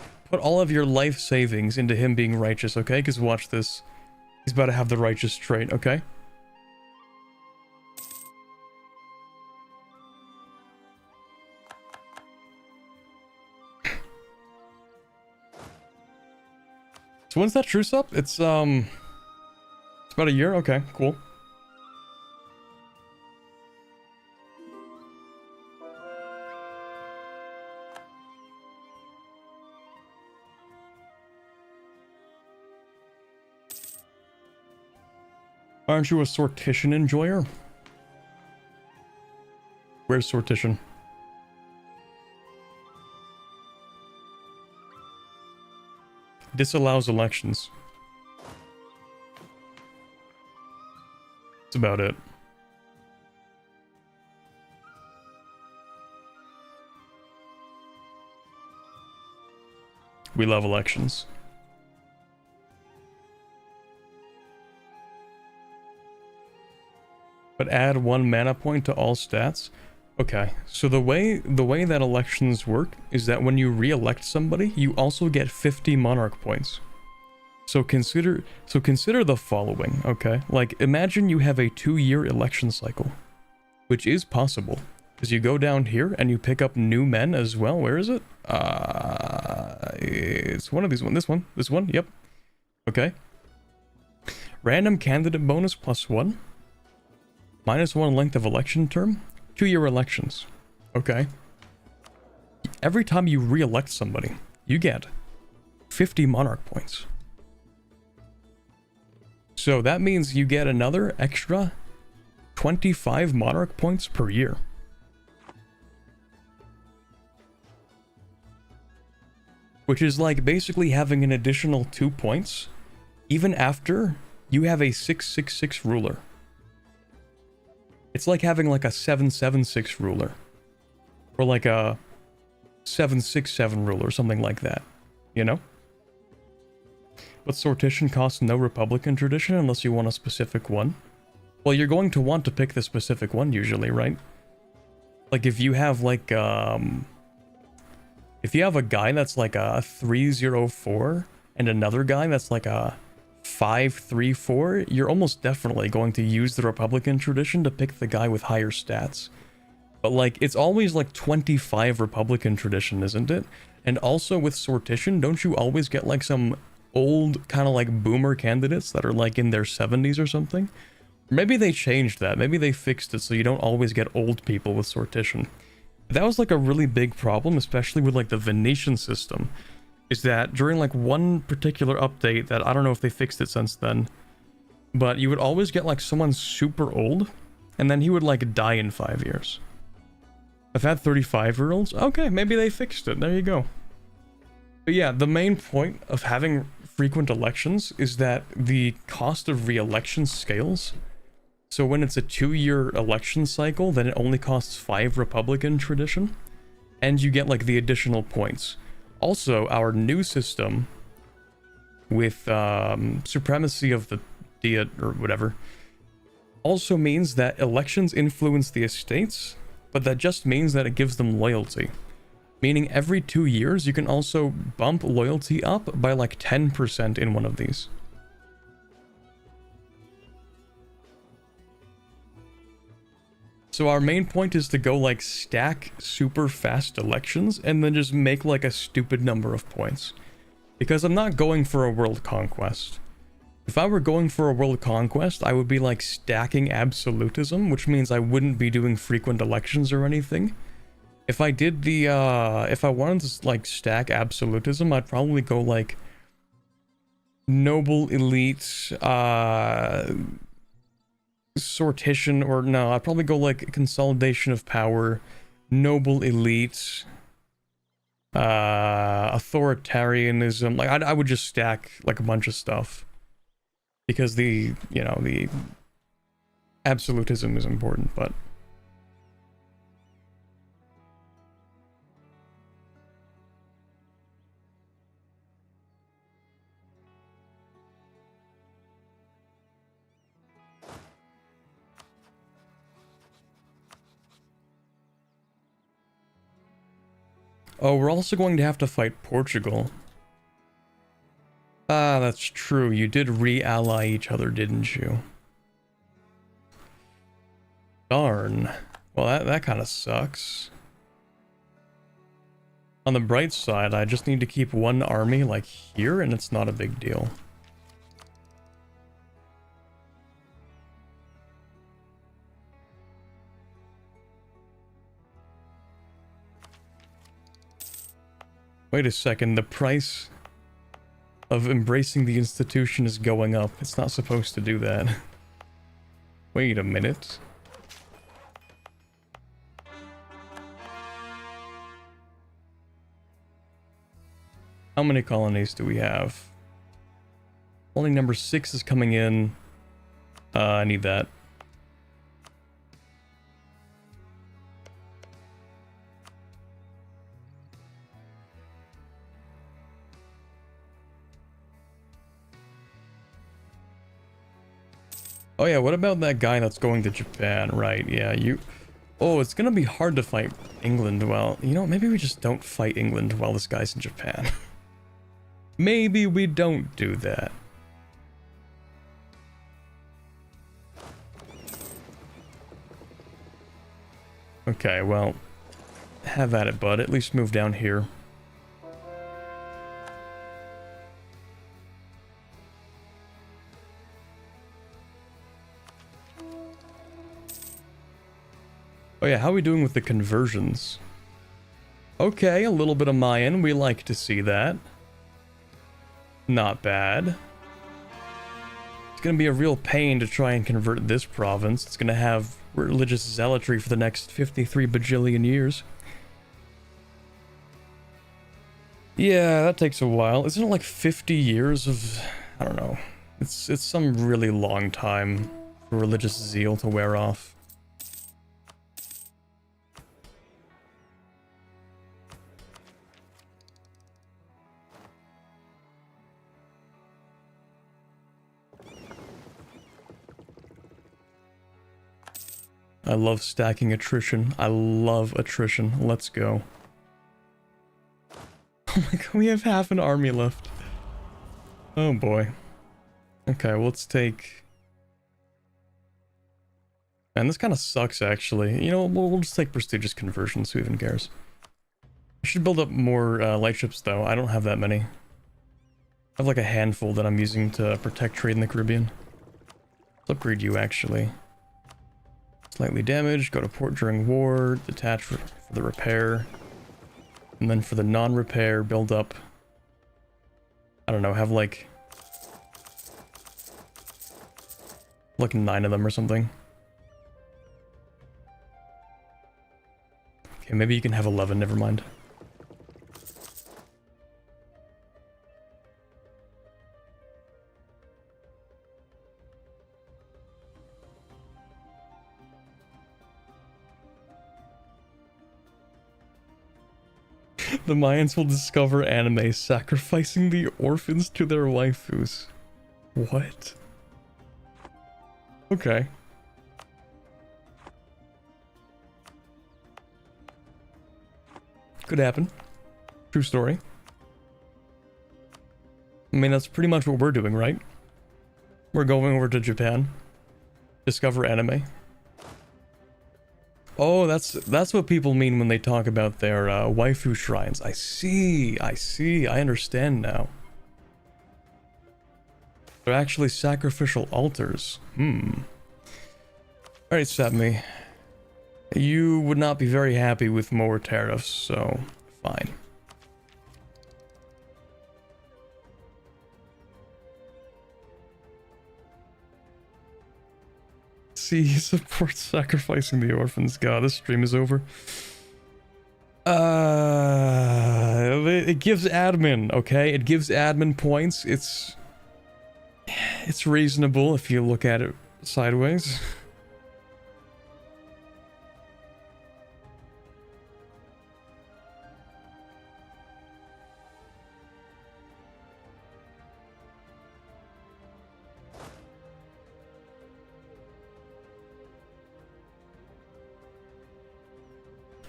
all of your life savings into him being righteous, okay? Because watch this. He's about to have the righteous trait, okay? So when's that truce up? It's about a year? Okay, cool. Aren't you a sortition enjoyer? Where's sortition? Disallows elections. That's about it. We love elections. But add 1 mana point to all stats. Okay, so the way that elections work is that when you re-elect somebody, you also get 50 monarch points. So consider the following, okay? Like, imagine you have a 2-year election cycle, which is possible, because you go down here and you pick up new men as well. Where is it? It's one of these. This one. Yep. Okay. Random candidate bonus +1. -1 length of election term. 2-year elections. Okay. Every time you re-elect somebody, you get 50 monarch points. So that means you get another extra 25 monarch points per year. Which is like basically having an additional 2 points, even after you have a 666 ruler. It's like having like a 776 ruler. Or like a 767 ruler or something like that. You know? But sortition costs no Republican tradition unless you want a specific one. Well, you're going to want to pick the specific one usually, right? Like if you have like, if you have a guy that's like a 304 and another guy that's like a 5, 3, 4, you're almost definitely going to use the Republican tradition to pick the guy with higher stats. But like, it's always like 25 Republican tradition, isn't it? And also with sortition, don't you always get like some old kind of like boomer candidates that are like in their 70s or something? Maybe they changed that. Maybe they fixed it so you don't always get old people with sortition. That was like a really big problem, especially with like the Venetian system, is that during like one particular update that I don't know if they fixed it since then, but you would always get like someone super old and then he would like die in 5 years. I've had 35-year-olds. Okay, maybe they fixed it. There you go. But yeah, the main point of having frequent elections is that the cost of re-election scales. So when it's a 2-year election cycle, then it only costs 5 Republican tradition, and you get like the additional points. Also, our new system with supremacy of the Diet or whatever also means that elections influence the estates, but that just means that it gives them loyalty. Meaning every 2 years you can also bump loyalty up by like 10% in one of these. So our main point is to go like stack super fast elections and then just make like a stupid number of points. Because I'm not going for a world conquest. If I were going for a world conquest, I would be like stacking absolutism, which means I wouldn't be doing frequent elections or anything. If I did the, if I wanted to like stack absolutism, I'd probably go like noble elite, sortition, or no, I'd probably go like consolidation of power, noble elite, authoritarianism. Like I would just stack like a bunch of stuff because the, you know, the absolutism is important, but oh, we're also going to have to fight Portugal. Ah, that's true. You did re-ally each other, didn't you? Darn. Well, that kind of sucks. On the bright side, I just need to keep one army, like, here, and it's not a big deal. Wait a second, the price of embracing the institution is going up. It's not supposed to do that. Wait a minute. How many colonies do we have? Colony number 6 is coming in. I need that. Oh yeah, what about that guy that's going to Japan? Right, yeah, you... Oh, it's gonna be hard to fight England while... You know, maybe we just don't fight England while this guy's in Japan. Maybe we don't do that. Okay, well... Have at it, bud. At least move down here. Oh yeah, how are we doing with the conversions? Okay, a little bit of Mayan. We like to see that. Not bad. It's gonna be a real pain to try and convert this province. It's gonna have religious zealotry for the next 53 bajillion years. Yeah, that takes a while. Isn't it like 50 years of... I don't know. It's some really long time for religious zeal to wear off. I love stacking attrition. I love attrition. Let's go. Oh my god, we have half an army left. Oh boy. Okay, well, let's take... Man, this kind of sucks, actually. You know, we'll just take prestigious conversions, who even cares? I should build up more lightships, though. I don't have that many. I have like a handful that I'm using to protect trade in the Caribbean. Let's upgrade you, actually. Slightly damaged, go to port during war, detach for the repair. And then for the non-repair, build up... I don't know, have like 9 of them or something. Okay, maybe you can have 11, never mind. The Mayans will discover anime sacrificing the orphans to their waifus. What? Okay. Could happen. True story. I mean, that's pretty much what we're doing, right? We're going over to Japan. Discover anime. Oh, that's what people mean when they talk about their waifu shrines. I see, I understand now. They're actually sacrificial altars. Alright, Sapmi. You would not be very happy with more tariffs, so fine. See, he supports sacrificing the orphans. God, this stream is over. It gives admin, okay? It gives admin points. It's reasonable if you look at it sideways.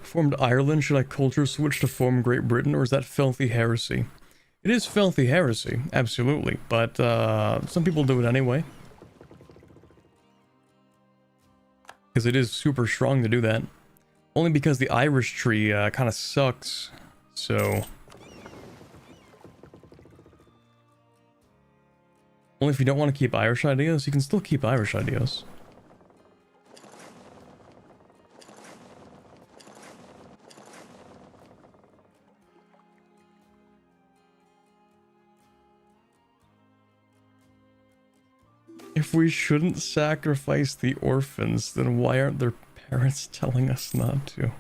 Formed Ireland, should I culture switch to form Great Britain, or is that filthy heresy? It is filthy heresy, absolutely, but some people do it anyway. Because it is super strong to do that. Only because the Irish tree kind of sucks, so... Only if you don't want to keep Irish ideas, you can still keep Irish ideas. If we shouldn't sacrifice the orphans, then why aren't their parents telling us not to?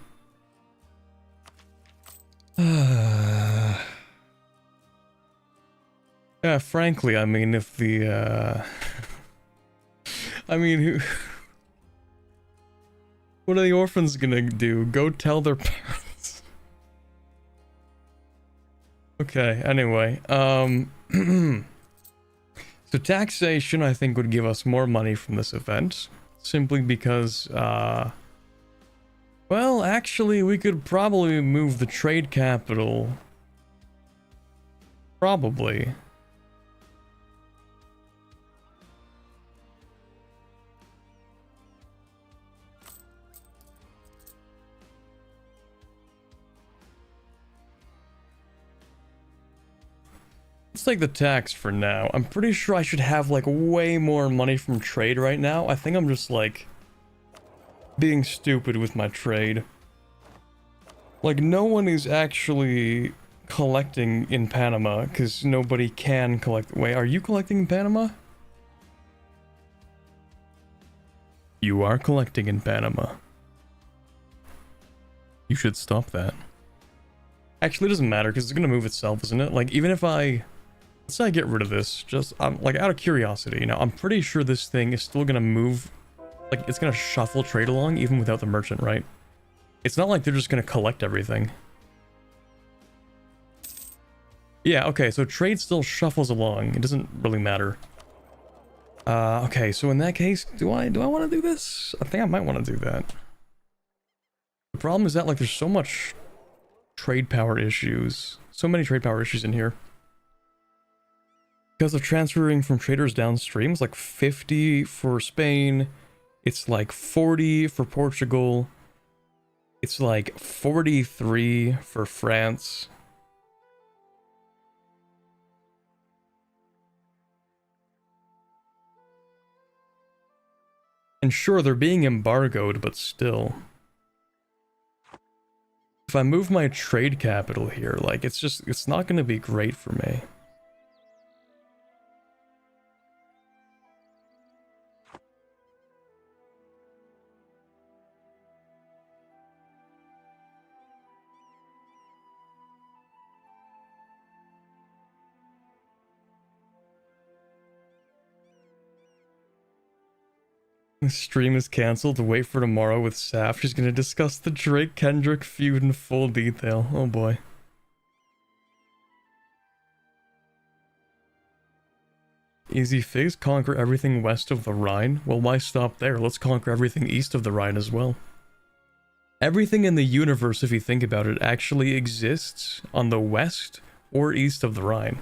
Yeah, frankly, I mean, if the, I mean, what are the orphans gonna do? Go tell their parents? Okay, anyway, so taxation, I think, would give us more money from this event, simply because, well, actually, we could probably move the trade capital. Probably. Let's take the tax for now. I'm pretty sure I should have, like, way more money from trade right now. I think I'm just, like, being stupid with my trade. Like, no one is actually collecting in Panama, because nobody can collect. Wait, are you collecting in Panama? You are collecting in Panama. You should stop that. Actually, it doesn't matter, because it's going to move itself, isn't it? Like, even if I... Let's say I get rid of this, just, like, out of curiosity, you know, I'm pretty sure this thing is still gonna move, like, it's gonna shuffle trade along, even without the merchant, right? It's not like they're just gonna collect everything. Yeah, okay, so trade still shuffles along, it doesn't really matter. Okay, so in that case, do I want to do this? I think I might want to do that. The problem is that, like, there's so much trade power issues, so many trade power issues in here. Because of transferring from traders downstream, it's like 50 for Spain. It's like 40 for Portugal. It's like 43 for France. And sure, they're being embargoed, but still. If I move my trade capital here, like, it's not going to be great for me. The stream is cancelled. Wait for tomorrow with Saf. She's gonna discuss the Drake Kendrick feud in full detail. Oh boy. Easy fix. Conquer everything west of the Rhine. Well, why stop there? Let's conquer everything east of the Rhine as well. Everything in the universe, if you think about it, actually exists on the west or east of the Rhine.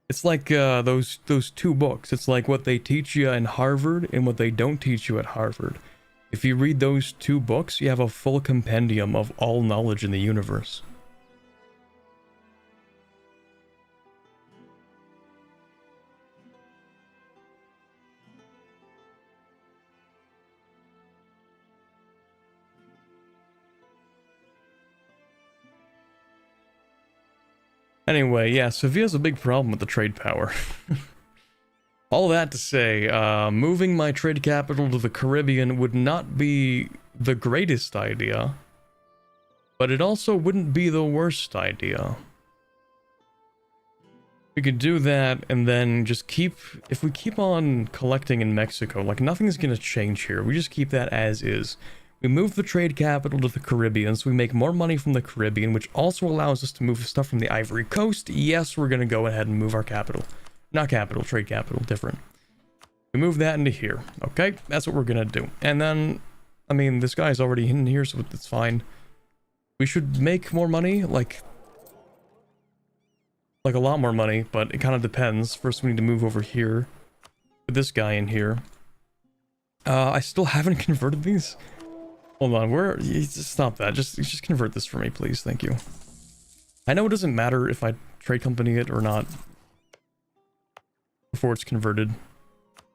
It's like those two books. It's like what they teach you in Harvard and what they don't teach you at Harvard. If you read those two books, you have a full compendium of all knowledge in the universe. Anyway, yeah, Sevilla's a big problem with the trade power. All that to say, moving my trade capital to the Caribbean would not be the greatest idea, but it also wouldn't be the worst idea. We could do that and then just if we keep on collecting in Mexico, like nothing's gonna change here. We just keep that as is. We move the trade capital to the Caribbean, so we make more money from the Caribbean, which also allows us to move stuff from the Ivory Coast. Yes, we're going to go ahead and move our capital. Not capital, trade capital, different. We move that into here, okay? That's what we're going to do. And then, I mean, this guy's already in here, so it's fine. We should make more money, like a lot more money, but it kind of depends. First, we need to move over here. Put this guy in here. I still haven't converted these. Hold on, stop that. Just convert this for me, please. Thank you. I know it doesn't matter if I trade company it or not before it's converted.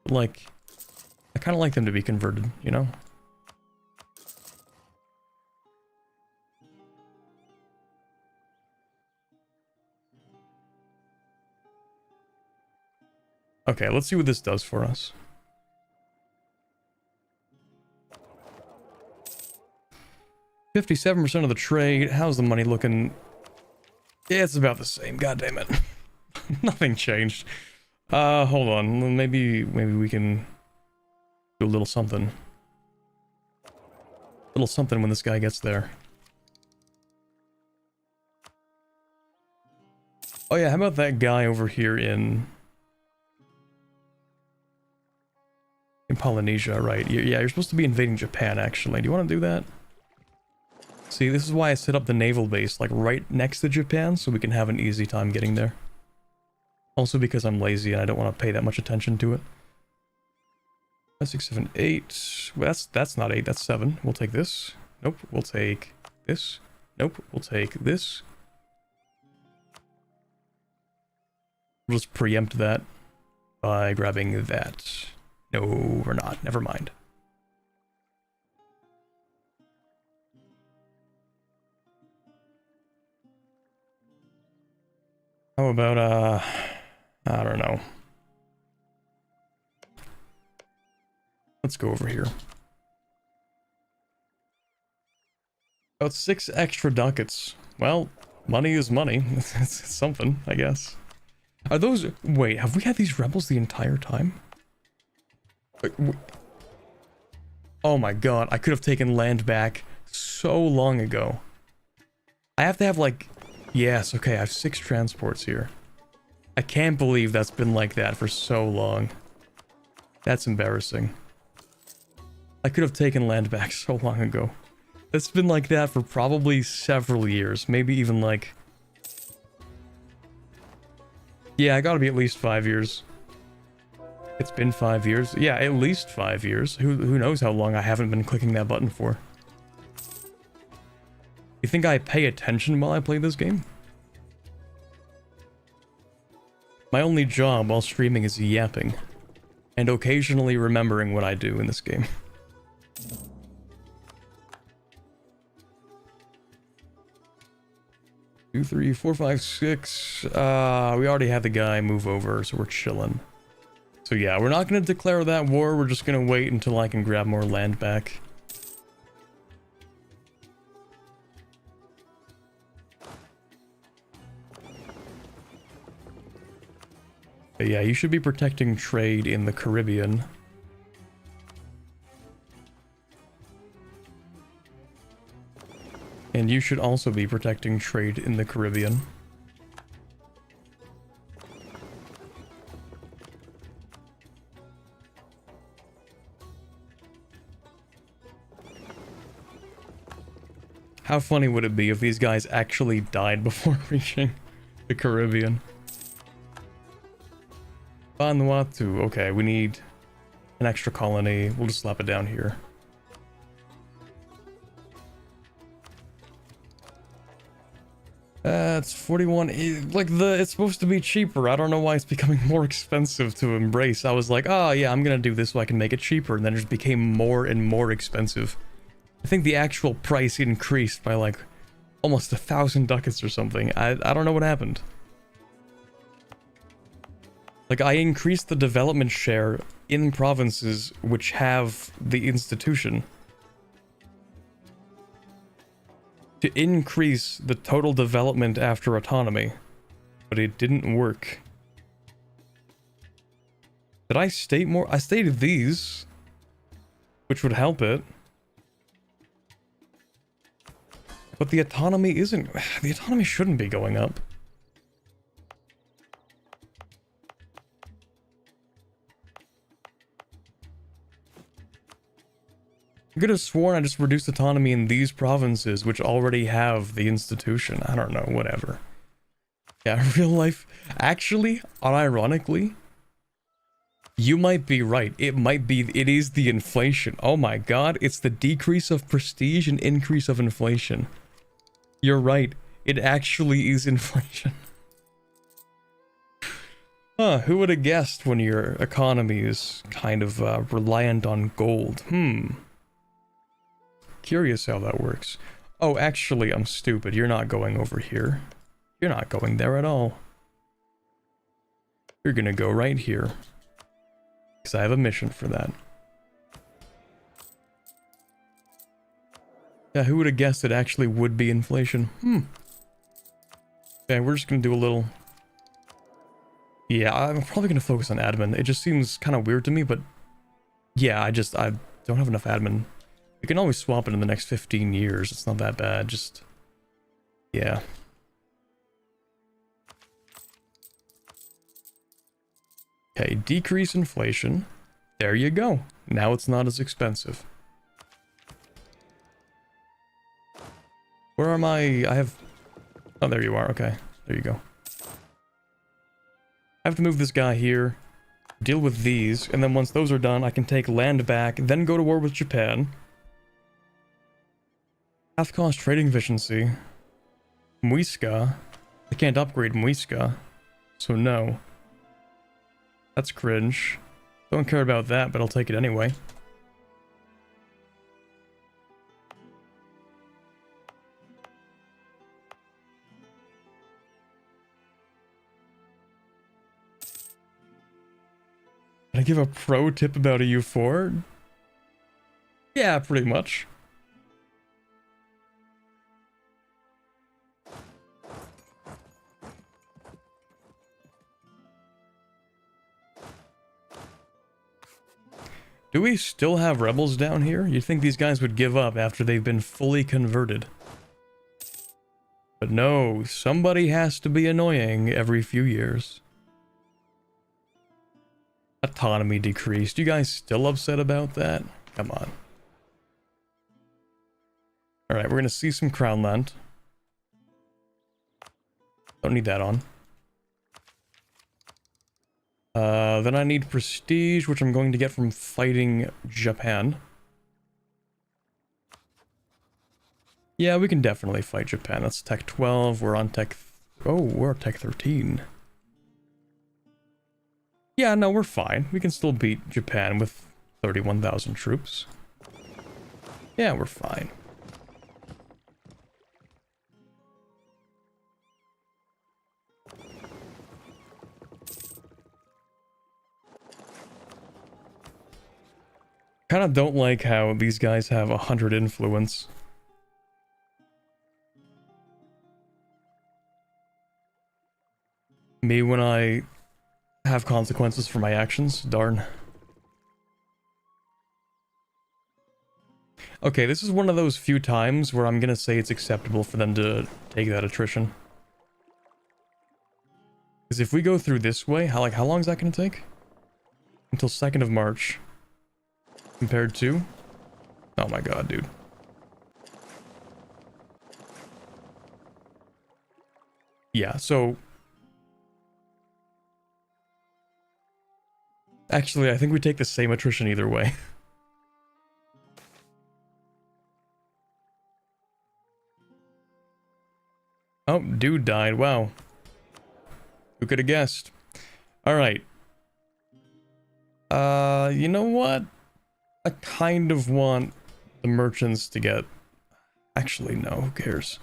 But like, I kind of like them to be converted, you know? Okay, let's see what this does for us. 57% of the trade. How's the money looking? Yeah, it's about the same. God damn it. Nothing changed. Hold on. Maybe we can do a little something. A little something when this guy gets there. Oh yeah, how about that guy over here in Polynesia, right? Yeah, you're supposed to be invading Japan, actually. Do you want to do that? See, this is why I set up the naval base, like, right next to Japan, so we can have an easy time getting there. Also because I'm lazy and I don't want to pay that much attention to it. 5, 6, 7, 8. Well, that's not 8, that's 7. We'll take this. Nope, we'll take this. Nope, we'll take this. We'll just preempt that by grabbing that. No, we're not. Never mind. How about, I don't know. Let's go over here. About 6 extra ducats. Well, money is money. It's something, I guess. Are those... Wait, have we had these rebels the entire time? Oh my god, I could have taken land back so long ago. I have to have, like... Yes, okay, I have 6 transports here. I can't believe that's been like that for so long. That's embarrassing. I could have taken land back so long ago. It's been like that for probably several years, maybe even like Yeah, I gotta be at least 5 years. It's been 5 years. Yeah, at least 5 years. Who knows how long I haven't been clicking that button for. You think I pay attention while I play this game? My only job while streaming is yapping. And occasionally remembering what I do in this game. 2, 3, 4, 5, 6. We already had the guy move over, so we're chilling. So yeah, we're not going to declare that war. We're just going to wait until I can grab more land back. But yeah, you should be protecting trade in the Caribbean. And you should also be protecting trade in the Caribbean. How funny would it be if these guys actually died before reaching the Caribbean? Vanuatu. Okay, we need an extra colony. We'll just slap it down here. It's 41. It's supposed to be cheaper. I don't know why it's becoming more expensive to embrace. I was like, oh yeah, I'm gonna do this so I can make it cheaper, and then it just became more and more expensive. I think the actual price increased by like almost 1,000 ducats or something. I don't know what happened. Like, I increased the development share in provinces which have the institution to increase the total development after autonomy, but it didn't work. Did I state more? I stated these, which would help it. But the autonomy isn't... The autonomy shouldn't be going up. I could have sworn I just reduced autonomy in these provinces, which already have the institution. I don't know, whatever. Yeah, real life... Actually, unironically, you might be right. It is the inflation. Oh my god, it's the decrease of prestige and increase of inflation. You're right. It actually is inflation. Huh, who would have guessed when your economy is kind of reliant on gold? Curious how that works. Oh, actually, I'm stupid. You're not going over here. You're not going there at all. You're gonna go right here. Because I have a mission for that. Yeah, who would have guessed it actually would be inflation? Okay, we're just gonna do a little... Yeah, I'm probably gonna focus on admin. It just seems kind of weird to me, but... Yeah, I don't have enough admin. We can always swap it in the next 15 years. It's not that bad, just... Yeah. Okay, decrease inflation. There you go. Now it's not as expensive. Where are my... I have... Oh, there you are. Okay. There you go. I have to move this guy here, deal with these, and then once those are done, I can take land back, then go to war with Japan. Half cost trading efficiency. Muisca. I can't upgrade Muisca, so no. That's cringe. Don't care about that, but I'll take it anyway. Can I give a pro tip about a EU4? Yeah, pretty much. Do we still have rebels down here? You'd think these guys would give up after they've been fully converted. But no, somebody has to be annoying every few years. Autonomy decreased. You guys still upset about that? Come on. Alright, we're gonna see some crown land. Don't need that on. Then I need prestige, which I'm going to get from fighting Japan. Yeah, we can definitely fight Japan. That's tech 12. We're on tech... Oh, we're tech 13. Yeah, no, we're fine. We can still beat Japan with 31,000 troops. Yeah, we're fine. Kind of don't like how these guys have 100 influence. Me when I have consequences for my actions, darn. Okay, this is one of those few times where I'm gonna say it's acceptable for them to take that attrition. Because if we go through this way, how long is that gonna take? Until 2nd of March. Compared to... Oh my god, dude. Yeah, so... Actually, I think we take the same attrition either way. Oh, dude died. Wow. Who could have guessed? Alright. You know what? I kind of want the merchants to get... Actually, no. Who cares?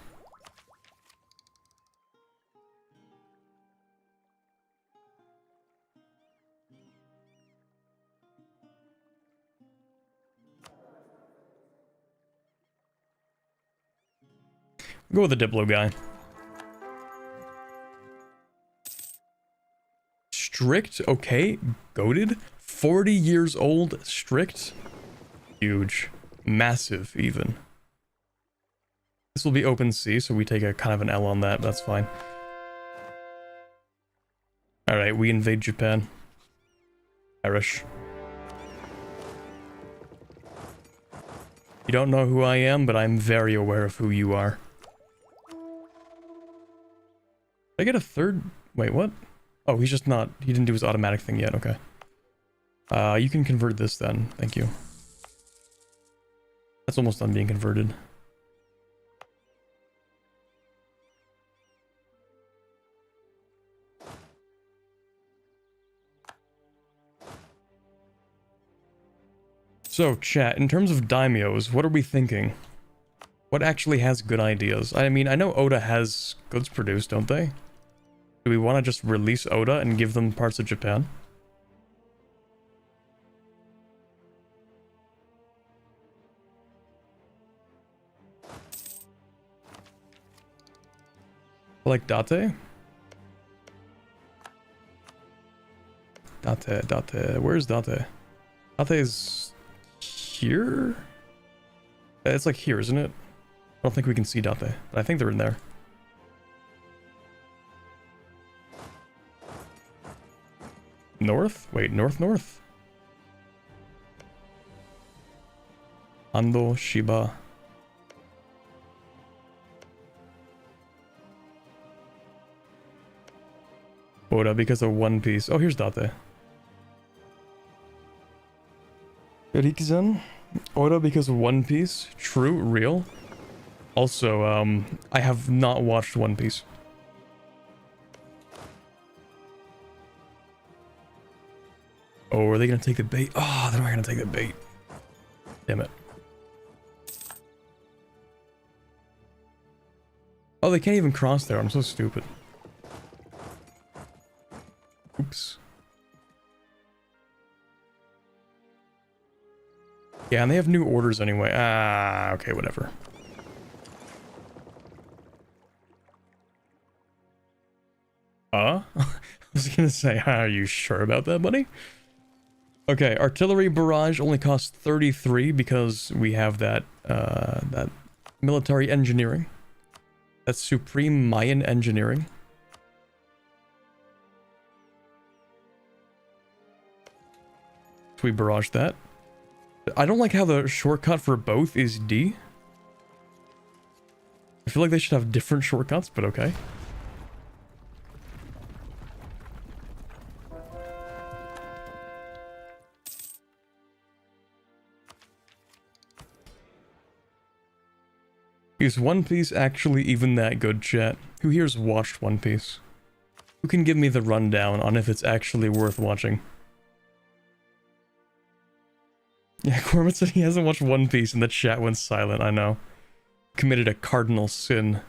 Go with the Diplo guy. Strict, okay. Goated. 40 years old, strict. Huge. Massive, even. This will be open sea, so we take a kind of an L on that. That's fine. Alright, we invade Japan. Irish. You don't know who I am, but I'm very aware of who you are. Did I get a third? Wait, what? Oh, he's just not... He didn't do his automatic thing yet, okay. You can convert this then. Thank you. That's almost done being converted. So, chat, in terms of daimyos, what are we thinking? What actually has good ideas? I mean, I know Oda has goods produced, don't they? Do we want to just release Oda and give them parts of Japan? Like Date? Date. Where's Date? Date is here? It's like here, isn't it? I don't think we can see Date, but I think they're in there. North? Wait, north? Ando, Shiba. Oda because of One Piece. Oh, here's Date. Rikizan. Oda because of One Piece. True, real. Also, I have not watched One Piece. Oh, are they gonna take the bait? Oh, they're not gonna take the bait. Damn it. Oh, they can't even cross there. I'm so stupid. Oops. Yeah, and they have new orders anyway. Ah, okay, whatever. I was gonna say, are you sure about that, buddy? Okay, artillery barrage only costs 33 because we have that, that military engineering. That's supreme Mayan engineering. We barrage that. I don't like how the shortcut for both is D. I feel like they should have different shortcuts, but okay. Is One Piece actually even that good, chat? Who here's watched One Piece? Who can give me the rundown on if it's actually worth watching? Yeah, Corbin said he hasn't watched One Piece and the chat went silent, I know. Committed a cardinal sin.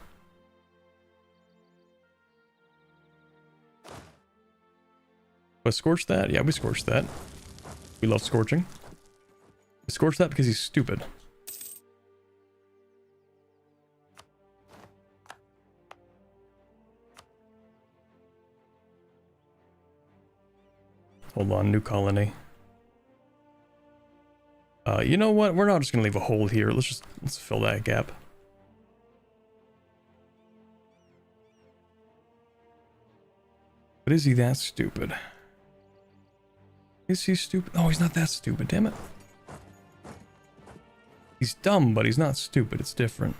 We scorched that? Yeah, we scorched that. We love scorching. We scorched that because he's stupid. Hold on, new colony. You know what? We're not just gonna leave a hole here. Let's fill that gap. But is he that stupid? Is he stupid? Oh, he's not that stupid, damn it. He's dumb, but he's not stupid. It's different.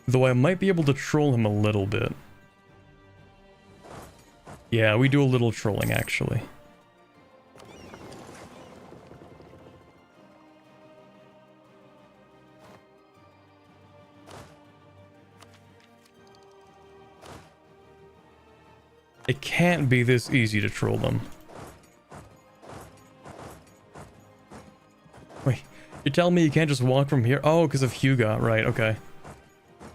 Though I might be able to troll him a little bit. Yeah, we do a little trolling, actually. It can't be this easy to troll them. Wait, you're telling me you can't just walk from here? Oh, because of Hyuga, right, okay.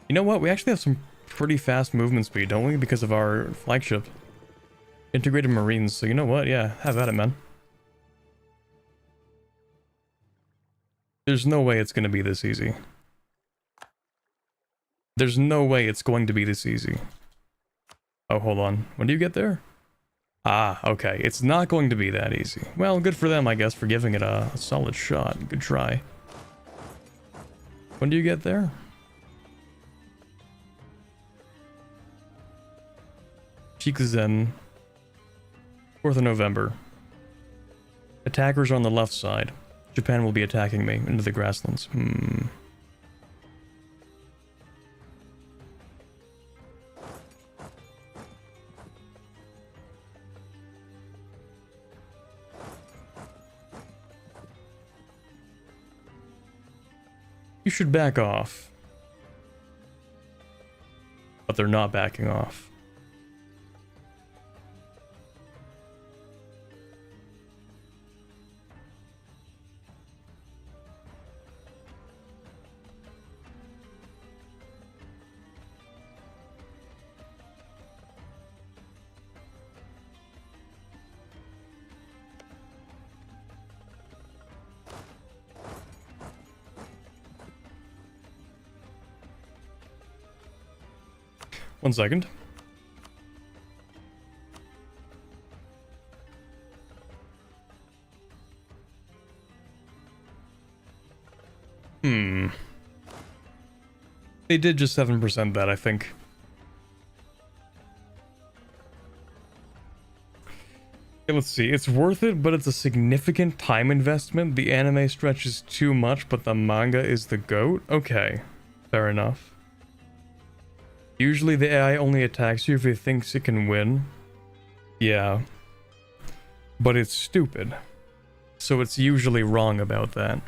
You know what? We actually have some pretty fast movement speed, don't we? Because of our flagship. Integrated Marines, so you know what? Yeah, have at it, man. There's no way it's going to be this easy. There's no way it's going to be this easy. Oh, hold on. When do you get there? Ah, okay. It's not going to be that easy. Well, good for them, I guess, for giving it a solid shot. Good try. When do you get there? Shikuzen. 4th of November. Attackers are on the left side. Japan will be attacking me into the grasslands. You should back off. But they're not backing off. One second. They did just 7% that, I think. Okay, let's see. It's worth it, but it's a significant time investment. The anime stretches too much, but the manga is the GOAT? Okay. Fair enough. Usually the AI only attacks you if it thinks it can win. Yeah. But it's stupid. So it's usually wrong about that.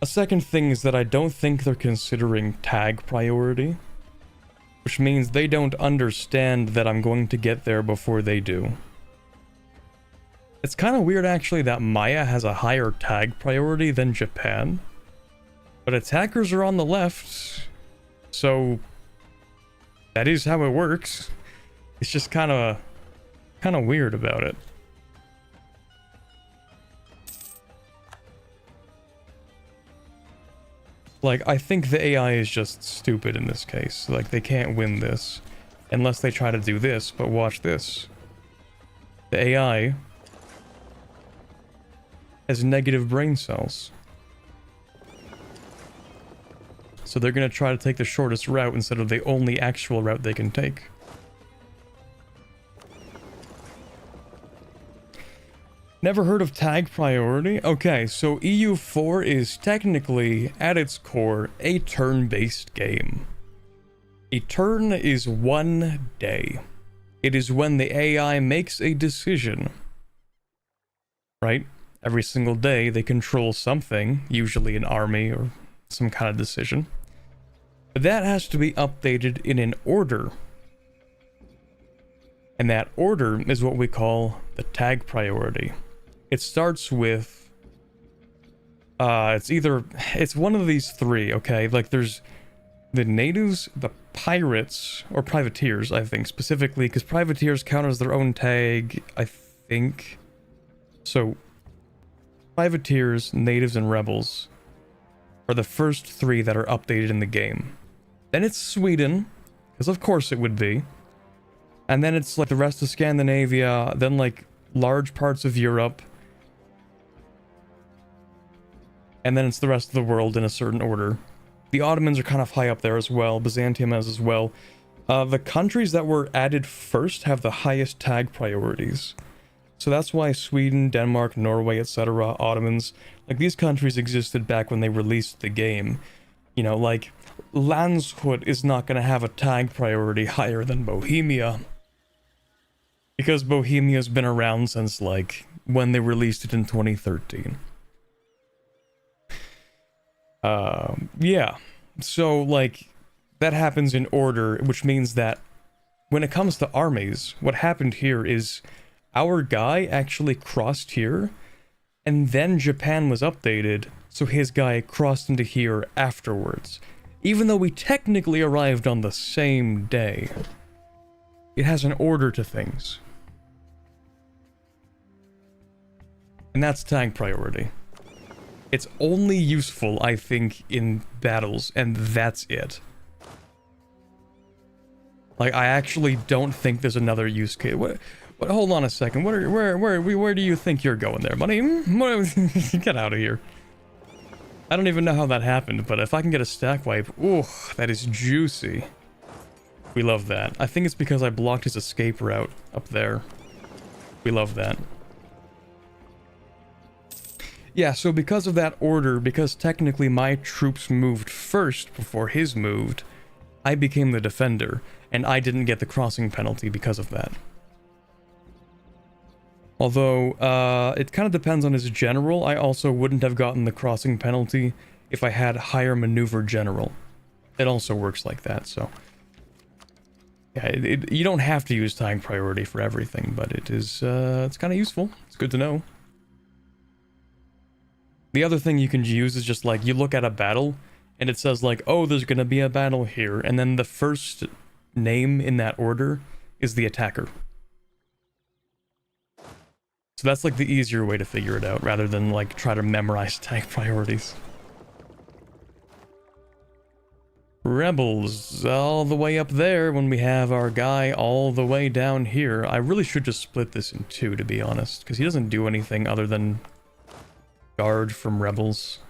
A second thing is that I don't think they're considering tag priority. Which means they don't understand that I'm going to get there before they do. It's kind of weird actually that Maya has a higher tag priority than Japan. But attackers are on the left. So that is how it works. It's just kind of weird about it. Like, I think the AI is just stupid in this case. Like, they can't win this unless they try to do this, but watch this. The AI has negative brain cells. So they're going to try to take the shortest route instead of the only actual route they can take. Never heard of tag priority? Okay, so EU4 is technically, at its core, a turn-based game. A turn is 1 day. It is when the AI makes a decision. Right? Every single day they control something, usually an army or some kind of decision. But that has to be updated in an order. And that order is what we call the tag priority. It starts with it's one of these three, okay? Like there's the natives, the pirates, or privateers, I think, specifically, because privateers count as their own tag, I think. So privateers, natives, and rebels are the first three that are updated in the game. Then it's Sweden, because of course it would be. And then it's like the rest of Scandinavia, then like large parts of Europe. And then it's the rest of the world in a certain order. The Ottomans are kind of high up there as well, Byzantium as well. The countries that were added first have the highest tag priorities. So that's why Sweden, Denmark, Norway, etc., Ottomans, like these countries existed back when they released the game. You know, like Landshut is not going to have a tag priority higher than Bohemia. Because Bohemia's been around since like when they released it in 2013. Yeah. So like that happens in order, which means that when it comes to armies, what happened here is our guy actually crossed here, and then Japan was updated, so his guy crossed into here afterwards. Even though we technically arrived on the same day. It has an order to things. And that's tag priority. It's only useful, I think, in battles, and that's it. Like, I actually don't think there's another use case. What, hold on a second. Where do you think you're going there, buddy? Get out of here. I don't even know how that happened, but if I can get a stack wipe, ooh, that is juicy. We love that. I think it's because I blocked his escape route up there. We love that. Yeah, so because of that order, because technically my troops moved first before his moved, I became the defender, and I didn't get the crossing penalty because of that. Although, it kind of depends on his general. I also wouldn't have gotten the crossing penalty if I had higher maneuver general. It also works like that, so... Yeah, you don't have to use tag priority for everything, but it is, it's kind of useful. It's good to know. The other thing you can use is just like, you look at a battle, and it says like, oh, there's gonna be a battle here, and then the first name in that order is the attacker. So that's like the easier way to figure it out, rather than like try to memorize tag priorities. Rebels all the way up there when we have our guy all the way down here. I really should just split this in two, to be honest, because he doesn't do anything other than guard from rebels.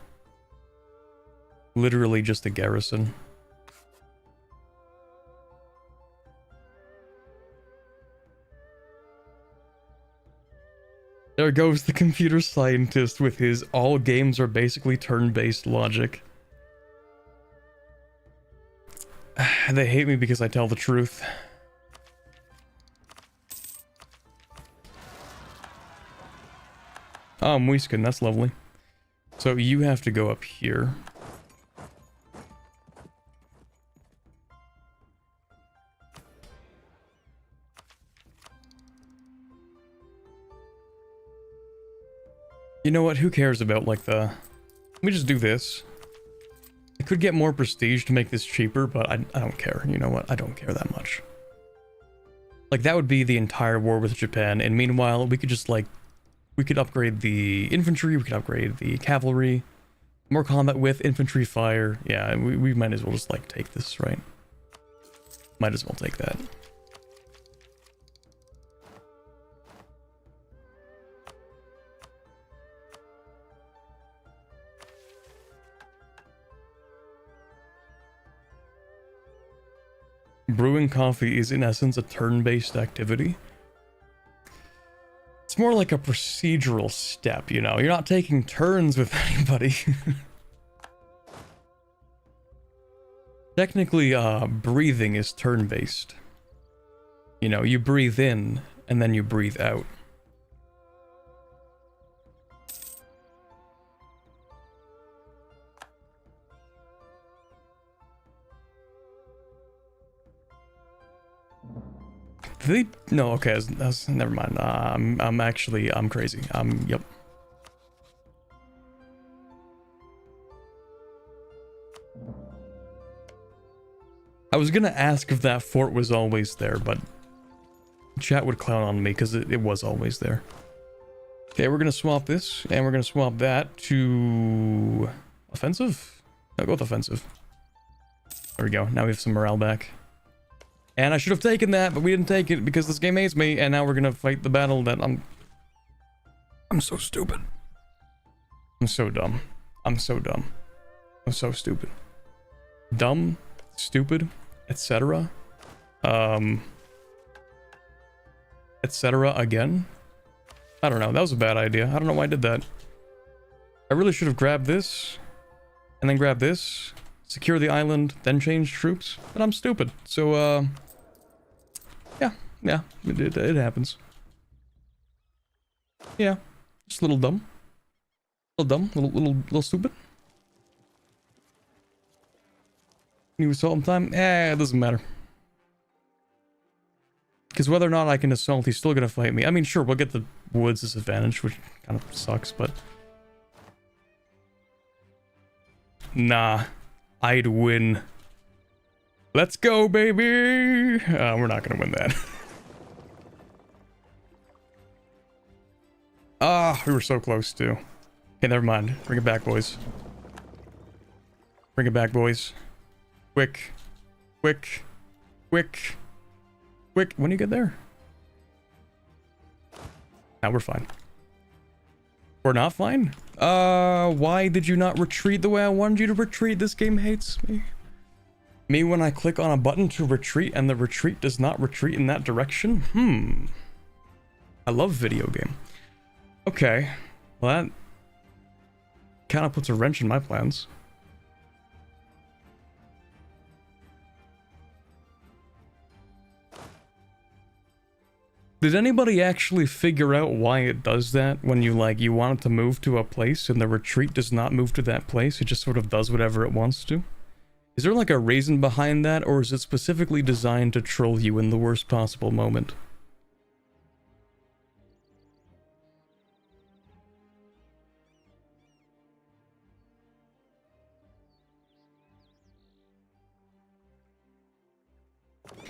Literally just a garrison. There goes the computer scientist with his all games are basically turn-based logic. They hate me because I tell the truth. Oh, Muiskin, that's lovely. So you have to go up here. You know what? Who cares about like the... Let me just do this. I could get more prestige to make this cheaper, but I don't care. You know what? I don't care that much. Like, that would be the entire war with Japan, and meanwhile, we could just, like... We could upgrade the infantry, we could upgrade the cavalry. More combat with infantry fire. Yeah, we might as well just, like, take this, right? Might as well take that. Brewing coffee is in essence a turn-based activity. It's It's more like a procedural step, you know? You're not taking turns with anybody. Technically, breathing is turn-based. You know, you breathe in, and then you breathe out. No, okay, that's never mind. I'm crazy. Yep. I was gonna ask if that fort was always there, but chat would clown on me because it was always there. Okay, we're gonna swap this, and we're gonna swap that to offensive. I'll go with offensive. There we go. Now we have some morale back. And I should have taken that, but we didn't take it because this game hates me, and now we're gonna fight the battle that I'm so stupid. I'm so dumb. I'm so dumb. I'm so stupid. Dumb, stupid, etc. Etc. again? I don't know, that was a bad idea. I don't know why I did that. I really should have grabbed this, and then grabbed this, secure the island, then change troops, but I'm stupid. So, yeah, it happens. Yeah, just a little dumb. Little stupid. New assault time? It doesn't matter. Because whether or not I can assault, he's still gonna fight me. I mean, sure, we'll get the woods disadvantage, which kind of sucks, but... Nah, I'd win. Let's go, baby! We're not gonna win that. We were so close, too. Okay, never mind. Bring it back, boys. Bring it back, boys. Quick. Quick. Quick. Quick. When do you get there? Now we're fine. We're not fine? Why did you not retreat the way I wanted you to retreat? This game hates me. Me when I click on a button to retreat and the retreat does not retreat in that direction? I love video game. Okay. Well, that kind of puts a wrench in my plans. Did anybody actually figure out why it does that when you want it to move to a place and the retreat does not move to that place? It just sort of does whatever it wants to? Is there like a reason behind that, or is it specifically designed to troll you in the worst possible moment?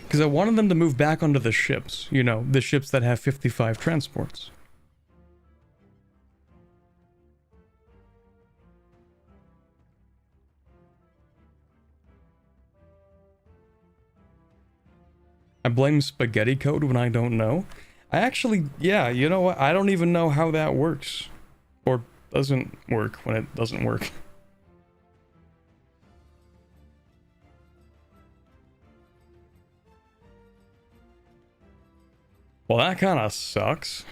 Because I wanted them to move back onto the ships, you know, the ships that have 55 transports. I blame spaghetti code when I don't know. I actually, yeah, you know what? I don't even know how that works. Or doesn't work when it doesn't work. Well, that kind of sucks.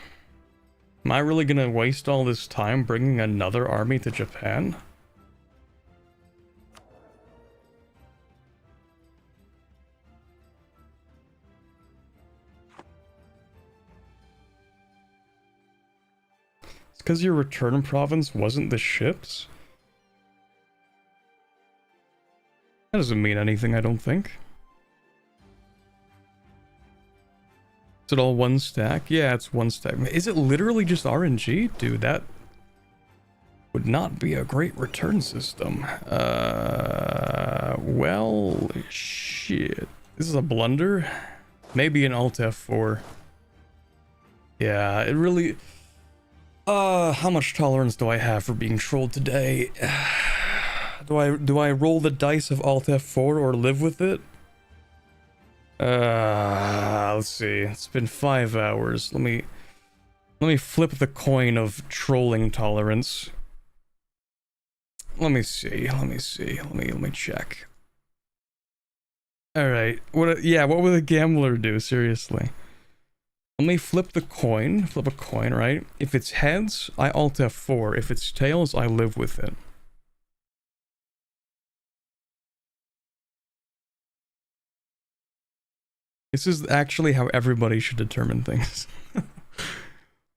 Am I really gonna waste all this time bringing another army to Japan? It's because your return province wasn't the ships? That doesn't mean anything, I don't think. Is it all one stack? Yeah, it's one stack. Is it literally just RNG? Dude, that would not be a great return system. Well, shit. This is a blunder? Maybe an Alt F4. Yeah, it really... how much tolerance do I have for being trolled today? Do I roll the dice of Alt F4 or live with it? Let's see. It's been 5 hours. Let me flip the coin of trolling tolerance. Let me see. Let me check. All right. What would a gambler do? Seriously. Let me flip the coin. Flip a coin, right? If it's heads, I Alt F4. If it's tails, I live with it. This is actually how everybody should determine things.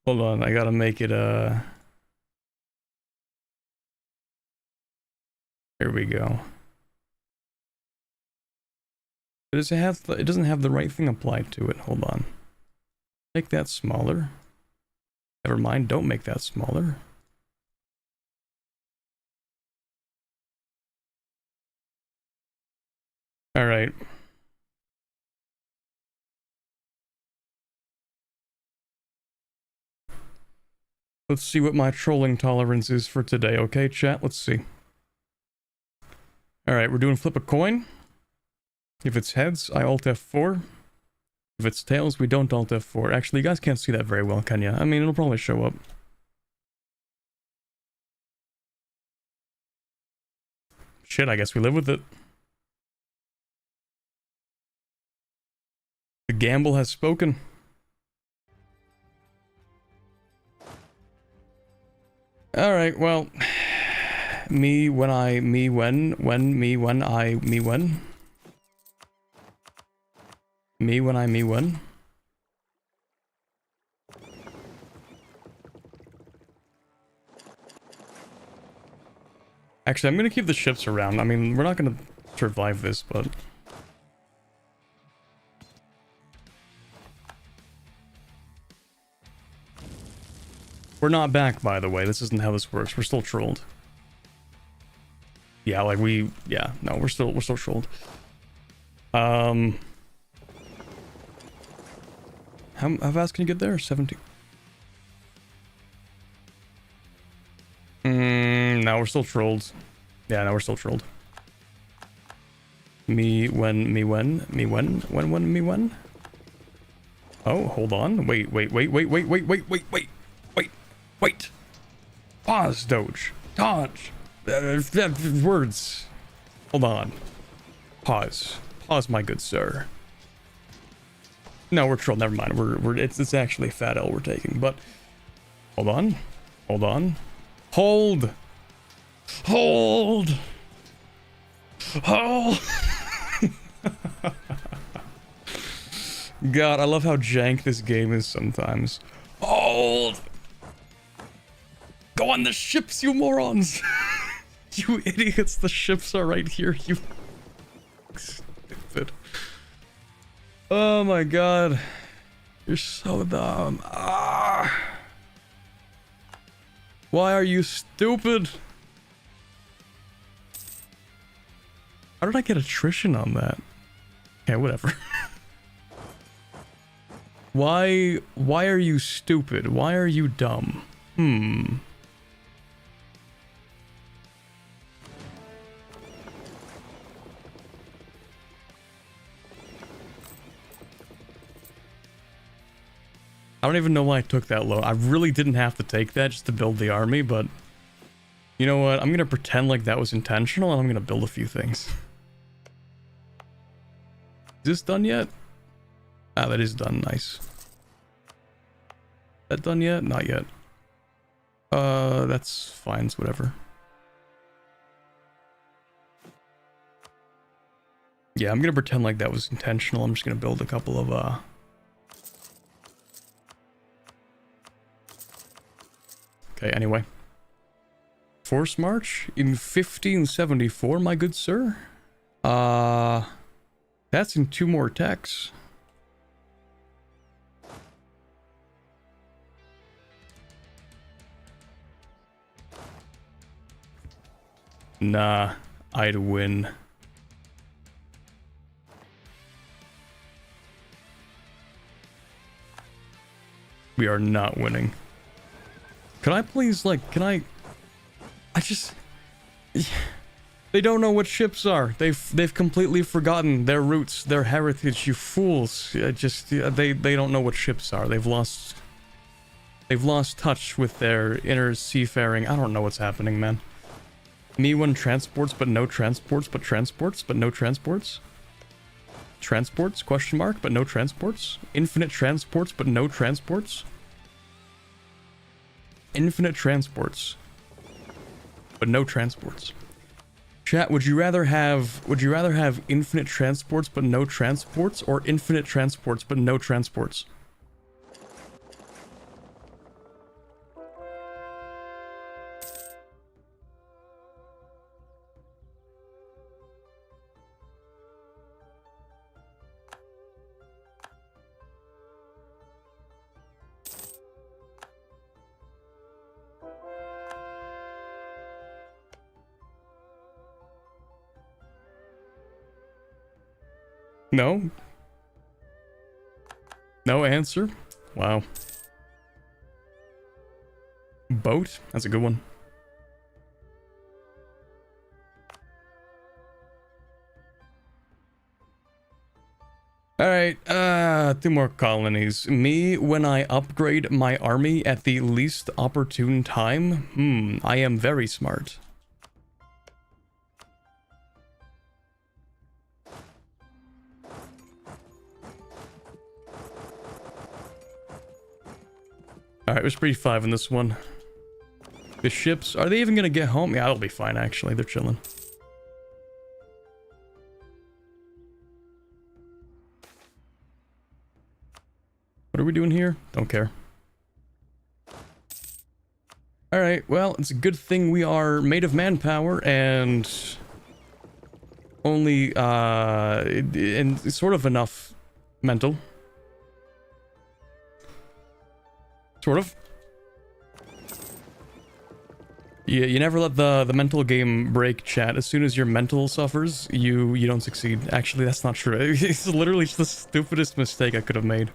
Hold on, I gotta make it, here we go. It doesn't have the right thing applied to it. Hold on. Make that smaller. Never mind, don't make that smaller. Alright. Let's see what my trolling tolerance is for today, okay, chat? Let's see. Alright, we're doing flip a coin. If it's heads, I Alt F4. If it's tails, we don't Alt F4. Actually, you guys can't see that very well, can ya? I mean, it'll probably show up. Shit, I guess we live with it. The gamble has spoken. Alright, well... Me when I... Me when... When me when I... Me when... Me when I... Me when... Actually, I'm gonna keep the ships around. I mean, we're not gonna survive this, but... We're not back, by the way. This isn't how this works. We're still trolled. Yeah, like we... Yeah, no, we're still trolled. How fast can you get there? 17. No, we're still trolled. Yeah, no, we're still trolled. Me when... Oh, hold on. Wait. Pause, Doge. Dodge. Words. Hold on. Pause, my good sir. No, we're trolled. Never mind. It's actually Fat L we're taking, but hold on. Hold. God, I love how jank this game is sometimes. Hold. Go on the ships, you morons! You idiots, the ships are right here, you... Stupid. Oh my god. You're so dumb. Ah. Why are you stupid? How did I get attrition on that? Okay, whatever. Why are you stupid? Why are you dumb? I don't even know why I took that low. I really didn't have to take that just to build the army, but... You know what? I'm gonna pretend like that was intentional, and I'm gonna build a few things. Is this done yet? Ah, that is done. Nice. That done yet? Not yet. That's fine. It's whatever. Yeah, I'm gonna pretend like that was intentional. I'm just gonna build a couple of, Okay, anyway. Force march in 1574, my good sir? That's in 2 more techs. Nah, I'd win. We are not winning. Can I please, like, I just... They don't know what ships are. They've completely forgotten their roots, their heritage, you fools. They don't know what ships are. They've lost touch with their inner seafaring. I don't know what's happening, man. Me when transports, but no transports, but transports, but no transports. Transports? Question mark, but no transports? Infinite transports, but no transports? Infinite transports, but no transports. Chat, would you rather have infinite transports but no transports, or infinite transports but no transports? No? No answer? Wow. Boat? That's a good one. Alright, 2 more colonies. Me when I upgrade my army at the least opportune time? I am very smart. Alright, we're pretty 5 in this one. The ships, are they even gonna get home? Yeah, that'll be fine actually, they're chilling. What are we doing here? Don't care. Alright, well, it's a good thing we are made of manpower and only, and sort of enough mental. Sort of. You never let the mental game break, chat. As soon as your mental suffers, you don't succeed. Actually, that's not true. It's literally just the stupidest mistake I could have made.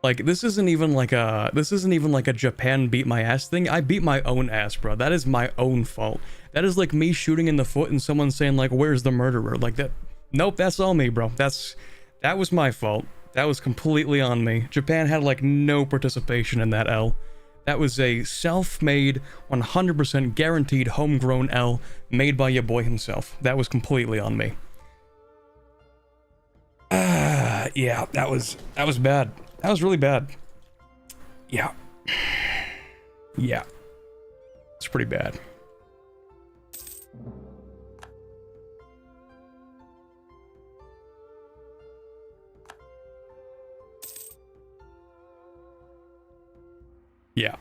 Like, this isn't even like a Japan beat my ass thing. I beat my own ass, bro. That is my own fault. That is like me shooting in the foot and someone saying like, "Where's the murderer?" Like that. Nope, that's all me, bro. That was my fault. That was completely on me. Japan had like no participation in that L. That was a self-made, 100% guaranteed homegrown L made by your boy himself. That was completely on me. Yeah, that was bad. That was really bad. Yeah. Yeah. It's pretty bad. Yeah.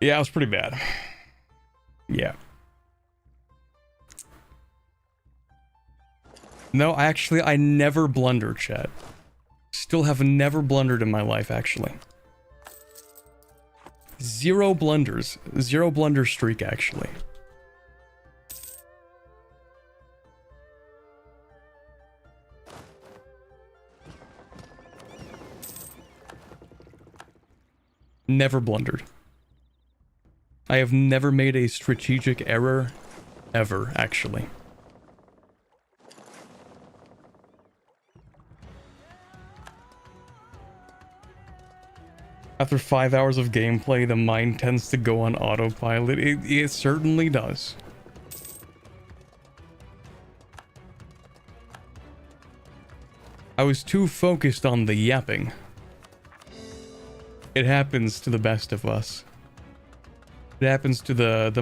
Yeah, it was pretty bad. Yeah. No, I never blunder, chat. Still have never blundered in my life, actually. 0 blunders. 0 blunder streak, actually. Never blundered. I have never made a strategic error, ever, actually. After 5 hours of gameplay, the mind tends to go on autopilot. It certainly does. I was too focused on the yapping. It happens to the best of us. It happens to the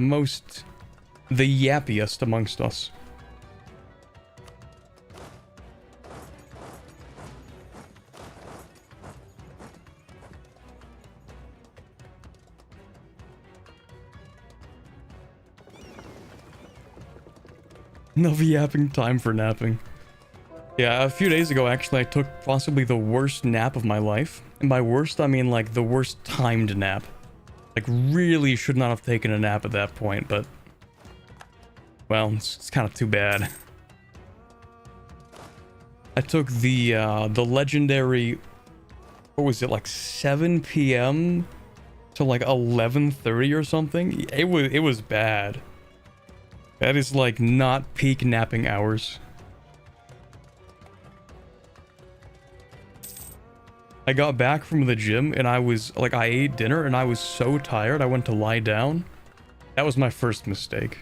yappiest amongst us. No yapping, time for napping. Yeah, a few days ago, actually, I took possibly the worst nap of my life. And by worst, I mean, like, the worst timed nap. Like, really should not have taken a nap at that point, but... well, it's kind of too bad. I took the legendary... what was it, like 7 p.m. to like 11:30 or something? It was bad. That is, like, not peak napping hours. I got back from the gym and I was like, I ate dinner and I was so tired I went to lie down. That was my first mistake.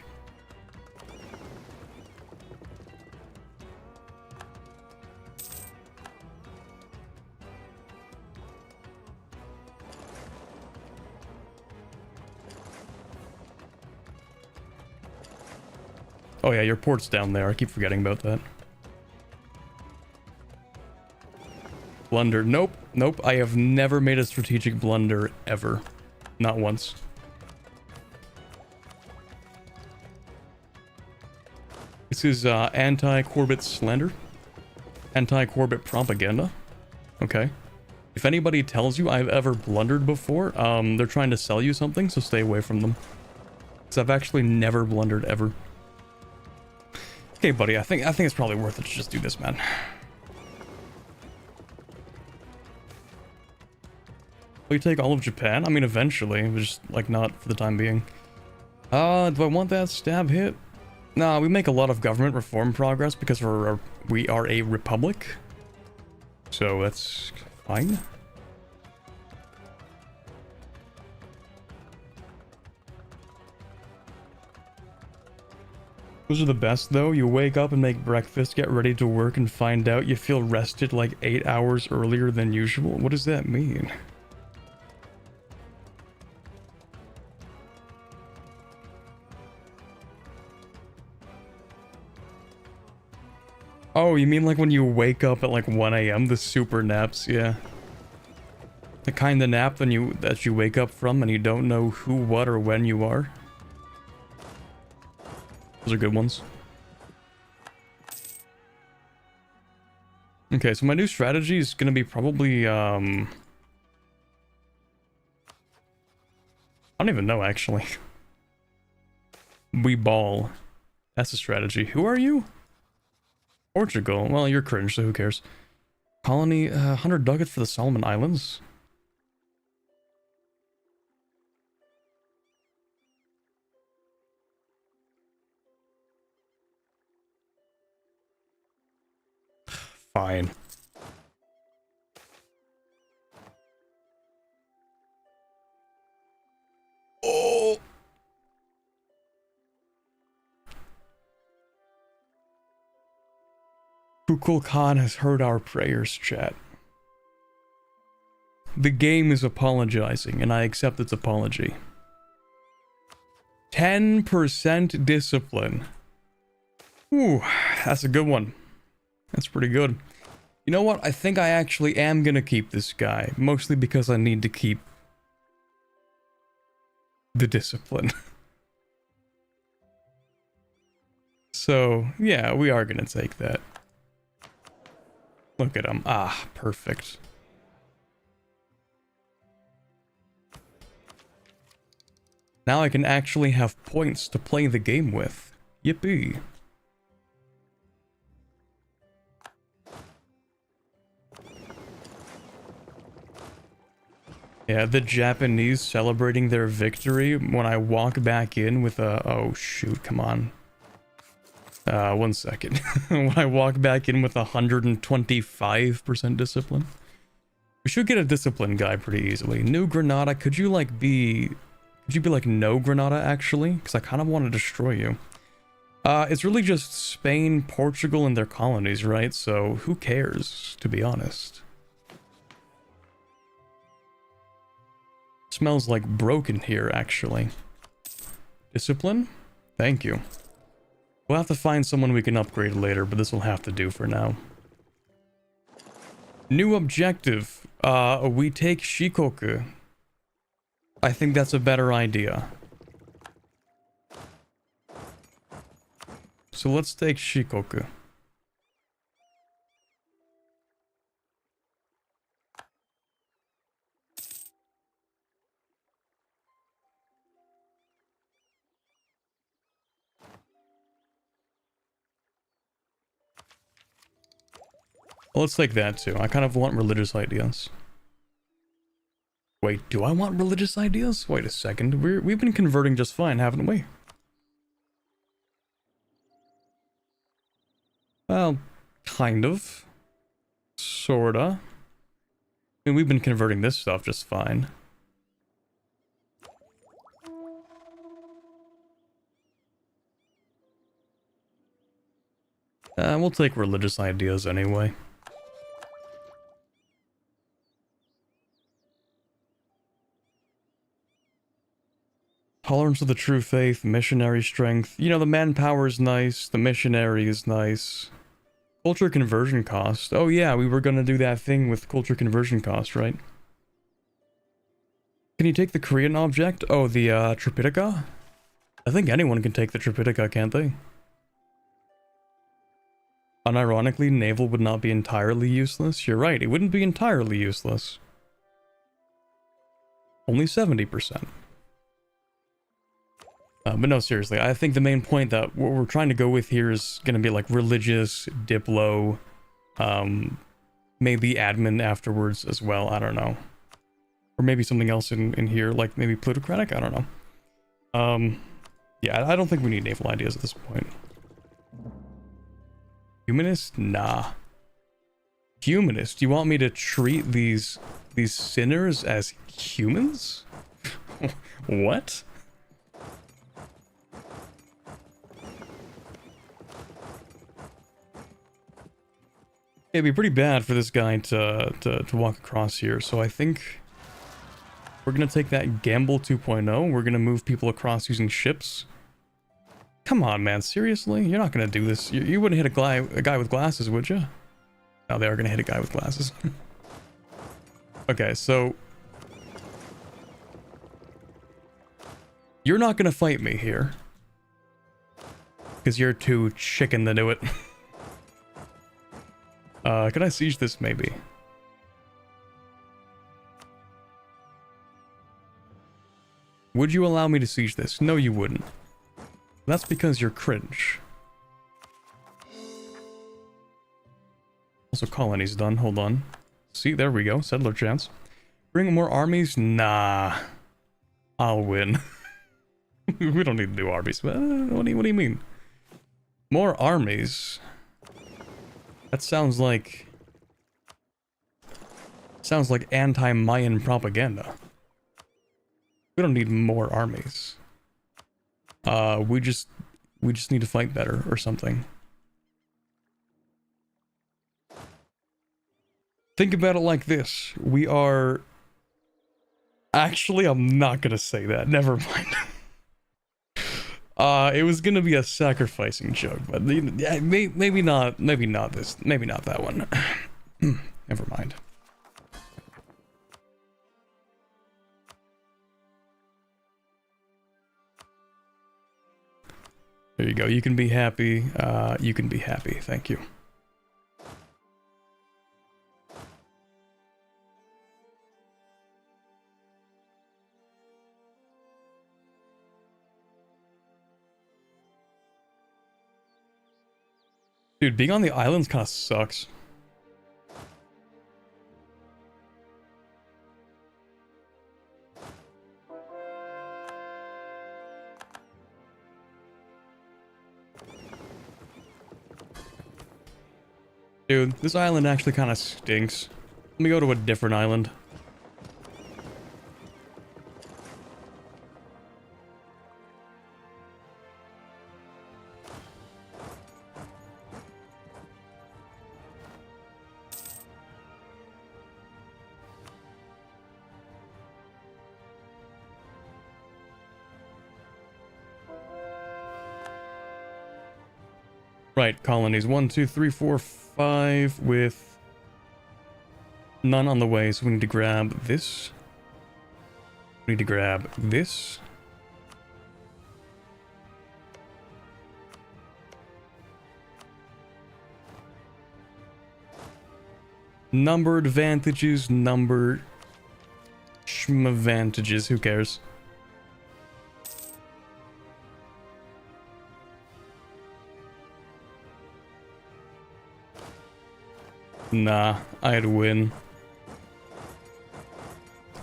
Oh yeah, your port's down there. I keep forgetting about that. Blunder. Nope. Nope. I have never made a strategic blunder ever. Not once. This is anti-Corbett slander. Anti-Corbett propaganda. Okay. If anybody tells you I've ever blundered before, they're trying to sell you something, so stay away from them. Because I've actually never blundered ever. Okay, buddy, I think it's probably worth it to just do this, man. Will you take all of Japan? I mean, eventually, but just, like, not for the time being. Do I want that stab hit? Nah, we make a lot of government reform progress because we are a republic. So that's fine. Those are the best though. You wake up and make breakfast, get ready to work, and find out you feel rested like 8 hours earlier than usual. What does that mean? Oh, you mean like when you wake up at like 1 a.m., the super naps, yeah. The kind of nap that you wake up from and you don't know who, what, or when you are. Those are good ones. Okay, so my new strategy is gonna be probably, I don't even know, actually. We ball. That's a strategy. Who are you? Portugal. Well, you're cringe, so who cares? Colony, 100 ducats for the Solomon Islands. Fine. Oh! Kukul Khan has heard our prayers, chat. The game is apologizing, and I accept its apology. 10% discipline. Ooh, that's a good one. That's pretty good. You know what? I think I actually am gonna keep this guy. Mostly because I need to keep the discipline. So, yeah, we are gonna take that. Look at him. Ah, perfect. Now I can actually have points to play the game with. Yippee. Yeah, the Japanese celebrating their victory when I walk back in with a... Oh, shoot, come on. 1 second. When I walk back in with 125% discipline. We should get a discipline guy pretty easily. New Granada, could you like be... Could you be like no Granada actually? Because I kind of want to destroy you. It's really just Spain, Portugal, and their colonies, right? So who cares, to be honest? Smells like broken here, actually. Discipline? Thank you. We'll have to find someone we can upgrade later, but this will have to do for now. New objective. We take Shikoku. I think that's a better idea. So let's take Shikoku. Well, let's take that too. I kind of want religious ideas. Wait, do I want religious ideas? Wait a second. We've been converting just fine, haven't we? Well, kind of. Sorta. I mean, we've been converting this stuff just fine. We'll take religious ideas anyway. Tolerance of the true faith, missionary strength. You know, the manpower is nice, the missionary is nice. Culture conversion cost. Oh yeah, we were gonna do that thing with culture conversion cost, right? Can you take the Korean object? Oh, the Tripitaka? I think anyone can take the Tripitaka, can't they? Unironically, naval would not be entirely useless. You're right, it wouldn't be entirely useless. Only 70%. But no, seriously, I think the main point that what we're trying to go with here is going to be like religious, Diplo, maybe admin afterwards as well, I don't know. Or maybe something else in here, like maybe plutocratic, I don't know. Yeah, I don't think we need naval ideas at this point. Humanist? Nah. Humanist? You want me to treat these sinners as humans? What? It'd be pretty bad for this guy to walk across here, so I think we're gonna take that Gamble 2.0. We're gonna move people across using ships. Come on, man, seriously? You're not gonna do this. You wouldn't hit a guy with glasses, would you? No, they are gonna hit a guy with glasses. Okay, so you're not gonna fight me here. Because you're too chicken to do it. Can I siege this, maybe? Would you allow me to siege this? No, you wouldn't. That's because you're cringe. Also, colony's done. Hold on. See, there we go. Settler chance. Bring more armies? Nah. I'll win. We don't need to do armies. What do you mean? More armies? That sounds like anti-Mayan propaganda. We don't need more armies. We just need to fight better or something. Think about it like this. We are... Actually, I'm not gonna say that. Never mind. It was gonna be a sacrificing joke, but yeah, maybe not this. Maybe not that one. Never mind. There you go. You can be happy. You can be happy. Thank you. Dude, being on the islands kind of sucks. Dude, this island actually kind of stinks. Let me go to a different island. Right, colonies. 1, 2, 3, 4, 5 with none on the way, so we need to grab this. We need to grab this. Number advantages, number advantages, who cares? Nah, I'd win.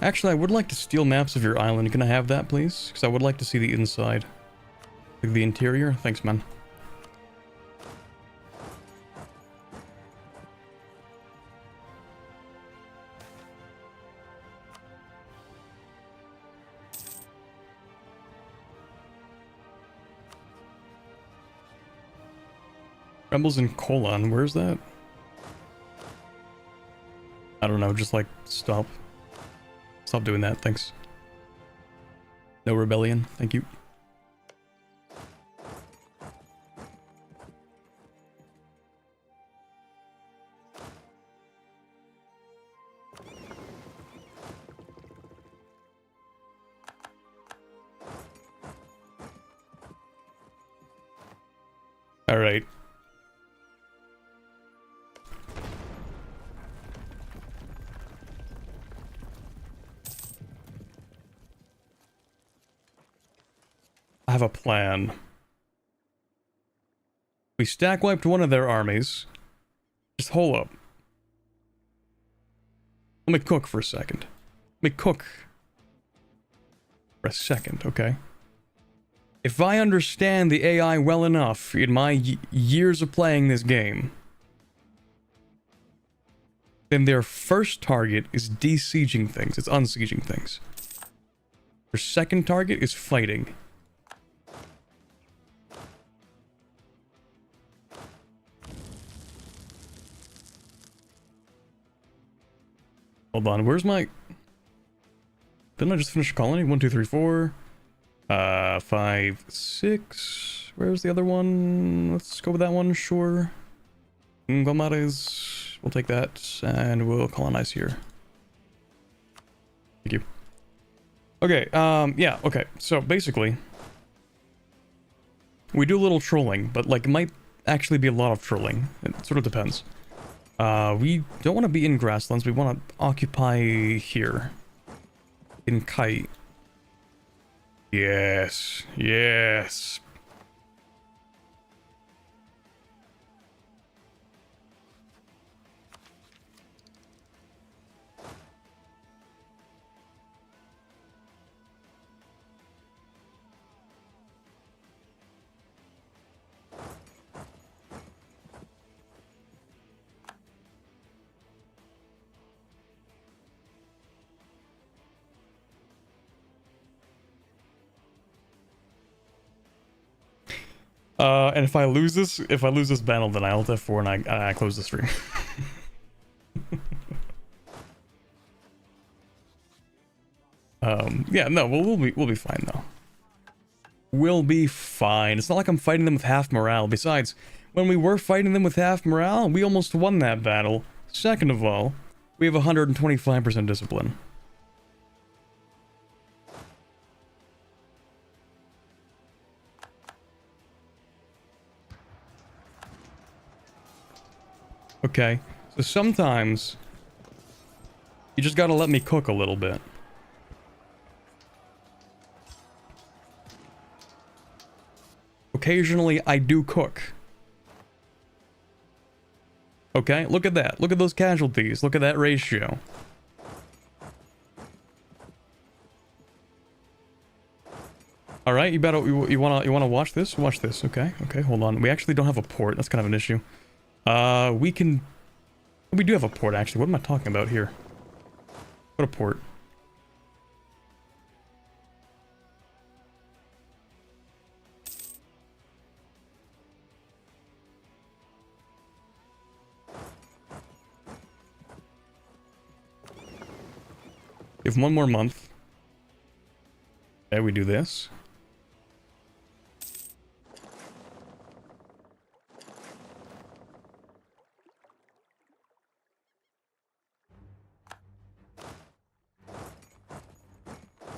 Actually, I would like to steal maps of your island. Can I have that, please? Because I would like to see the inside. Like the interior? Thanks, man. Rebels in Colon, where's that? I don't know, just like stop doing that, thanks. No rebellion, thank you. All right. I have a plan. We stack wiped one of their armies. Just hold up. Let me cook for a second. Let me cook for a second, okay? If I understand the AI well enough in my years of playing this game, then their first target is de-sieging things. It's unsieging things. Their second target is fighting. Hold on, where's my... Didn't I just finish a colony? 1, 2, 3, 4... 5, 6... Where's the other one? Let's go with that one, sure. Gomares... We'll take that, and we'll colonize here. Thank you. Okay, yeah, okay. So, basically... We do a little trolling, but, like, it might actually be a lot of trolling. It sort of depends. We don't want to be in grasslands, we want to occupy here. In Kite. Yes, yes. And if I lose this battle, then I Alt F4 and I close the stream. Yeah, no, we'll be fine though. We'll be fine. It's not like I'm fighting them with half morale. Besides, when we were fighting them with half morale, we almost won that battle. Second of all, we have 125% discipline. Okay, so sometimes you just gotta let me cook a little bit. Occasionally, I do cook. Okay, look at that. Look at those casualties. Look at that ratio. All right, you wanna watch this? Watch this. Okay, okay, hold on. We actually don't have a port. That's kind of an issue. We do have a port, actually. What am I talking about here? What a port. We have one more month. Okay, we do this.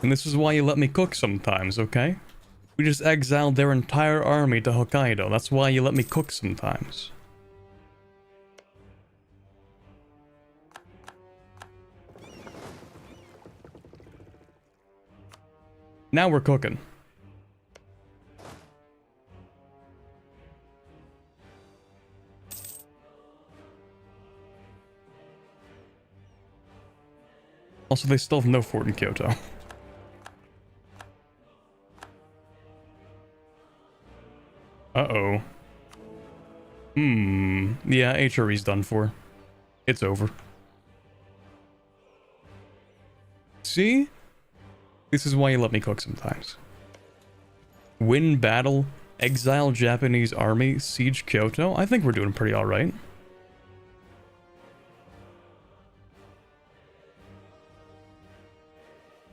And this is why you let me cook sometimes, okay? We just exiled their entire army to Hokkaido. That's why you let me cook sometimes. Now we're cooking. Also, they still have no fort in Kyoto. Uh-oh. Yeah, HRE's done for. It's over. See? This is why you let me cook sometimes. Win battle, exile Japanese army, siege Kyoto. I think we're doing pretty alright.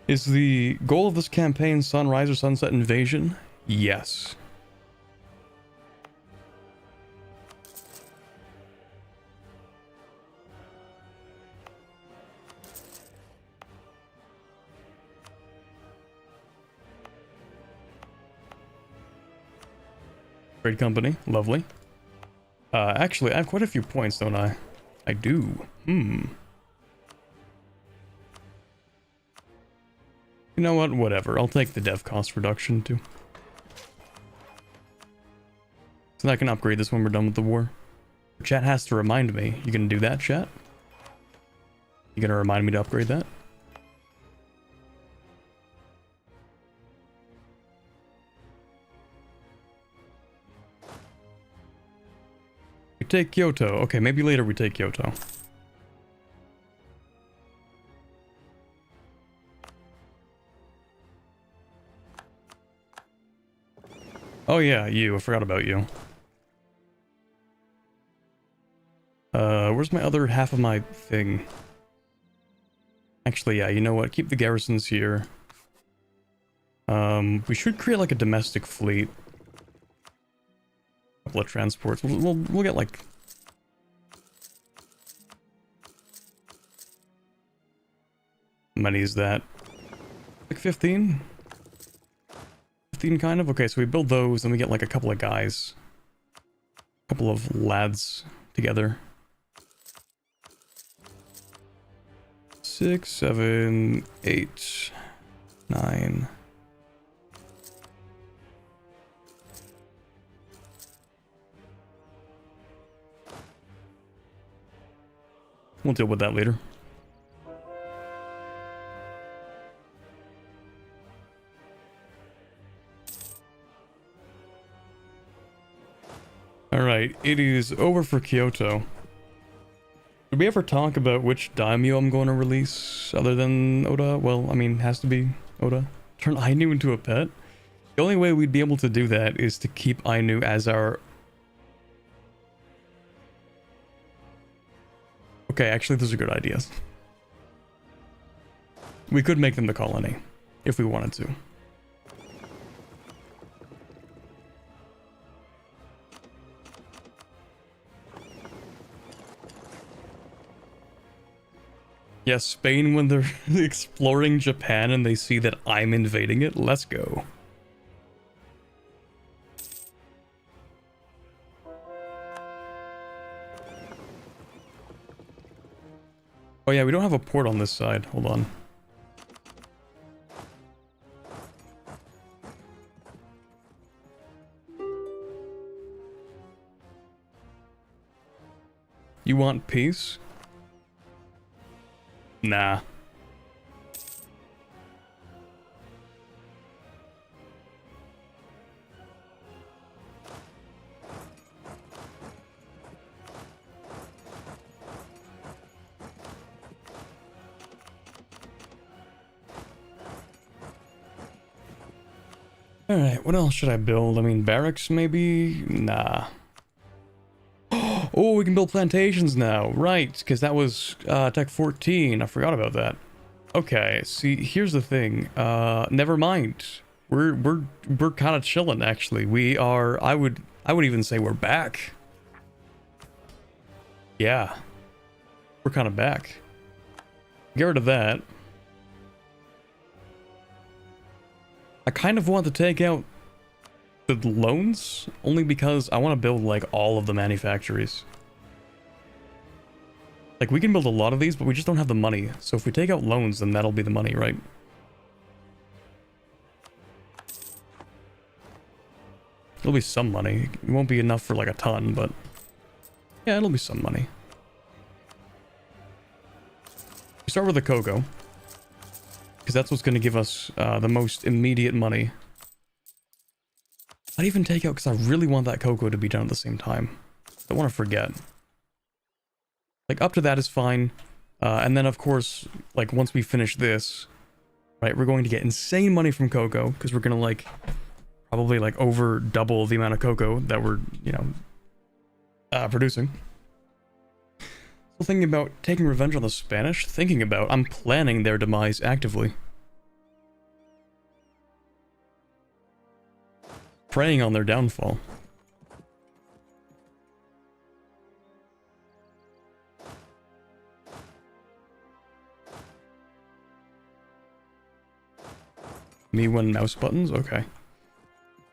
Is the goal of this campaign sunrise or sunset invasion? Yes. Trade company, lovely. Actually, I have quite a few points, don't I? I do. You know what? Whatever. I'll take the dev cost reduction, too. So I can upgrade this when we're done with the war. Chat has to remind me. You gonna do that, chat? You gonna remind me to upgrade that? We take Kyoto. Okay, maybe later we take Kyoto. Oh yeah, you. I forgot about you. Where's my other half of my thing? Actually, yeah, you know what? Keep the garrisons here. We should create like a domestic fleet. A couple of transports. We'll get like... How many is that? Like 15? 15 kind of? Okay, so we build those and we get like a couple of guys. A couple of lads together. 6, 7, 8, 9. We'll deal with that later. Alright, it is over for Kyoto. Did we ever talk about which daimyo I'm going to release other than Oda? Well, I mean, has to be Oda. Turn Ainu into a pet? The only way we'd be able to do that is to keep Ainu as our... Okay, actually, those are good ideas. We could make them the colony, if we wanted to. Yes, Spain when they're exploring Japan and they see that I'm invading it. Let's go. Oh yeah, we don't have a port on this side. Hold on. You want peace? Nah. Alright, what else should I build? I mean, barracks maybe? Nah. Oh, we can build plantations now. Right, because that was Tech 14. I forgot about that. Okay, see, here's the thing. Never mind. We're kind of chilling, actually. We are... I would even say we're back. Yeah. We're kind of back. Get rid of that. I kind of want to take out the loans, only because I want to build, like, all of the manufactories. Like, we can build a lot of these, but we just don't have the money. So if we take out loans, then that'll be the money, right? It'll be some money. It won't be enough for, like, a ton, but... yeah, it'll be some money. We start with the cocoa. Because that's what's going to give us the most immediate money. I'd even take out, because I really want that cocoa to be done at the same time. Don't want to forget. Like, up to that is fine. And then, of course, like, once we finish this, right, we're going to get insane money from cocoa, because we're going to, like, probably, like, over double the amount of cocoa that we're, you know, producing. Still thinking about taking revenge on the Spanish? I'm planning their demise actively. Preying on their downfall. Me one mouse buttons? Okay.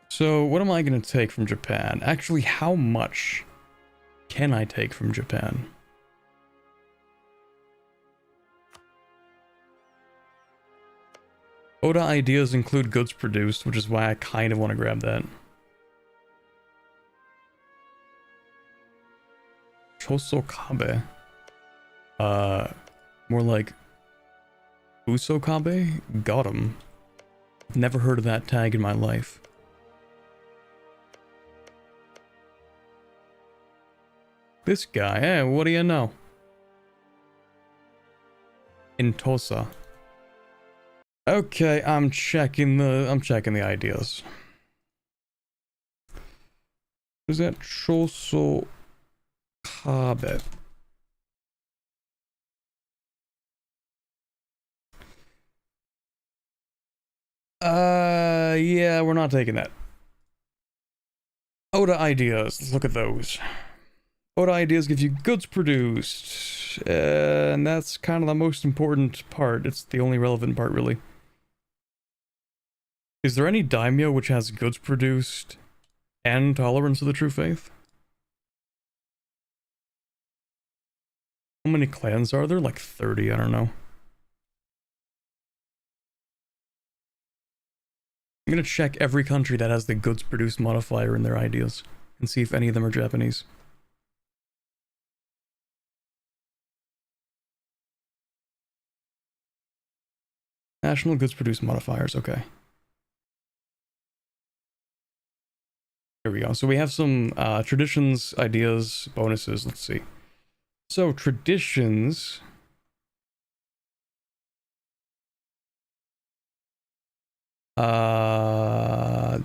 So, what am I going to take from Japan? Actually, how much can I take from Japan? Oda ideas include goods produced, which is why I kind of want to grab that. Chosokabe. More like Usokabe? Got him. Never heard of that tag in my life. This guy, eh, what do you know? Intosa. Okay, I'm checking the ideas. Is that Chosokabe? Yeah, we're not taking that. Oda ideas, let's look at those. Oda ideas gives you goods produced, and that's kind of the most important part. It's the only relevant part, really. Is there any daimyo which has goods produced and tolerance of the true faith? How many clans are there? Like 30, I don't know. I'm gonna check every country that has the goods produced modifier in their ideas and see if any of them are Japanese. National goods produced modifiers, okay. Here we go. So we have some traditions, ideas, bonuses. Let's see. So traditions.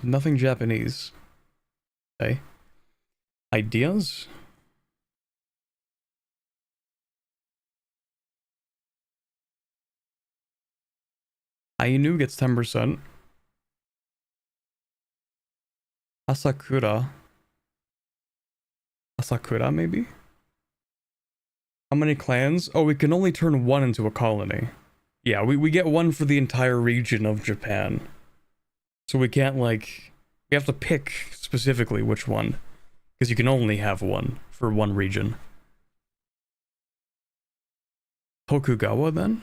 Nothing Japanese. Okay. Ideas. Ainu gets 10%. Asakura. Asakura, maybe? How many clans? Oh, we can only turn one into a colony. Yeah, we get one for the entire region of Japan. So we can't, like... We have to pick specifically which one. Because you can only have one for one region. Tokugawa, then?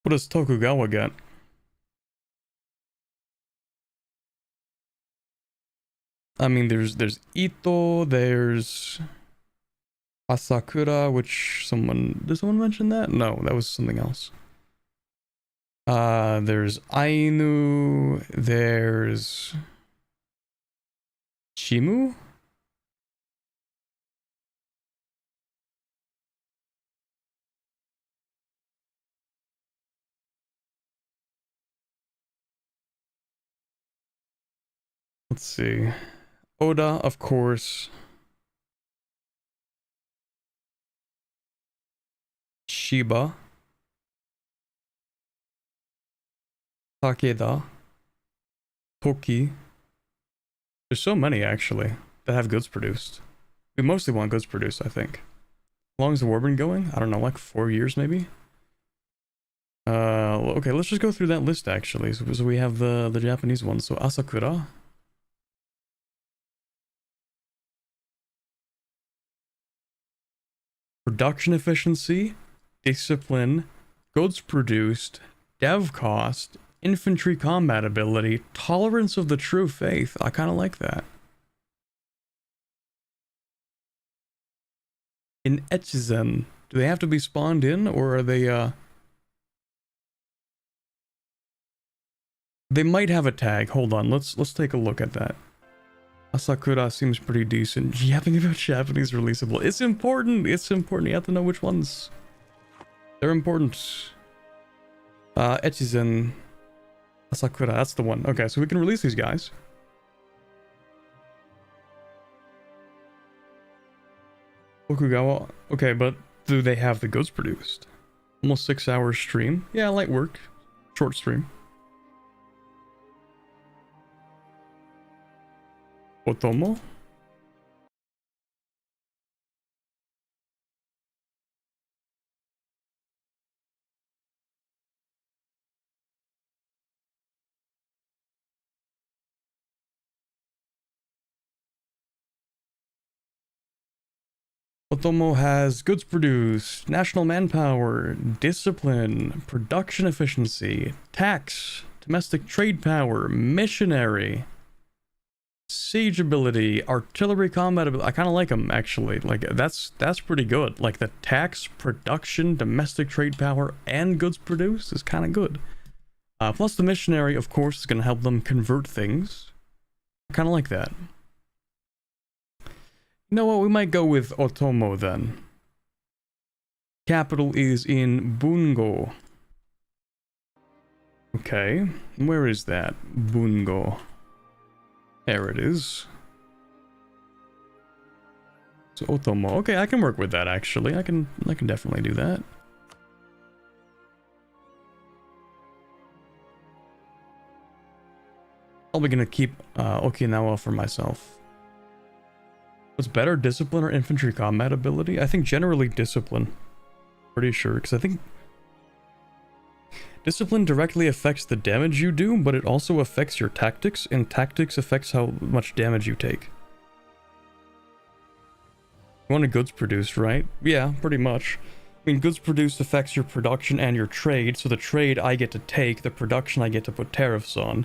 What does Tokugawa get? I mean, there's Ito, there's Asakura, which did someone mention that? No, that was something else. There's Ainu, there's Chimu? Let's see. Oda, of course. Shiba. Takeda. Toki. There's so many, actually, that have goods produced. We mostly want goods produced, I think. How long has the war been going? I don't know, like 4 years, maybe? Okay, let's just go through that list, actually. So we have the Japanese ones. So Asakura. Production efficiency, discipline, goods produced, dev cost, infantry combat ability, tolerance of the true faith. I kind of like that. In Echizen, do they have to be spawned in, or are they, They might have a tag. Hold on, let's take a look at that. Asakura seems pretty decent. Yapping about Japanese releasable. It's important. It's important. You have to know which ones. They're important. Echizen. Asakura. That's the one. Okay, so we can release these guys. Okugawa. Okay, but do they have the goods produced? Almost 6 hours stream. Yeah, light work. Short stream. Otomo? Otomo has goods produced, national manpower, discipline, production efficiency, tax, domestic trade power, missionary, siege ability, artillery combat ability. I kind of like them actually. Like that's pretty good. Like the tax, production, domestic trade power, and goods produced is kind of good. Plus the missionary, of course, is going to help them convert things. I kind of like that. You know what, we might go with Otomo then. Capital is in Bungo. Okay, where is that? Bungo. There it is. So Otomo. Okay, I can work with that actually. I can definitely do that. Probably gonna keep Okinawa for myself. What's better, discipline or infantry combat ability? I think generally discipline. Pretty sure, because I think discipline directly affects the damage you do, but it also affects your tactics, and tactics affects how much damage you take. You want a goods produced, right? Yeah, pretty much. I mean, goods produced affects your production and your trade, so the trade I get to take, the production I get to put tariffs on.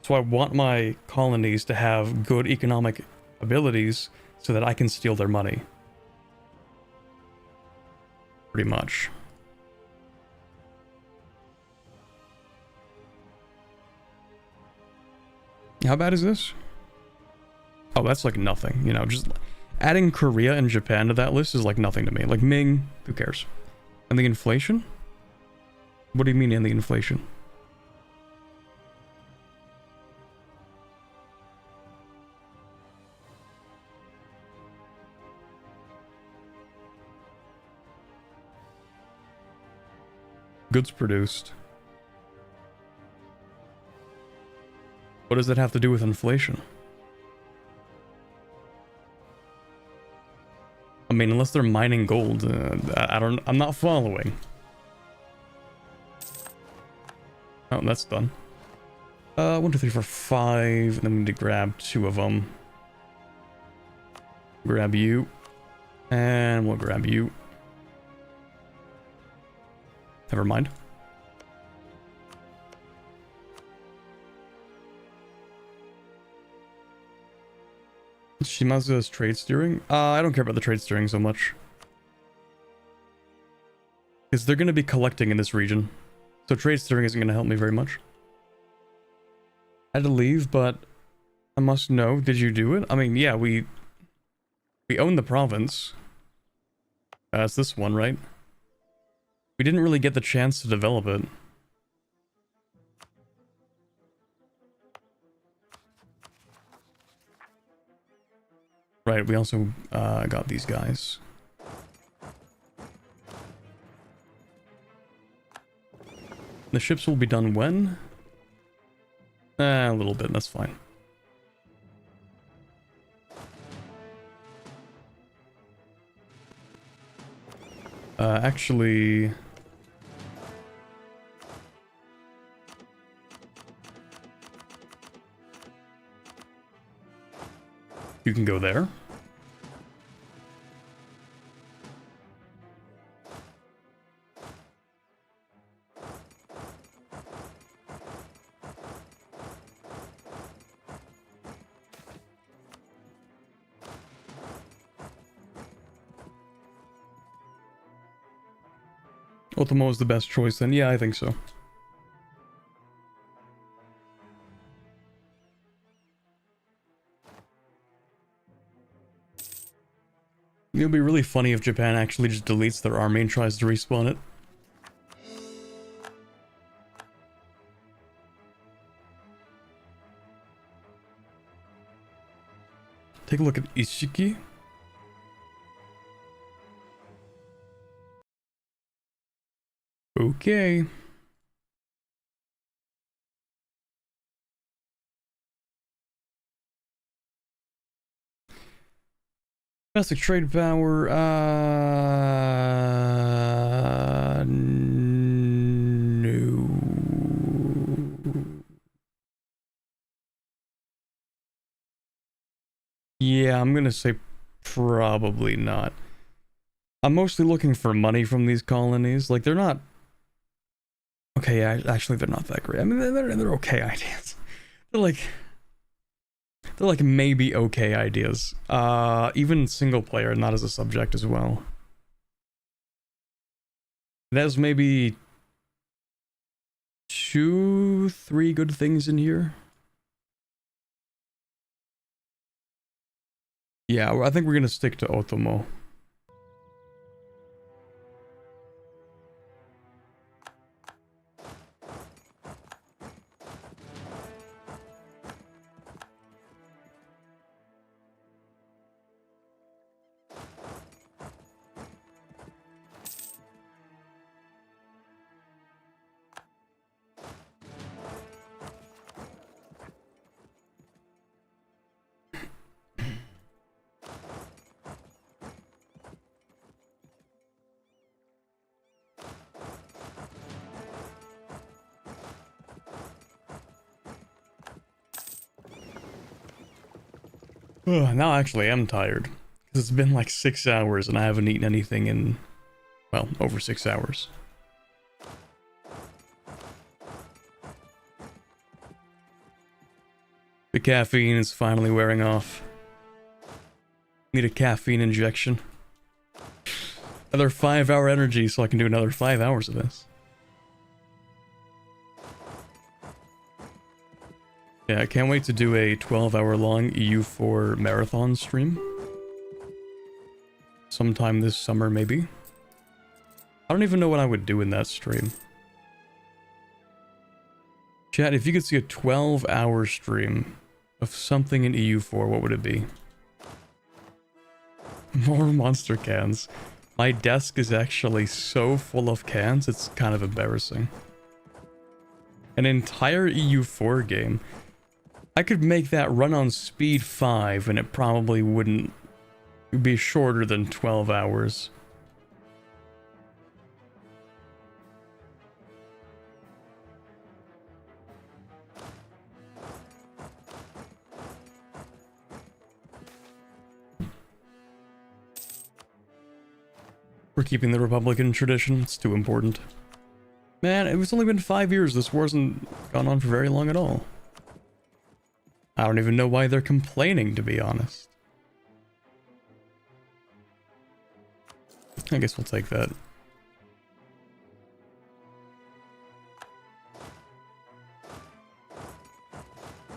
So I want my colonies to have good economic abilities, so that I can steal their money. Pretty much. How bad is this? Oh, that's like nothing. You know, just adding Korea and Japan to that list is like nothing to me. Like Ming, who cares? And the inflation? What do you mean in the inflation? Goods produced. What does that have to do with inflation? I mean, unless they're mining gold, I'm not following. Oh, that's done. 1, 2, 3, 4, 5. Then we need to grab 2 of them. Grab you. And we'll grab you. Never mind. Shimazu's trade steering? I don't care about the trade steering so much. Because they're going to be collecting in this region. So trade steering isn't going to help me very much. I had to leave, but I must know. Did you do it? I mean, yeah, we own the province. It's this one, right? We didn't really get the chance to develop it. Right, we also got these guys. The ships will be done when? A little bit, that's fine. Actually... You can go there. Otomo is the best choice then. Yeah, I think so. It'll be really funny if Japan actually just deletes their army and tries to respawn it. Take a look at Ishiki. Okay. Domestic trade power, no. Yeah, I'm gonna say probably not. I'm mostly looking for money from these colonies. Like, they're not... Okay, actually, they're not that great. I mean, they're okay ideas. They're like... They're like maybe okay ideas. Even single player, not as a subject as well. There's maybe 2, 3 good things in here. Yeah, I think we're gonna stick to Otomo. Now actually I'm tired. Because it's been like 6 hours and I haven't eaten anything in, well, over 6 hours. The caffeine is finally wearing off. Need a caffeine injection. Another 5-hour energy so I can do another 5 hours of this. Yeah, I can't wait to do a 12-hour long EU4 marathon stream. Sometime this summer, maybe. I don't even know what I would do in that stream. Chat, if you could see a 12-hour stream of something in EU4, what would it be? More monster cans. My desk is actually so full of cans, it's kind of embarrassing. An entire EU4 game. I could make that run on speed 5 and it probably wouldn't be shorter than 12 hours. We're keeping the Republican tradition, it's too important. Man, it's only been 5 years, this war hasn't gone on for very long at all. I don't even know why they're complaining, to be honest. I guess we'll take that.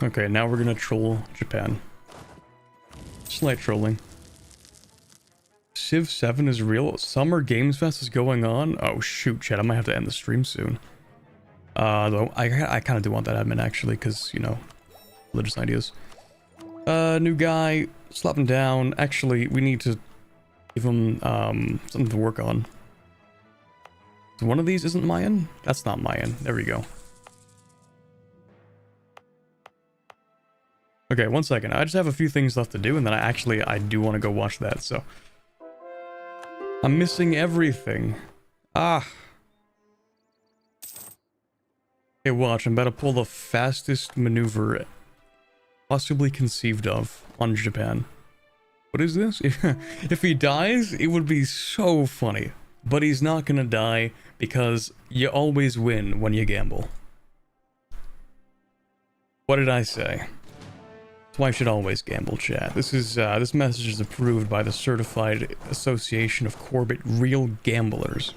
Okay, now we're gonna troll Japan. Slight trolling. Civ 7 is real. Summer Games Fest is going on. Oh shoot, chat, I might have to end the stream soon. Though I kind of do want that admin actually, because, you know, religious ideas. New guy, slap him down. Actually, we need to give him something to work on. So one of these isn't Mayan? That's not Mayan. There we go. Okay, 1 second. I just have a few things left to do, and then I do want to go watch that, so... I'm missing everything. Ah. Okay, watch. I'm about to pull the fastest maneuver possibly conceived of on Japan. What is this? If he dies, it would be so funny. But he's not gonna die because you always win when you gamble. What did I say? That's why I should always gamble, chat. This message is approved by the Certified Association of Corbett Real Gamblers.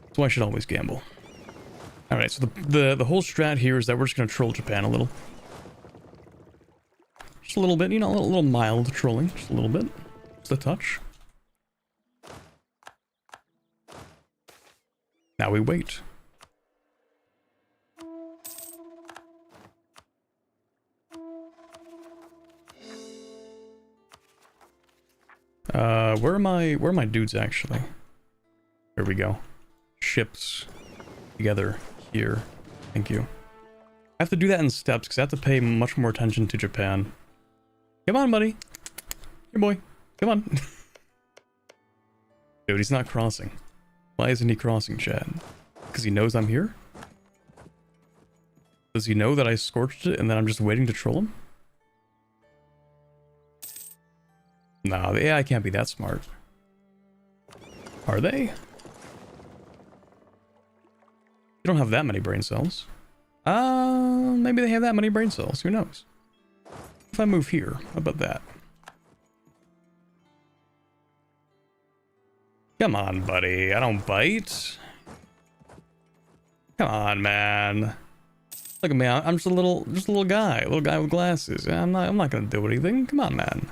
That's why I should always gamble. Alright, so the whole strat here is that we're just gonna troll Japan a little. Just a little bit, you know, a little mild trolling. Just a little bit. Just a touch. Now we wait. Where are my dudes actually? Here we go. ships together here. Thank you. I have to do that in steps because I have to pay much more attention to Japan. Come on, buddy. Here, boy. Come on. Dude, he's not crossing. Why isn't he crossing, Chad? Because he knows I'm here? Does he know that I scorched it and then I'm just waiting to troll him? Nah, the AI can't be that smart. Are they? You don't have that many brain cells. Maybe they have that many brain cells. Who knows? If I move here, how about that? Come on, buddy. I don't bite. Come on, man. Look at me. I'm just a little guy with glasses. I'm not gonna do anything. Come on, man.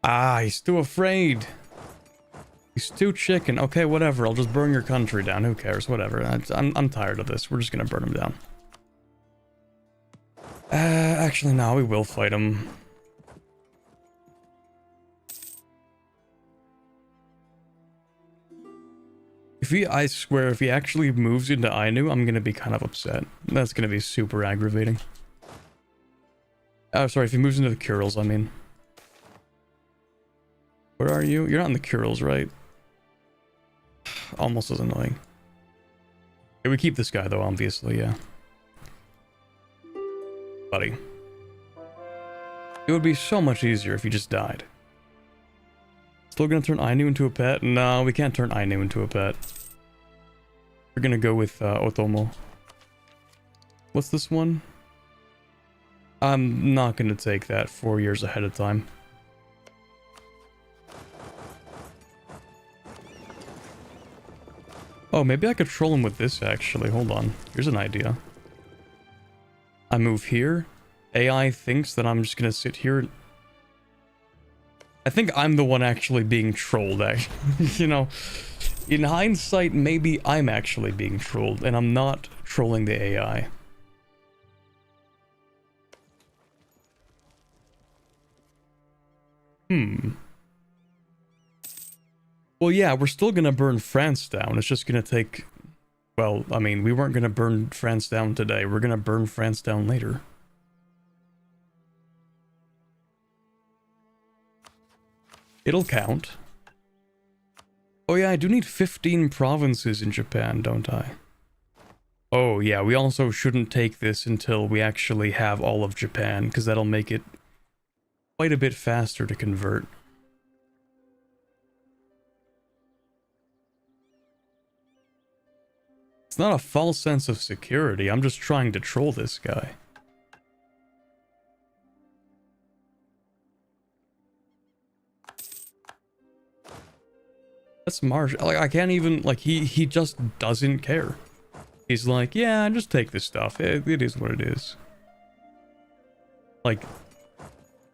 Ah, he's too afraid. He's too chicken. Okay, whatever. I'll just burn your country down. Who cares? Whatever. I'm tired of this. We're just gonna burn him down. Actually, no. We will fight him. I swear, if he actually moves into Ainu, I'm gonna be kind of upset. That's gonna be super aggravating. Oh, sorry. If he moves into the Kurils, I mean. Where are you? You're not in the Kurils, right? Almost as annoying. Okay, we keep this guy, though, obviously, yeah. Buddy. It would be so much easier if you just died. Still gonna turn Ainu into a pet? No, we can't turn Ainu into a pet. We're gonna go with Otomo. What's this one? I'm not gonna take that 4 years ahead of time. Oh, maybe I could troll him with this, actually. Hold on. Here's an idea. I move here. AI thinks that I'm just gonna sit here. I think I'm the one actually being trolled, actually. You know, in hindsight, maybe I'm actually being trolled, and I'm not trolling the AI. Well, yeah, we're still gonna burn France down. It's just gonna take... Well, I mean, we weren't gonna burn France down today. We're gonna burn France down later. It'll count. Oh yeah, I do need 15 provinces in Japan, don't I? Oh yeah, we also shouldn't take this until we actually have all of Japan, because that'll make it quite a bit faster to convert. It's not a false sense of security, I'm just trying to troll this guy. That's Marsh. Like, I can't even, like, he just doesn't care. He's like, yeah, just take this stuff. It is what it is. Like,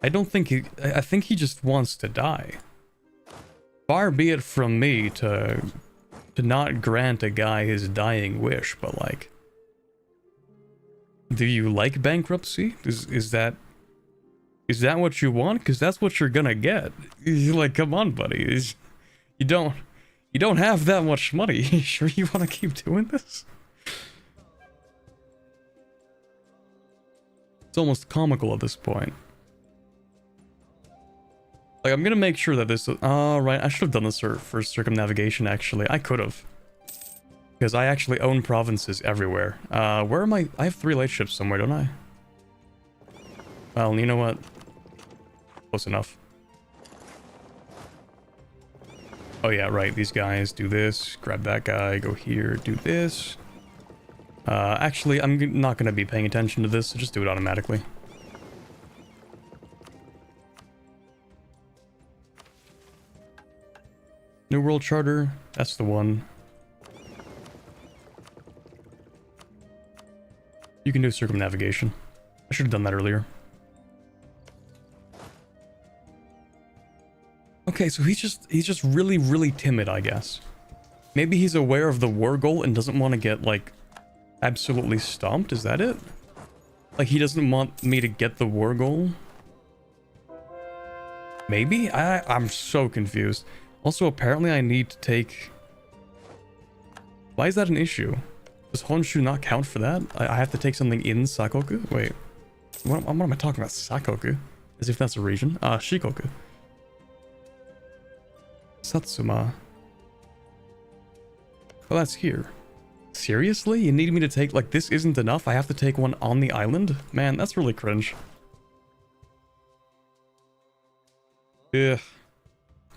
I don't think I think he just wants to die. Far be it from me to not grant a guy his dying wish, but like, do you like bankruptcy? Is that what you want? Because that's what you're gonna get. You're like, come on, buddy. You don't have that much money. You sure you want to keep doing this? It's almost comical at this point. Like, I'm gonna make sure that this... Oh, right, I should have done this for circumnavigation, actually. I could have. Because I actually own provinces everywhere. Where am I? I have 3 lightships somewhere, don't I? Well, you know what? Close enough. Oh yeah, right, these guys do this, grab that guy, go here, do this. Actually, I'm not gonna be paying attention to this, so just do it automatically. New World Charter, that's the one. You can do circumnavigation. I should have done that earlier. Okay, so he's just really, really timid, I guess. Maybe he's aware of the war goal and doesn't want to get, like, absolutely stomped? Is that it? Like, he doesn't want me to get the war goal? Maybe? I'm so confused. Also, apparently I need to take... Why is that an issue? Does Honshu not count for that? I have to take something in Sakoku? Wait. What am I talking about? Sakoku? As if that's a region. Shikoku. Satsuma. Oh, that's here. Seriously? You need me to take... Like, this isn't enough? I have to take one on the island? Man, that's really cringe. Ugh.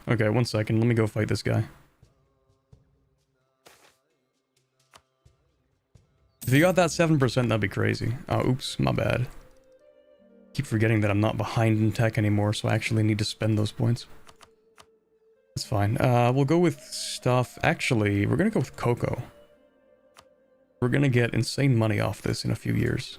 Okay, 1 second. Let me go fight this guy. If you got that 7%, that'd be crazy. Oh, oops. My bad. Keep forgetting that I'm not behind in tech anymore, so I actually need to spend those points. That's fine. We'll go with stuff... Actually, we're gonna go with cocoa. We're gonna get insane money off this in a few years.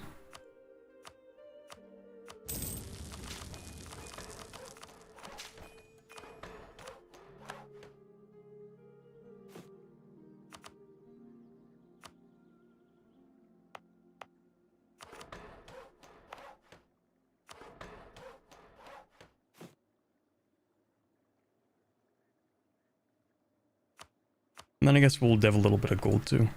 And then I guess we'll dev a little bit of gold too.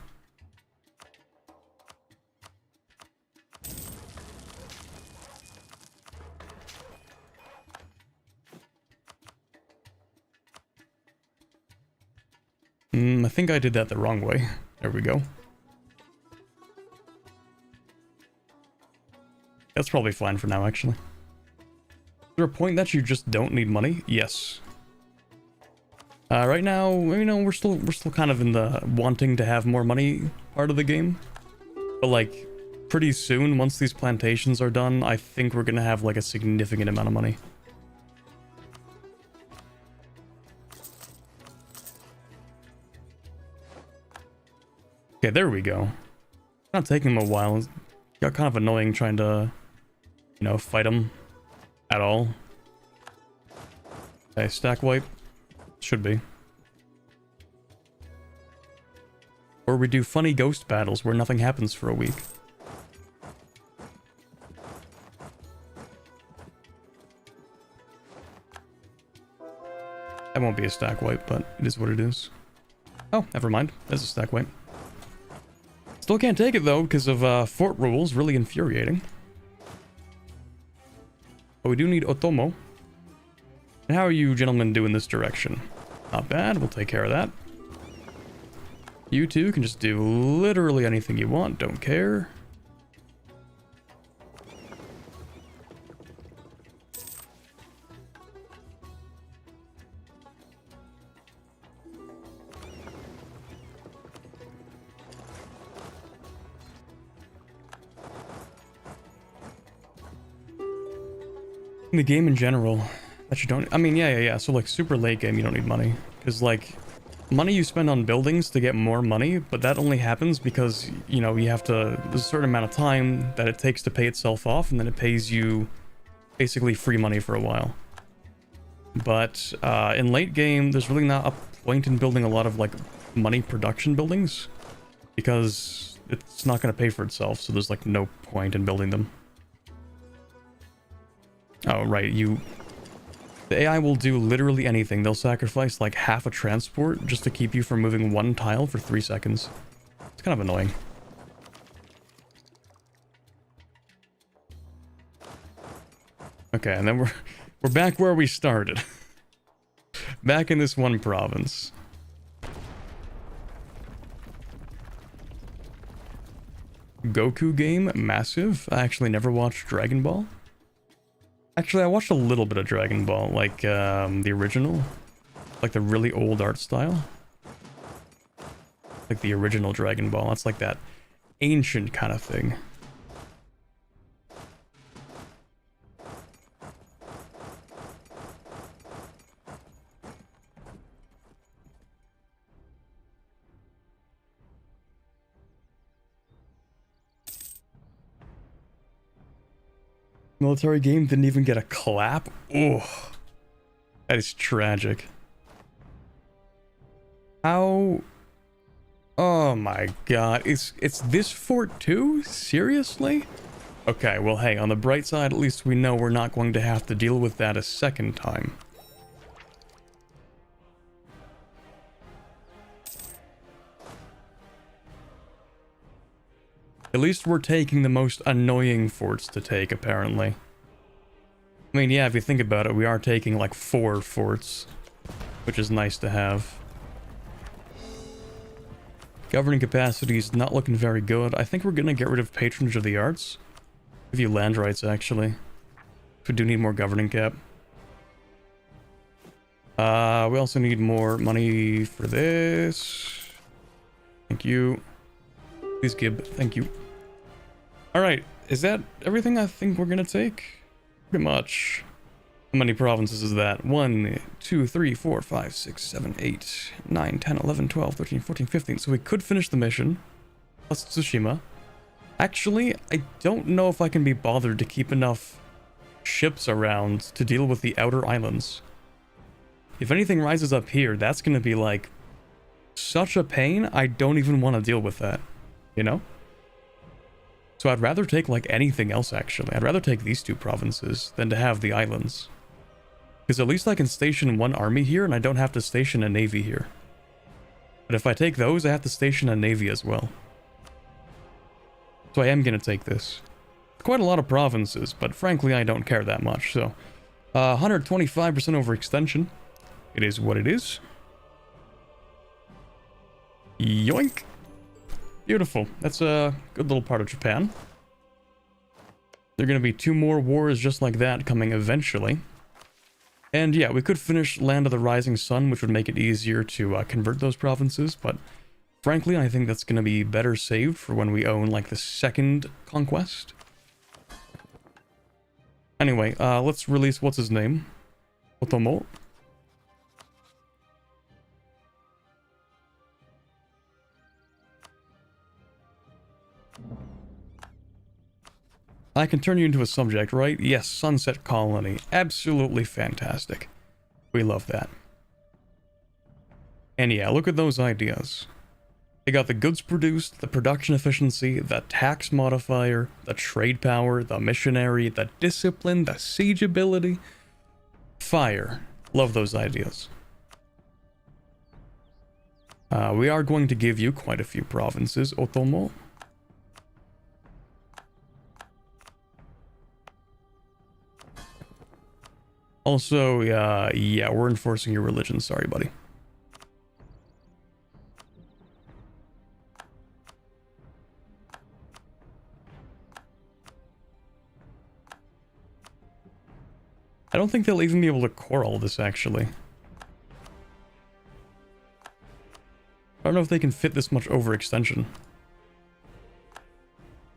I think I did that the wrong way. There we go. That's probably fine for now, actually. Is there a point that you just don't need money? Yes. Right now, you know, we're still kind of in the wanting to have more money part of the game. But like, pretty soon, once these plantations are done, I think we're gonna have like a significant amount of money. Okay, there we go. Not taking him a while. It got kind of annoying trying to, you know, fight him at all. Okay, stack wipe. Should be. Or we do funny ghost battles where nothing happens for a week. That won't be a stack wipe, but it is what it is. Oh, never mind. There's a stack wipe. Still can't take it though, because of fort rules. Really infuriating. But we do need Otomo. And how are you gentlemen doing this direction? Not bad, we'll take care of that. You two can just do literally anything you want, don't care. In the game in general, that you don't... I mean, yeah. So, like, super late game, you don't need money. Because, like, money you spend on buildings to get more money, but that only happens because, you know, you have to... There's a certain amount of time that it takes to pay itself off, and then it pays you basically free money for a while. But, in late game, there's really not a point in building a lot of, like, money production buildings. Because it's not going to pay for itself, so there's, like, no point in building them. Oh, right, the AI will do literally anything. They'll sacrifice like half a transport just to keep you from moving one tile for 3 seconds. It's kind of annoying. Okay, and then we're back where we started. Back in this one province. Goku game, massive. I actually never watched Dragon Ball. Actually, I watched a little bit of Dragon Ball, like, the original. Like, the really old art style. Like, the original Dragon Ball. That's like that ancient kind of thing. Military game didn't even get a clap? Ugh. That is tragic. How? Oh my god. It's this fort too? Seriously? Okay, well hey, on the bright side, at least we know we're not going to have to deal with that a second time. At least we're taking the most annoying forts to take, apparently. I mean, yeah, if you think about it, we are taking like 4 forts, which is nice to have. Governing capacity is not looking very good. I think we're gonna get rid of patronage of the arts. Give you land rights, actually. We do need more governing cap. We also need more money for this. Thank you. Please, Gib. Thank you. Alright, is that everything I think we're gonna take? Pretty much. How many provinces is that? 1, 2, 3, 4, 5, 6, 7, 8, 9, 10, 11, 12, 13, 14, 15. So we could finish the mission. Plus Tsushima. Actually, I don't know if I can be bothered to keep enough ships around to deal with the outer islands. If anything rises up here, that's gonna be like such a pain, I don't even want to deal with that. You know? So I'd rather take like anything else actually. I'd rather take these 2 provinces than to have the islands. Because at least I can station 1 army here and I don't have to station a navy here. But if I take those, I have to station a navy as well. So I am going to take this. Quite a lot of provinces, but frankly I don't care that much, so... 125% overextension. It is what it is. Yoink! Beautiful. That's a good little part of Japan. There are going to be 2 more wars just like that coming eventually. And yeah, we could finish Land of the Rising Sun, which would make it easier to convert those provinces, but frankly, I think that's going to be better saved for when we own, like, the second conquest. Anyway, let's release what's his name? Otomo. I can turn you into a subject, right? Yes, Sunset Colony. Absolutely fantastic. We love that. And yeah, look at those ideas. They got the goods produced, the production efficiency, the tax modifier, the trade power, the missionary, the discipline, the siege ability. Fire. Love those ideas. We are going to give you quite a few provinces, Otomo. Also, yeah, we're enforcing your religion. Sorry, buddy. I don't think they'll even be able to core all this, actually. I don't know if they can fit this much overextension.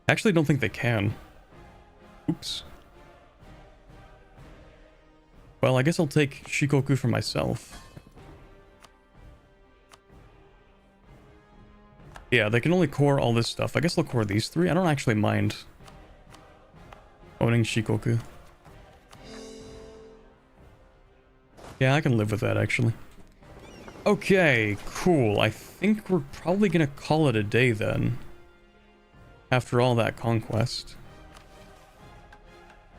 I actually don't think they can. Oops. Well, I guess I'll take Shikoku for myself. Yeah, they can only core all this stuff. I guess they'll core these 3. I don't actually mind owning Shikoku. Yeah, I can live with that, actually. Okay, cool. I think we're probably gonna call it a day then. After all that conquest.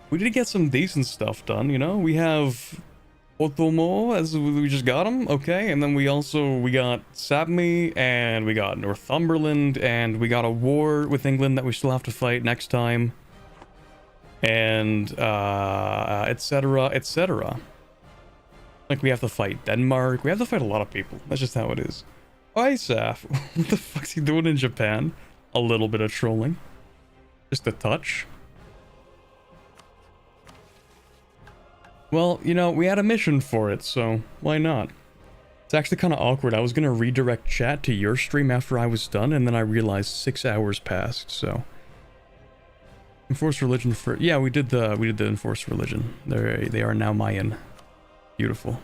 We did get some decent stuff done, you know? We have Otomo, as we just got him, okay? And then we got Sabmi, and we got Northumberland, and we got a war with England that we still have to fight next time. And, etc., etc. Like, we have to fight Denmark. We have to fight a lot of people. That's just how it is. Isaf, what the fuck's he doing in Japan? A little bit of trolling. Just a touch. Well, you know, we had a mission for it, so why not? It's actually kind of awkward. I was going to redirect chat to your stream after I was done, and then I realized 6 hours passed, so... Enforced religion for... Yeah, we did the enforced religion. They are now Mayan. Beautiful.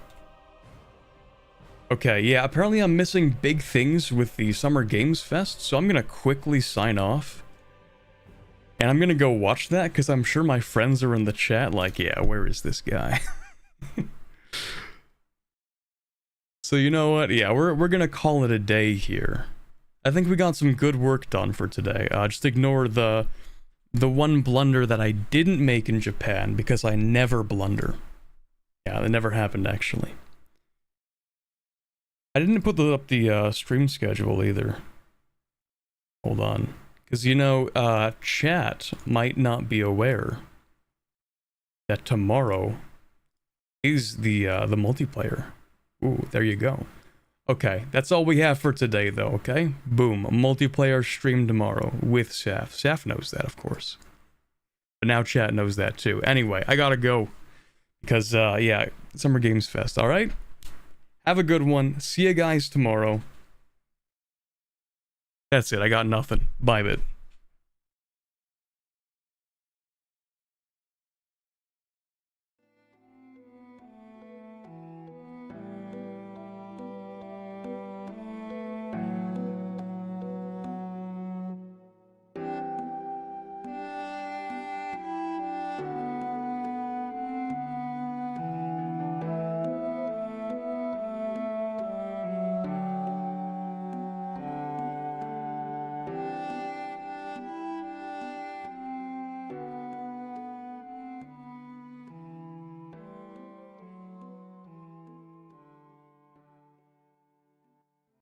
Okay, yeah, apparently I'm missing big things with the Summer Games Fest, so I'm gonna quickly sign off. And I'm gonna go watch that, because I'm sure my friends are in the chat like, yeah, where is this guy? So you know what? Yeah, we're gonna call it a day here. I think we got some good work done for today. Just ignore the the one blunder that I didn't make in Japan, because I never blunder. Yeah, that never happened, actually. I didn't put up the stream schedule either. Hold on. Because, you know, chat might not be aware that tomorrow is the multiplayer. Ooh, there you go. Okay, that's all we have for today, though, okay? Boom, multiplayer stream tomorrow with Saf. Saf knows that, of course. But now chat knows that, too. Anyway, I gotta go. Because, yeah, Summer Games Fest, alright? Have a good one. See you guys tomorrow. That's it, I got nothing. Bye, bit.